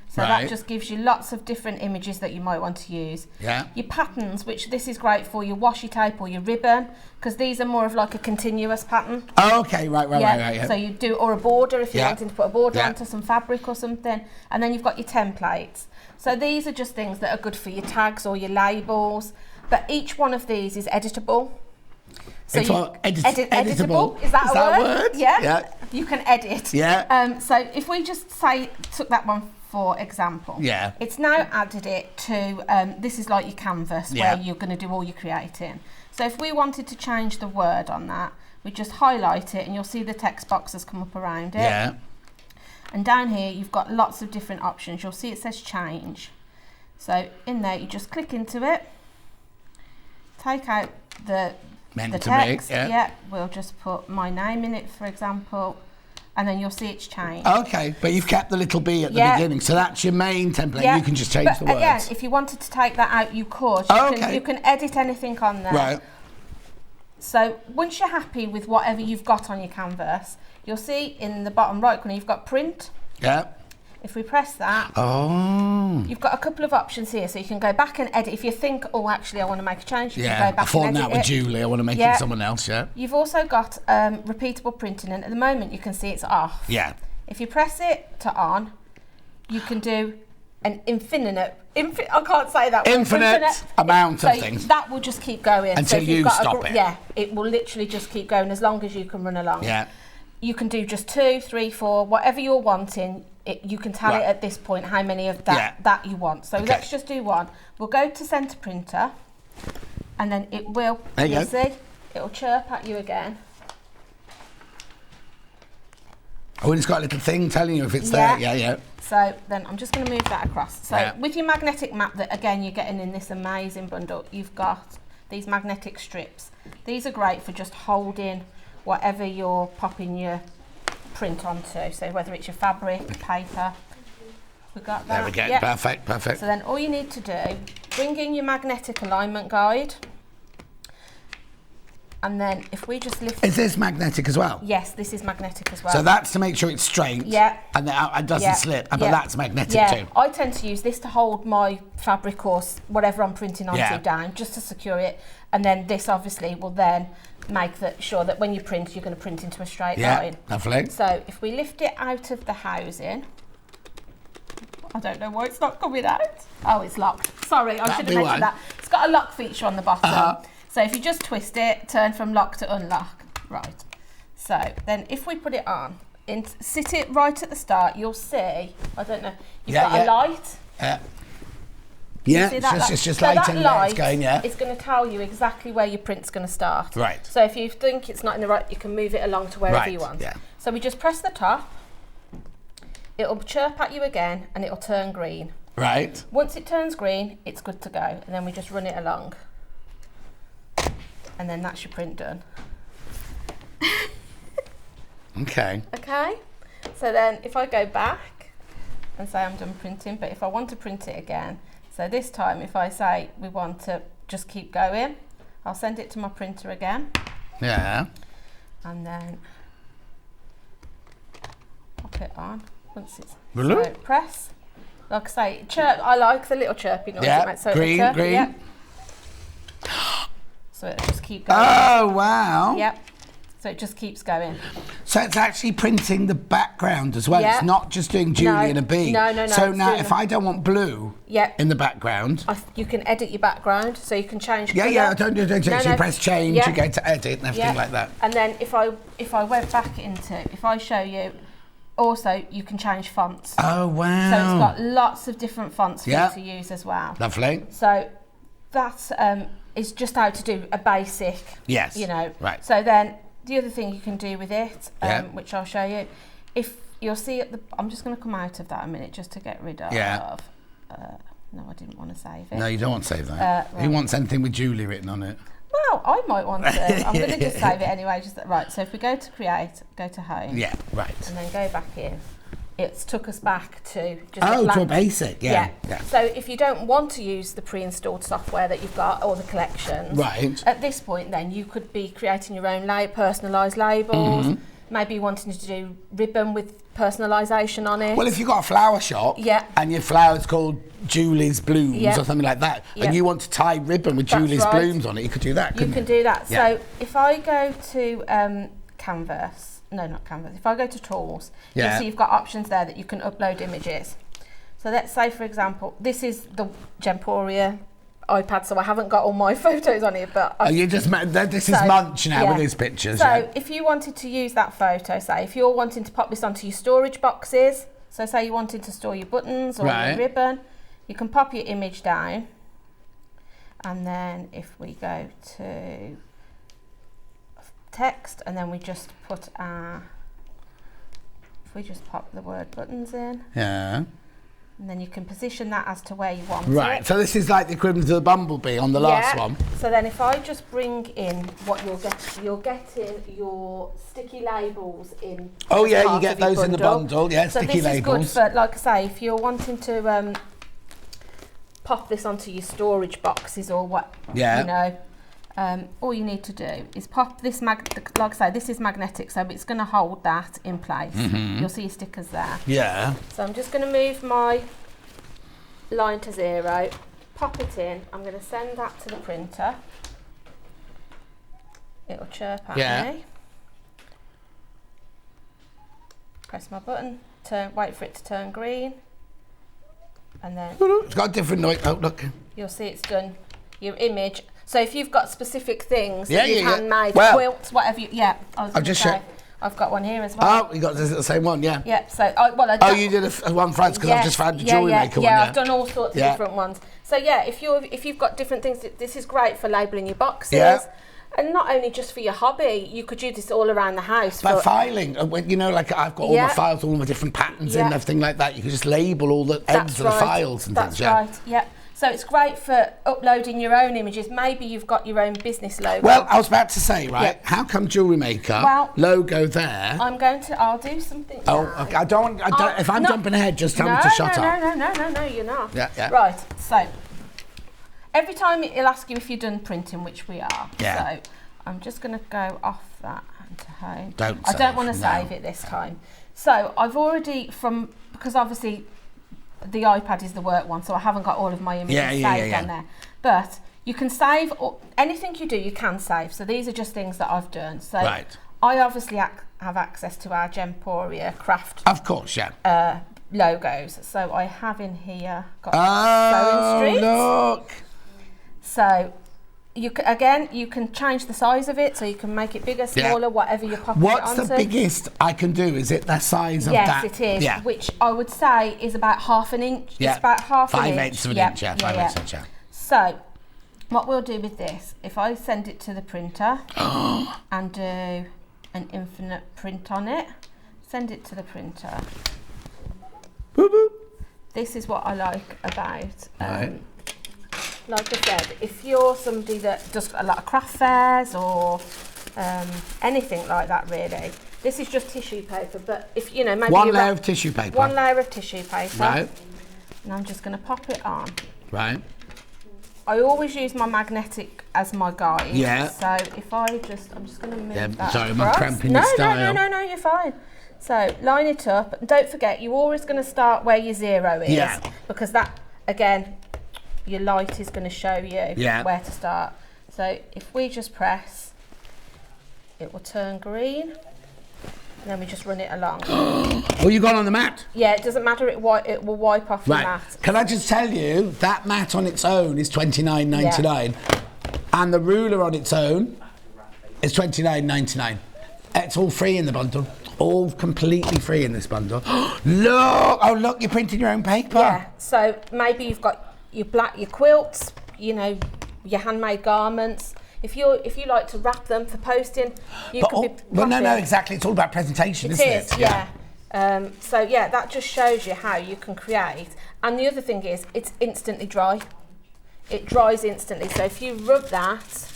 So that just gives you lots of different images that you might want to use. Yeah. Your patterns, which this is great for your washi tape or your ribbon, because these are more of like a continuous pattern. Oh, okay, right. So you do, or a border if you're wanting to put a border onto some fabric or something. And then you've got your templates. So these are just things that are good for your tags or your labels. But each one of these is editable. So editable. Is that a word? Yeah. You can edit. Yeah. So if we just took that one for example. Yeah. It's now added it to, this is like your canvas where you're going to do all your creating. So if we wanted to change the word on that, we just highlight it and you'll see the text boxes come up around it. Yeah. And down here you've got lots of different options. You'll see it says change. So in there you just click into it, take out the text. We'll just put my name in it, for example, and then you'll see it's changed. Okay, but you've kept the little b at the beginning, so that's your main template. You can just change the words. Again, if you wanted to take that out, you could. You can edit anything on there. Right. So once you're happy with whatever you've got on your canvas, you'll see in the bottom right corner you've got print. Yeah. If we press that, you've got a couple of options here, so you can go back and edit. If you think, oh, actually, I want to make a change, you can go back and edit I thought that with Julie, I want to make it someone else, You've also got repeatable printing, and at the moment, you can see it's off. Yeah. If you press it to on, you can do an infinite, I can't say that word. Infinite amount of things. That will just keep going. Until if you you've got stop it. Yeah, it will literally just keep going as long as you can run along. Yeah. You can do just 2, 3, 4, whatever you're wanting. You can tell it at this point how many of that you want. So let's just do one. We'll go to centre printer, and then it will, you'll see, it'll chirp at you again. Oh, and it's got a little thing telling you if it's there. Yeah. So then I'm just going to move that across. So with your magnetic map that, again, you're getting in this amazing bundle, you've got these magnetic strips. These are great for just holding whatever you're popping your print onto. So whether it's your fabric, paper, we got that. There we go. Yep. Perfect. So then all you need to do, bring in your magnetic alignment guide. And then if we just lift... Is this magnetic as well? Yes, this is magnetic as well. So that's to make sure it's straight. Yeah. And it doesn't slip. But that's magnetic too. I tend to use this to hold my fabric or whatever I'm printing onto down, just to secure it. And then this obviously will then make sure that when you print, you're going to print into a straight line. Yeah, lovely. So if we lift it out of the housing... I don't know why it's not coming out. Oh, it's locked. Sorry, I should have mentioned that. It's got a lock feature on the bottom. So if you just twist it, turn from lock to unlock. Right. So then if we put it on, sit it right at the start, you'll see, I don't know, you've got a light. Yeah, it's just lighting where it's going, It's going to tell you exactly where your print's going to start. Right. So if you think it's not in the right, you can move it along to wherever you want. Yeah. So we just press the top, it'll chirp at you again, and it'll turn green. Right. Once it turns green, it's good to go, and then we just run it along. And then that's your print done. Okay. Okay. So then if I go back and say I'm done printing, but if I want to print it again, so this time if I say we want to just keep going, I'll send it to my printer again. Yeah. And then pop it on. Once it's so press. Like I say, chirp. I like the little chirping noise. Yeah. So green. Yeah. So it'll just keep going. Oh, wow. Yep. So it just keeps going. So it's actually printing the background as well. Yep. It's not just doing Julie and a bee. No. So now if I don't want blue in the background... you can edit your background, so you can change colour. Yeah, don't do it. You press change, you go to edit and everything like that. And then if I went back into, if I show you, also you can change fonts. Oh, wow. So it's got lots of different fonts for you to use as well. Lovely. So that's... is just how to do a basic, Right. So then the other thing you can do with it, which I'll show you, if you'll see at the, I'm just going to come out of that a minute just to get rid of. No, I didn't want to save it. No, you don't want to save that. Who wants anything with Julie written on it? Well, I might want to. I'm going to just save it anyway. Right. So if we go to create, go to home. Yeah. Right. And then go back in. It's took us back to just to a basic, yeah. So if you don't want to use the pre-installed software that you've got or the collections, at this point then you could be creating your own personalised labels, maybe wanting to do ribbon with personalisation on it. Well, if you've got a flower shop and your flower's called Julie's Blooms or something like that, and you want to tie ribbon with Julie's Blooms on it, you could do that, You can do that. Yeah. So if I go to Canvas, no, not Canvas. If I go to Tools, you'll see you've got options there that you can upload images. So let's say, for example, this is the Gemporia iPad, so I haven't got all my photos on here, but... this is Munch now with his pictures. So if you wanted to use that photo, say, if you're wanting to pop this onto your storage boxes, so say you wanted to store your buttons or your ribbon, you can pop your image down, and then if we go to... text, and then we just put if we just pop the word buttons in, and then you can position that as to where you want it. So this is like the equivalent of the bumblebee on the last one. So then if I just bring in what you're getting your sticky labels in. Oh yeah, you get those in the bundle. Yeah, so sticky labels. This is good for, like I say, if you're wanting to pop this onto your storage boxes or what, all you need to do is pop this like I say, this is magnetic, so it's going to hold that in place. You'll see your stickers there. Yeah. So I'm just going to move my line to 0, pop it in. I'm going to send that to the printer. It'll chirp at me. Press my button, wait for it to turn green. and then It's got a different noise. Oh, look. you'll see it's done your image. So if you've got specific things Yeah, that you've yeah, yeah. handmade, Well, quilts, whatever you, I was I'll gonna just say, show- I've got one here as well. Oh, you got the same one, yeah. Yeah, so, I Oh, you did a one for us because I've just found a jewellery maker one. Yeah, I've done all sorts of Yeah. different ones. So yeah, if you've got different things, this is great for labelling your boxes. Yeah. And not only just for your hobby, you could use this all around the house. By for filing, when, you know, like I've got all Yeah. my files, all my different patterns Yeah. and everything like that. You can just label all the ends of the files and That's things. Yeah. right. Yeah. So it's great for uploading your own images. Maybe you've got your own business logo. Well, I was about to say, right? Yeah. How come jewellery maker Well, logo there? I'll do something. Oh, now. okay. I don't. If I'm jumping ahead, just tell me to shut up. No, you're not. Yeah, yeah. Right. So every time it'll ask you if you've done printing, which we are. Yeah. So I'm just going to go off that and to home. Don't I don't save, want to no. save it this time. So I've already because obviously the iPad is the work one, so I haven't got all of my images saved on there. But you can save anything you do. You can save. So these are just things that I've done. So Right. I obviously have access to our Gemporia craft. Of course, yeah. Logos. So I have in here got Oh, Sewing Street. look. So you can change the size of it, so you can make it bigger, smaller, whatever you're popping What's it onto. the biggest I can do? Is it the size of Yes, that? it is. Yeah. Which I would say is about half an inch. Yeah. It's about half an inch. 5/8 of an inch, yeah. 5/8 inch, yeah. So what we'll do with this, if I send it to the printer and do an infinite print on it, send it to the printer. Boop, boop. This is what I like about Right. like I said, if you're somebody that does a lot of craft fairs or anything like that, really, this is just tissue paper. But if you know, maybe One layer of tissue paper. One layer of tissue paper. Right. And I'm just going to pop it on. Right. I always use my magnetic as my guide. Yeah. So if I'm just going to move that. Sorry, I'm across. cramping your style. No, you're fine. So line it up. And don't forget, you're always going to start where your 0 is. Yeah. Because that, again, your light is going to show you where to start. So if we just press, it will turn green. And then we just run it along. Oh, you got on the mat? Yeah, it doesn't matter. It will wipe off the mat. Can I just tell you, that mat on its own is $29.99, and the ruler on its own is $29.99. It's all free in the bundle. All completely free in this bundle. Look! Oh, look! You're printing your own paper. Yeah. So maybe you've got your quilts. You know, your handmade garments. If you like to wrap them for posting, you could be. Well, no, exactly. It's all about presentation, isn't it? Yeah. So yeah, that just shows you how you can create. And the other thing is, it's instantly dry. It dries instantly. So if you rub that,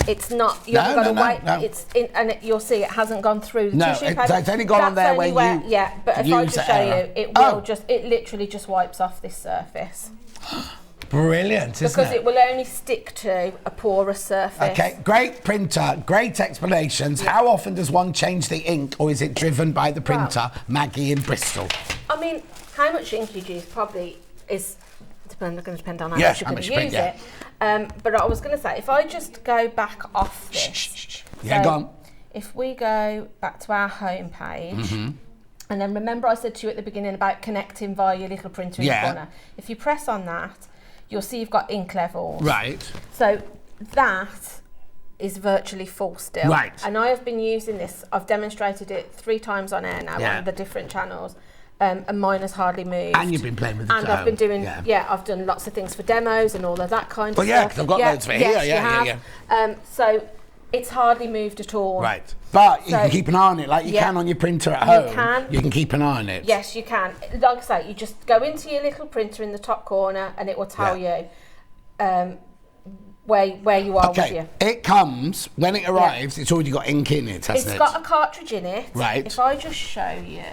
it's not. You haven't got to wait. No. It's in, and you'll see it hasn't gone through the tissue paper. It's only gone on there where you. Yeah, but if I just show you, it will just. It literally just wipes off this surface. Brilliant, isn't because it? it will only stick to a porous surface. Okay, great printer, great explanations. How often does one change the ink, or is it driven by the printer, Maggie in Bristol? I mean, how much ink you use probably is going to depend on how Yes, much you're going to use it. But I was going to say, if I just go back off this. Yeah, go on. If we go back to our home page, and then remember I said to you at the beginning about connecting via your little printer in the corner. If you press on that, you'll see you've got ink levels. Right. So that is virtually full still. Right. And I have been using this, I've demonstrated it 3 times on air now on the different channels. And mine has hardly moved. And you've been playing with it. And I've been doing, I've done lots of things for demos and all of that kind of stuff. Well, yeah, because I've got loads for here. Yeah. So it's hardly moved at all. Right. But you can keep an eye on it like you can on your printer at home. You can. You can keep an eye on it. Yes, you can. Like I say, you just go into your little printer in the top corner and it will tell you where you are with you. It comes, when it arrives, it's already got ink in it, hasn't it? It's got a cartridge in it. Right. If I just show you,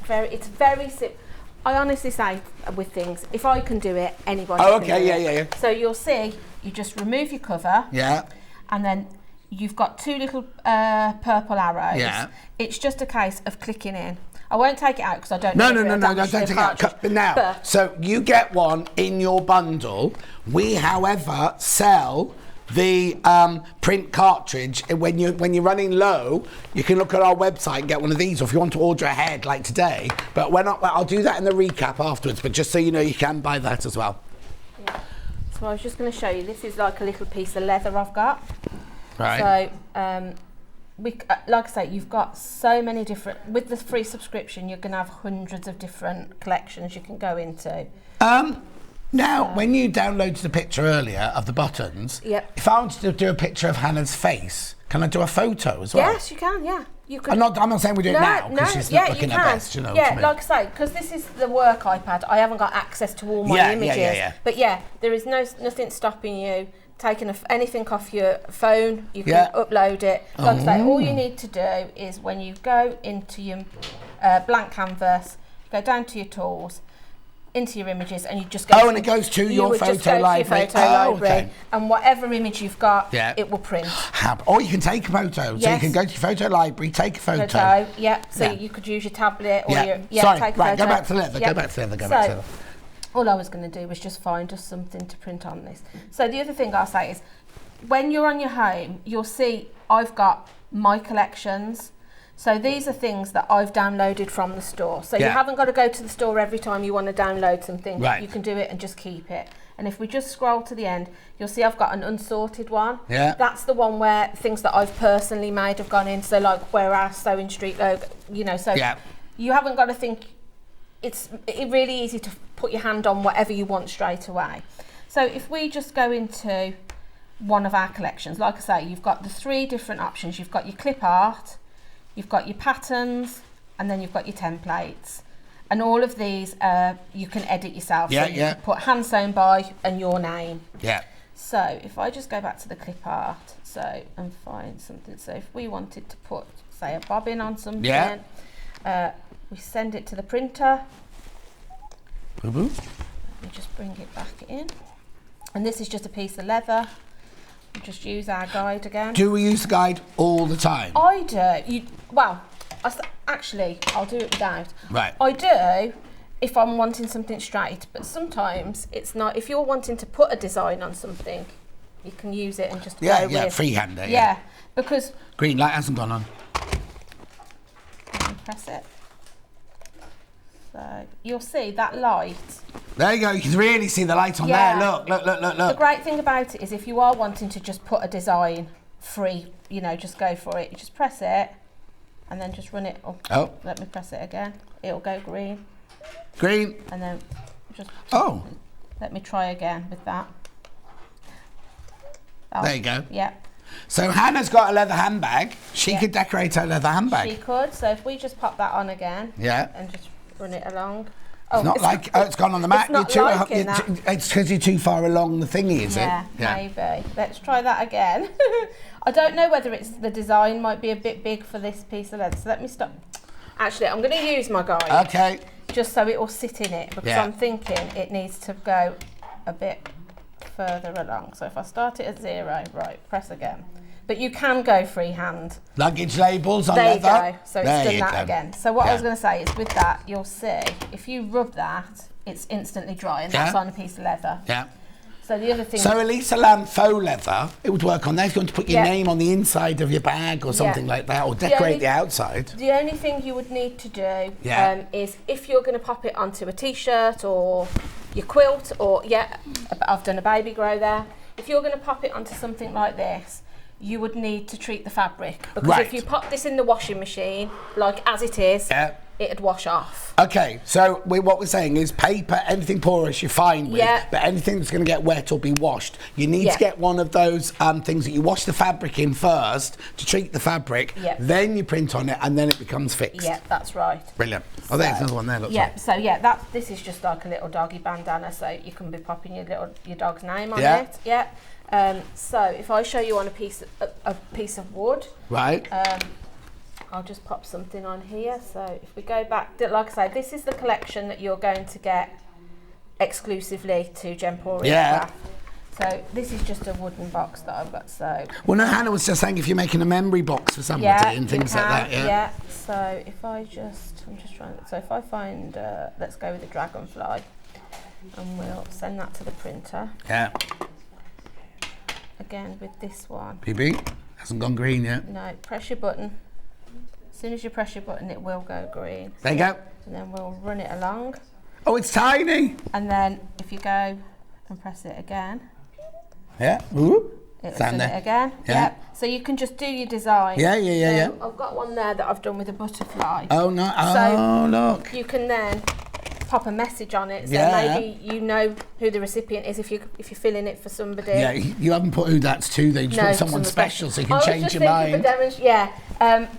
it's very simple. I honestly say with things, if I can do it, anybody can do it. Yeah. So you'll see, you just remove your cover. Yeah. And then you've got 2 little purple arrows. Yeah. It's just a case of clicking in. I won't take it out because I don't know. No, don't take it out. But now, so you get one in your bundle. We, however, sell the print cartridge, when you're running low, you can look at our website and get one of these, or if you want to order ahead like today. But I'll do that in the recap afterwards, but just so you know, you can buy that as well. Yeah. So I was just going to show you, this is like a little piece of leather I've got. Right. So like I say, you've got so many different, with the free subscription you're going to have hundreds of different collections you can go into. Now, when you downloaded the picture earlier of the buttons, if I wanted to do a picture of Hannah's face, can I do a photo as well? Yes, you can, yeah. You can. I'm not saying we do it now, because she's not looking her best, you know what I mean? Like I say, because this is the work iPad, I haven't got access to all my images. But yeah, there is nothing stopping you taking anything off your phone, you can upload it. Like I say, all you need to do is when you go into your blank canvas, go down to your tools, into your images, and you just go. And it goes to your photo library. Okay. And whatever image you've got, it will print. Or you can take a photo. So you can go to your photo library, take a photo. So you could use your tablet or your Sorry, take a right, photo. go back to leather. Go back to leather. Go back to leather. All I was going to do was just find us something to print on this. So the other thing I'll say is, when you're on your home, you'll see I've got my collections. So these are things that I've downloaded from the store. So you haven't got to go to the store every time you want to download something. Right. You can do it and just keep it. And if we just scroll to the end, you'll see I've got an unsorted one. Yeah. That's the one where things that I've personally made have gone in. So like where our Sewing Street logo, so you haven't got to think. It's really easy to put your hand on whatever you want straight away. So if we just go into one of our collections, like I say, you've got the 3 different options. You've got your clip art, you've got your patterns, and then you've got your templates. And all of these you can edit yourself. So you can put hand sewn by and your name. Yeah. So if I just go back to the clip art, and find something. So if we wanted to put, say, a bobbin on something, we send it to the printer. We just bring it back in. And this is just a piece of leather. We just use our guide again. Do we use the guide all the time? I do. Actually, I'll do it without. Right. I do if I'm wanting something straight, but sometimes it's not. If you're wanting to put a design on something, you can use it and just go with. Freehander. Yeah, because green light hasn't gone on. Press it. So you'll see that light. There you go. You can really see the light on there. Look. The great thing about it is if you are wanting to just put a design free, just go for it. You just press it and then just run it up. Oh. Let me press it again. It'll go green. Green. And then just let me try again with that. There you go. Yeah. So Hannah's got a leather handbag. She could decorate her leather handbag. She could. So if we just pop that on again. Yeah. And just run it along. It's gone on the mat. It's because you're too far along the thingy, is it? Yeah, maybe. Let's try that again. I don't know whether it's the design might be a bit big for this piece of leather. So let me stop. Actually, I'm going to use my guide. Okay. Just so it will sit in it, because I'm thinking it needs to go a bit further along. So if I start it at 0, right, press again. But you can go freehand. Luggage labels on leather. There you go. So it's done that again. So what I was going to say is with that, you'll see, if you rub that, it's instantly dry, and that's on a piece of leather. Yeah. So the other thing... So Elisa Lamb faux leather, it would work on there. If you want to put your name on the inside of your bag or something like that, or decorate the outside. The only thing you would need to do is if you're going to pop it onto a T-shirt or your quilt, or, I've done a baby grow there. If you're going to pop it onto something like this, you would need to treat the fabric, because if you pop this in the washing machine, like as it is, it'd wash off. Okay, so what we're saying is paper, anything porous you're fine with, but anything that's going to get wet or be washed, you need to get one of those things that you wash the fabric in first to treat the fabric, then you print on it, and then it becomes fixed. Yeah, that's right. Brilliant. Oh, there's another one there. Looks like. So this is just like a little doggy bandana, so you can be popping your dog's name on it. Yeah. So if I show you on a piece of wood, right. I'll just pop something on here. So if we go back, like I say, this is the collection that you're going to get exclusively to Gemporia Craft. So this is just a wooden box that I've got. So well, no, Hannah was just saying if you're making a memory box for somebody and things like that. Yeah. So if I'm just trying. So if I find, let's go with the dragonfly, and we'll send that to the printer. Yeah. again with this one. PB hasn't gone green yet. No, press your button. As soon as you press your button, it will go green. There you go. And then we'll run it along. Oh, it's tiny. And then if you go and press it again. Yeah. Ooh. It'll done it again. Yeah. Yep. So you can just do your design. Yeah. I've got one there that I've done with a butterfly. Oh, no. So oh, look. You can then pop a message on it. So maybe you know who the recipient is if you're filling it for somebody. Yeah, you haven't put who that's to. They just put someone special so you can change your mind.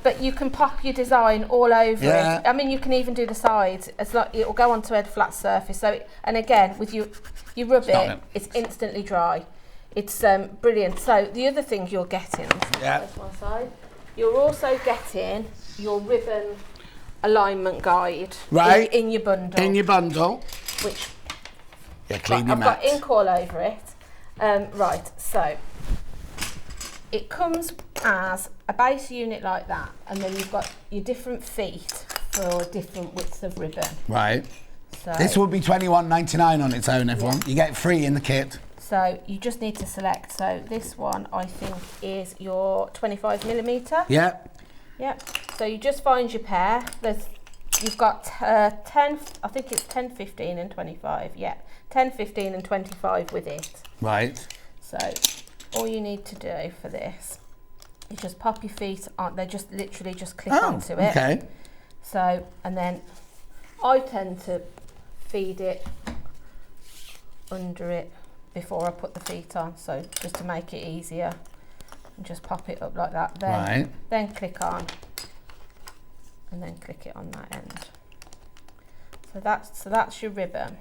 But you can pop your design all over it. I mean, you can even do the sides. It's like it'll go onto a flat surface. So, and again, with you rub it, it's instantly dry. It's brilliant. So the other thing you're getting, that's one side. You're also getting your ribbon alignment guide in your bundle. In your bundle. Which clean your I've got ink all over it. Right, so it comes as a base unit like that, and then you've got your different feet for different widths of ribbon. Right. So this will be $21.99 on its own, everyone. You get it free in the kit. So you just need to select. So this one, I think, is your 25mm. Yeah. Yep. So you just find your pair. You've got 10, I think it's 10, 15 and 25. Yeah, 10, 15 and 25 with it. Right. So all you need to do for this is just pop your feet on. They just literally just click onto it. Okay. So, and then I tend to feed it under it before I put the feet on. So just to make it easier. And just pop it up like that. Then click on. And then click it on that end. So that's your ribbon.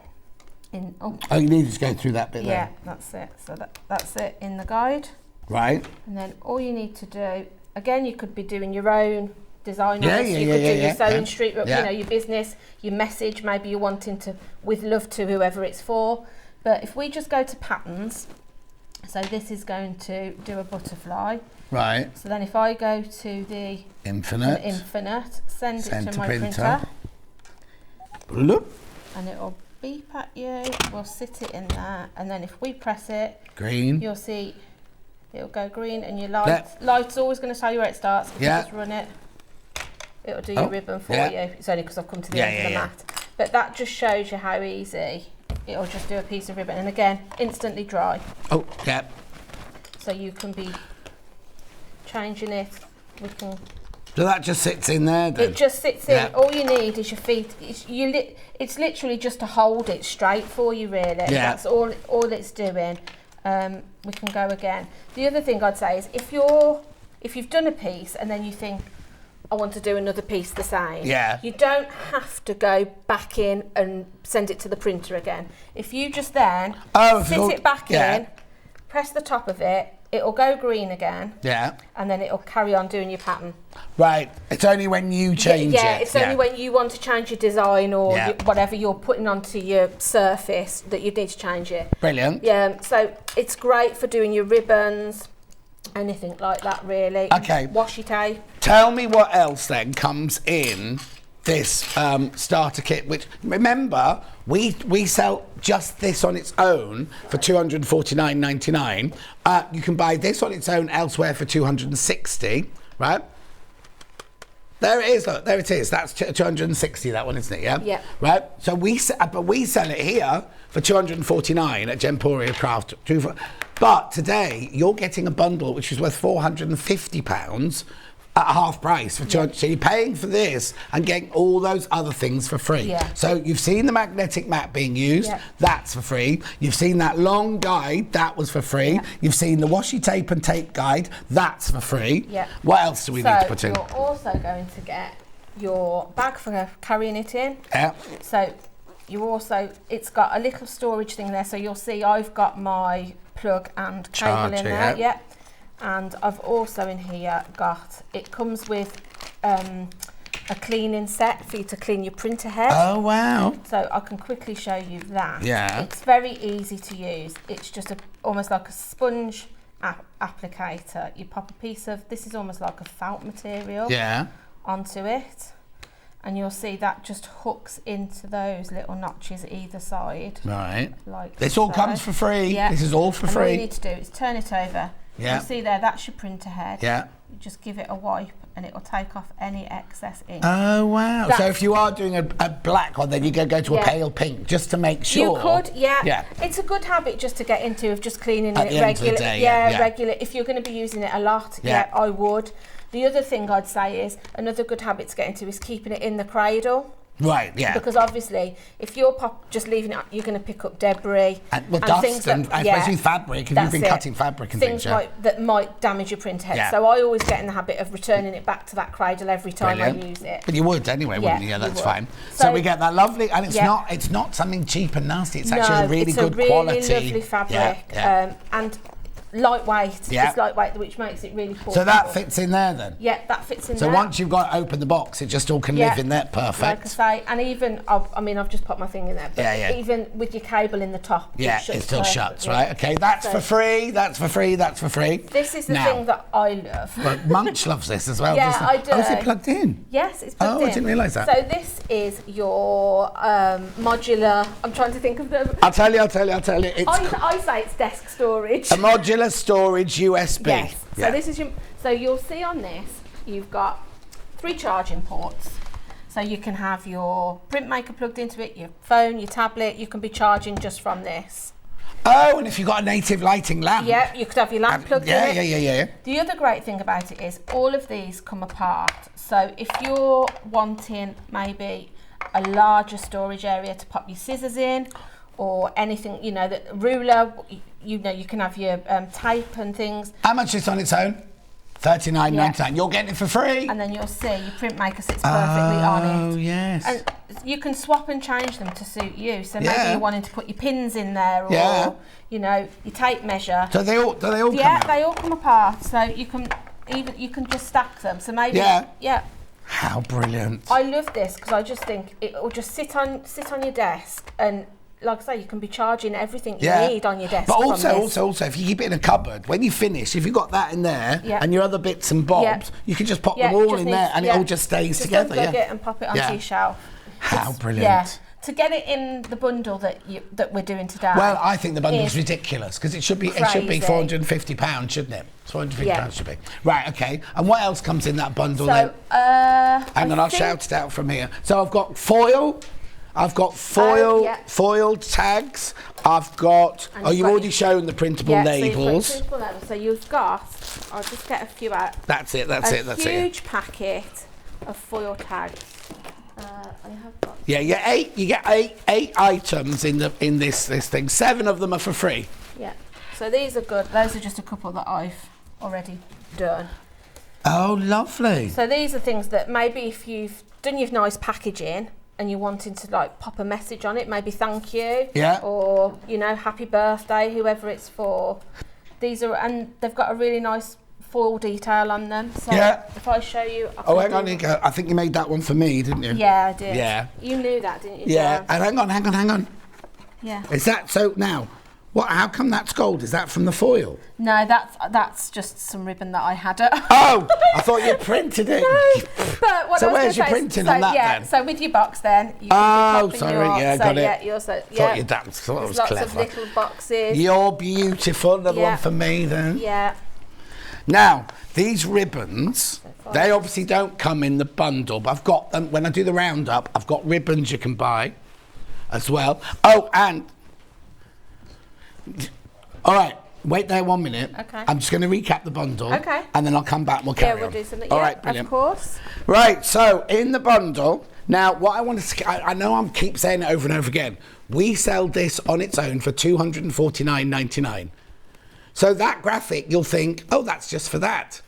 You need to go through that bit there. Yeah, that's it. So that's it in the guide. Right. And then all you need to do, again, you could be doing your own design on this. You could do your sewing street, you know, your business, your message. Maybe you're wanting to, with love to whoever it's for. But if we just go to patterns, so this is going to do a butterfly. Right. So then if I go to the Infinite, send it to my printer. Look. And it'll beep at you. We'll sit it in there. And then if we press it, green, you'll see it'll go green, and your light's always going to tell you where it starts. If you just run it, it'll do your ribbon for you. It's only because I've come to the end of the mat. But that just shows you how easy it'll just do a piece of ribbon. And again, instantly dry. Oh, yeah. So you can be changing it. So that just sits in there then? It just sits in. All you need is your feet. It's literally just to hold it straight for you, really. Yeah. That's all it's doing. We can go again. The other thing I'd say is if you've done a piece and then you think, I want to do another piece the same. Yeah. You don't have to go back in and send it to the printer again. If you just then sit it back in, press the top of it, it'll go green again. Yeah. And then it'll carry on doing your pattern. Right. It's only when you change it. Yeah, it's only when you want to change your design or whatever you're putting onto your surface that you need to change it. Brilliant. Yeah, so it's great for doing your ribbons, anything like that, really. Okay. Washi tape. Tell me what else then comes in this starter kit, which, remember, we sell just this on its own for $249.99. You can buy this on its own elsewhere for $260, right? There it is, look, there it is. That's $260, that one, isn't it? Yeah. Yeah. Right. So we sell it here for $249 at Gemporia Craft. But today you're getting a bundle which is worth £450 at half price for $200. So you're paying for this and getting all those other things for free. Yeah. So you've seen the magnetic mat being used. Yeah. That's for free. You've seen that long guide. That was for free. Yeah. You've seen the washi tape and tape guide. That's for free. Yeah. What else do we need to put in? You're also going to get your bag for carrying it in. Yeah. So it's got a little storage thing there. So you'll see I've got my plug and cable in there. Yeah. And I've also in here it comes with a cleaning set for you to clean your printer head. Oh, wow. So I can quickly show you that. Yeah. It's very easy to use. It's just almost like a sponge applicator. You pop a piece of, this is almost like a felt material onto it. and you'll see that just hooks into those little notches either side. Right. Like this all so. comes for free. Yeah. This is all for free. All you need to do is turn it over. Yeah. You see there, that's your printer head. Yeah. You just give it a wipe and it will take off any excess ink. Oh, wow. So if you are doing a black one, then you go to a pale pink just to make sure. You could, yeah. It's a good habit just to get into of just cleaning At it the end of the regular. day, yeah. Regular. If you're going to be using it a lot, I would. The other thing I'd say is another good habit to get into is keeping it in the cradle. Right, yeah. Because obviously, if you're just leaving it, you're going to pick up debris and dust things and especially fabric. If you've been cutting fabric and things, that might damage your printer head. Yeah. So I always get in the habit of returning it back to that cradle every time I use it. But you would anyway, wouldn't you? Yeah, that's fine. So we get that lovely, and it's not something cheap and nasty. It's actually a really good quality. It's a really lovely fabric, and lightweight. Yeah. It's lightweight, which makes it really portable. So that fits in there then? Yeah, that fits in there. So once you've got to open the box, it just all can live in there. Perfect. Like I say, and even, I've just popped my thing in there, but even with your cable in the top, it still shuts, right? Okay, that's for free, that's for free, that's for free. This is the thing that I love. Well, Munch loves this as well, doesn't he? I do. Oh, is it plugged in? Yes, it's plugged in. Oh, I didn't realise that. So this is your modular, I'm trying to think of them. I'll tell you. I say it's desk storage. A modular storage USB. Yes. So this is so you'll see on this, you've got 3 charging ports. So you can have your printmaker plugged into it, your phone, your tablet, you can be charging just from this. Oh, and if you've got a native lighting lamp. Yeah, you could have your lamp plugged in it. Yeah. The other great thing about it is all of these come apart. So if you're wanting maybe a larger storage area to pop your scissors in, or anything, the ruler, you can have your tape and things. How much is it on its own? $39.99. You're getting it for free. And then you'll see your printmaker sits perfectly on it. Oh, yes. And you can swap and change them to suit you. So maybe you're wanting to put your pins in there, or your tape measure. Do they all come out? Yeah, they all come apart. So you can just stack them. So maybe How brilliant. I love this because I just think it will just sit on your desk, and like I say, you can be charging everything you need on your desk. But also, if you keep it in a cupboard, when you finish, if you've got that in there and your other bits and bobs, you can just pop them all in there, and it all just stays together. Unplug it and pop it onto your shelf. How brilliant. Yeah. To get it in the bundle that we're doing today. Well, I think the bundle's ridiculous because it should be £450, shouldn't it? £450 should be. Right, okay. And what else comes in that bundle then? Hang on, I'll shout it out from here. So I've got foil. Foiled tags. I've got. You've already shown the printable labels. So printable labels. So you've got. I'll just get a few out. That's it. A huge packet of foil tags. I have got. Yeah, you get eight items in this thing. 7 of them are for free. Yeah. So these are good. Those are just a couple that I've already done. Oh, lovely. So these are things that maybe if you've done your nice packaging and you're wanting to pop a message on it, maybe thank you, or happy birthday, whoever it's for. And they've got a really nice foil detail on them. So if I show you, hang on, Nico. I think you made that one for me, didn't you? Yeah, I did. Yeah. You knew that, didn't you? Yeah. And hang on. Yeah. Is that so now? What? How come that's gold? Is that from the foil? No, that's just some ribbon that I had. Oh, I thought you printed it. No, but what so where's your printing on that then? So with your box then. You can be sorry, got it. Yeah, you also. Thought it was lots clever. of little boxes. You're beautiful. Another one for me then. Yeah. Now these ribbons, they obviously don't come in the bundle, but I've got them when I do the roundup. I've got ribbons you can buy, as well. Oh, and. All right, wait there 1 minute. Okay. I'm just going to recap the bundle. Okay. And then I'll come back and we'll carry on. Yeah, we'll do something. All right, brilliant. Of course. Right, so in the bundle, now what I want to... I know I keep saying it over and over again. We sell this on its own for $249.99. So that graphic, you'll think, oh, that's just for that.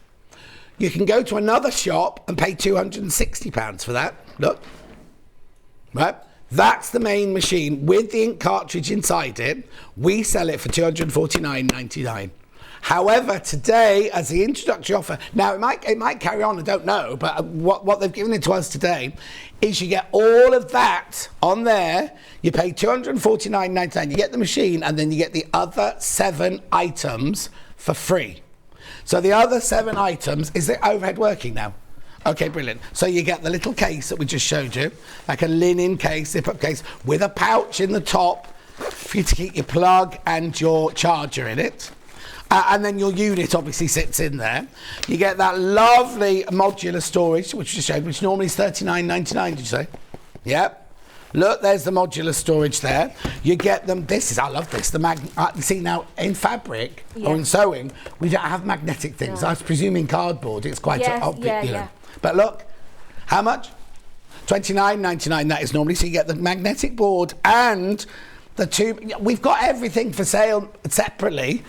You can go to another shop and pay £260 for that. Look. Right? That's the main machine with the ink cartridge inside it. We sell it for $249.99. However, today, as the introductory offer, now it might carry on, I don't know, but what they've given it to us today is you get all of that on there. You pay $249.99. You get the machine, and then you get the other 7 items for free. So the other 7 items, is the overhead working now? Okay, brilliant. So you get the little case that we just showed you, like a linen case, zip-up case, with a pouch in the top for you to keep your plug and your charger in it. And then your unit obviously sits in there. You get that lovely modular storage, which you showed, which normally is $39.99, did you say? Yep. Look, there's the modular storage there. You get them, I love this, see now, in fabric or in sewing, we don't have magnetic things. I was presuming cardboard, it's quite obvious, you know. But look, how much? $29.99, that is normally, so you get the magnetic board and the two, we've got everything for sale separately,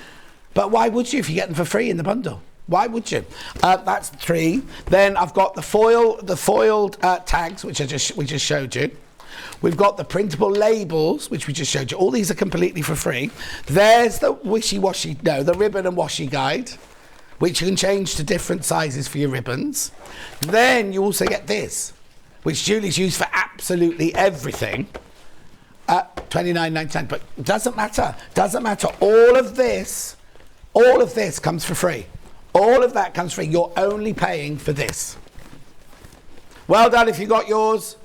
but why would you if you get them for free in the bundle? Why would you? That's 3. Then I've got the foiled tags, which we just showed you. We've got the printable labels, which we just showed you. All these are completely for free. There's the the ribbon and washi guide, which you can change to different sizes for your ribbons. Then you also get this, which Julie's used for absolutely everything. $29.99, but it doesn't matter. Doesn't matter. All of this comes for free. All of that comes free. You're only paying for this. Well done if you got yours.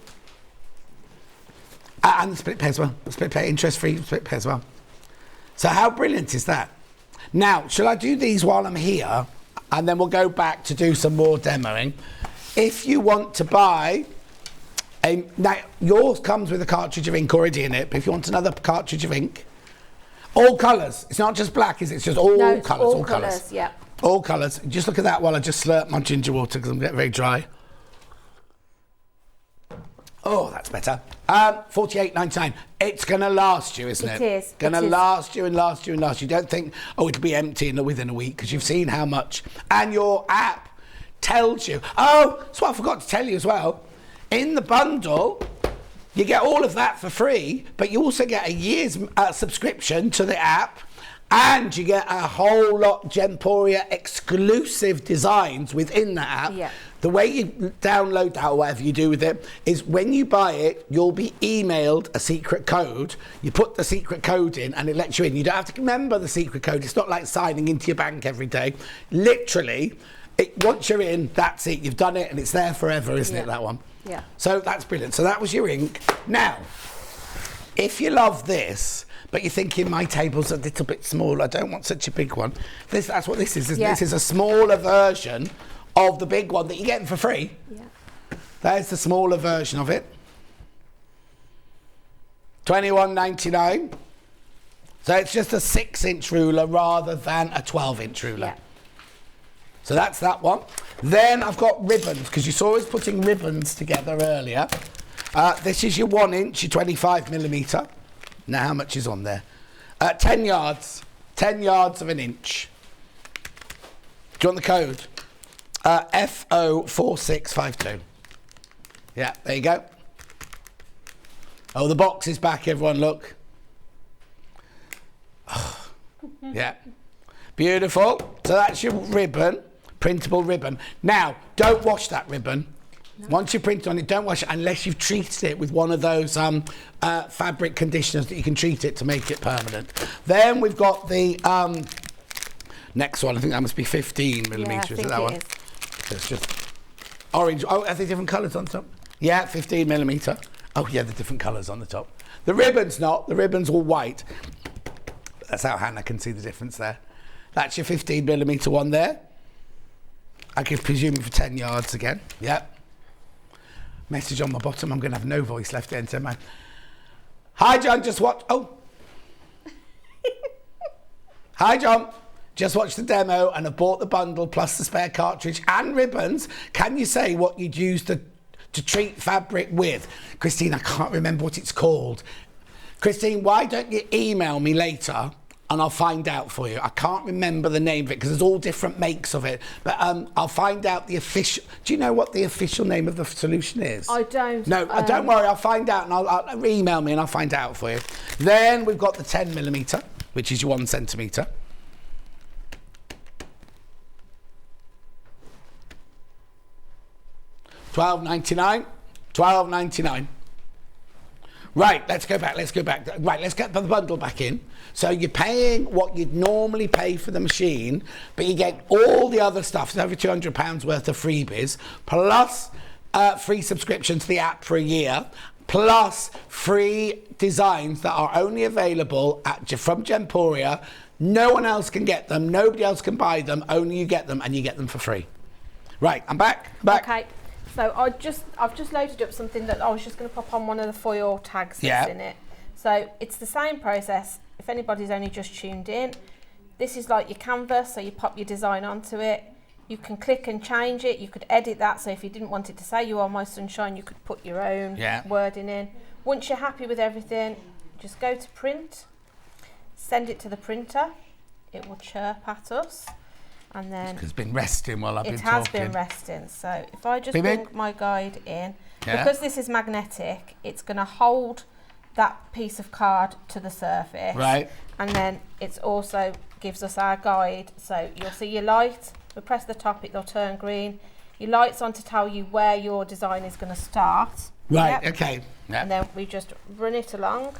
And the split pay as well. The split pay, interest-free split pay as well. So how brilliant is that? Now, shall I do these while I'm here? And then we'll go back to do some more demoing. If you want to buy... now, yours comes with a cartridge of ink already in it, but if you want another cartridge of ink, all colours. It's not just black, is it? It's just all colours. All colours, yeah. All colours. Just look at that while I just slurp my ginger water because I'm getting very dry. Oh, that's better. $48.99. It's going to last you, isn't it? It is. Going to last you and last you and last you. Don't think, it'll be empty within a week, because you've seen how much. And your app tells you. Oh, that's what I forgot to tell you as well. In the bundle, you get all of that for free, but you also get a year's subscription to the app, and you get a whole lot Gemporia exclusive designs within the app. Yeah. The way you download that or whatever you do with it is when you buy it, you'll be emailed a secret code. You put the secret code in and it lets you in. You don't have to remember the secret code. It's not like signing into your bank every day. Literally, once you're in, that's it. You've done it and it's there forever, isn't it, that one? Yeah. So that's brilliant. So that was your ink. Now, if you love this, but you're thinking my table's a little bit small, I don't want such a big one. That's what this is, isn't it? This is a smaller version of the big one that you're getting for free. Yeah. There's the smaller version of it. $21.99. So it's just a 6-inch ruler rather than a 12-inch ruler. Yeah. So that's that one. Then I've got ribbons, because you saw us putting ribbons together earlier. This is your 1-inch, your 25mm. Now how much is on there? 10 yards. 10 yards of an inch. Do you want the code? FO4652. Yeah, there you go. Oh, the box is back, everyone, look. Oh, yeah. Beautiful. So that's your ribbon, printable ribbon. Now, don't wash that ribbon. No. Once you print on it, don't wash it unless you've treated it with one of those fabric conditioners that you can treat it to make it permanent. Then we've got the next one. I think that must be 15mm. Yeah, is it that one? So it's just orange. Oh, are they different colours on top? Yeah, 15mm. Oh, yeah, the different colours on the top. The ribbon's not. The ribbon's all white. That's how Hannah can see the difference there. That's your 15mm one there. I could presume for 10 yards again. Yep. Message on my bottom. I'm going to have no voice left to enter, man. Hi, John. Just watch. Oh. Hi, John. Just watched the demo and have bought the bundle plus the spare cartridge and ribbons. Can you say what you'd use to treat fabric with? Christine, I can't remember what it's called. Christine, why don't you email me later and I'll find out for you. I can't remember the name of it because there's all different makes of it. But I'll find out the official... Do you know what the official name of the solution is? I don't. No, don't worry. I'll find out and I'll email me and I'll find out for you. Then we've got the 10mm, which is your 1 centimetre. $12.99. $12.99. Right, let's go back. Right, let's get the bundle back in. So you're paying what you'd normally pay for the machine, but you get all the other stuff. It's over £200 worth of freebies, plus free subscription to the app for a year, plus free designs that are only available from Gemporia. No one else can get them. Nobody else can buy them. Only you get them, and you get them for free. Right, I'm back. Okay. So I've just loaded up something that I was just going to pop on one of the foil tags that's in it. So it's the same process. If anybody's only just tuned in, this is like your canvas. So you pop your design onto it. You can click and change it. You could edit that. So if you didn't want it to say "You Are My Sunshine," you could put your own wording in. Once you're happy with everything, just go to print, send it to the printer. It will chirp at us. And then it's been resting while I've been talking. It has been resting. So if I just bring my guide in, because this is magnetic, it's going to hold that piece of card to the surface. Right. And then it also gives us our guide. So you'll see your light. We press the top, it'll turn green. Your light's on to tell you where your design is going to start. Right. Okay. Yep. And then we just run it along.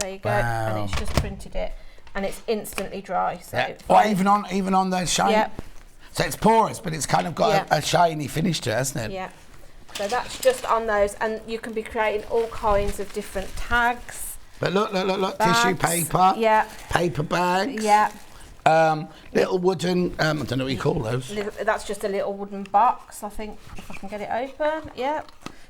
There you go. And it's just printed it. And it's instantly dry. So even on the shine. So it's porous, but it's kind of got a shiny finish to it, hasn't it? Yeah. So that's just on those, and you can be creating all kinds of different tags. But look, bags, tissue paper. Yeah. Paper bags. Yeah. Little wooden. I don't know what you call those. That's just a little wooden box. I think if I can get it open. Yeah.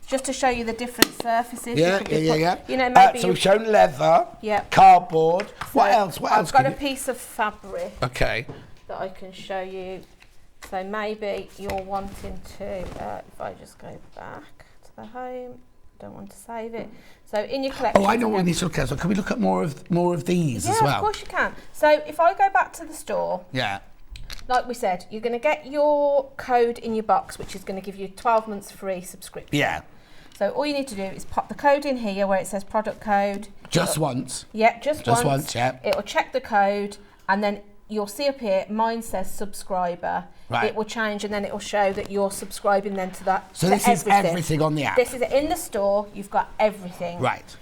Just to show you the different surfaces. Yeah. You know, maybe so we've shown leather, cardboard. What else? I've got a piece of fabric. Okay. That I can show you. So maybe you're wanting to. If I just go back to the home, don't want to save it. So in your collection. Oh, I know what we need to look at. So can we look at more of these as well? Yeah, of course you can. So if I go back to the store. Yeah. Like we said, you're going to get your code in your box, which is going to give you 12 months free subscription. Yeah. So all you need to do is pop the code in here where it says product code. Just once. Yeah, just once. Yeah. It'll check the code, and then you'll see up here, mine says subscriber. Right. It will change, and then it will show that you're subscribing then to that. So this is everything on the app. This is in the store. You've got everything. Right.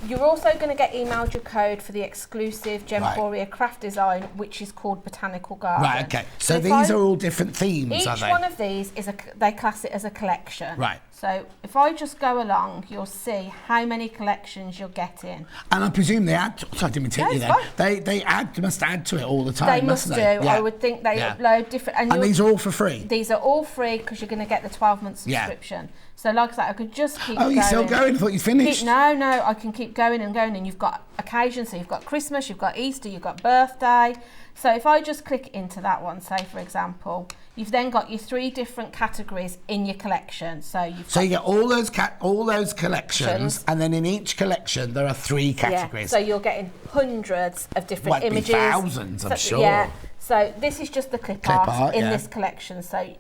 You're also going to get emailed your code for the exclusive Gemporia craft design, which is called Botanical Garden. Right, okay. So these are all different themes, each are they? Each one of these, they class it as a collection. Right. So if I just go along, you'll see how many collections you're getting. And I presume they add, sorry, I didn't mean to take you there. They must add to it all the time, They must do. Yeah. I would think they upload different. And these are all for free? These are all free because you're going to get the 12-month subscription. Yeah. So like I said, I could just keep going. Oh, you're still going? I thought you finished. No, I can keep going, and you've got occasions. So you've got Christmas, you've got Easter, you've got birthday. So if I just click into that one, say for example, you've then got your 3 different categories in your collection. So you get all those collections, and then in each collection there are 3 categories. Yeah. So you're getting hundreds of different images. Thousands, I'm sure. Yeah. So this is just the clip art in this collection. So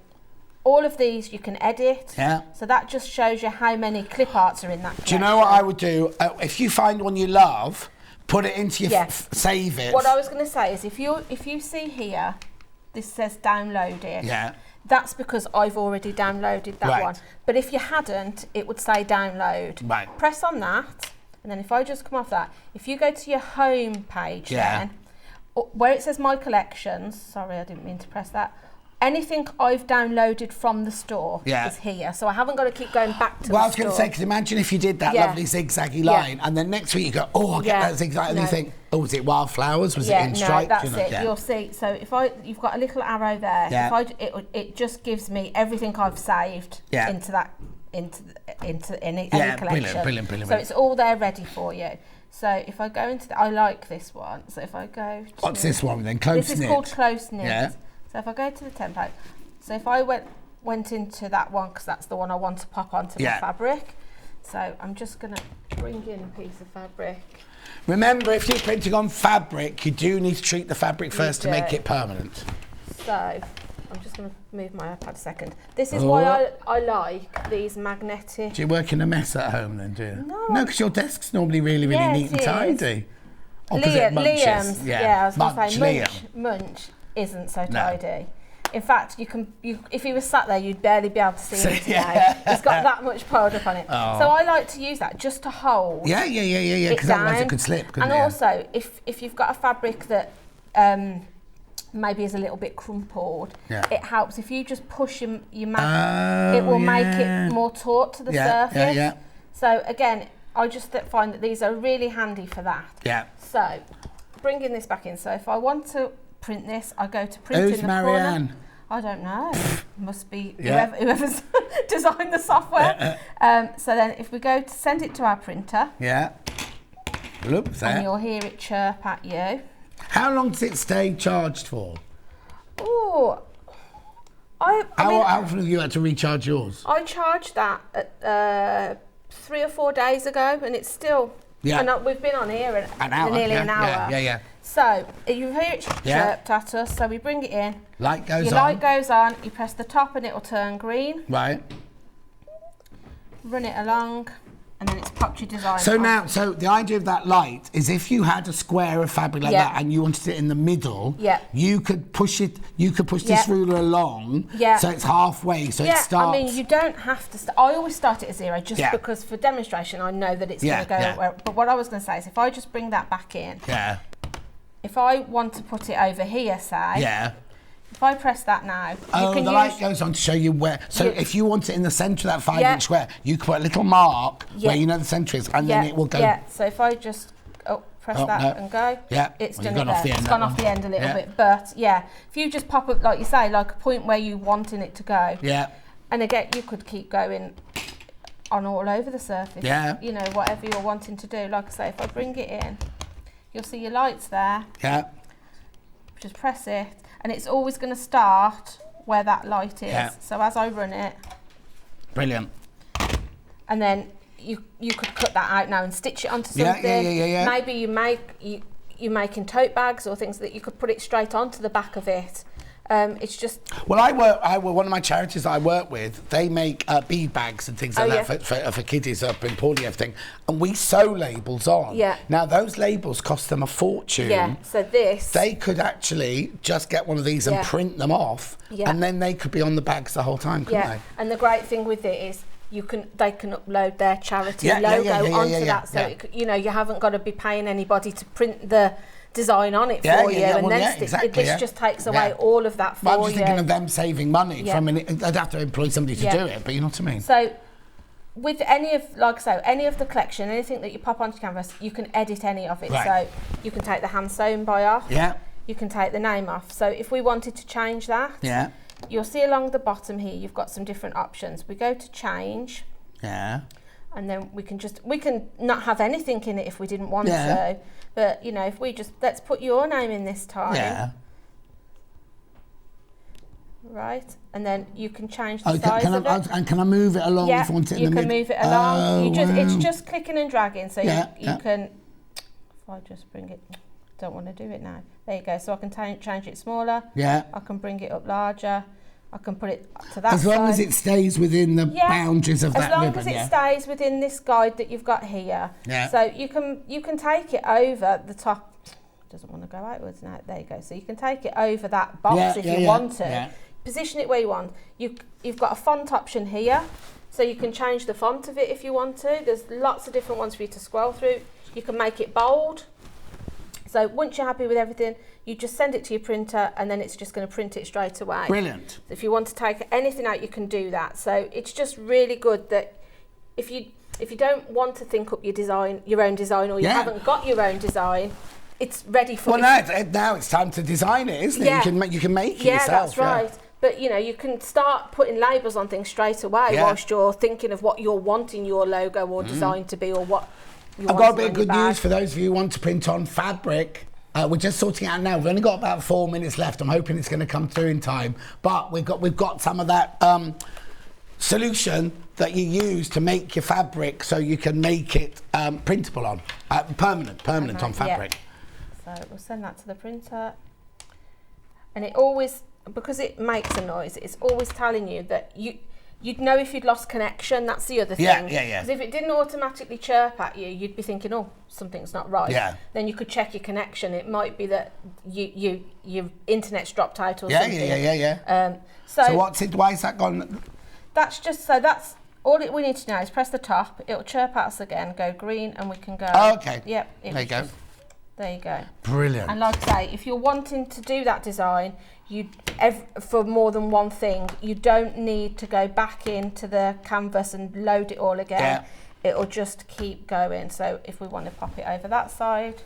all of these you can edit. Yeah. So that just shows you how many clip arts are in that collection. Do you know what I would do? If you find one you love, put it into your save it. What I was going to say is if you see here, this says downloaded. Yeah. That's because I've already downloaded that one. But if you hadn't, it would say download. Right. Press on that, and then if I just come off that, if you go to your home page then, where it says my collections, sorry, I didn't mean to press that, anything I've downloaded from the store is here. So I haven't got to keep going back to the store. Well, I was going to say, because imagine if you did that lovely zigzaggy line, and then next week you go, oh, I'll get that zigzag, and you think, oh, was it wildflowers? Was it in stripes? No, that's it. Yeah. You'll see. So if you've got a little arrow there. Yeah. It just gives me everything I've saved into that into any collection. Brilliant. So it's all there ready for you. So if I go into I like this one. So if I go to... What's this one then? Close knit? This is called Close Knit. Yeah. So if I go to the template, so if I went into that one, because that's the one I want to pop onto my fabric. So I'm just going to bring in a piece of fabric. Remember, if you're printing on fabric, you do need to treat the fabric first to make it permanent. So I'm just going to move my iPad a second. This is why I like these magnetic... Do you work in a mess at home then, do you? No, because your desk's normally really neat and tidy. Liam's, I was going to say, Liam. Munch isn't so tidy. In fact, if he was sat there, you'd barely be able to see him today. He's got that much piled up on it. Oh. So I like to use that just to hold. Yeah, because otherwise it could slip, couldn't and it? also, if you've got a fabric that maybe is a little bit crumpled, it helps if you just push your mat. It will make it more taut to the surface. Yeah. So again, I just find that these are really handy for that. Yeah. So bringing this back in. So if I want to print this, I go to print Who's in the Marianne? corner. I don't know. Must be whoever's designed the software. So then if we go to send it to our printer. Yeah. Look there. And you'll hear it chirp at you. How long does it stay charged for? Oh, I How mean, often have you had to recharge yours? I charged that at, 3 or 4 days ago, and it's still. Yeah. And we've been on here nearly an hour. Yeah. So you hear it chirped at us. So we bring it in. Light goes Your on. light goes on. You press the top, and it will turn green. Right. Run it along, and then it's popped your design. So the idea of that light is if you had a square of fabric like that and you wanted it in the middle, you could push it. You could push this ruler along, so it's halfway. So it starts. I mean, you don't have to. I always start it at 0 just because for demonstration, I know that it's going to go. Where, but what I was going to say is, if I just bring that back in, if I want to put it over here, say, if I press that now, you can the light goes on to show you where. So if you want it in the centre of that 5-inch square, you can put a little mark where you know the centre is, and then it will go. Yeah. So if I just press that and go, it's done it there. It's gone off the end a little bit, but if you just pop up, like you say, like a point where you wanting it to go. Yeah. And again, you could keep going on all over the surface. Yeah. You know, whatever you're wanting to do. Like I say, if I bring it in, you'll see your lights there. Yeah. Just press it, and it's always going to start where that light is. Yeah. So as I run it. Brilliant. And then you could cut that out now and stitch it onto something. Yeah. Maybe you're making tote bags or things that you could put it straight onto the back of it. It's just. Well, one of my charities I work with, they make bead bags and things like that for kiddies up in Paulie, everything, and we sew labels on. Yeah. Now those labels cost them a fortune. Yeah. So they could actually just get one of these and print them off, and then they could be on the bags the whole time, couldn't they? And the great thing with it is they can upload their charity logo onto that, so it, you know, you haven't got to be paying anybody to print the design on it for you, and then this just takes away all of that for you. I'm just thinking of them saving money from they'd have to employ somebody to do it, but you know what I mean. So with any of, like I say, any of the collection, anything that you pop onto canvas, you can edit any of it. So you can take the hand sewn by off. You can take the name off. So if we wanted to change that, you'll see along the bottom here, you've got some different options. We go to change. And then we can not have anything in it if we didn't want to. But, you know, if we just, let's put your name in this time. Right, and then you can change the size of it. And can I move it along if I want it in the middle? You can move it along. It's just clicking and dragging. So you can, if I just bring it, don't want to do it now. There you go. So I can change it smaller. I can bring it up larger. I can put it to that as long as it stays within the boundaries of that ribbon. As long as it stays within this guide that you've got here. So you can take it over the top. Doesn't want to go outwards now. There you go. So you can take it over that box if you want to. Position it where you want. You've got a font option here, so you can change the font of it if you want to. There's lots of different ones for you to scroll through. You can make it bold. So once you're happy with everything, you just send it to your printer, and then it's just going to print it straight away. Brilliant. If you want to take anything out, you can do that. So it's just really good that if you don't want to think up your own design, or you haven't got your own design, it's ready for. Well, now it's time to design it, isn't it? You can make it yourself. That's right. But you know, you can start putting labels on things straight away whilst you're thinking of what you're wanting your logo or design to be, or what. I've got a bit of good news for those of you who want to print on fabric. We're just sorting it out now. We've only got about 4 minutes left. I'm hoping it's going to come through in time. But we've got some of that solution that you use to make your fabric so you can make it printable on permanent on fabric. So we'll send that to the printer, and it always, because it makes a noise, it's always telling you that you'd know if you'd lost connection. That's the other thing. Yeah. Because if it didn't automatically chirp at you, you'd be thinking, oh, something's not right. Yeah. Then you could check your connection. It might be that your internet's dropped out or something. Yeah. So why is that gone? That's all we need to know is press the top. It'll chirp at us again, go green, and we can go. Oh, okay. Yep. There you go. There you go. Brilliant. And like I say, if you're wanting to do that design, for more than one thing, you don't need to go back into the canvas and load it all again. Yeah. It'll just keep going. So if we want to pop it over that side,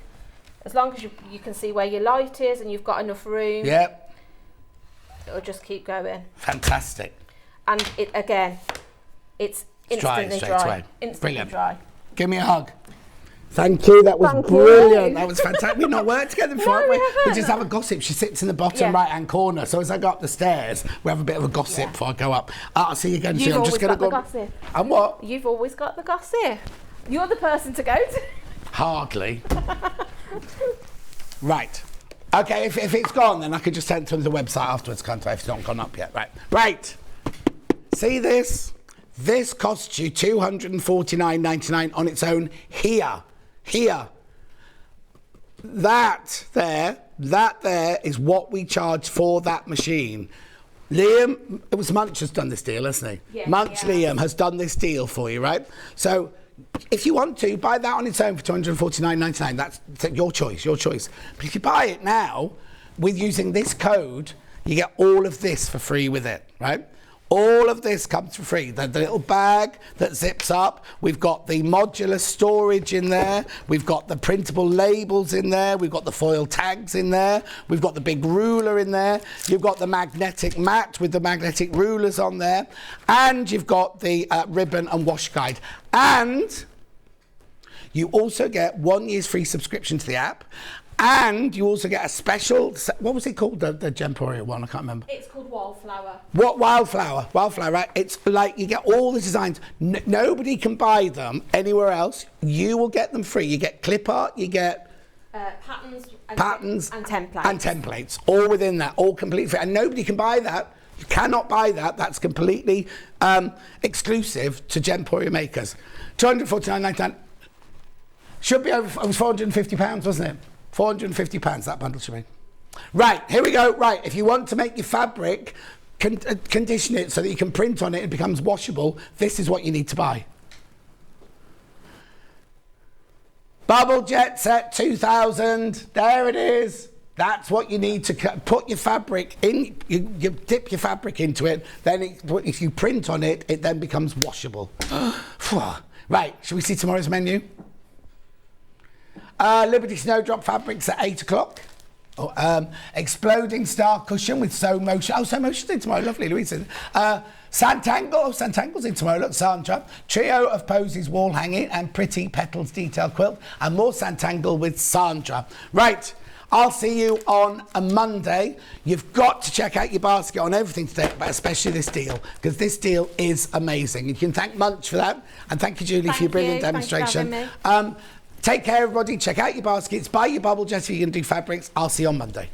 as long as you can see where your light is and you've got enough room, yep, it'll just keep going. Fantastic. And it's instantly dry. Instantly Brilliant. dry. Give me a hug. Thank you, that was brilliant. That was fantastic. We've not worked together before, have we? We just have a gossip. She sits in the bottom right-hand corner. So as I go up the stairs, we have a bit of a gossip before I go up. I'll see you again soon. You've I'm always just going to got go. the gossip. And what? You've always got the gossip. You're the person to go to. Hardly. Right. Okay, if it's gone, then I can just send it to the website afterwards, can't I? If it's not gone up yet. Right. See this? This costs you $249.99 on its own here. That there is what we charge for that machine. Liam, it was Munch has done this deal, hasn't he? Yeah, Liam has done this deal for you, right? So if you want to, buy that on its own for $249.99. That's your choice. But if you buy it now, with using this code, you get all of this for free with it, right? All of this comes for free. The little bag that zips up. We've got the modular storage in there. We've got the printable labels in there. We've got the foil tags in there. We've got the big ruler in there. You've got the magnetic mat with the magnetic rulers on there. And you've got the ribbon and wash guide. And you also get 1 year's free subscription to the app. And you also get a special, what was it called, the Gemporia one? I can't remember. It's called Wildflower. What? Wildflower, right? It's like you get all the designs. Nobody can buy them anywhere else. You will get them free. You get clip art, you get patterns and templates. And templates, all within that, all completely free. And nobody can buy that. You cannot buy that. That's completely exclusive to Gemporia makers. $249.99. Should be over, it was £450, wasn't it? £450, that bundle should be. Right, here we go. Right, if you want to make your fabric, condition it so that you can print on it, it becomes washable, this is what you need to buy. Bubble Jet Set 2000, there it is. That's what you need to put your fabric in, you dip your fabric into it, then if you print on it, it then becomes washable. Right, shall we see tomorrow's menu? Liberty Snowdrop Fabrics at 8 o'clock. Exploding Star Cushion with So Motion. Oh, So Motion's in tomorrow. Lovely, Louisa. Santangle's in tomorrow. Look, Sandra. Trio of Posies Wall Hanging and Pretty Petals Detail Quilt. And more Santangle with Sandra. Right. I'll see you on a Monday. You've got to check out your basket on everything today, but especially this deal, because this deal is amazing. You can thank Munch for that. And thank you, Julie, for your brilliant demonstration. Thanks for having me. Take care, everybody. Check out your baskets. Buy your Bubble Jet if you're going to do fabrics. I'll see you on Monday.